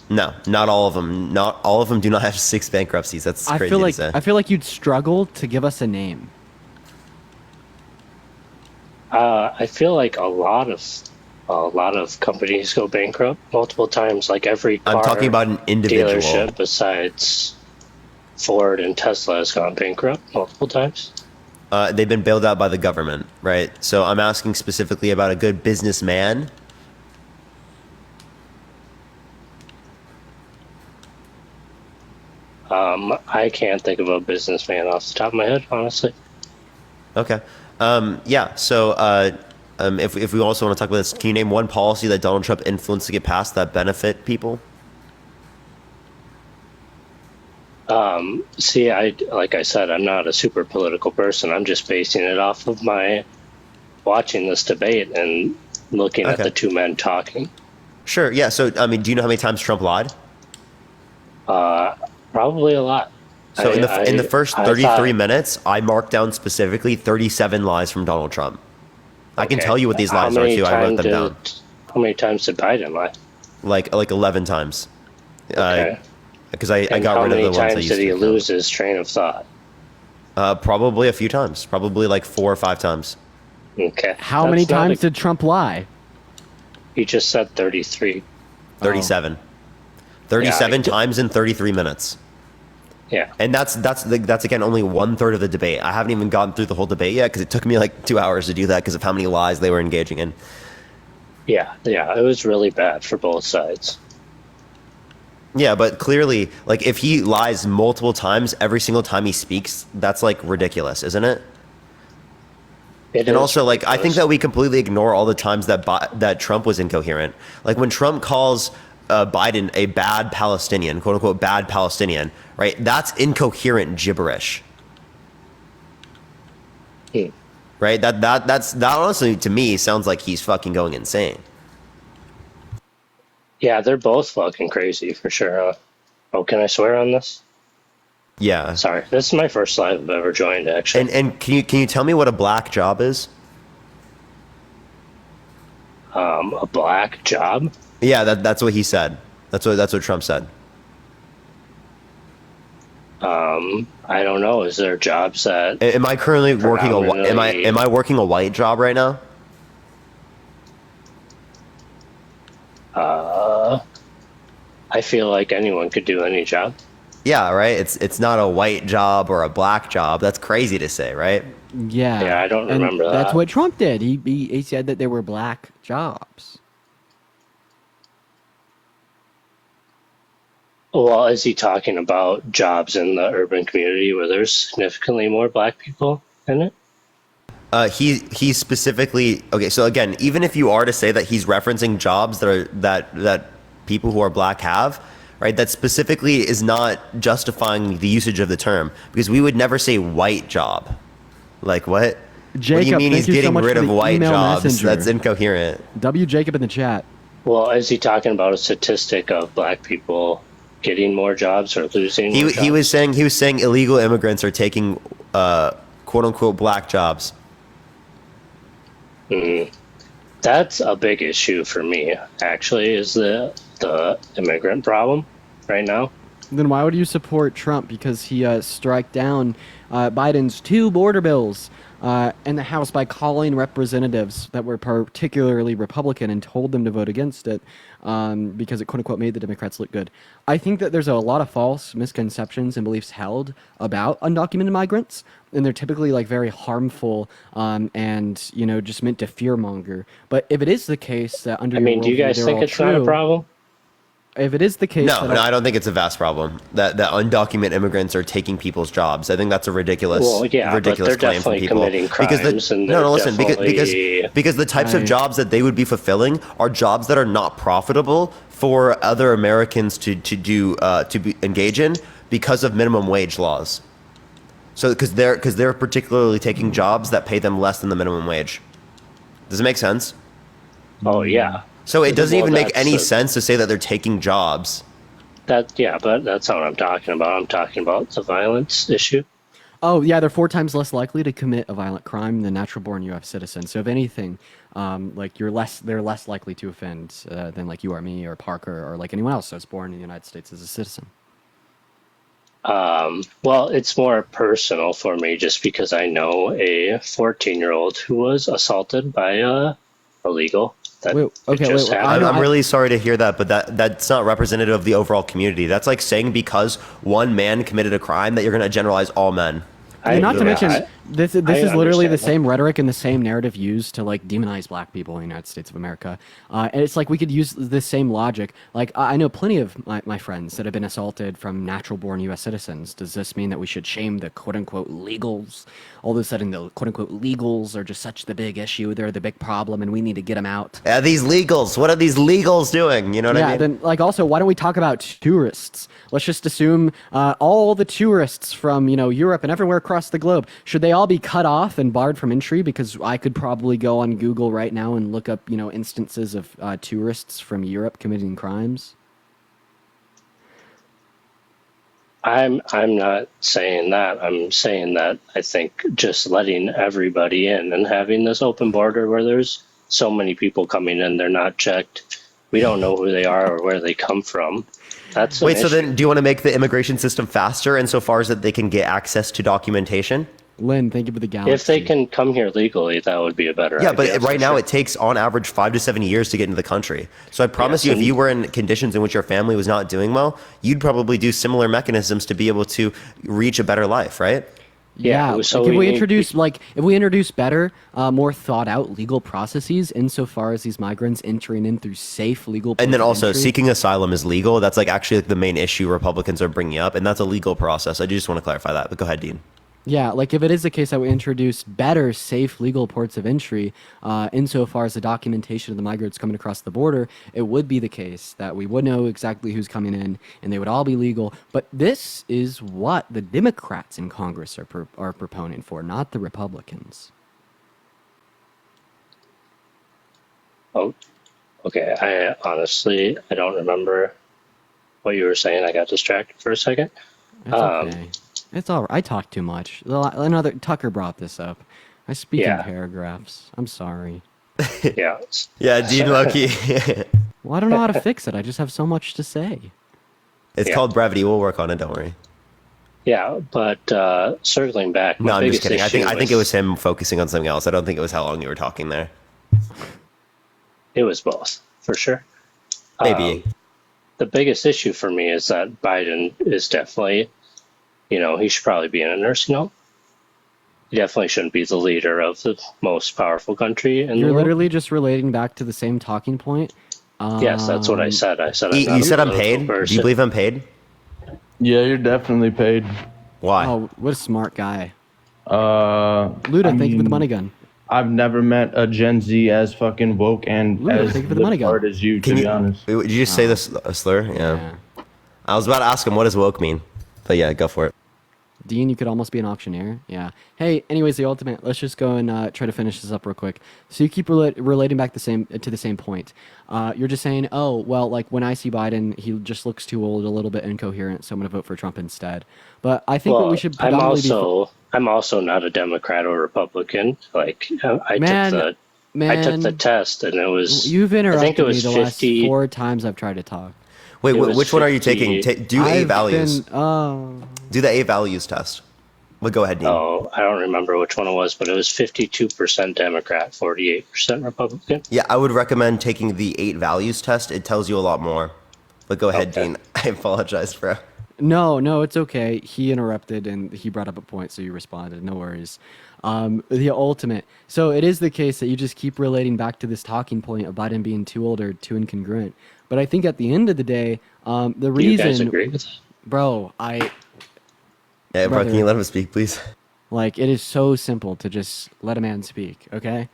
No, not all of them. Not all of them do not have 6 bankruptcies. That's crazy to say. I feel like you'd struggle to give us a name. I feel like a lot of companies go bankrupt multiple times. Like every car I'm talking about an individual dealership besides Ford and Tesla has gone bankrupt multiple times. They've been bailed out by the government, right? So I'm asking specifically about a good businessman. I can't think of a businessman off the top of my head, honestly. Okay. Yeah. So if we also want to talk about this, can you name one policy that Donald Trump influenced to get passed that benefit people? See, like I said, I'm not a super political person. I'm just basing it off of my watching this debate and looking at the two men talking. Sure. Yeah. So, I mean, do you know how many times Trump lied? Probably a lot. So in the first 33 minutes, I marked down specifically 37 lies from Donald Trump. I can Okay. tell you what these How lies are many too. I wrote times them down. How many times did Biden lie? Like 11 times. Okay. Because I And got how rid of many the ones I times used did he to. lose his train of thought? Probably a few times. Probably like 4 or 5 times. Okay. How many That's not times did Trump lie? He just said 33. 37. 37 times in 33 minutes. Yeah. And that's again only 1/3 of the debate. I haven't even gotten through the whole debate yet because it took me like 2 hours to do that because of how many lies they were engaging in. Yeah, it was really bad for both sides. Yeah, but clearly, like if he lies multiple times every single time he speaks, that's like ridiculous, isn't it? It And is also, like, I think that we completely ignore all the times that Trump was incoherent. Like when Trump calls Biden a bad Palestinian, quote unquote bad Palestinian, right? That's incoherent gibberish. Right? That honestly to me sounds like he's fucking going insane. Yeah, they're both fucking crazy for sure. Oh, can I swear on this? Yeah. Sorry, this is my first live I've ever joined, actually. And can you tell me what a black job is? A black job? Yeah, that's what he said. That's what Trump said. I don't know. Is there jobs that? Am I currently working am I working a white job right now? I feel like anyone could do any job. Yeah, right. It's not a white job or a black job. That's crazy to say, right? Yeah. Yeah, I don't And remember That's that. what Trump did. He said that there were black jobs. Well, is he talking about jobs in the urban community where there's significantly more black people in it? He specifically okay. So again, even if you are to say that he's referencing jobs that people who are black have, right? That specifically is not justifying the usage of the term because we would never say white job. Like what? Jacob, what do you mean he's thank you so getting much rid for of the white email jobs? messenger. That's incoherent. W. Jacob in the chat. Well, is he talking about a statistic of black people getting more jobs or losing more jobs? He was saying illegal immigrants are taking quote unquote black jobs. That's a big issue for me, actually, is the immigrant problem right now. Then why would you support Trump? Because he struck down Biden's 2 border bills in the House by calling representatives that were particularly Republican and told them to vote against it because it quote unquote made the Democrats look good. I think that there's a lot of false misconceptions and beliefs held about undocumented migrants, and they're typically like very harmful and just meant to fearmonger. But if it is the case that under I mean, do you guys think it's not a problem? If it is the case, No, I don't think it's a vast problem that undocumented immigrants are taking people's jobs. I think that's a ridiculous, Well, yeah, ridiculous but they're claim from definitely people. committing crimes, and no, they're listen, definitely- because the types of jobs that they would be fulfilling are jobs that are not profitable for other Americans to engage in because of minimum wage laws. So because they're particularly taking jobs that pay them less than the minimum wage. Does it make sense? Oh, yeah. So it doesn't Well, even make that's any a- sense to say that they're taking jobs. But that's not what I'm talking about. I'm talking about the violence issue. Oh, yeah, they're 4 times less likely to commit a violent crime than natural-born U.S. citizens. So if anything, they're less likely to offend than like you or me or Parker or like anyone else that's born in the United States as a citizen. Well, it's more personal for me just because I know a 14-year-old who was assaulted by illegal. I'm really sorry to hear that, but that's not representative of the overall community. That's like saying because one man committed a crime that you're going to generalize all men. And not to mention, this is literally the understand same rhetoric and the same narrative used to like demonize black people in the United States of America. And it's like we could use the same logic. Like I know plenty of my friends that have been assaulted from natural-born U.S. citizens. Does this mean that we should shame the quote-unquote legals? All of a sudden, the quote-unquote legals are just such the big issue. They're the big problem, and we need to get them out. Yeah, these legals. What are these legals doing? You know what I mean? Then like also, why don't we talk about tourists? Let's just assume all the tourists from Europe and everywhere across the globe, should they all be cut off and barred from entry? Because I could probably go on Google right now and look up instances of tourists from Europe committing crimes. I'm not saying that. I'm saying that I think just letting everybody in and having this open border where there's so many people coming in, they're not checked. We don't know who they are or where they come from. That's an Wait, so issue. then do you want to make the immigration system faster insofar as that they can get access to documentation? Lynn, thank you for the galaxy. If they can come here legally, that would be a better Yeah, idea. but for right now sure. it takes on average 5 to 7 years to get into the country. So I promise you, if you were in conditions in which your family was not doing well, you'd probably do similar mechanisms to be able to reach a better life, right? Yeah, so like if we we need- introduce better, more thought out legal processes insofar as these migrants entering in through safe legal. And then ports of also entry. seeking asylum is legal. That's like actually like the main issue Republicans are bringing up, and that's a legal process. I just want to clarify that. But go ahead, Dean. Yeah, like if it is the case that we introduce better, safe legal ports of entry, insofar as the documentation of the migrants coming across the border, it would be the case that we would know exactly who's coming in, and they would all be legal. But this is what the Democrats in Congress are proponent for, not the Republicans. Oh, okay. I honestly, I don't remember what you were saying. I got distracted for a second. It's okay. It's all right. I talk too much. Another Tucker brought this up. I speak in Yeah. paragraphs. I'm sorry. Yeah. Yeah, Dean Lucky. Well, I don't know how to fix it. I just have so much to say. It's called brevity. We'll work on it. Don't worry. Yeah, but circling back. No, my I'm just biggest kidding. I think issue it was him focusing on something else. I don't think it was how long you were talking there. It was both, for sure. Maybe. The biggest issue for me is that Biden is definitely, he should probably be in a nursing home. He definitely shouldn't be the leader of the most powerful country in the You're world. literally just relating back to the same talking point. Yes, that's what I said. I said I'm not You a said I'm political paid? person. Do you believe I'm paid? Yeah, you're definitely paid. Why? Oh, what a smart guy. Luda, thank you for the money gun. I've never met a Gen Z as fucking woke and Luda, as thank you for the money gun. hard as you, to be honest. Did you just say this a slur? Yeah. I was about to ask him, what does woke mean? But yeah, go for it. Dean, you could almost be an auctioneer. Yeah. Hey, anyways, the ultimate. Let's just go and try to finish this up real quick. So you keep relating back to the same point. You're just saying, oh, well, like when I see Biden, he just looks too old, a little bit incoherent, so I'm going to vote for Trump instead. But I think what we should I'm predominantly I'm also not a Democrat or Republican. Like I Man, took the test and it was. You've I think interrupted it me was the 50. last 4 times I've tried to talk. Wait, It was which one are you taking? 50. Do A I've values. been- Do the A values test. Well, go ahead, Dean. Oh, I don't remember which one it was, but it was 52% Democrat, 48% Republican. Yeah, I would recommend taking the 8 values test. It tells you a lot more. But go ahead, Dean. I apologize, bro. No, it's okay. He interrupted and he brought up a point, so you responded. No worries. The ultimate. So it is the case that you just keep relating back to this talking point of Biden being too old or too incongruent. But I think at the end of the day, the Do reason. you guys agree with that? Bro, Yeah, bro, Brother. can you let him speak, please? Like, it is so simple to just let a man speak, okay?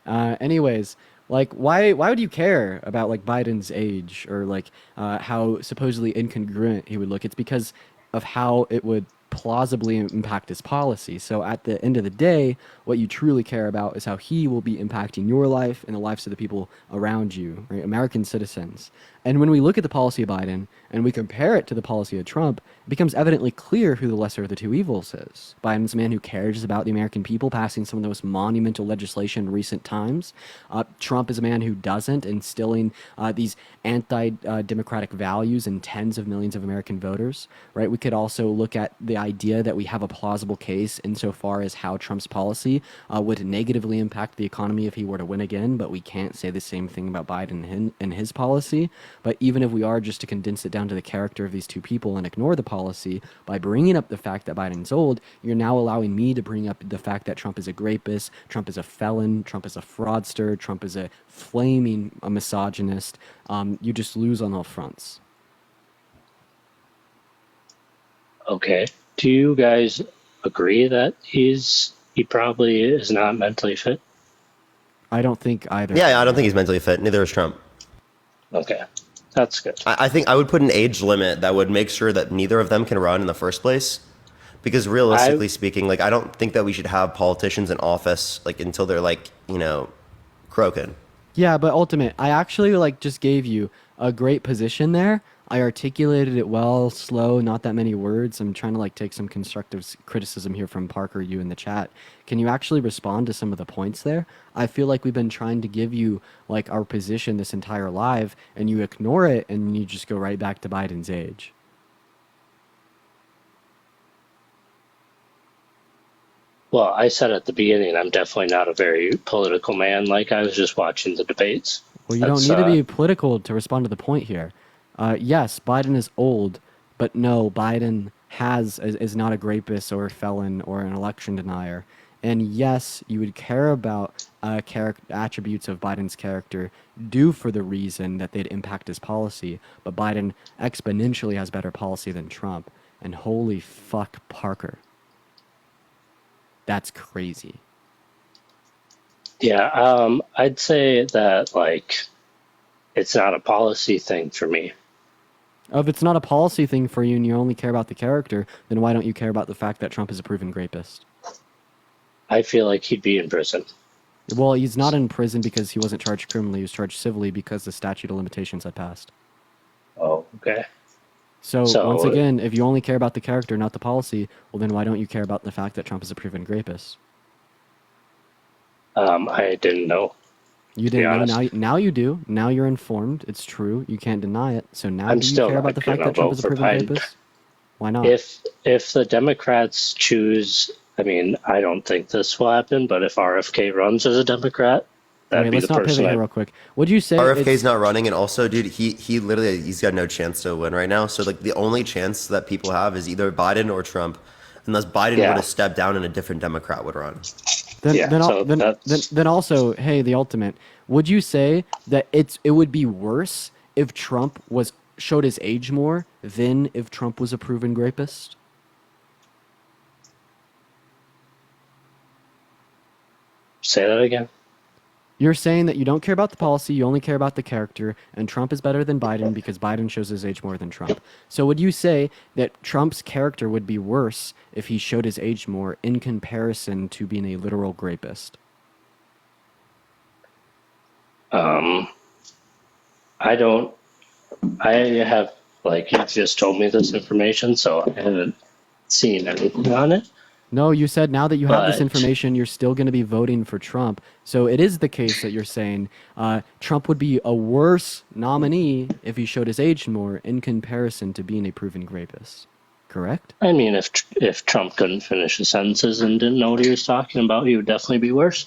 Anyways, like, why would you care about, like, Biden's age or, like, how supposedly incongruent he would look? It's because of how it would plausibly impact his policy. So at the end of the day, what you truly care about is how he will be impacting your life and the lives of the people around you, right? American citizens. And when we look at the policy of Biden and we compare it to the policy of Trump, it becomes evidently clear who the lesser of the two evils is. Biden's a man who cares about the American people, passing some of the most monumental legislation in recent times. Trump is a man who doesn't, instilling these anti-democratic values in tens of millions of American voters, right? We could also look at the idea that we have a plausible case insofar as how Trump's policy would negatively impact the economy if he were to win again, but we can't say the same thing about Biden and his policy. But even if we are just to condense it down to the character of these two people and ignore the policy, by bringing up the fact that Biden's old, you're now allowing me to bring up the fact that Trump is a rapist, Trump is a felon, Trump is a fraudster, Trump is a flaming misogynist. You just lose on all fronts. Okay. Do you guys agree that he probably is not mentally fit? I don't think either. Yeah, I don't think he's mentally fit. Neither is Trump. Okay. That's good. I think I would put an age limit that would make sure that neither of them can run in the first place. Because realistically speaking, like, I don't think that we should have politicians in office, like, until they're, like, croaking. Yeah, but ultimate, I actually just gave you a great position there. I articulated it well, slow, not that many words. I'm trying to like take some constructive criticism here from Parker, you in the chat. Can you actually respond to some of the points there? I feel like we've been trying to give you like our position this entire live, and you ignore it, and you just go right back to Biden's age. Well, I said at the beginning, I'm definitely not a very political man. Like, I was just watching the debates. Well, you don't need to be political to respond to the point here. Yes, Biden is old, but no, Biden is not a rapist or a felon or an election denier. And yes, you would care about attributes of Biden's character due for the reason that they'd impact his policy, but Biden exponentially has better policy than Trump. And holy fuck, Parker. That's crazy. Yeah, I'd say that, like, it's not a policy thing for me. If it's not a policy thing for you and you only care about the character, then why don't you care about the fact that Trump is a proven rapist? I feel like he'd be in prison. Well, he's not in prison because he wasn't charged criminally. He was charged civilly because the statute of limitations had passed. Oh, okay. So once again, if you only care about the character, not the policy, well, then why don't you care about the fact that Trump is a proven rapist? I didn't know. You didn't know. Now you do. Now you're informed. It's true. You can't deny it. So now I'm do you still care not about the fact gonna that Trump vote is a for proven Biden. rapist? Why not? If the Democrats choose, I mean, I don't think this will happen, but if RFK runs as a Democrat, that'd Wait, be let's the not pivot person here real quick. Would you say RFK's not running, and also, dude, he literally he's got no chance to win right now. So like the only chance that people have is either Biden or Trump, unless Biden would have stepped down and a different Democrat would run. Then also, hey, the ultimate. Would you say that it would be worse if Trump showed his age more than if Trump was a proven rapist? Say that again. You're saying that you don't care about the policy, you only care about the character, and Trump is better than Biden because Biden shows his age more than Trump. So would you say that Trump's character would be worse if he showed his age more in comparison to being a literal rapist? I have, like, you just told me this information, so I haven't seen anything on it. No, you said now that you have this But- information, you're still going to be voting for Trump. So it is the case that you're saying Trump would be a worse nominee if he showed his age more in comparison to being a proven rapist. Correct? I mean, if Trump couldn't finish his sentences and didn't know what he was talking about, he would definitely be worse.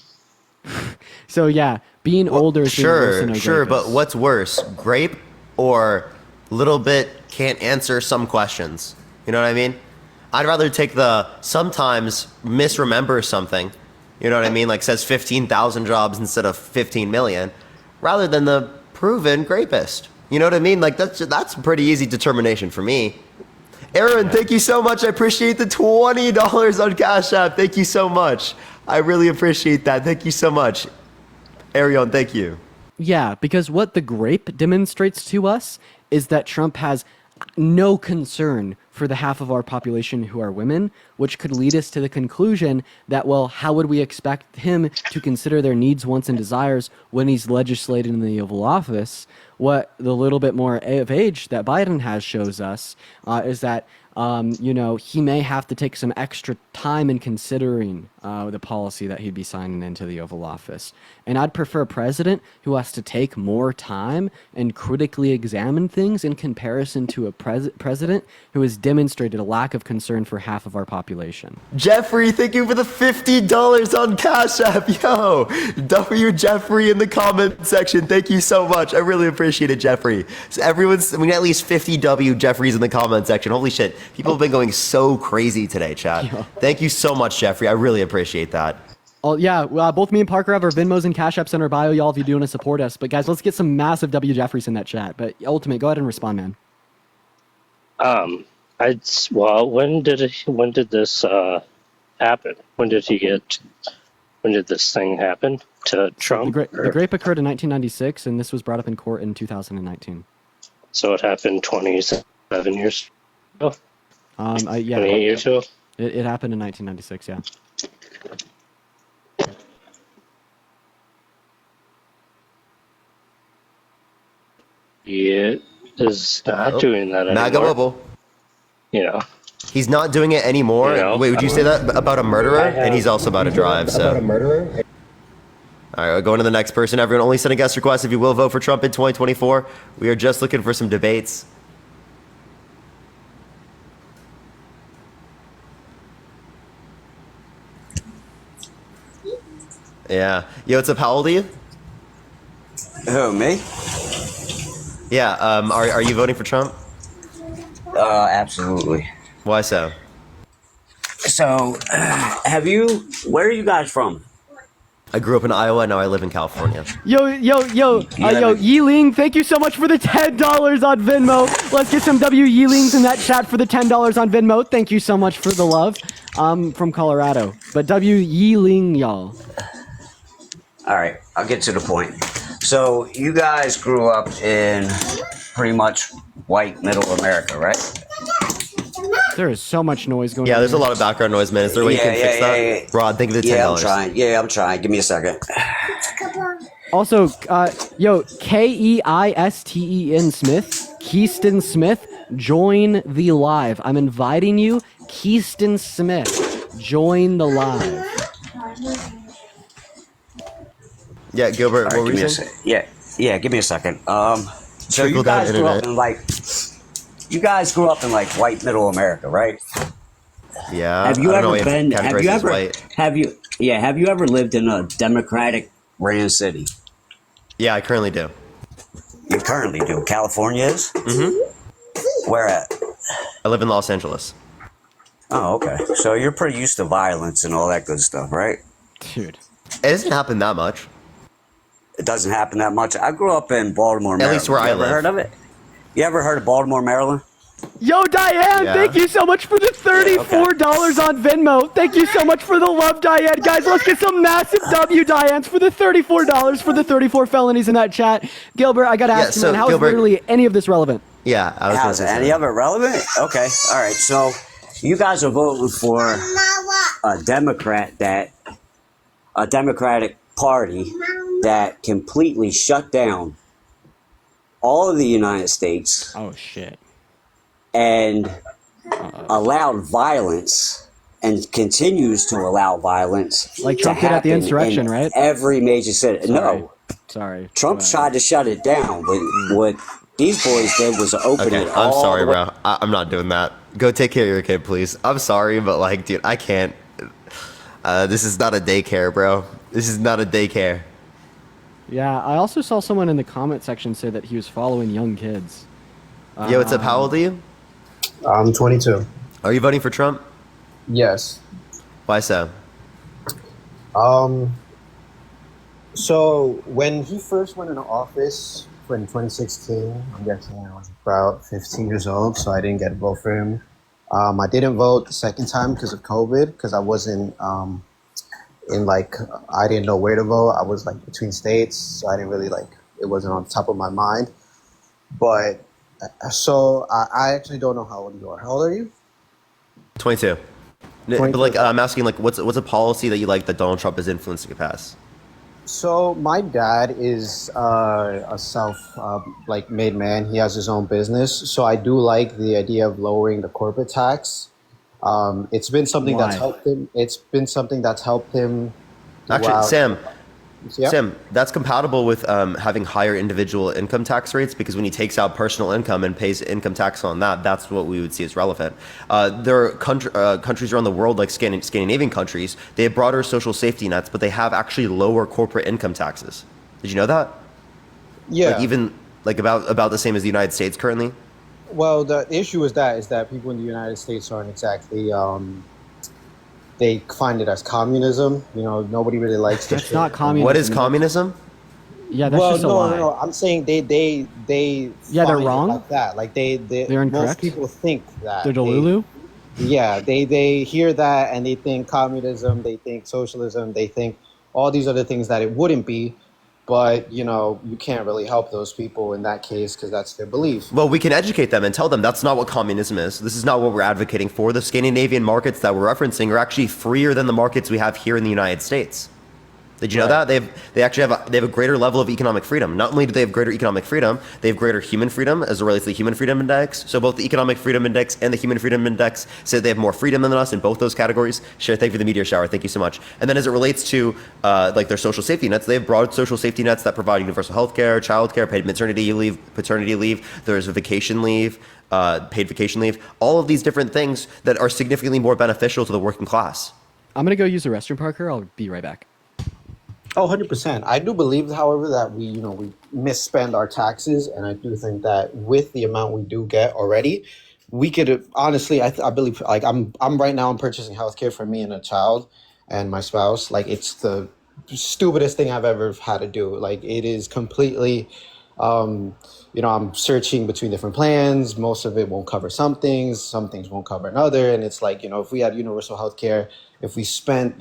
So yeah, being older is being worse than a Sure, rapist. but what's worse, grape or little bit can't answer some questions? You know what I mean? I'd rather take the sometimes misremember something, you know what I mean? Like says 15,000 jobs instead of 15 million, rather than the proven rapist. You know what I mean? Like that's a pretty easy determination for me. Aaron, thank you so much. I appreciate the $20 on Cash App. Thank you so much. I really appreciate that. Thank you so much. Arion, thank you. Yeah, because what the grape demonstrates to us is that Trump has no concern for the half of our population who are women, which could lead us to the conclusion that, well, how would we expect him to consider their needs, wants, and desires when he's legislating in the Oval Office? What the little bit more of age that Biden has shows us is that, he may have to take some extra time in considering the policy that he'd be signing into the Oval Office. And I'd prefer a president who has to take more time and critically examine things in comparison to a president who has demonstrated a lack of concern for half of our population. Jeffrey, thank you for the $50 on Cash App. Yo, W Jeffrey in the comment section. Thank you so much. I really appreciate it, Jeffrey. So we need at least 50 W Jeffreys in the comment section. Holy shit. People have been going so crazy today, chat. Thank you so much, Jeffrey. I really appreciate that. Oh yeah, both me and Parker have our Venmos and Cash Apps in our bio, y'all, if you do want to support us. But guys, let's get some massive W Jeffries in that chat. But Ultimate, go ahead and respond, man. When did this happen? When did this thing happen to Trump? The grape occurred in 1996, and this was brought up in court in 2019. So it happened 27 years ago? Yeah. 28 years ago? It happened in 1996, yeah. Yeah, is not doing that anymore. MAGA bubble. You know. He's not doing it anymore. You know? Wait, would you say that about a murderer? And he's also about to drive. So. About a murderer? All right, we're going to the next person. Everyone, only send a guest request if you will vote for Trump in 2024. We are just looking for some debates. Yeah. Yo, what's up? How old are you? Who, me? Yeah. Are you voting for Trump? Absolutely. Why so? So, where are you guys from? I grew up in Iowa. Now I live in California. Yo, Yeeling, thank you so much for the $10 on Venmo. Let's get some Yeelings in that chat for the $10 on Venmo. Thank you so much for the love. From Colorado, but Yeeling, y'all. All right, I'll get to the point. So, you guys grew up in pretty much white middle America, right? There is so much noise going on. Yeah, there's a lot of background noise, man. Is there a way you can fix that? Yeah. Rod, think of the $10. I'm trying. Give me a second. Also, Keisten Smith, Keiston Smith, join the live. I'm inviting you, Keiston Smith, join the live. Yeah, Gilbert, what were you saying? Yeah, give me a second. So you guys grew up in you guys grew up in white middle America, right? Yeah. Have you ever lived in a Democratic ran city? Yeah, I currently do. You currently do. California is? Mm-hmm. Where at? I live in Los Angeles. Oh, okay. So you're pretty used to violence and all that good stuff, right? Dude. It doesn't happen that much. It doesn't happen that much. I grew up in Baltimore, Maryland. At least where I live. You ever heard of it? You ever heard of Baltimore, Maryland? Yo, Diane, thank you so much for the $34 on Venmo. Thank you so much for the love, Diane. Guys, let's get some massive Dianes for the $34 for the 34 felonies in that chat. Gilbert, I got to ask you, man, how is literally any of this relevant? Yeah. How's any of it relevant? Okay. All right. So you guys are voting for a Democratic Party that completely shut down all of the United States. Oh, shit. And allowed violence and continues to allow violence. Like Trump did at the insurrection, right? Every major city. No. Sorry. Trump tried to shut it down, but what these boys did was open it all. I'm sorry, bro. I'm not doing that. Go take care of your kid, please. I'm sorry, but dude, I can't. This is not a daycare, bro. This is not a daycare. Yeah, I also saw someone in the comment section say that he was following young kids. Yo, what's up? How old are you? I'm 22. Are you voting for Trump? Yes. Why so? So when he first went into office in 2016, I'm guessing I was about 15 years old, so I didn't get a vote for him. I didn't vote the second time because of COVID, because I wasn't I didn't know where to vote. I was between states, so I didn't really it wasn't on top of my mind. But so I actually don't know how old you are. How old are you? 22. 22. But I'm asking what's a policy that you like that Donald Trump is influencing to pass? So my dad is a made man. He has his own business. So I do like the idea of lowering the corporate tax. It's been something that's helped him. It's been something that's helped him. Actually, Sam, Yeah. Sam, that's compatible with having higher individual income tax rates, because when he takes out personal income and pays income tax on that, that's what we would see as relevant. There are countries around the world, like Scandinavian countries, they have broader social safety nets, but they have actually lower corporate income taxes. Did you know that? Yeah. About the same as the United States currently? Well, the issue is that people in the United States aren't exactly. They find it as communism. Nobody really likes this. That's not communism. What is communism? Yeah, that's just a lie. No. I'm saying they. Yeah, they're wrong. Like that, they're incorrect. Most people think that they're Delulu. Yeah, they hear that and they think communism. They think socialism. They think all these other things that it wouldn't be. But, you can't really help those people in that case because that's their belief. Well, we can educate them and tell them that's not what communism is. This is not what we're advocating for. The Scandinavian markets that we're referencing are actually freer than the markets we have here in the United States. Did you know that they actually have a greater level of economic freedom? Not only do they have greater economic freedom, they have greater human freedom as it relates to the Human Freedom Index. So both the Economic Freedom Index and the Human Freedom Index say they have more freedom than us in both those categories. Thank you for the meteor shower. Thank you so much. And then as it relates to like their social safety nets, they have broad social safety nets that provide universal health care, child care, paid maternity leave, paternity leave. There's a vacation leave, paid vacation leave. All of these different things that are significantly more beneficial to the working class. I'm gonna go use the restroom, Parker. I'll be right back. Oh, 100%. I do believe, however, that we misspend our taxes, and I do think that with the amount we do get already, we could honestly, I believe, like I'm right now, I'm purchasing healthcare for me and a child and my spouse. Like, it's the stupidest thing I've ever had to do. Like, it is completely, I'm searching between different plans. Most of it won't cover some things won't cover another. And it's like, if we had universal healthcare, if we spent,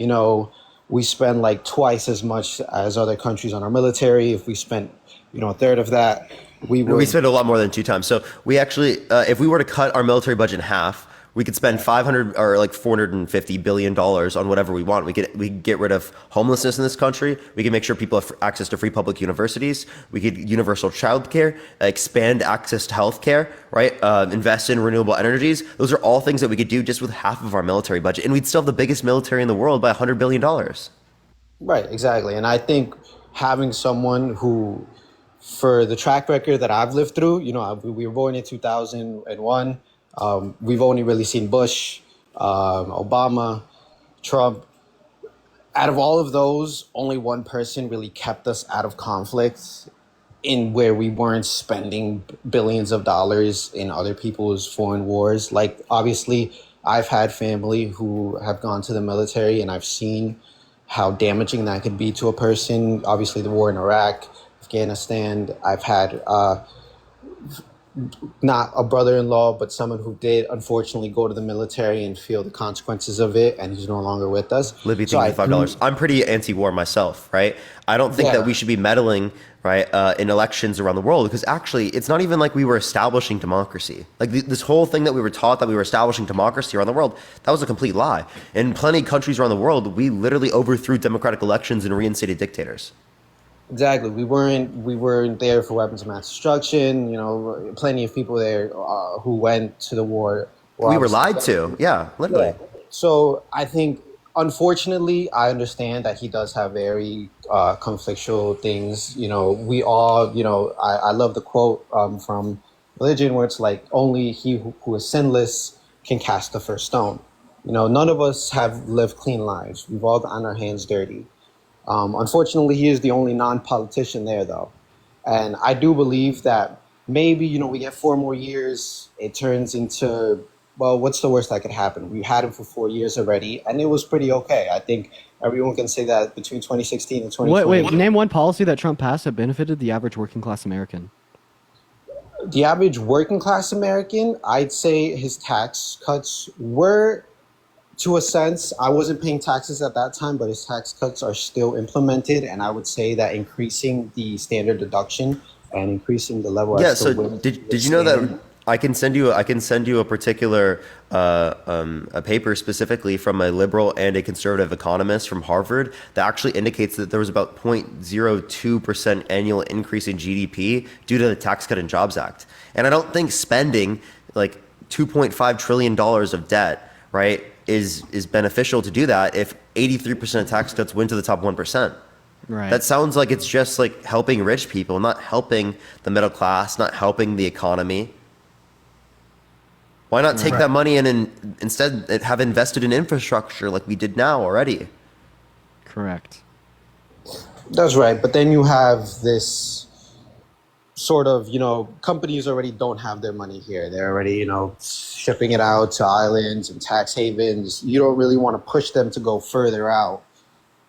we spend like twice as much as other countries on our military. If we spent, a third of that, we spend a lot more than 2 times. So we actually, if we were to cut our military budget in half, we could spend $450 billion on whatever we want. We could get rid of homelessness in this country. We could make sure people have access to free public universities. We could universal childcare, expand access to healthcare, right? Invest in renewable energies. Those are all things that we could do just with half of our military budget, and we'd still have the biggest military in the world by $100 billion. Right, exactly. And I think having someone who, for the track record that I've lived through, we were born in 2001. We've only really seen Bush, Obama, Trump. Out of all of those, only one person really kept us out of conflict in where we weren't spending billions of dollars in other people's foreign wars. Like, obviously, I've had family who have gone to the military, and I've seen how damaging that could be to a person. Obviously, the war in Iraq, Afghanistan. I've had not a brother-in-law, but someone who did unfortunately go to the military and feel the consequences of it, and he's no longer with us. Libby, thank you for $5. I'm pretty anti-war myself, right? I don't think that we should be meddling, right, in elections around the world, because actually, it's not even like we were establishing democracy. Like this whole thing that we were taught that we were establishing democracy around the world, that was a complete lie. In plenty of countries around the world, we literally overthrew democratic elections and reinstated dictators. Exactly. We weren't there for weapons of mass destruction. Plenty of people there who went to the war. We were lied to. Yeah, literally. Yeah. So I think, unfortunately, I understand that he does have very conflictual things. We all, I love the quote from religion where it's like, only he who is sinless can cast the first stone. None of us have lived clean lives. We've all gotten our hands dirty. Unfortunately, he is the only non-politician there, though. And I do believe that maybe, we get 4 more years. It turns into, well, what's the worst that could happen? We had him for 4 years already, and it was pretty okay. I think everyone can say that between 2016 and 2020. Wait, name one policy that Trump passed that benefited the average working class American. The average working class American, I'd say his tax cuts were, to a sense, I wasn't paying taxes at that time, but his tax cuts are still implemented, and I would say that increasing the standard deduction and increasing the level. Yeah. So did you know that I can send you a particular a paper specifically from a liberal and a conservative economist from Harvard that actually indicates that there was about 0.02% annual increase in GDP due to the Tax Cut and Jobs Act. And I don't think spending like $2.5 trillion of debt, right, is beneficial to do that if 83% of tax cuts went to the top 1%. Right. That sounds like it's just like helping rich people, not helping the middle class, not helping the economy. Why not take that money and instead have invested in infrastructure like we did now already? Correct. That's right. But then you have this sort of, companies already don't have their money here. They're already, shipping it out to islands and tax havens. You don't really want to push them to go further out.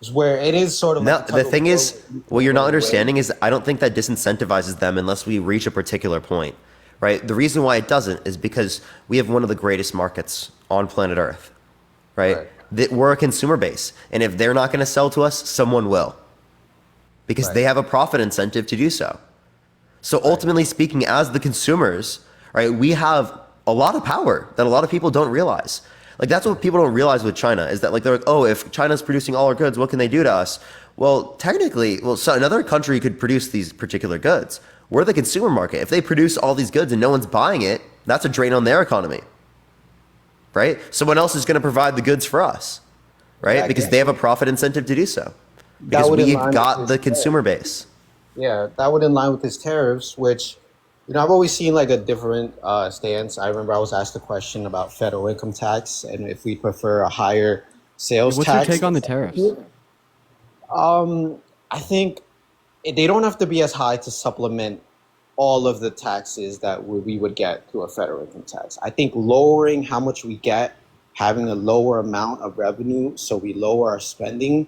It's where it is sort of. No, the thing is, what you're not understanding is I don't think that disincentivizes them unless we reach a particular point, right? The reason why it doesn't is because we have one of the greatest markets on planet Earth, right? That we're a consumer base. And if they're not going to sell to us, someone will. Because they have a profit incentive to do so. So ultimately speaking, as the consumers, right, we have a lot of power that a lot of people don't realize. Like that's what people don't realize with China is that like they're like, oh, if China's producing all our goods, what can they do to us? Well, technically, so another country could produce these particular goods. We're the consumer market. If they produce all these goods and no one's buying it, that's a drain on their economy, right? Someone else is going to provide the goods for us, right? Yeah, because they have a profit incentive to do so. Because would we've align with got his the consumer base. Yeah, that would in line with his tariffs, which, I've always seen like a different stance. I remember I was asked a question about federal income tax and if we prefer a higher sales What's tax. your take on the tariffs? I think they don't have to be as high to supplement all of the taxes that we would get through a federal income tax. I think lowering how much we get, having a lower amount of revenue so we lower our spending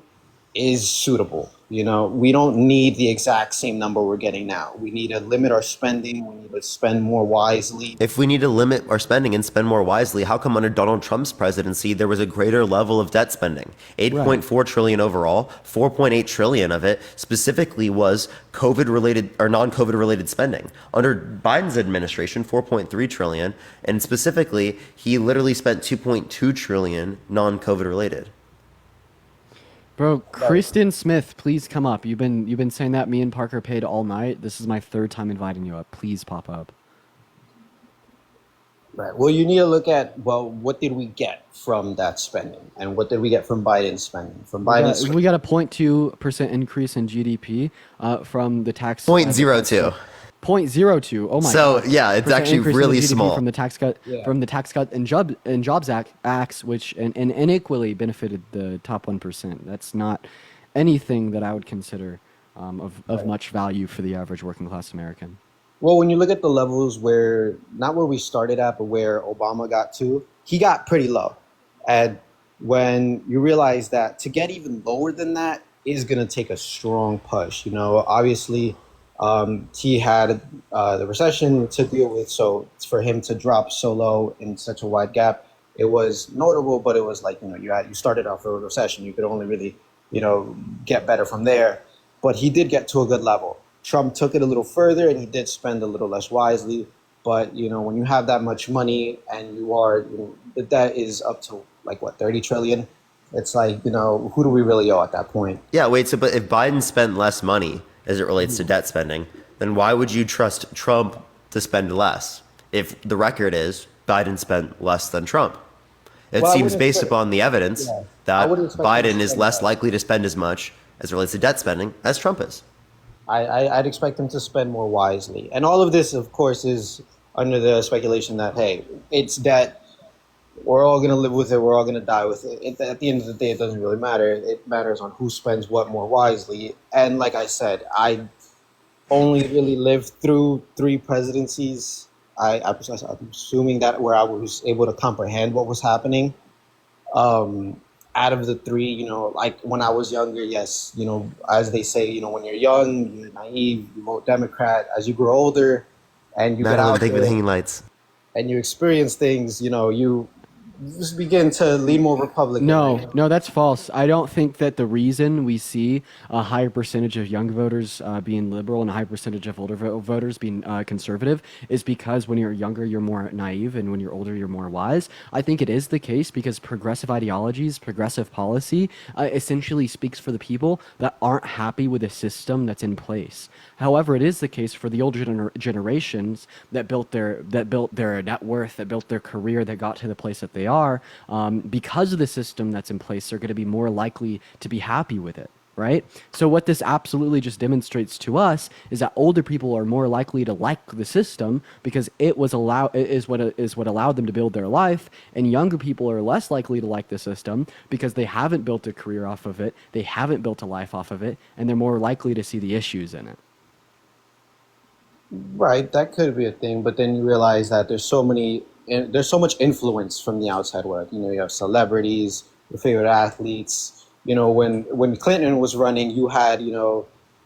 is suitable. We don't need the exact same number we're getting now. We need to limit our spending. We need to spend more wisely. If we need to limit our spending and spend more wisely, how come under Donald Trump's presidency there was a greater level of debt spending? 8.4 trillion overall, 4.8 trillion of it specifically was COVID related or non-COVID related spending. Under Biden's administration, 4.3 trillion, and specifically he literally spent 2.2 trillion non-COVID related. Bro, Kristen Smith, please come up. You've been saying that me and Parker paid all night. This is my third time inviting you up. Please pop up. Right. Well, you need to look at, what did we get from that spending? And what did we get from Biden's spending? We got a 0.2% increase in GDP from the tax. 0.02. 0.02. Oh my so, God. yeah, it's Percent actually increase in really the GDP small. from the tax cut and Jobs Acts, which and unequally benefited the top 1%. That's not anything that I would consider of much value for the average working class American. Well, when you look at the levels not where we started at, but where Obama got to, he got pretty low. And when you realize that to get even lower than that is going to take a strong push, obviously, he had the recession to deal with, so for him to drop so low in such a wide gap, it was notable. But it was like you started off with a recession, you could only really get better from there. But he did get to a good level. Trump took it a little further, and he did spend a little less wisely. But when you have that much money and the debt is up to 30 trillion, it's like who do we really owe at that point? Yeah, wait. So, but if Biden spent less money as it relates to debt spending, then why would you trust Trump to spend less? If the record is Biden spent less than Trump, it seems based upon the evidence that Biden is less likely to spend as much as it relates to debt spending as Trump is. I'd expect him to spend more wisely. And all of this, of course, is under the speculation that, hey, it's debt. We're all going to live with it. We're all going to die with it. At the end of the day, it doesn't really matter. It matters on who spends what more wisely. And like I said, I only really lived through 3 presidencies. I'm assuming that where I was able to comprehend what was happening. Out of the 3, like when I was younger, yes, as they say, when you're young, you're naive, you vote Democrat. As you grow older and you get out there, with hanging lights, and you experience things, you just begin to lean more Republican. No, that's false. I don't think that the reason we see a higher percentage of young voters being liberal and a high percentage of older voters being conservative is because when you're younger, you're more naive, and when you're older, you're more wise. I think it is the case because progressive ideologies, progressive policy essentially speaks for the people that aren't happy with the system that's in place. However, it is the case for the older generations that built their net worth, that built their career, that got to the place that they are, because of the system that's in place, they're going to be more likely to be happy with it, right? So what this absolutely just demonstrates to us is that older people are more likely to like the system because it was what allowed them to build their life, and younger people are less likely to like the system because they haven't built a career off of it, they haven't built a life off of it, and they're more likely to see the issues in it. Right, that could be a thing, but then you realize that there's so much influence from the outside world. You have celebrities, your favorite athletes. When Clinton was running, you had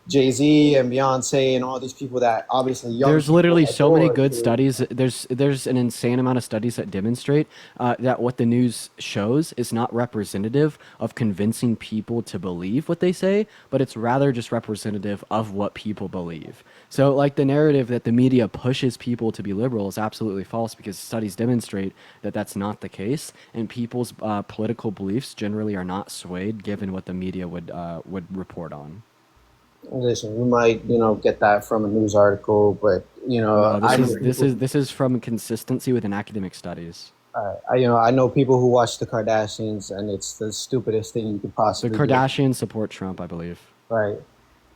Jay-Z and Beyonce and all these people that obviously young There's people literally so many adore good to- studies. There's an insane amount of studies that demonstrate that what the news shows is not representative of convincing people to believe what they say, but it's rather just representative of what people believe. So, like, the narrative that the media pushes people to be liberal is absolutely false, because studies demonstrate that that's not the case, and people's political beliefs generally are not swayed given what the media would report on. Listen, you might, get that from a news article, but No, this is from consistency within academic studies. I know people who watch the Kardashians, and it's the stupidest thing you could The possibly do. Kardashians support Trump, I believe. Right.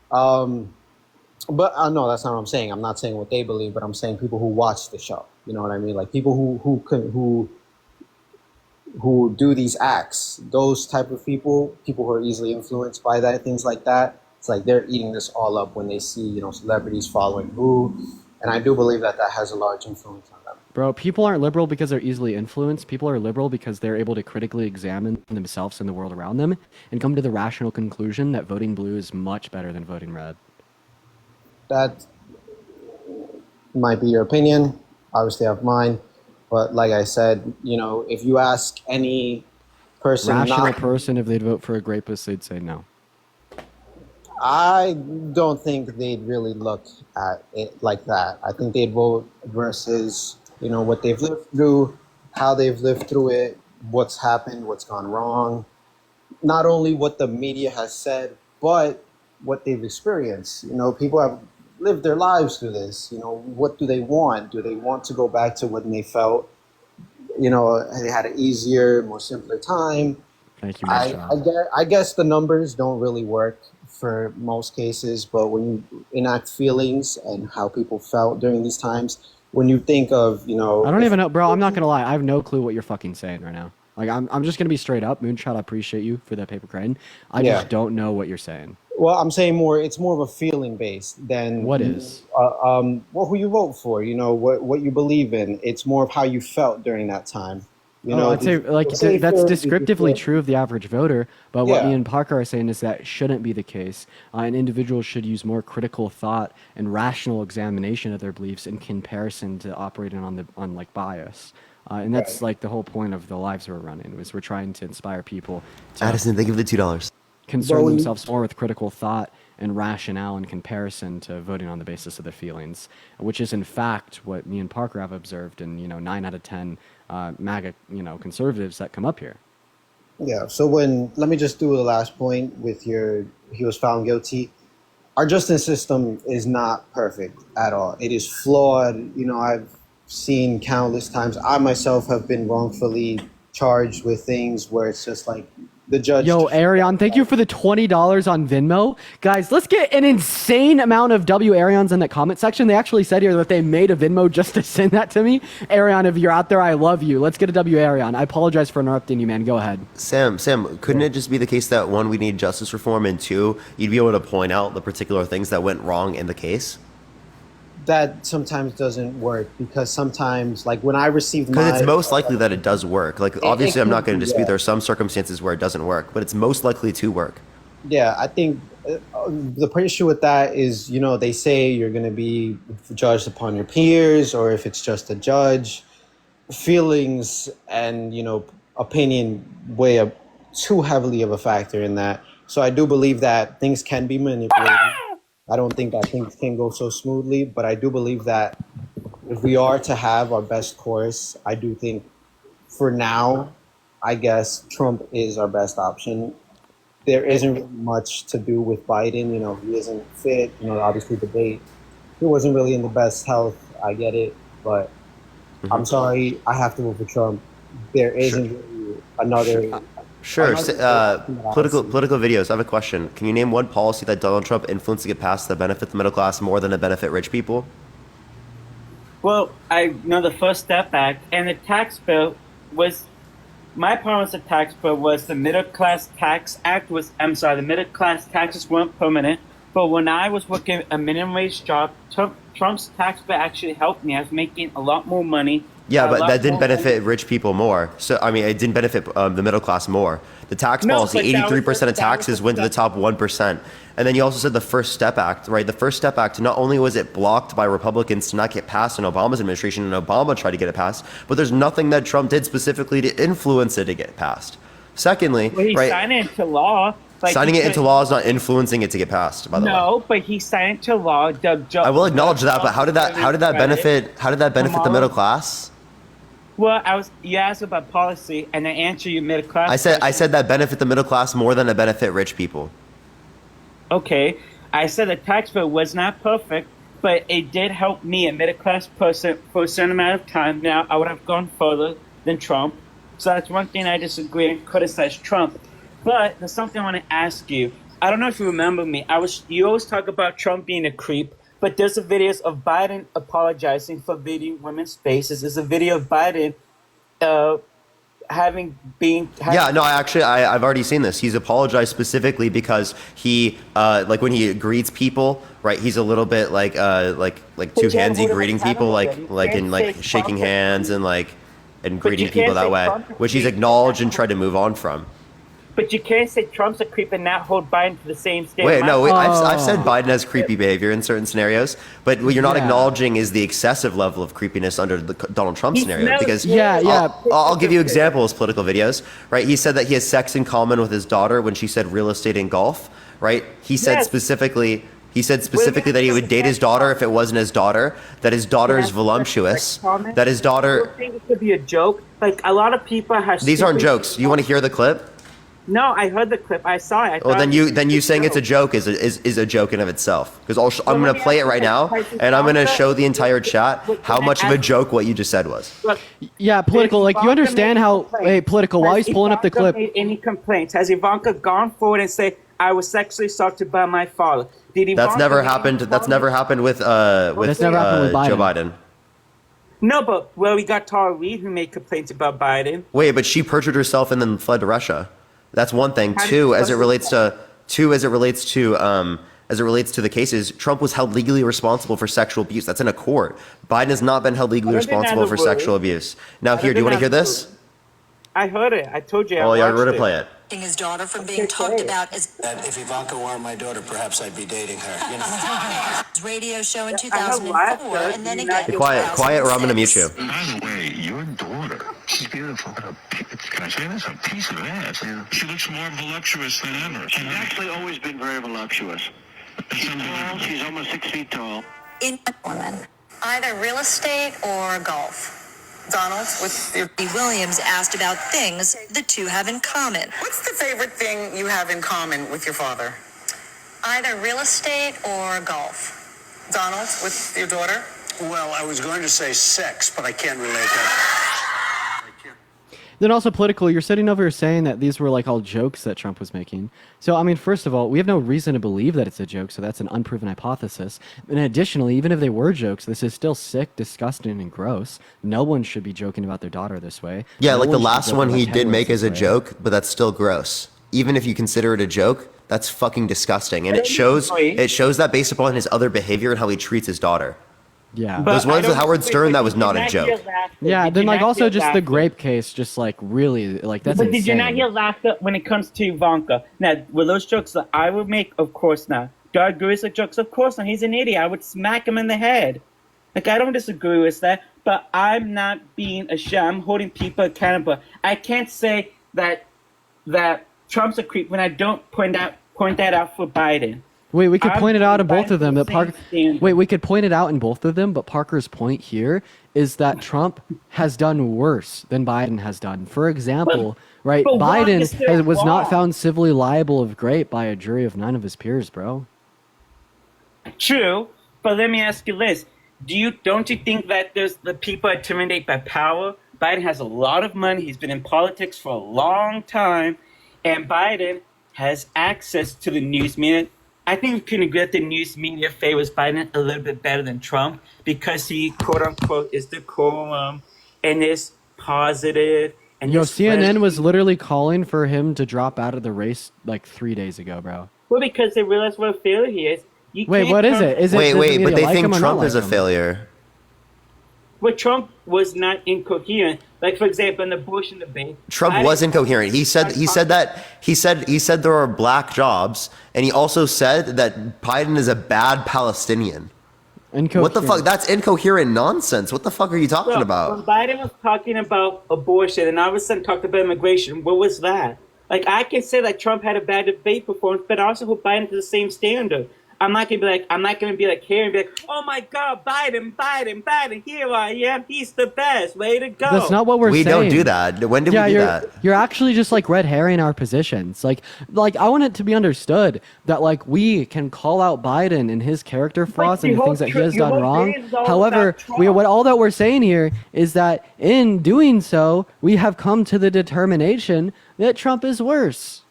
But no, that's not what I'm saying. I'm not saying what they believe, but I'm saying people who watch the show. You know what I mean? Like people who do these acts. Those type of people who are easily influenced by that, things like that. It's like they're eating this all up when they see, celebrities following who, and I do believe that has a large influence on them. Bro, people aren't liberal because they're easily influenced. People are liberal because they're able to critically examine themselves and the world around them and come to the rational conclusion that voting blue is much better than voting red. That might be your opinion. Obviously, I have mine. But like I said, if you ask any person, Rational person, if they'd vote for a rapist, they'd say no. I don't think they'd really look at it like that. I think they'd vote versus, what they've lived through, how they've lived through it, what's happened, what's gone wrong. Not only what the media has said, but what they've experienced. People have lived their lives through this. What do they want? Do they want to go back to when they felt, they had an easier, more simpler time? Thank you, I guess the numbers don't really work for most cases, but when you enact feelings and how people felt during these times, when you think of, I don't even know, bro. I'm not gonna lie. I have no clue what you're fucking saying right now. Like, I'm just gonna be straight up. Moonshot, I appreciate you for that paper crane. I just don't know what you're saying. Well, I'm saying it's more of a feeling based than what is. Who you vote for, what you believe in. It's more of how you felt during that time. I'd say that's descriptively true of the average voter, but what Yeah. me and Parker are saying is that shouldn't be the case. An individual should use more critical thought and rational examination of their beliefs in comparison to operating on bias. And that's like the whole point of the lives we're running, is we're trying to inspire people to Addison, thank you for the $2. concern themselves more with critical thought and rationale in comparison to voting on the basis of their feelings, which is in fact what me and Parker have observed in 9 out of 10 MAGA conservatives that come up here. Yeah. So let me just do the last point with he was found guilty. Our justice system is not perfect at all. It is flawed. I've seen countless times. I myself have been wrongfully charged with things where it's just like the judge. Yo, Arion, thank you for the $20 on Venmo. Guys, let's get an insane amount of Arions in the comment section. They actually said here that they made a Venmo just to send that to me. Arion, if you're out there, I love you. Let's get a Arion. I apologize for interrupting you, man. Go ahead. Sam, couldn't it just be the case that 1, we need justice reform, and 2, you'd be able to point out the particular things that went wrong in the case? That sometimes doesn't work, because sometimes, like when I received Because it's most likely that it does work. Like, obviously, I'm not going to dispute yeah. there are some circumstances where it doesn't work, but it's most likely to work. Yeah, I think the issue with that is, they say you're going to be judged upon your peers, or if it's just a judge. Feelings and, opinion weigh up too heavily of a factor in that. So I do believe that things can be manipulated. I don't think that things can go so smoothly, but I do believe that if we are to have our best course, I do think for now, I guess Trump is our best option. There isn't really much to do with Biden. He isn't fit. Obviously debate. He wasn't really in the best health. I get it, but I'm sorry. I have to vote for Trump. There isn't really another. Sure. Political videos. I have a question. Can you name one policy that Donald Trump influenced to get passed that benefit the middle class more than to benefit rich people? Well, I know the First Step Act and the tax bill was. My problem with the tax bill was the Middle Class Tax Act was. I'm sorry, the middle class taxes weren't permanent. But when I was working a minimum wage job, Trump's tax bill actually helped me. I was making a lot more money. Yeah, A but lot that didn't more benefit rich people more. So I mean, it didn't benefit the middle class more. The tax No, policy, but that was 83% of the taxes went to the top 1%. And then you also said the First Step Act, right? The First Step Act, not only was it blocked by Republicans to not get passed in Obama's administration, and Obama tried to get it passed, but there's nothing that Trump did specifically to influence it to get passed. Secondly, Well, he right? signed it into law. Like, Signing he it into could- law is not influencing it to get passed, by the way. No, but he signed it into law. I will acknowledge that, but how did that benefit the middle class? Well, you asked about policy, and I answer you middle class. I said that benefit the middle class more than it benefit rich people. Okay, I said the tax bill was not perfect, but it did help me, a middle class person, for a certain amount of time. Now, I would have gone further than Trump. So that's one thing I disagree and criticize Trump. But there's something I want to ask you. I don't know if you remember me. You always talk about Trump being a creep, but there's a videos of Biden apologizing for beating women's faces. There's a video of Biden Yeah, no, I've already seen this. He's apologized specifically because he, like when he greets people, right? He's a little bit like two handsy greeting people, like shaking hands and greeting people that way, which he's acknowledged and tried to move on from. But you can't say Trump's a creep and not hold Biden to the same standard. Wait, no, I've said Biden has creepy behavior in certain scenarios, but what you're not acknowledging is the excessive level of creepiness under the Donald Trump scenario. Because I'll give you examples, political videos, right? He said that he has sex in common with his daughter when she said real estate and golf, right? He said specifically that he would date his daughter if it wasn't his daughter, that his daughter is voluptuous, that his daughter... I think it could be a joke. Like, a lot of people have... These aren't jokes. You want to hear the clip? No, I heard the clip. I saw it. Well, then you saying it's a joke is a joke in of itself. Because I'm going to play it right now, and I'm going to show the entire chat how much of a joke what you just said was. Yeah, political. Like, you understand how? Hey, political. While he's pulling up the clip. Made any complaints? Has Ivanka gone forward and say, "I was sexually assaulted by my father"? Did Ivanka? That's never happened. That's never happened with Joe Biden. No, but we got Tara Reid who made complaints about Biden. Wait, but she perjured herself and then fled to Russia. That's one thing. Two, as it relates to the cases, Trump was held legally responsible for sexual abuse. That's in a court. Biden has not been held legally responsible for sexual abuse. Now, here, do you want to hear this? I heard it. I told you. Oh, yeah, we're gonna play it. His daughter from being talked about as if Ivanka were my daughter, perhaps I'd be dating her. You know. Radio show in 2004, and then again. Hey, quiet, or I'm gonna mute you. By the way, your daughter, she's beautiful. Can I say this? A piece of ass. Yeah. She looks more voluptuous than ever. She's actually always been very voluptuous. She's almost 6 feet tall. In woman, either real estate or golf. Donald, Williams asked about things the two have in common. What's the favorite thing you have in common with your father? Either real estate or golf. Donald, with your daughter? Well, I was going to say sex, but I can't relate that. Then also political, you're sitting over here saying that these were like all jokes that Trump was making. So, I mean, first of all, we have no reason to believe that it's a joke, so that's an unproven hypothesis. And additionally, even if they were jokes, this is still sick, disgusting, and gross. No one should be joking about their daughter this way. Yeah, No like the one should be last joking one about he Ted did make Williams as a this way. joke, but that's still gross. Even if you consider it a joke, that's fucking disgusting. And it shows that based upon his other behavior and how he treats his daughter. Yeah. Those ones with Howard Stern, that was not a joke. Yeah, then like also just the grape case, just like really, like that's But insane. did you not hear laughter when it comes to Ivanka? Now, were those jokes that I would make? Of course not. Do I agree with the jokes? Of course not. He's an idiot. I would smack him in the head. Like, I don't disagree with that, but I'm not being ashamed. I'm holding people accountable. I can't say that Trump's a creep when I don't point that out for Biden. Wait, we could I'm point it out in both Biden's of them. That same Parker. standard. Wait, we could point it out in both of them. But Parker's point here is that Trump has done worse than Biden has done. For example, right? but wrong is Biden still was not wrong. found civilly liable of grape by a jury of 9 of his peers, bro. True, but let me ask you this: don't you think that there's the people intimidated by power? Biden has a lot of money. He's been in politics for a long time, and Biden has access to the news media. I think we can agree that the news media favors Biden a little bit better than Trump because he, quote unquote, is decorum and is positive. And Yo, is CNN was literally calling for him to drop out of the race like 3 days ago, bro. well because they realize what a failure he is. You Wait, can't what is come- it? Is it Wait, does the but media they like think him or not Trump like is a him? failure. But Trump was not incoherent. Like, for example, in the abortion debate, Trump was incoherent. He said there are black jobs, and he also said that Biden is a bad Palestinian. What the fuck? That's incoherent nonsense. What the fuck are you talking about? When Biden was talking about abortion and all of a sudden talked about immigration, what was that? Like, I can say that Trump had a bad debate performance, but I also hold Biden to the same standard. I'm not gonna be like here and be like, oh my God, Biden, here I am, he's the best, way to go. That's not what we're saying. We don't do that. When did we do that? You're actually just like red herring our positions. Like I want it to be understood that like we can call out Biden and his character flaws and the things that he has done wrong. However, all that we're saying here is that in doing so, we have come to the determination that Trump is worse.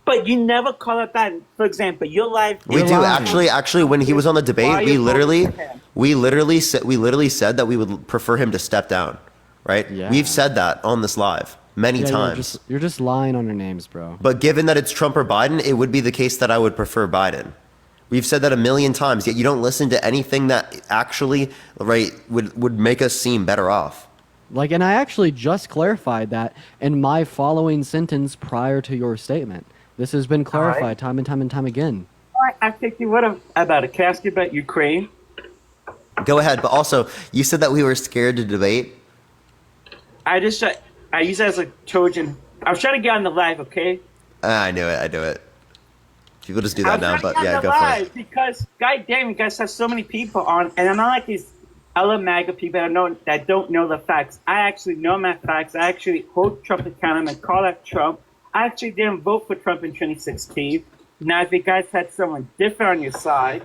But you never call it that. For example, your life. We do actually. When he was on the debate, we literally said that we would prefer him to step down. Right? Yeah. We've said that on this live many times. You're just lying on your names, bro. But given that it's Trump or Biden, it would be the case that I would prefer Biden. We've said that a million times, yet you don't listen to anything that actually would make us seem better off. Like, and I actually just clarified that in my following sentence prior to your statement. This has been clarified time and time and time again. I think you would have about a casket about Ukraine. Go ahead, but also you said that we were scared to debate. I use it as a Trojan. I was trying to get on the live, okay? I knew it. People just do that now, but yeah, go for it. Because, goddamn, you guys have so many people on, and I'm not like these other MAGA people that don't know the facts. I actually know my facts. I actually hold Trump accountable and call out Trump. I actually didn't vote for Trump in 2016. Now, if you guys had someone different on your side,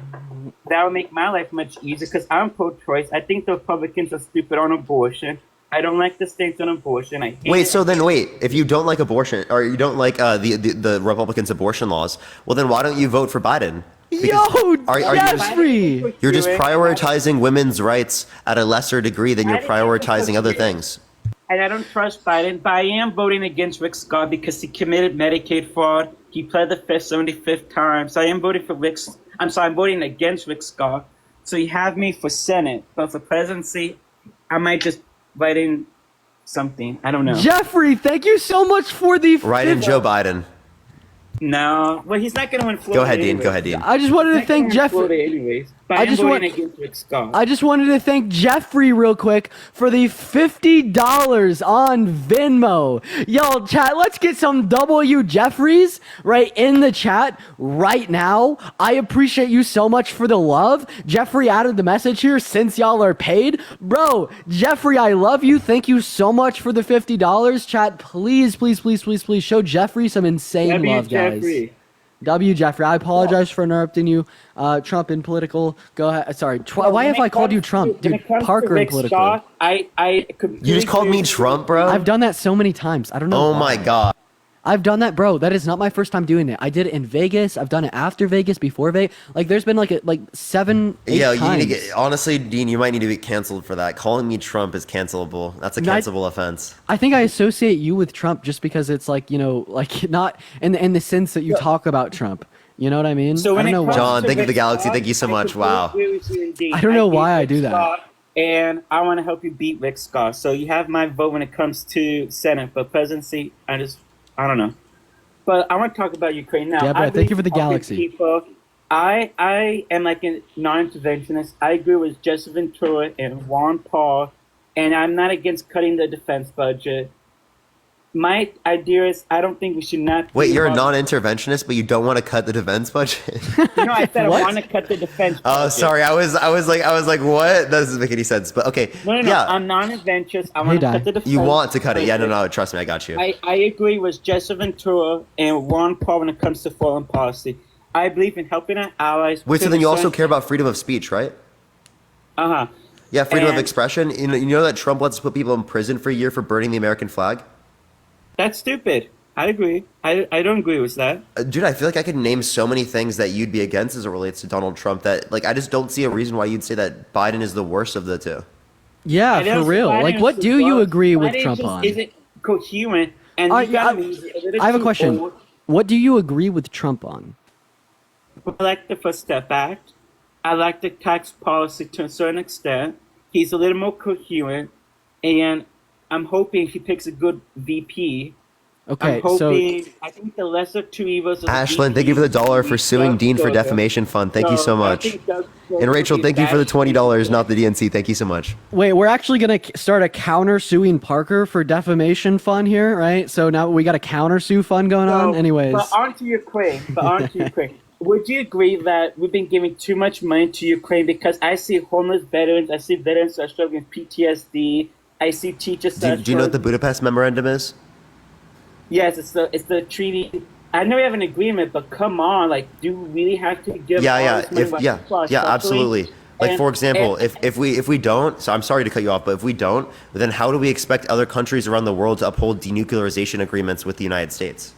that would make my life much easier because I'm pro-choice. I think the Republicans are stupid on abortion. I don't like the states on abortion. If you don't like abortion or you don't like the Republicans' abortion laws, well, then why don't you vote for Biden? Jeffrey! You're just prioritizing women's rights at a lesser degree than you're prioritizing other things. And I don't trust Biden, but I am voting against Rick Scott because he committed Medicaid fraud. He pled the fifth, 75th time. So I am voting for I'm voting against Rick Scott. So you have me for Senate, but for presidency, I might just write in something. I don't know. Jeffrey, thank you so much for the. Write in Joe Biden. No, well, he's not going to win Florida. Go ahead, Dean. I just wanted to thank Jeffrey. Anyways, but I just wanted to thank Jeffrey real quick for the $50 on Venmo. Yo, chat, let's get some W Jeffreys right in the chat right now. I appreciate you so much for the love. Jeffrey added the message here since y'all are paid. Bro, Jeffrey, I love you. Thank you so much for the $50. Chat, please show Jeffrey some insane love, guys. W. Jeffrey, I apologize for interrupting you. Trump in political. Go ahead. Sorry. Why have I called you Trump? Dude, Parker in political. Scott, you just called me Trump, bro? I've done that so many times. I don't know. Oh my God. I've done that, bro. That is not my first time doing it. I did it in Vegas. I've done it after Vegas, before Vegas. Like, there's been like 7, 8 times. You need to get, honestly, Dean, you might need to be canceled for that. Calling me Trump is cancelable. That's a cancelable offense. I think I associate you with Trump just because it's like, like not in the sense that you talk about Trump. You know what I mean? So I don't know why. John, thank you for the galaxy. Thank you so much. Wow. I don't know why I do that. And I want to help you beat Rick Scott. So you have my vote when it comes to Senate, but presidency, I don't know. But I want to talk about Ukraine now. Yeah, but thank you for the galaxy. People, I am like a non-interventionist. I agree with Jesse Ventura and Ron Paul, and I'm not against cutting the defense budget. My idea is I don't think we should not. Wait, you're a non-interventionist, but you don't want to cut the defense budget? No, I said I want to cut the defense budget. Oh, sorry. I was like, what? That doesn't make any sense. But okay. No. Yeah. I'm non-interventionist. I want to cut the defense. You want to cut it? Yeah, no. Trust me, I got you. I agree with Jesse Ventura and Ron Paul when it comes to foreign policy. I believe in helping our allies. Wait, so then you also care about freedom of speech, right? Yeah, freedom of expression. You know that Trump wants to put people in prison for a year for burning the American flag? That's stupid. I agree. I don't agree with that. Dude, I feel like I could name so many things that you'd be against as it relates to Donald Trump that, like, I just don't see a reason why you'd say that Biden is the worst of the two. Yeah, for real. Like, what do you agree with Biden Trump on? Isn't coherent, and I have a question. Old. What do you agree with Trump on? I like the First Step Act. I like the tax policy to a certain extent. He's a little more coherent, and I'm hoping he picks a good VP. Okay, I'm hoping, so I think the lesser two evils. Ashlyn, thank you for the $1 for suing Dean for defamation fund. Thank you so much. And Rachel, thank you for the $20, not the DNC. Thank you so much. wait, we're actually gonna start a counter suing Parker for defamation fund here, right? So now we got a counter sue fund going on. Anyways, But onto Ukraine. Would you agree that we've been giving too much money to Ukraine? Because I see homeless veterans, I see veterans that are struggling with PTSD, I see teachers that Do you know what the Budapest Memorandum is? Yes, it's the treaty. I know we have an agreement, but come on, like, do we really have to give all this money away to our suffering? Absolutely. Like, And- for example, and- if we don't, so I'm sorry to cut you off, but if we don't, then how do we expect other countries around the world to uphold denuclearization agreements with the United States?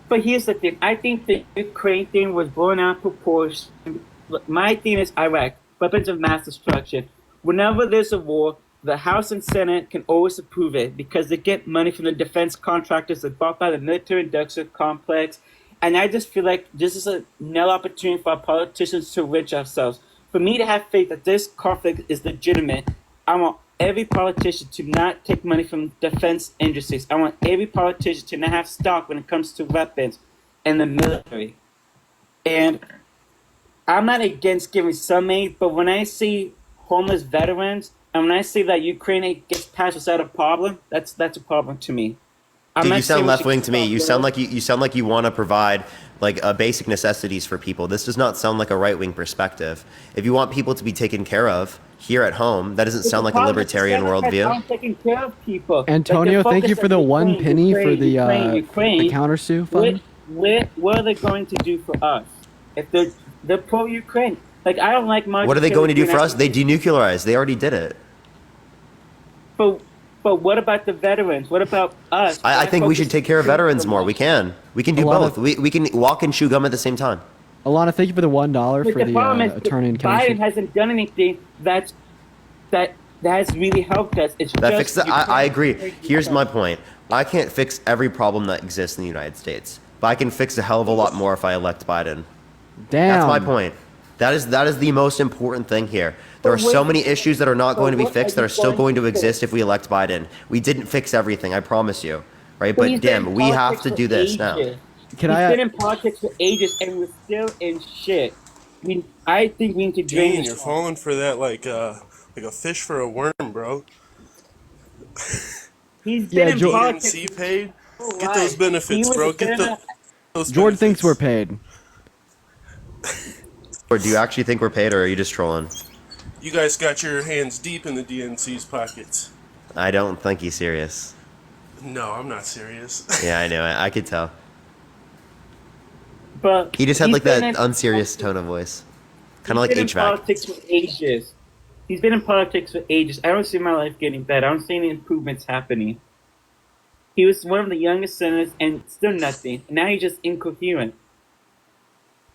But here's the thing. I think the Ukraine thing was blown out of proportion. Look, my thing is Iraq, weapons of mass destruction. Whenever there's a war, the House and Senate can always approve it because they get money from the defense contractors that bought by the military industrial complex. And I just feel like this is a nil opportunity for our politicians to enrich ourselves. For me to have faith that this conflict is legitimate, I want every politician to not take money from defense industries. I want every politician to not have stock when it comes to weapons and the military. And I'm not against giving some aid, but when I see homeless veterans and when I see that Ukraine gets passed without a problem, that's a problem to me. I'm Dude, not you sound saying we left should wing to me. stop You there. sound like you want to provide like basic necessities for people. This does not sound like a right wing perspective. If you want people to be taken care of here at home, that doesn't sound like a libertarian worldview. I'm taking care of people. Antonio, Like, thank you focus for the on 1 Ukraine, penny for Ukraine, the Ukraine. counter sue fund. What are they going to do for us? If they're pro-Ukraine, like I don't like much. What are they going to do for us? They denuclearized. They already did it. But what about the veterans? What about us? I think we should take care of veterans more. We can. We can do A lot both. We can walk and chew gum at the same time. Alana, thank you for the $1 But for the the problem is attorney and Biden counter. hasn't done anything that has really helped us. It's That just fixes it. Ukraine. I agree. Here's my point. I can't fix every problem that exists in the United States, but I can fix a hell of a lot more if I elect Biden. Damn. That's my point. That is the most important thing here. There are so many issues that are not going to be fixed that are still going to exist if we elect Biden. We didn't fix everything, I promise you. Right? He's But been in damn, we have politics to for do this now. ages. Can He's I- been in politics for ages, and we're still in shit. I think we need to drain Dean, this. you're falling for that like a fish for a worm, bro. He's been in politics. DNC paid. for Get life. those He benefits, was bro. a Get senator. those Jordan thinks we're paid. Or do you actually think we're paid, or are you just trolling? You guys got your hands deep in the DNC's pockets. I don't think he's serious. No, I'm not serious. Yeah, I know. I could tell. But He just had he's like been that in- unserious tone of voice. Kind of like He's been in HVAC. politics for ages. He's been in politics for ages. I don't see my life getting better. I don't see any improvements happening. He was one of the youngest senators, and still nothing. Now he's just incoherent.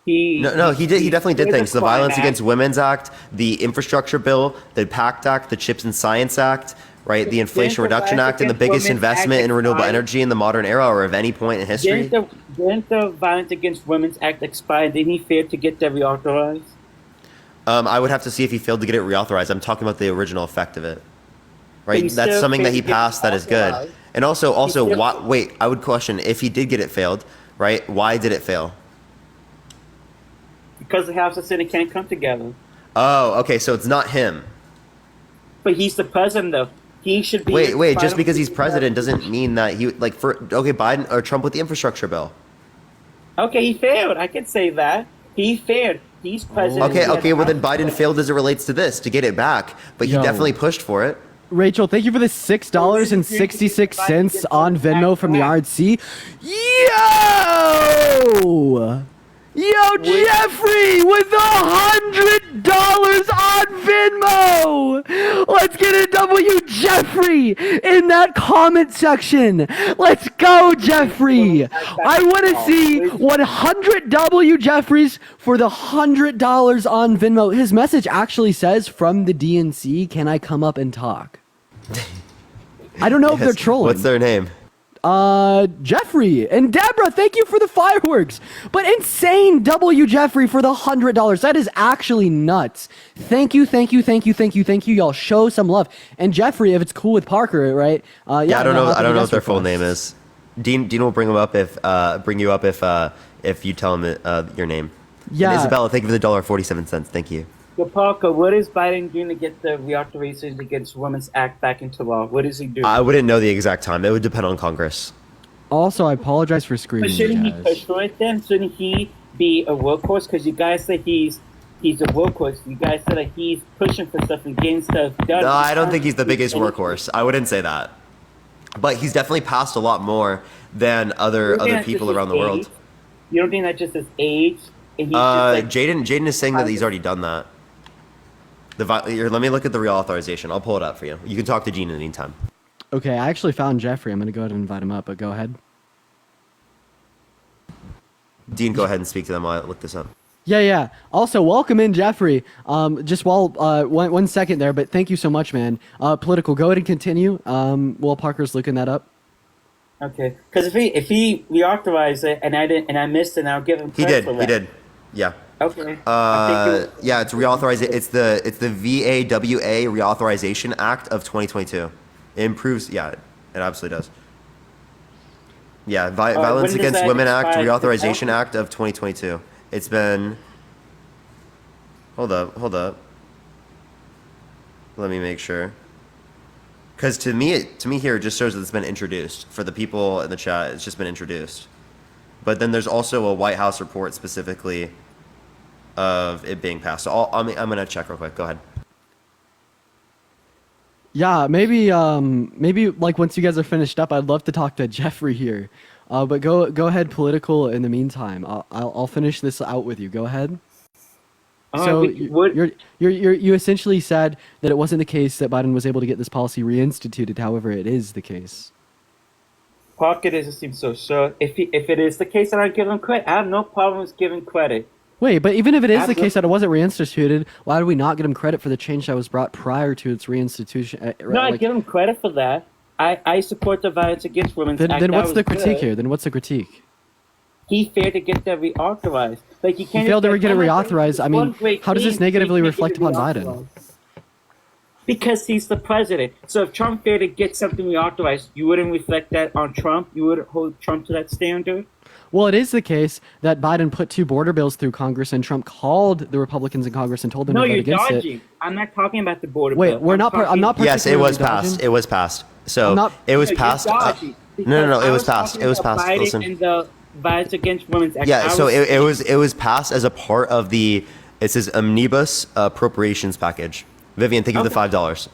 No, he did. He definitely did there's a things. The Violence climate. Against Women's Act, the Infrastructure Bill, the PACT Act, the Chips and Science Act, right? The Inflation Didn't the Reduction Violence Act, and the Against biggest Women's investment Act in renewable expire? energy in the modern era or of any point in history. Didn't the Violence Against Women's Act expire? Didn't he fail to get that reauthorized? I would have to see if he failed to get it reauthorized. I'm talking about the original effect of it. But he Right? That's still something that failed he to get it passed that is good. authorized. And also, still- why, wait, I would question if he did get it failed, right? Why did it fail? Because the House and Senate can't come together. Oh, okay, so it's not him. But he's the president, though. He should be. Wait, just final- because he's president doesn't mean that he, like, Biden or Trump with the infrastructure bill. Okay, he failed. I can say that. He failed. He's president. Okay, well then Biden failed as it relates to this, to get it back, but he Yo. definitely pushed for it. Rachel, thank you for the $6.66 on Venmo from the RNC. Yo! Yo, Jeffrey with $100 on Venmo! Let's get a W, Jeffrey, in that comment section. Let's go, Jeffrey. I want to see 100 W Jeffreys for the $100 on Venmo. His message actually says, from the DNC, can I come up and talk? I don't know if they're Yes. trolling. What's their name? Jeffrey and Deborah, thank you for the fireworks. But insane W Jeffrey for the $100. That is actually nuts. Thank you. Y'all show some love. And Jeffrey, if it's cool with Parker, right? I don't know what their full name is. Dean will bring you up if you tell him your name. Yeah. And Isabella, thank you for the $1.47. Thank you. So, Parker, what is Biden doing to get the reauthorization against Women's Act back into law? What does he do? I wouldn't know the exact time. It would depend on Congress. Also, I apologize for screaming. But shouldn't he guys. push for it then? Shouldn't he be a workhorse? Because you guys say he's a workhorse. You guys say that he's pushing for stuff and getting stuff done. No, I don't think he's the biggest workhorse. I wouldn't say that. But he's definitely passed a lot more than other people around the world. You don't think that just his age? And he's just Jaden is saying that he's already done that. Here, let me look at the reauthorization. I'll pull it up for you. You can talk to Gene in the meantime. Okay, I actually found Jeffrey. I'm going to go ahead and invite him up, but go ahead. Dean, go ahead and speak to them while I look this up. Yeah. Also, welcome in, Jeffrey. Just while one second there, but thank you so much, man. Political, go ahead and continue. While Parker's looking that up. Okay, because if he reauthorized it and I missed it, I'll give him credit for that. He did. Yeah. Okay. Yeah, it's reauthorized. It's the VAWA Reauthorization Act of 2022. It improves. Yeah, it absolutely does. Yeah, Violence Against Women Act Reauthorization Act of 2022. It's been. Hold up. Let me make sure. Because to me here it just shows that it's been introduced. For the people in the chat, it's just been introduced. But then there's also a White House report specifically of it being passed. So I'm gonna check real quick. Go ahead. Yeah, maybe like once you guys are finished up, I'd love to talk to Jeffrey here. But go ahead, political. In the meantime, I'll finish this out with you. Go ahead. So you essentially said that it wasn't the case that Biden was able to get this policy reinstituted. However, it is the case. Parker doesn't seem so sure. If it is the case, then I give him credit. I have no problem with giving credit. Wait, but even if it is the case that it wasn't reinstituted, why do we not get him credit for the change that was brought prior to its reinstitution? No, I give him credit for that. I support the Violence Against Women's Act. Then what's the critique here? Then what's the critique? He failed to get that reauthorized. Like you can't. He failed to get it reauthorized. I mean, how does this negatively reflect upon Biden? Because he's the president. So if Trump failed to get something reauthorized, you wouldn't reflect that on Trump? You wouldn't hold Trump to that standard? Well, it is the case that Biden put 2 border bills through Congress, and Trump called the Republicans in Congress and told them to vote against it. No, you're dodging. I'm not talking about the border bill. Wait, we're not. I'm not. Yes, it was passed. It was passed. So it was passed. No. It was passed. It was passed. Listen. And the Violence Against Women's Act. Yeah. So it was passed as a part of the. It says omnibus appropriations package. Vivian, thank you for the $5.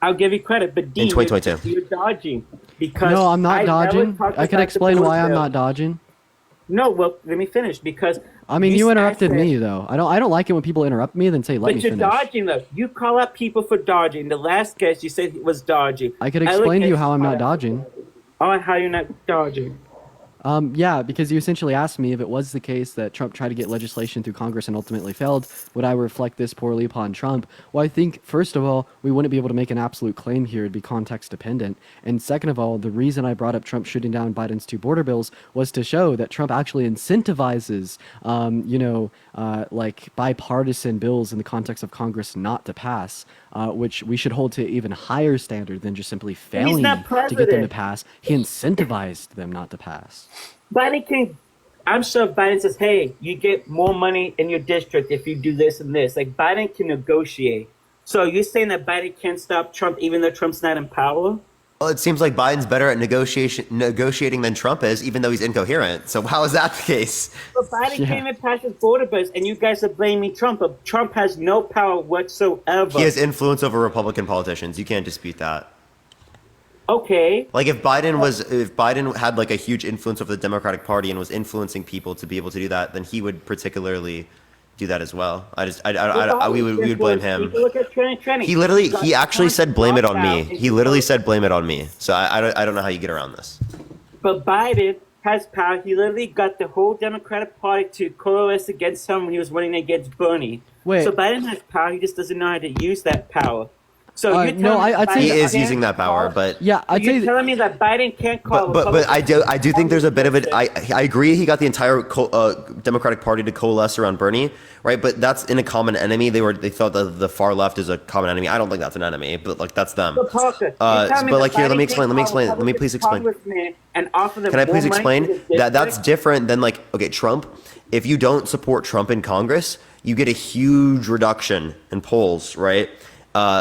I'll give you credit, but Dean, in 2022. you're dodging because no, I'm not dodging. I can explain why I'm not dodging. No, well, let me finish because I mean, you interrupted me though. I don't like it when people interrupt me. Then say, "Let me finish." But you're dodging though. You call out people for dodging. The last guest you said was dodging. I could explain to you how I'm not dodging. Oh, how you're not dodging? Yeah, because you essentially asked me if it was the case that Trump tried to get legislation through Congress and ultimately failed, would I reflect this poorly upon Trump? Well, I think, first of all, we wouldn't be able to make an absolute claim here. It'd be context dependent. And second of all, the reason I brought up Trump shooting down Biden's 2 border bills was to show that Trump actually incentivizes, like bipartisan bills in the context of Congress not to pass, which we should hold to an even higher standard than just simply failing to get them to pass. He incentivized them not to pass. Biden can. I'm sure Biden says, "Hey, you get more money in your district if you do this and this." Like Biden can negotiate. So you're saying that Biden can't stop Trump even though Trump's not in power? Well, it seems like Biden's better at negotiating than Trump is, even though he's incoherent. So how is that the case? But Biden can't even pass his border bills, and you guys are blaming Trump. But Trump has no power whatsoever. He has influence over Republican politicians. You can't dispute that. Okay. Like if Biden had like a huge influence over the Democratic Party and was influencing people to be able to do that, then he would particularly do that as well. We would blame him. Look at Trent. He actually said blame it on me. He literally said blame it on me. So I don't know how you get around this. But Biden has power. He literally got the whole Democratic Party to coalesce against him when he was running against Bernie. Wait. So Biden has power. He just doesn't know how to use that power. So you're telling no, me I'd say He Biden is can't using that power, call- but yeah, I'd You're say telling me that Biden can't call. but I do think there's a bit of it. I agree. He got the entire Democratic Party to coalesce around Bernie, right? But that's in a common enemy. They thought that the far left is a common enemy. I don't think that's an enemy, but like that's them. So, Parker, But you're telling me like that here, let Biden me explain. can't Let me call explain. Let me please explain. congressmen and offer them Can I more please money explain to the that that's district? different than like, okay, Trump, if you don't support Trump in Congress, you get a huge reduction in polls, right?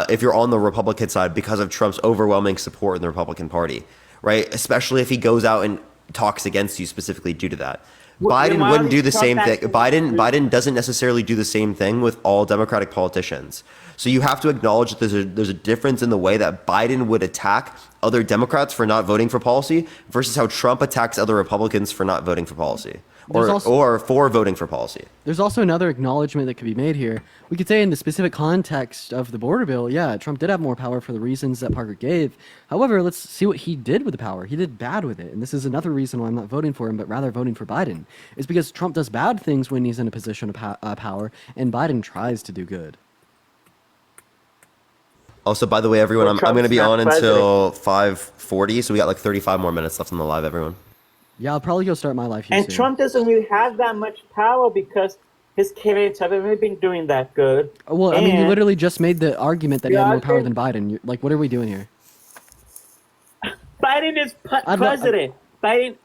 If you're on the Republican side because of Trump's overwhelming support in the Republican Party, right? Especially if he goes out and talks against you specifically due to that. Biden wouldn't do the same thing. Biden doesn't necessarily do the same thing with all Democratic politicians. So you have to acknowledge that there's a difference in the way that Biden would attack other Democrats for not voting for policy versus how Trump attacks other Republicans for not voting for policy or for voting for policy. there's also another acknowledgement that could be made here. We could say in the specific context of the border bill, yeah, Trump did have more power for the reasons that Parker gave. However, let's see what he did with the power. He did bad with it. And this is another reason why I'm not voting for him, but rather voting for Biden. Is because Trump does bad things when he's in a position of power, and Biden tries to do good. Also, by the way, everyone, Well, I'm going to be Trump's on not until 5:40, so we got like 35 more minutes left on the live, everyone. Yeah, I'll probably go start my life here And soon. Trump doesn't really have that much power because his candidates haven't really been doing that good. Well, I mean, you And literally just made the argument that he had Yeah, more power I than Biden. Like, what are we doing here? Biden is president. Biden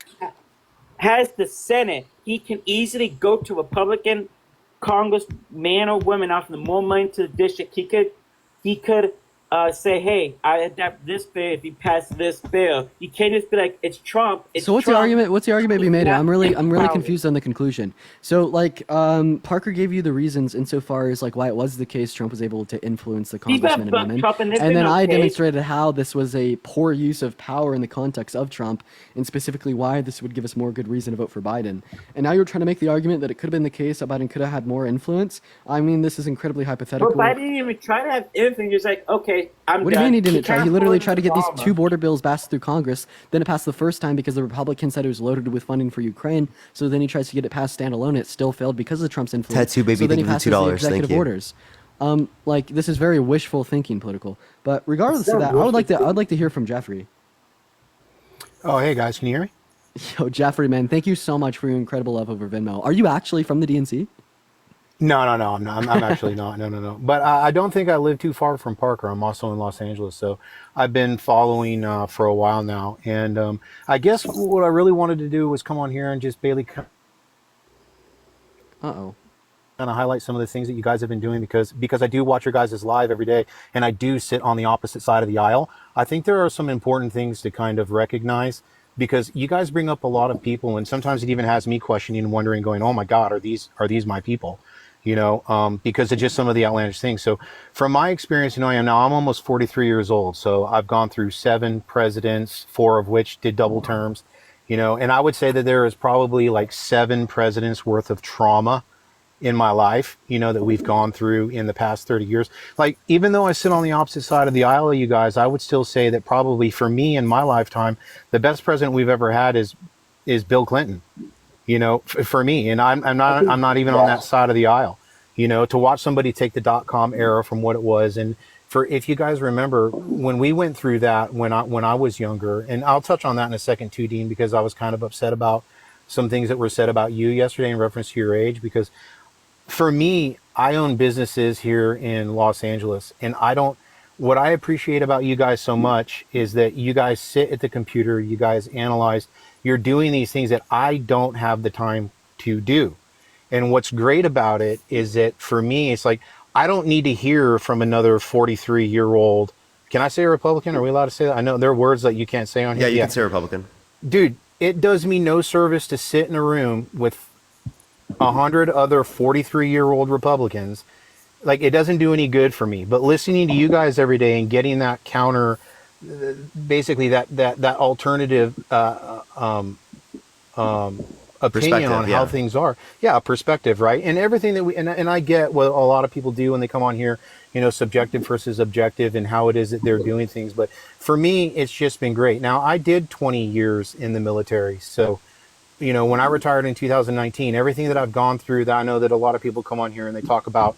has the Senate. He can easily go to Republican Congressman or woman offering more money to the district. He could say, "Hey, I adapt this bill if you pass this bill." You can't just be like, "It's Trump." It's So what's the Trump. argument? What's the argument being made here? He's I'm really not confused on the conclusion. So like, Parker gave you the reasons insofar as like why it was the case Trump was able to influence the He's not congressmen and buck women, Trump, and this and is then I okay. demonstrated how this was a poor use of power in the context of Trump, and specifically why this would give us more good reason to vote for Biden. And now you're trying to make the argument that it could have been the case that Biden could have had more influence. I mean, this is incredibly hypothetical. But Biden didn't even try to have anything. He was like, "Okay, I'm What do you done." mean he didn't try? can't He literally afford tried to get these Obama. 2 border bills passed through Congress. Then it passed the first time because the Republicans said it was loaded with funding for Ukraine. So then he tries to get it passed standalone. It still failed because of Trump's influence. Tattoo baby, So then he thank you for passes the $2. Thank executive you. orders. Like this is very wishful thinking, political. But regardless of that, I'd like to hear from Jeffrey. Oh, hey guys, can you hear me? Yo, Jeffrey, man, thank you so much for your incredible love over Venmo. Are you actually from the DNC? No, I'm not. I'm actually not. No. But I don't think I live too far from Parker. I'm also in Los Angeles, so I've been following for a while now. And I guess what I really wanted to do was come on here and just barely kind of highlight some of the things that you guys have been doing because I do watch your guys' live every day, and I do sit on the opposite side of the aisle. I think there are some important things to kind of recognize because you guys bring up a lot of people, and sometimes it even has me questioning and wondering, going, "Oh my God, are these my people?" You know, because of just some of the outlandish things. So from my experience, I'm almost 43 years old. So I've gone through 7 presidents, 4 of which did double terms, and I would say that there is probably like 7 presidents worth of trauma in my life, that we've gone through in the past 30 years. Like, even though I sit on the opposite side of the aisle of you guys, I would still say that probably for me in my lifetime, the best president we've ever had is Bill Clinton. For me, and I'm not even on that side of the aisle, to watch somebody take the .com era from what it was. And if you guys remember when we went through that, when I was younger, and I'll touch on that in a second too, Dean, because I was kind of upset about some things that were said about you yesterday in reference to your age, because for me, I own businesses here in Los Angeles, and what I appreciate about you guys so much is that you guys sit at the computer, you guys analyze, you're doing these things that I don't have the time to do. And what's great about it is that for me, it's like, I don't need to hear from another 43-year-old. Can I say Republican? Are we allowed to say that? I know there are words that you can't say on here. Yeah, you can say Republican. Dude, it does me no service to sit in a room with 100 other 43-year-old Republicans. Like, it doesn't do any good for me. But listening to you guys every day and getting that counter, basically that alternative opinion on how things are. Yeah, perspective, right? And everything that and I get what a lot of people do when they come on here, subjective versus objective and how it is that they're doing things. But for me, it's just been great. Now, I did 20 years in the military, so when I retired in 2019, everything that I've gone through, that I know that a lot of people come on here and they talk about,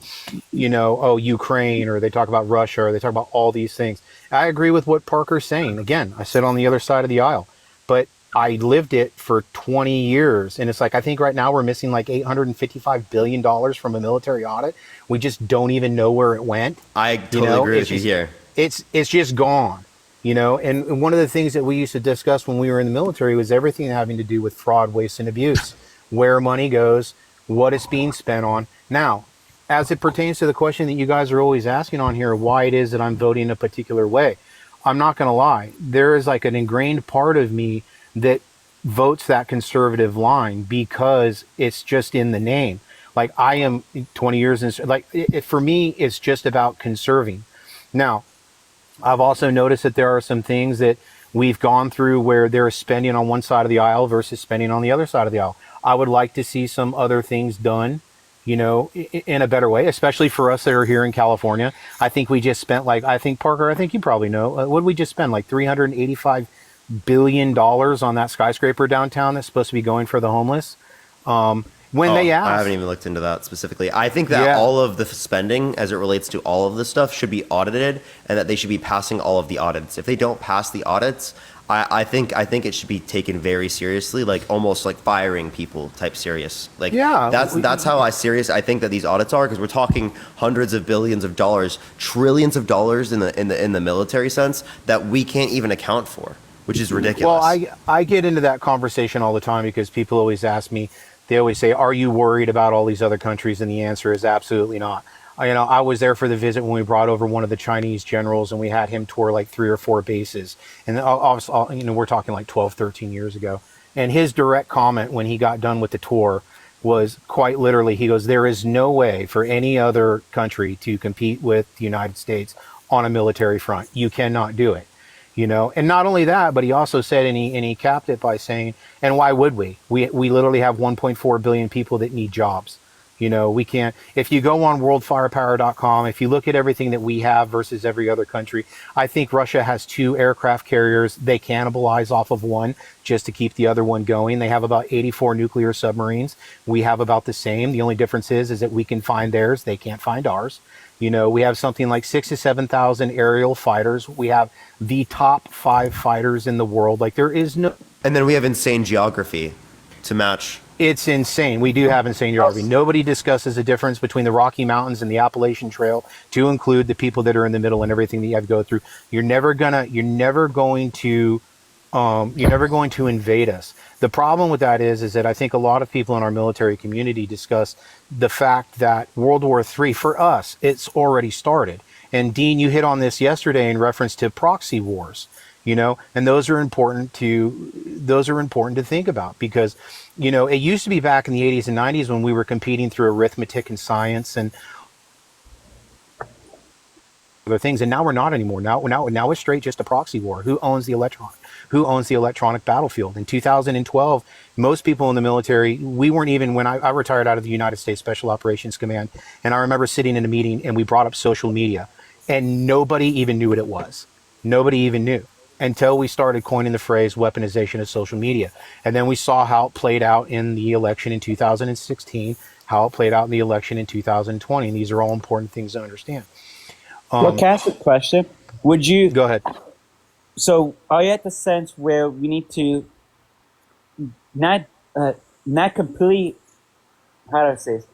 Ukraine, or they talk about Russia, or they talk about all these things. I agree with what Parker's saying. Again, I sit on the other side of the aisle, but I lived it for 20 years. And it's like, I think right now we're missing like $855 billion from a military audit. We just don't even know where it went. I totally agree with you here. It's just gone. And one of the things that we used to discuss when we were in the military was everything having to do with fraud, waste, and abuse, where money goes, what it's being spent on. Now, as it pertains to the question that you guys are always asking on here, why it is that I'm voting a particular way, I'm not going to lie. There is like an ingrained part of me that votes that conservative line because it's just in the name. Like, I am 20 years in, like, for me, it's just about conserving. Now, I've also noticed that there are some things that we've gone through where there is spending on one side of the aisle versus spending on the other side of the aisle. I would like to see some other things done, in a better way, especially for us that are here in California. I think we just spent Parker, I think you probably know, what did we just spend? Like $385 billion on that skyscraper downtown that's supposed to be going for the homeless. They asked, I haven't even looked into that specifically. I think that all of the spending as it relates to all of this stuff should be audited, and that they should be passing all of the audits. If they don't pass the audits, I think it should be taken very seriously, like almost like firing people type serious. Like, that's how serious I think that these audits are, because we're talking hundreds of billions of dollars, trillions of dollars in the military sense that we can't even account for, which is ridiculous. Well, I get into that conversation all the time because people always ask me, they always say, are you worried about all these other countries? And the answer is absolutely not. I was there for the visit when we brought over one of the Chinese generals, and we had him tour like 3 or 4 bases. And obviously, we're talking like 12, 13 years ago. And his direct comment when he got done with the tour was quite literally, he goes, there is no way for any other country to compete with the United States on a military front. You cannot do it. And not only that, but he also said, and he capped it by saying, and why would we? We literally have 1.4 billion people that need jobs. We can't, if you go on worldfirepower.com, if you look at everything that we have versus every other country, I think Russia has 2 aircraft carriers. They cannibalize off of one just to keep the other one going. They have about 84 nuclear submarines. We have about the same. The only difference is that we can find theirs. They can't find ours. We have something like 6,000 to 7,000 aerial fighters. We have the top 5 fighters in the world. Like, there is no... And then we have insane geography to match. It's insane. We do have insane geography. Nobody discusses the difference between the Rocky Mountains and the Appalachian Trail, to include the people that are in the middle and everything that you have to go through. You're never going to invade us. The problem with that is that I think a lot of people in our military community discuss the fact that World War III, for us, it's already started. And Dean, you hit on this yesterday in reference to proxy wars, and those are important to think about, because, it used to be back in the 80s and 90s when we were competing through arithmetic and science and other things, and now we're not anymore. Now it's straight just a proxy war. Who owns the electron? Who owns the electronic battlefield? In 2012, most people in the military, we weren't even, when I retired out of the United States Special Operations Command, and I remember sitting in a meeting and we brought up social media, and nobody even knew what it was. Nobody even knew until we started coining the phrase weaponization of social media. And then we saw how it played out in the election in 2016, how it played out in the election in 2020. And these are all important things to understand. Well, can I ask a question? Would you... Go ahead. So are you at the sense where we need to not completely, how do I say this?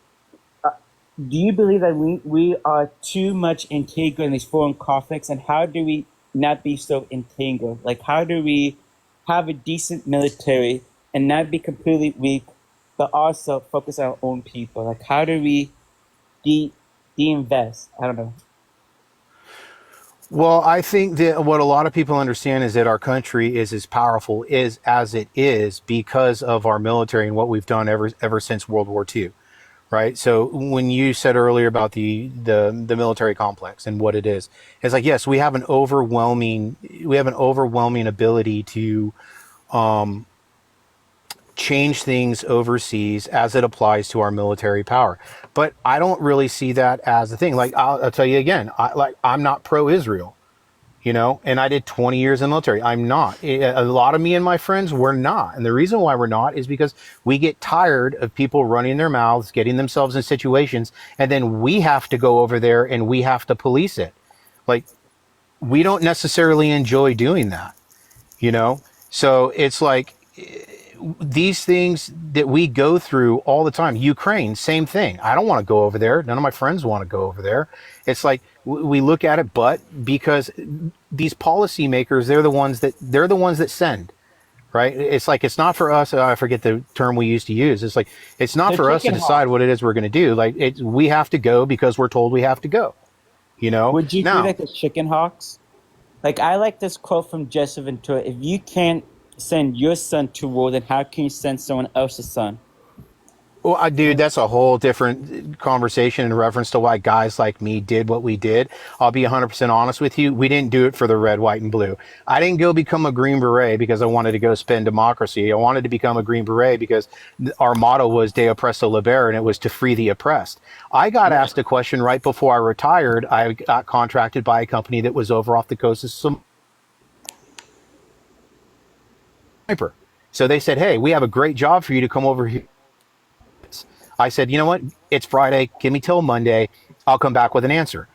Do you believe that we are too much entangled in these foreign conflicts, and how do we not be so entangled? Like, how do we have a decent military and not be completely weak, but also focus on our own people? Like, how do we de-invest? I don't know. Well, I think that what a lot of people understand is that our country is as powerful as it is because of our military and what we've done ever since World War II, right? So when you said earlier about the military complex and what it is, it's like, yes, we have an overwhelming ability to change things overseas as it applies to our military power. But I don't really see that as a thing. Like, I'll tell you again, I'm not pro-Israel. you know, and I did 20 years in the military. I'm not. A lot of me and my friends were not. And the reason why we're not is because we get tired of people running their mouths, getting themselves in situations, and then we have to go over there and we have to police it. Like, we don't necessarily enjoy doing that, you know? So it's like these things that we go through all the time. Ukraine, same thing. I don't want to go over there. None of my friends want to go over there. It's like we look at it, but because these policymakers, they're the ones that send, right? It's like, it's not for us. I forget the term we used to use. It's like, it's not for us to decide what it is we're going to do. Like, we have to go because we're told we have to go, you know? Would you now, be like the chicken hawks? Like, I like this quote from Jesse Ventura. If you can't send your son to war, then how can you send someone else's son? Well, dude, that's a whole different conversation in reference to why guys like me did what we did. I'll be 100% honest with you. We didn't do it for the red, white, and blue. I didn't go become a Green Beret because I wanted to go spend democracy. I wanted to become a Green Beret because our motto was De Oppresso Libera, and it was to free the oppressed. I got asked a question right before I retired. I got contracted by a company that was over off the coast of Somalia. So they said, hey, we have a great job for you to come over here. I said, you know what? It's Friday. Give me till Monday. I'll come back with an answer.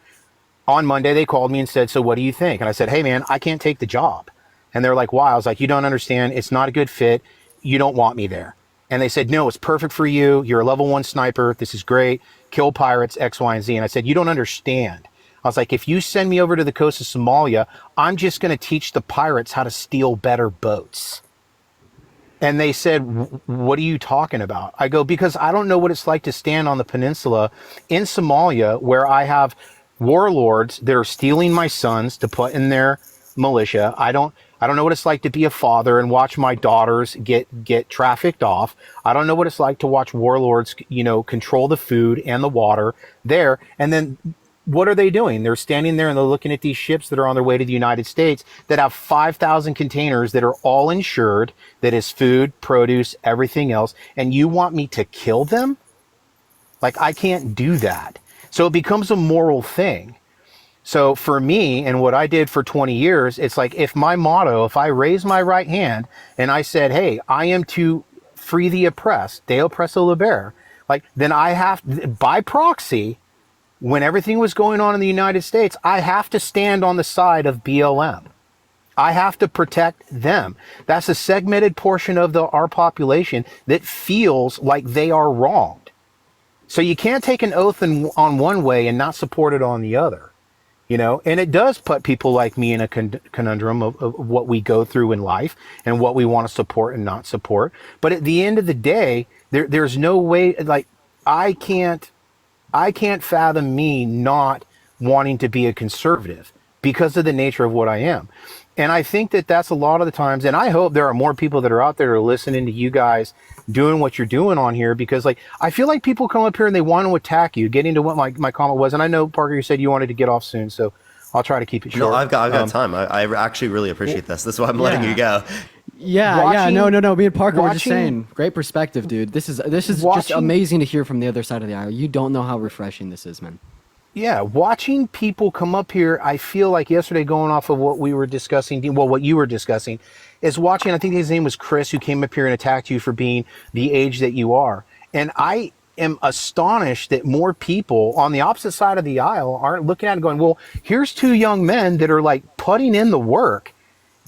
On Monday, they called me and said, so what do you think? And I said, hey, man, I can't take the job. And they're like, why? I was like, you don't understand. It's not a good fit. You don't want me there. And they said, no, it's perfect for you. You're a level 1 sniper. This is great. Kill pirates, X, Y, and Z. And I said, you don't understand. I was like, if you send me over to the coast of Somalia, I'm just going to teach the pirates how to steal better boats. And they said, what are you talking about? I go, because I don't know what it's like to stand on the peninsula in Somalia where I have warlords that are stealing my sons to put in their militia. I don't know what it's like to be a father and watch my daughters get trafficked off. I don't know what it's like to watch warlords, you know, control the food and the water there. And then what are they doing? They're standing there and they're looking at these ships that are on their way to the United States that have 5,000 containers that are all insured, that is food, produce, everything else. And you want me to kill them? Like, I can't do that. So it becomes a moral thing. So for me and what I did for 20 years, it's like, if my motto, if I raise my right hand and I said, hey, I am to free the oppressed, De Oppresso Libera, like, then I have, by proxy, when everything was going on in the United States, I have to stand on the side of BLM. I have to protect them. That's a segmented portion of our population that feels like they are wronged. So you can't take an oath on one way and not support it on the other. You know, and it does put people like me in a conundrum of what we go through in life and what we want to support and not support. But at the end of the day, there's no way, like, I can't fathom me not wanting to be a conservative because of the nature of what I am. And I think that that's a lot of the times, and I hope there are more people that are out there listening to you guys doing what you're doing on here, because, like, I feel like people come up here and they want to attack you, getting to what my comment was. And I know, Parker, you said you wanted to get off soon, so I'll try to keep it short. No, I've got time. I actually really appreciate this. That's why I'm letting you go. Yeah, no. Me and Parker were just saying, great perspective, dude. This is just amazing to hear from the other side of the aisle. You don't know how refreshing this is, man. Yeah, watching people come up here, I feel like yesterday, going off of what we were discussing, well, what you were discussing, is watching, I think his name was Chris, who came up here and attacked you for being the age that you are. And I am astonished that more people on the opposite side of the aisle aren't looking at it going, well, here's two young men that are, like, putting in the work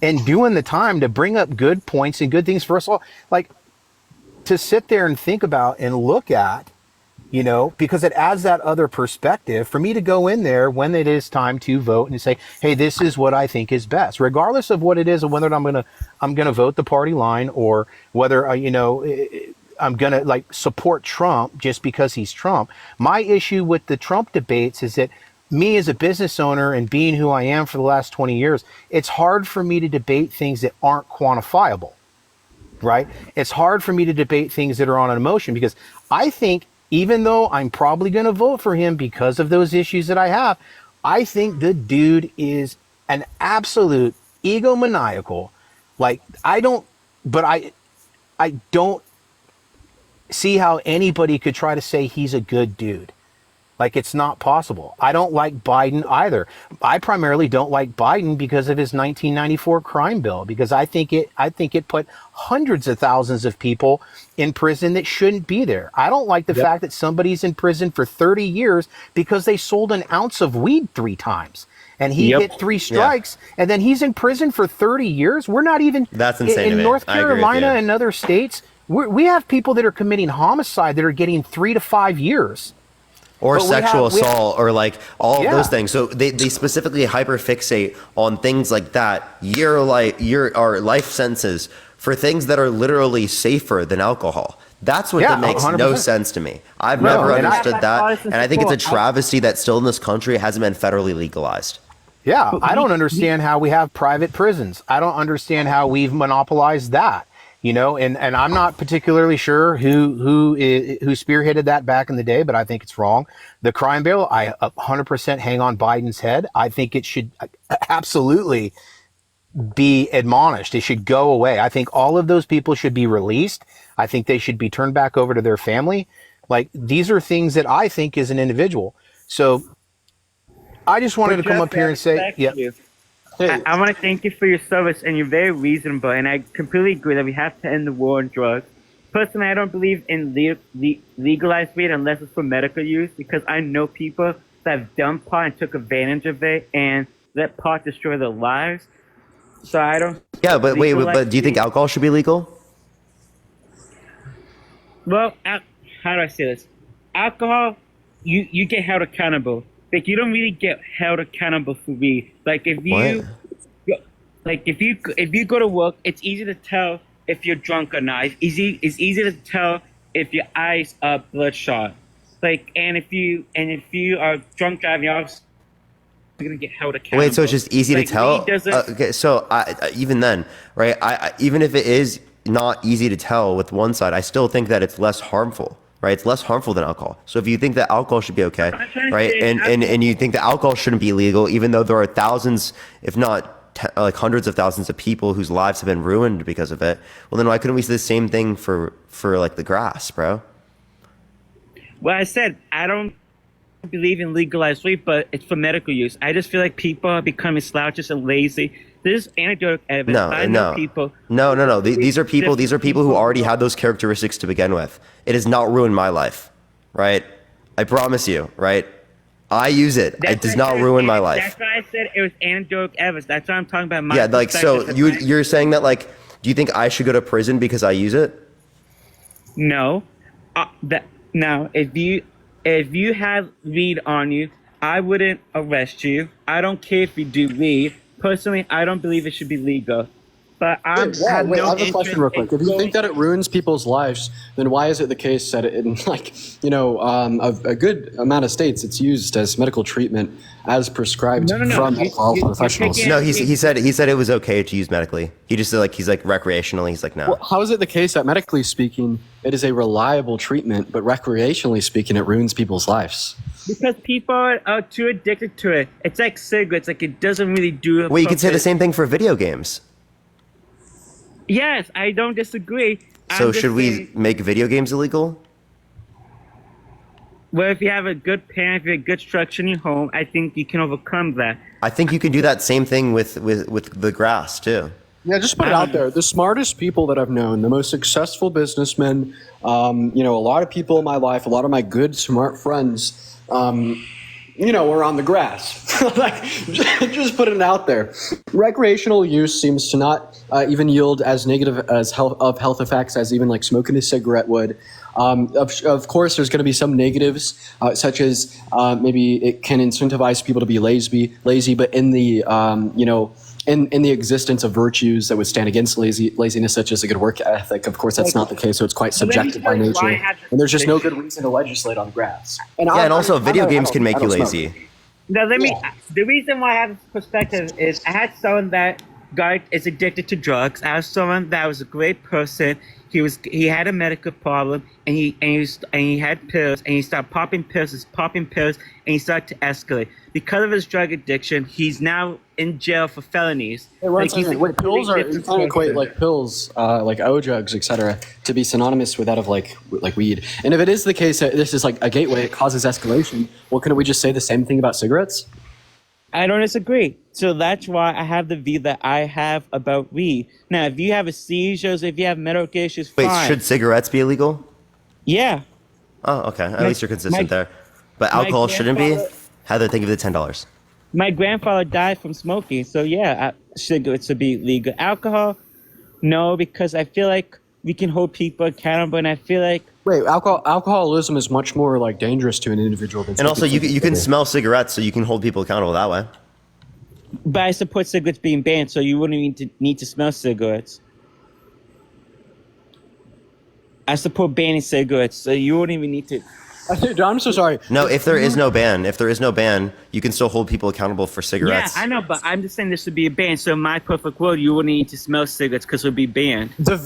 and doing the time to bring up good points and good things for us all. Like, to sit there and think about and look at, you know, because it adds that other perspective for me to go in there when it is time to vote and say, hey, this is what I think is best, regardless of what it is, or whether I'm gonna vote the party line, or whether I'm gonna, like, support Trump just because he's Trump. My issue with the Trump debates is that me as a business owner and being who I am for the last 20 years, it's hard for me to debate things that aren't quantifiable, right? It's hard for me to debate things that are on an emotion, because I think, even though I'm probably going to vote for him because of those issues that I have, I think the dude is an absolute egomaniacal. Like, I don't see how anybody could try to say he's a good dude. Like, it's not possible. I don't like Biden either. I primarily don't like Biden because of his 1994 crime bill, because I think it put hundreds of thousands of people in prison that shouldn't be there. I don't like the fact that somebody's in prison for 30 years because they sold an ounce of weed 3 times. And he hit 3 strikes, and then he's in prison for 30 years. We're not even That's insane. in North Carolina and other states. We have people that are committing homicide that are getting 3 to 5 years. Or But sexual assault, or like all of those Yeah. things. So they specifically hyperfixate on things like that, or life sentences for things that are literally safer than alcohol. That's what that makes 100%. no sense to me. I've No, never and understood that, and I think it's a travesty that still in this country hasn't been federally legalized. Yeah, I don't understand how we have private prisons. I don't understand how we've monopolized that. You know, and I'm not particularly sure who spearheaded that back in the day, but I think it's wrong. The crime bill, I 100% hang on Biden's head. I think it should absolutely be admonished. It should go away. I think all of those people should be released. I think they should be turned back over to their family. Like, these are things that I think as an individual. So I just wanted to come up here and say, I want to thank you for your service, and you're very reasonable, and I completely agree that we have to end the war on drugs. Personally, I don't believe in legalized weed unless it's for medical use, because I know people that have done pot and took advantage of it and let pot destroy their lives. So I don't. Yeah, but wait, but do you think alcohol should be legal? Well, how do I say this? Alcohol, you get held accountable. Like, you don't really get held accountable for weed. Like, if you go to work, it's easy to tell if you're drunk or not. It's easy to tell if your eyes are bloodshot. Like, and if you are drunk driving, you're obviously gonna get held accountable. Wait, so it's just easy to tell? weed doesn't- Okay, so even then, right? Even if it is not easy to tell with one side, I still think that it's less harmful. Right, it's less harmful than alcohol. So if you think that alcohol should be okay, right, and you think that alcohol shouldn't be legal, even though there are thousands, if not like hundreds of thousands of people whose lives have been ruined because of it, well, then why couldn't we say the same thing for like the grass, bro? Well, I said I don't believe in legalized weed, but it's for medical use. I just feel like people are becoming slouches and lazy. This is anecdotal evidence. I know people. No. These are people who already had those characteristics to begin with. It has not ruined my life, right? I promise you, right? I use it. It does not ruin my life. That's why I said it was anecdotal evidence. That's why I'm talking about my. Yeah, like, so you're saying that, like, do you think I should go to prison because I use it? No, now if you have weed on you, I wouldn't arrest you. I don't care if you do weed. Personally, I don't believe it should be legal. But I have I have a question real quick. If you think that it it ruins people's lives, then why is it the case that in a good amount of states it's used as medical treatment as prescribed from alcohol professionals? No, he said it was okay to use medically. He just said he's recreationally. He's like, no. Well, how is it the case that medically speaking it is a reliable treatment, but recreationally speaking it ruins people's lives? Because people are too addicted to it. It's like cigarettes. Like, it doesn't really do. Well, you can say the same thing for video games. Yes, I don't disagree. So should we make video games illegal? Well, if you have a good parent, if you have a good structure in your home, I think you can overcome that. I think you can do that same thing with the grass too. Yeah, just put it out there. The smartest people that I've known, the most successful businessmen, a lot of people in my life, a lot of my good, smart friends, are on the grass. Like, just putting it out there. Recreational use seems to not even yield as negative as health effects as even like smoking a cigarette would. Of course, there's going to be some negatives, such as maybe it can incentivize people to be lazy, but in the in the existence of virtues that would stand against laziness, such as a good work ethic, of course, that's not the case. So it's quite subjective by nature, and there's just no good reason to legislate on grass. And also video games can make you lazy. Now, the reason why I have this perspective is I had someone that is addicted to drugs. I had someone that was a great person. He had a medical problem, and he had pills, and he started popping pills, and he started to escalate. Because of his drug addiction, he's now in jail for felonies. Hey, one second. Wait, pills are you can't equate like pills, like O drugs, etc., to be synonymous with that of like weed. And if it is the case that this is like a gateway, it causes escalation. Well, couldn't we just say the same thing about cigarettes? I don't disagree. So that's why I have the view that I have about weed. Now, if you have a seizures, if you have medical issues, Wait, fine. should cigarettes be illegal? Yeah. Oh, okay. At least you're consistent there. But alcohol shouldn't be? Heather, thank you for the $10. My grandfather died from smoking, so yeah, cigarettes should be legal. Alcohol, no, because I feel like we can hold people accountable, and I feel like Wait, alcoholism is much more like dangerous to an individual than. And also, you can smell cigarettes, so you can hold people accountable that way. But I support cigarettes being banned, so you wouldn't need to smell cigarettes. I support banning cigarettes, so you wouldn't even need to. I'm so sorry. No, if there is no ban, you can still hold people accountable for cigarettes. Yeah, I know, but I'm just saying there should be a ban. So in my perfect world, you wouldn't need to smell cigarettes because it would be banned. The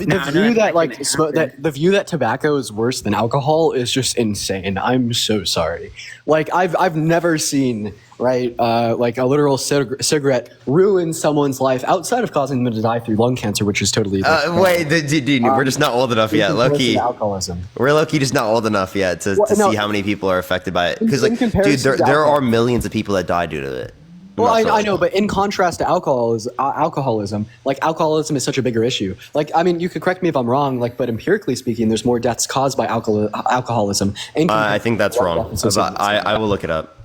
view that tobacco is worse than alcohol is just insane. I'm so sorry. Like I've never seen like a literal cigarette ruin someone's life outside of causing them to die through lung cancer, which is totally. Wait, dude, we're just not old enough yet, low-key. Alcoholism. We're low-key just not old enough yet to see how many people are affected by it. Because like, dude, there are millions of people that die due to it. Well, I know, but in contrast to alcoholism, like alcoholism is such a bigger issue. Like, I mean, you could correct me if I'm wrong, like, but empirically speaking, there's more deaths caused by alcoholism. I think that's wrong. I will look it up.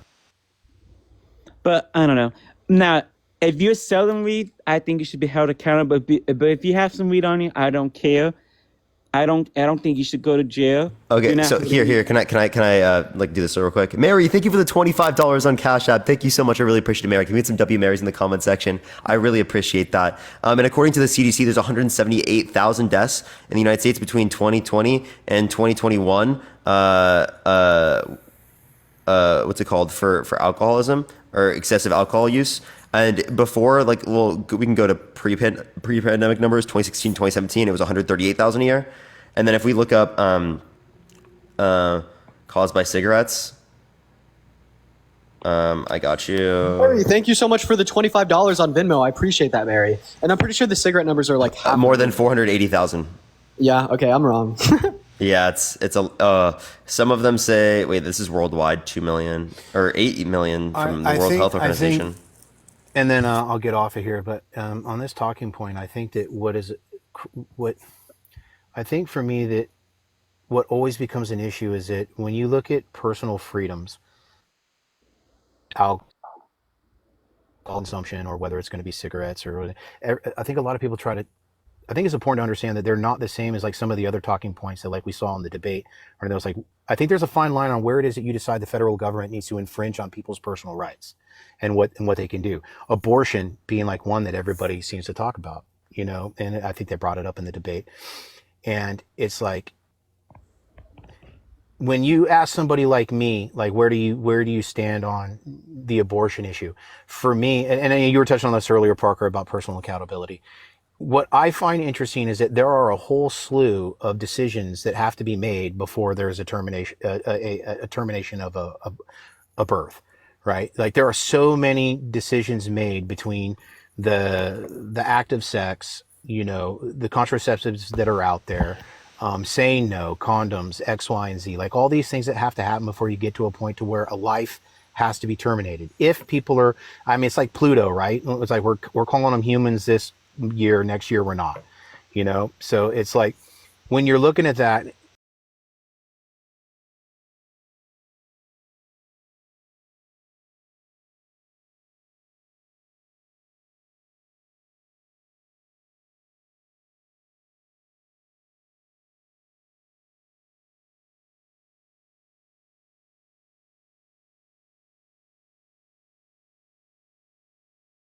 But I don't know. Now, if you're selling weed, I think you should be held accountable. But if you have some weed on you, I don't care. I don't think you should go to jail. Okay, so here, can I like do this real quick? Mary, thank you for the $25 on Cash App. Thank you so much. I really appreciate it, Mary. Can we get some W Marys in the comment section? I really appreciate that. And according to the CDC, there's 178,000 deaths in the United States between 2020 and 2021. What's it called for alcoholism or excessive alcohol use? And before, like, well, we can go to pre-pandemic numbers, 2016, 2017, it was 138,000 a year. And then if we look up caused by cigarettes, I got you. Mary, thank you so much for the $25 on Venmo. I appreciate that, Mary. And I'm pretty sure the cigarette numbers are like more than 480,000. Yeah, okay, I'm wrong. Yeah, it's some of them say, wait, this is worldwide, 2 million or 8 million from the World Health Organization. And then I'll get off of here. But on this talking point, I think that for me that what always becomes an issue is that when you look at personal freedoms, alcohol consumption, or whether it's going to be cigarettes or I think a lot of people I think it's important to understand that they're not the same as like some of the other talking points that like we saw in the debate. Or there was like, I think there's a fine line on where it is that you decide the federal government needs to infringe on people's personal rights and what they can do. Abortion being like one that everybody seems to talk about, you know, and I think they brought it up in the debate. And it's like, when you ask somebody like me, like, where do you stand on the abortion issue? For me, and you were touching on this earlier, Parker, about personal accountability. What I find interesting is that there are a whole slew of decisions that have to be made before there is a termination of a birth, right? Like there are so many decisions made between the act of sex, you know, the contraceptives that are out there, saying no, condoms, X, Y, and Z, like all these things that have to happen before you get to a point to where a life has to be terminated. If people are, I mean, it's like Pluto, right? It's like we're calling them humans this year, next year we're not, you know? So it's like when you're looking at that,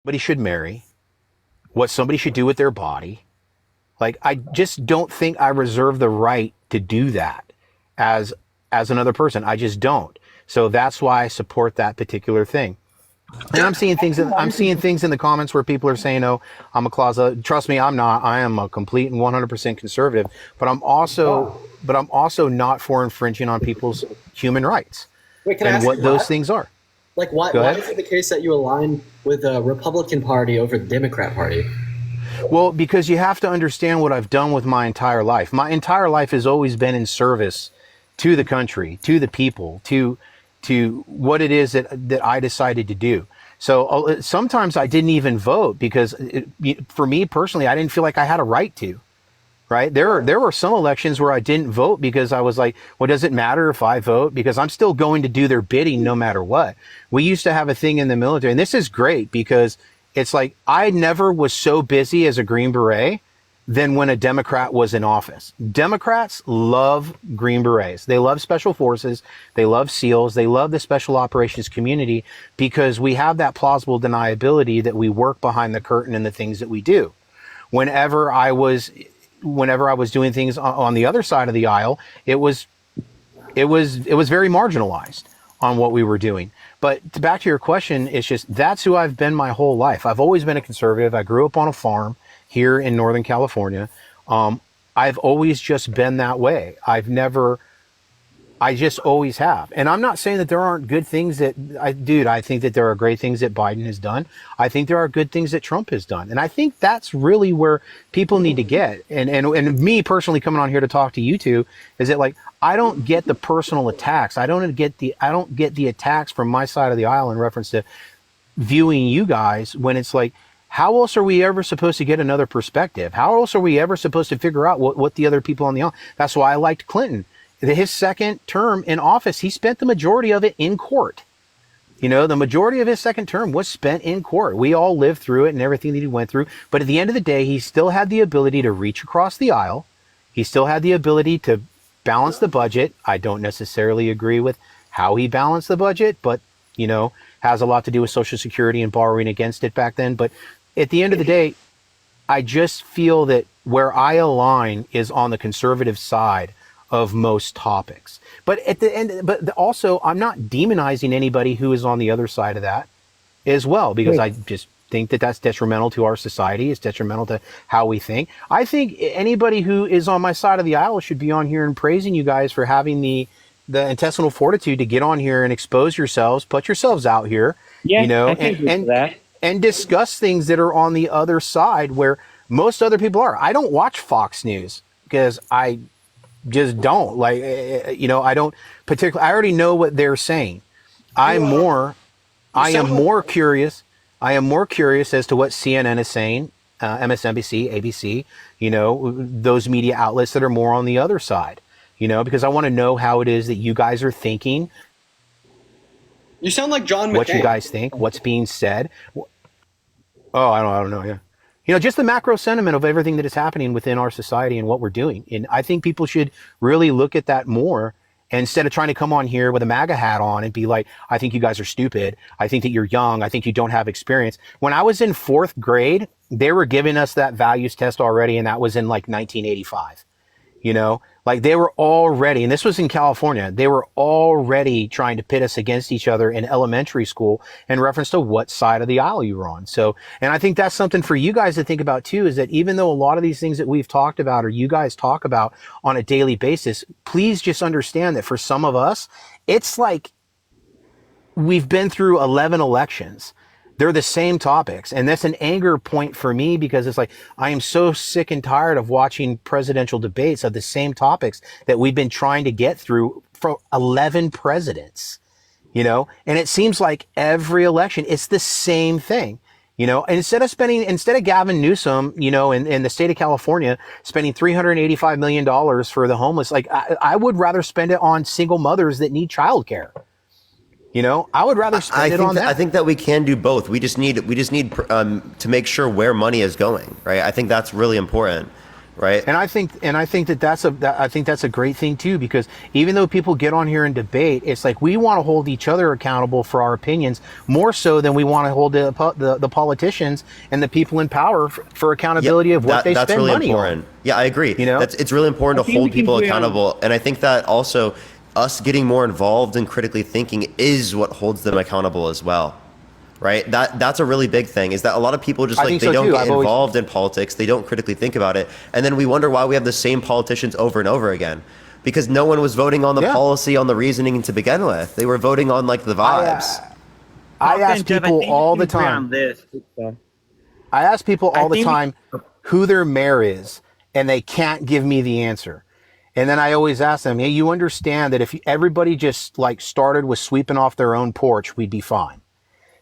somebody should marry, what somebody should do with their body. Like, I just don't think I reserve the right to do that as another person. I just don't. So that's why I support that particular thing. And I'm seeing things in the comments where people are saying, "Oh, I'm a closet." Trust me, I'm not. I am a complete and 100% conservative. But I'm also not for infringing on people's human rights and what those things are. Like, why is it the case that you align with the Republican Party over the Democrat Party? Well, because you have to understand what I've done with my entire life. My entire life has always been in service to the country, to the people, to what it is that I decided to do. So sometimes I didn't even vote because for me personally, I didn't feel like I had a right to. Right. There were some elections where I didn't vote because I was like, well, does it matter if I vote? Because I'm still going to do their bidding no matter what. We used to have a thing in the military, and this is great because it's like I never was so busy as a Green Beret than when a Democrat was in office. Democrats love Green Berets. They love special forces. They love SEALs. They love the special operations community because we have that plausible deniability that we work behind the curtain in the things that we do. Whenever I was doing things on the other side of the aisle, it was very marginalized on what we were doing. But back to your question, it's just that's who I've been my whole life. I've always been a conservative. I grew up on a farm here in Northern California. I've always just been that way. I just always have. And I'm not saying that there aren't good things I think that there are great things that Biden has done. I think there are good things that Trump has done. And I think that's really where people need to get. And me personally coming on here to talk to you two is that like, I don't get the personal attacks. I don't get the attacks from my side of the aisle in reference to viewing you guys when it's like, how else are we ever supposed to get another perspective? How else are we ever supposed to figure out what the other people on the aisle? That's why I liked Clinton. His second term in office, he spent the majority of it in court. You know, the majority of his second term was spent in court. We all lived through it and everything that he went through. But at the end of the day, he still had the ability to reach across the aisle. He still had the ability to balance the budget. I don't necessarily agree with how he balanced the budget, but, you know, has a lot to do with Social Security and borrowing against it back then. But at the end of the day, I just feel that where I align is on the conservative side of most topics. But at the end, but also I'm not demonizing anybody who is on the other side of that as well, because I just think that that's detrimental to our society. It's detrimental to how we think. I think anybody who is on my side of the aisle should be on here and praising you guys for having the intestinal fortitude to get on here and expose yourselves, put yourselves out here, you know, and discuss things that are on the other side where most other people are. I don't watch Fox News because I just don't you know, I don't particularly, I already know what they're saying. I am more curious as to what CNN is saying, MSNBC, ABC, you know, those media outlets that are more on the other side, you know, because I want to know how it is that you guys are thinking. You sound like John McCain. What you guys think, what's being said. Oh, I don't know. Yeah. You know, just the macro sentiment of everything that is happening within our society and what we're doing. And I think people should really look at that more instead of trying to come on here with a MAGA hat on and be like, I think you guys are stupid. I think that you're young. I think you don't have experience. When I was in 4th grade, they were giving us that values test already. And that was in like 1985, you know, like they were already, and this was in California, they were already trying to pit us against each other in elementary school in reference to what side of the aisle you were on. So, and I think that's something for you guys to think about too, is that even though a lot of these things that we've talked about or you guys talk about on a daily basis, please just understand that for some of us, it's like we've been through 11 elections. They're the same topics. And that's an anger point for me because it's like, I am so sick and tired of watching presidential debates of the same topics that we've been trying to get through for 11 presidents, you know? And it seems like every election, it's the same thing, you know? And instead of Gavin Newsom, you know, in the state of California, spending $385 million for the homeless, like I would rather spend it on single mothers that need childcare. You know, I would rather spend it on that. I think that we can do both. We just need to make sure where money is going, right? I think that's really important, right? And I think that's a great thing too, because even though people get on here and debate, it's like we want to hold each other accountable for our opinions more so than we want to hold the politicians and the people in power for accountability of what they spend money on. Yeah, I agree. You know, it's really important to hold people accountable, and I think that also us getting more involved in critically thinking is what holds them accountable as well, right? That's a really big thing, is that a lot of people just like, they don't get involved in politics, they don't critically think about it, and then we wonder why we have the same politicians over and over again, because no one was voting on the policy, on the reasoning to begin with. They were voting on like the vibes. I Parker ask and Jeff, I people think we all can the agree time. on this. I ask people I all the think we- time who their mayor is, and they can't give me the answer. And then I always ask them, hey, you understand that if everybody just like started with sweeping off their own porch, we'd be fine.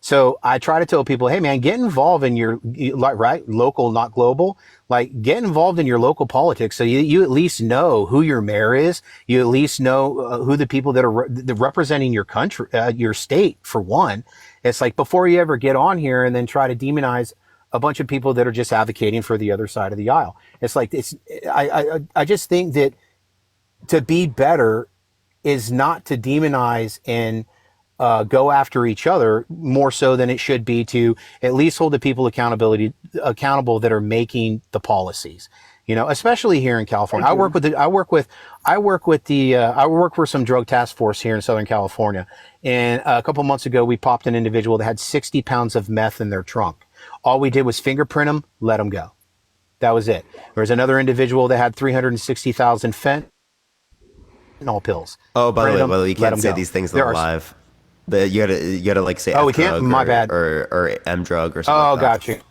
So I try to tell people, hey man, get involved in your, right, local, not global, like get involved in your local politics. So you at least know who your mayor is. You at least know who the people that are representing your country, your state for one. It's like before you ever get on here and then try to demonize a bunch of people that are just advocating for the other side of the aisle. It's like, I just think that to be better is not to demonize and go after each other more so than it should be to at least hold the people accountable that are making the policies. You know, especially here in California. I work for some drug task force here in Southern California. And a couple months ago, we popped an individual that had 60 pounds of meth in their trunk. All we did was fingerprint them, let them go. That was it. There was another individual that had 360,000 fentanyl pills. Oh, by the way, you let can't them say go. these things There are- live. You gotta like say Oh, we F can't? drug My or, bad. or M drug or something. Oh, like that. got you.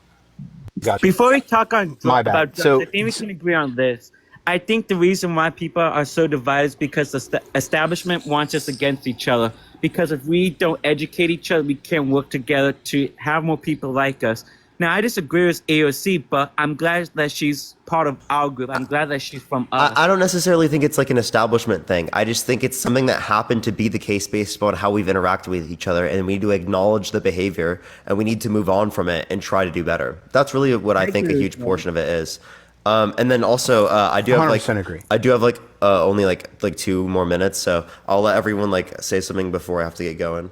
Gotcha. Before we talk on My bad. about drugs, So- I think we can agree on this. I think the reason why people are so divided is because the establishment wants us against each other. Because if we don't educate each other, we can't work together to have more people like us. Now, I disagree with AOC, but I'm glad that she's part of our group. I'm glad that she's from us. I don't necessarily think it's like an establishment thing. I just think it's something that happened to be the case based upon how we've interacted with each other, and we need to acknowledge the behavior, and we need to move on from it and try to do better. That's really what I think a huge portion of it is. And then also, I do have 100% agree. I do have only like 2 more minutes, so I'll let everyone like say something before I have to get going,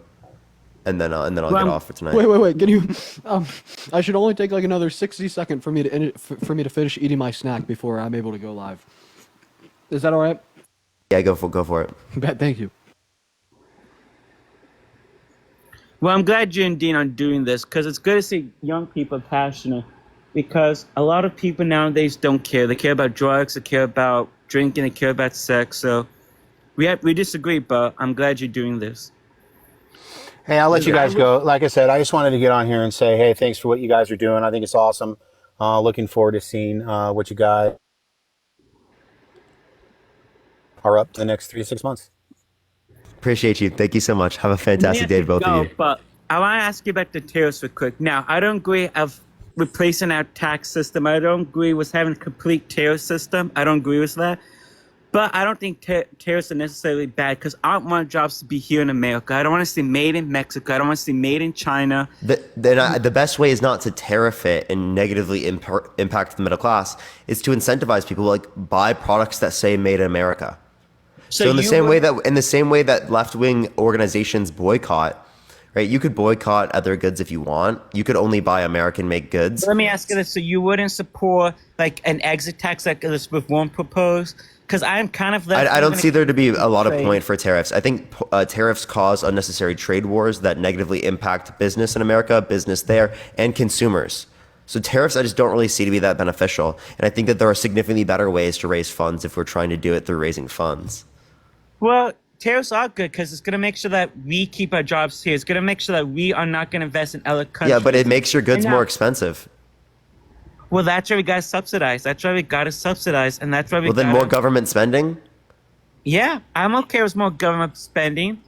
and then I'll get off for tonight. Wait. Can you? I should only take like another 60 seconds for me to finish eating my snack before I'm able to go live. Is that all right? Yeah, go for it. Thank you. Well, I'm glad you and Dean are doing this because it's good to see young people passionate. Because a lot of people nowadays don't care. They care about drugs. They care about drinking. They care about sex. So we disagree, but I'm glad you're doing this. Hey, I'll let you guys go. Like I said, I just wanted to get on here and say, hey, thanks for what you guys are doing. I think it's awesome. Looking forward to seeing what you guys are up to the next 3 to 6 months. Appreciate you. Thank you so much. Have a fantastic day, both of you. But I want to ask you about the tariffs real quick. Now, I don't agree of replacing our tax system. I don't agree with having a complete tariff system. I don't agree with that. But I don't think tariffs are necessarily bad because I want jobs to be here in America. I don't want to see made in Mexico. I don't want to see made in China. The best way is not to tariff it and negatively impact the middle class. It's to incentivize people like buy products that say made in America. So in the same way that left-wing organizations boycott, right? You could boycott other goods if you want. You could only buy American-made goods. Let me ask you this: so you wouldn't support like an exit tax like Elizabeth Warren proposed? Because I'm kind of I don't see there to be a lot of point for tariffs. I think tariffs cause unnecessary trade wars that negatively impact business in America, business there, and consumers. So tariffs I just don't really see to be that beneficial. And I think that there are significantly better ways to raise funds if we're trying to do it through raising funds. Well, tariffs are good because it's going to make sure that we keep our jobs here. It's going to make sure that we are not going to invest in other countries. Yeah, but it makes your goods more expensive. Well, that's why we got to subsidize. That's why we got to subsidize, and that's why we. Well, then more government spending. Yeah, I'm okay with more government spending.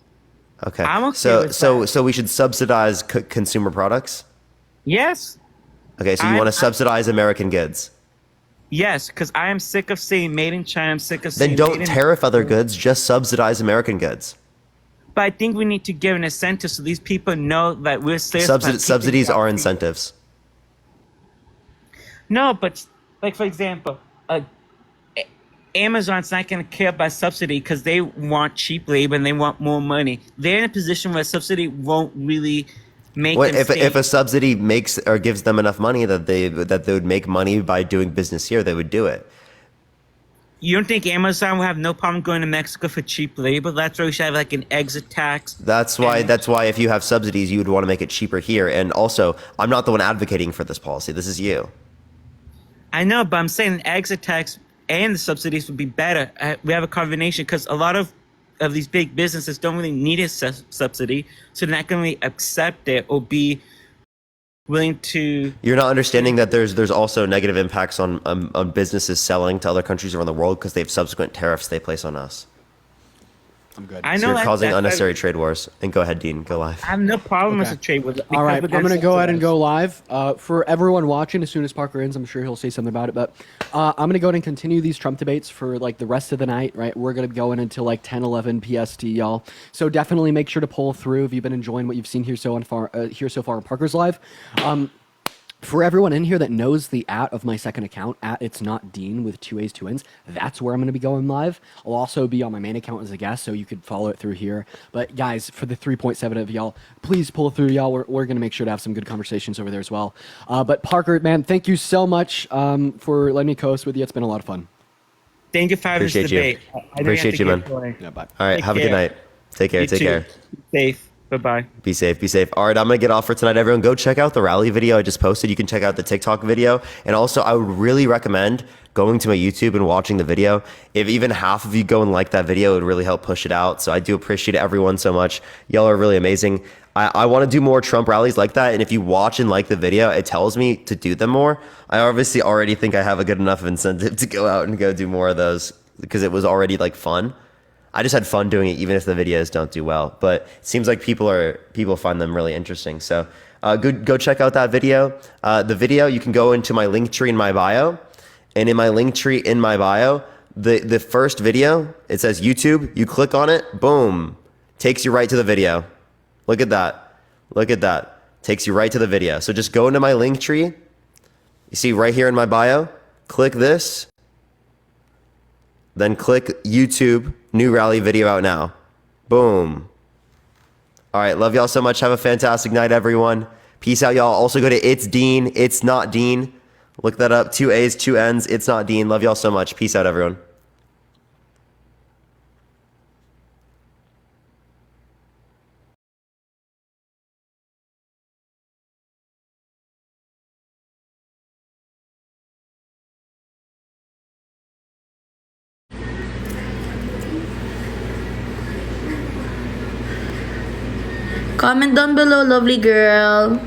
Okay. I'm okay with so we should subsidize consumer products. Yes. Okay, so you want to subsidize American goods. Yes, because I am sick of seeing made in China. I'm sick of seeing. Then don't tariff other goods. Just subsidize American goods. But I think we need to give an incentive so these people know that we're serious. Subsidies are incentives. No, but like for example, Amazon's not going to care about subsidy because they want cheap labor and they want more money. They're in a position where subsidy won't really make them if a subsidy makes or gives them enough money that they would make money by doing business here, they would do it. You don't think Amazon will have no problem going to Mexico for cheap labor? That's why we should have like an exit tax. That's why if you have subsidies, you would want to make it cheaper here. And also, I'm not the one advocating for this policy. This is you. I know, but I'm saying the exit tax and the subsidies would be better. We have a combination because a lot of of these big businesses don't really need a subsidy, so they're not going to accept it or be willing to. You're not understanding that there's also negative impacts on businesses selling to other countries around the world because they have subsequent tariffs they place on us. I'm good. I know So you're that- causing that- unnecessary trade wars. And go ahead, Dean. Go live. I have no problem Okay. with the trade with. All right, because I'm going to go ahead and subsidized. go live. For everyone watching, as soon as Parker ends, I'm sure he'll say something about it. But I'm going to go ahead and continue these Trump debates for like the rest of the night, right? We're going to be going until like 10, 11 PST, y'all. So definitely make sure to pull through if you've been enjoying what you've seen here so far in Parker's live. For everyone in here that knows the of my second account, It's Not Dean with 2 A's, 2 N's, that's where I'm going to be going live. I'll also be on my main account as a guest, so you could follow it through here. But guys, for the 3.7 of y'all, please pull through, y'all. We're going to make sure to have some good conversations over there as well. But Parker, man, thank you so much for letting me co-host with you. It's been a lot of fun. Thank you for having this Appreciate you. debate. I know have Appreciate to you, get man. going. Yeah, bye. All right. Take Have a good care. night. Take care. You Take too. care. Be safe. Bye-bye. Be safe. Be safe. All right, I'm going to get off for tonight, everyone. Go check out the rally video I just posted. You can check out the TikTok video. And also, I would really recommend going to my YouTube and watching the video. If even half of you go and like that video, it would really help push it out. So I do appreciate everyone so much. Y'all are really amazing. I want to do more Trump rallies like that. And if you watch and like the video, it tells me to do them more. I obviously already think I have a good enough incentive to go out and go do more of those because it was already like fun. I just had fun doing it, even if the videos don't do well. But it seems like people find them really interesting. So go check out that video. The video, you can go into my link tree in my bio. And in my link tree in my bio, the first video, it says YouTube. You click on it, boom, takes you right to the video. Look at that. Look at that. Takes you right to the video. So just go into my link tree. You see right here in my bio, click this. Then click YouTube, new rally video out now. Boom. All right, love y'all so much. Have a fantastic night, everyone. Peace out, y'all. Also go to It's Dean, It's Not Dean. Look that up. 2 A's, 2 N's. It's Not Dean. Love y'all so much. Peace out, everyone. Comment down below, lovely girl.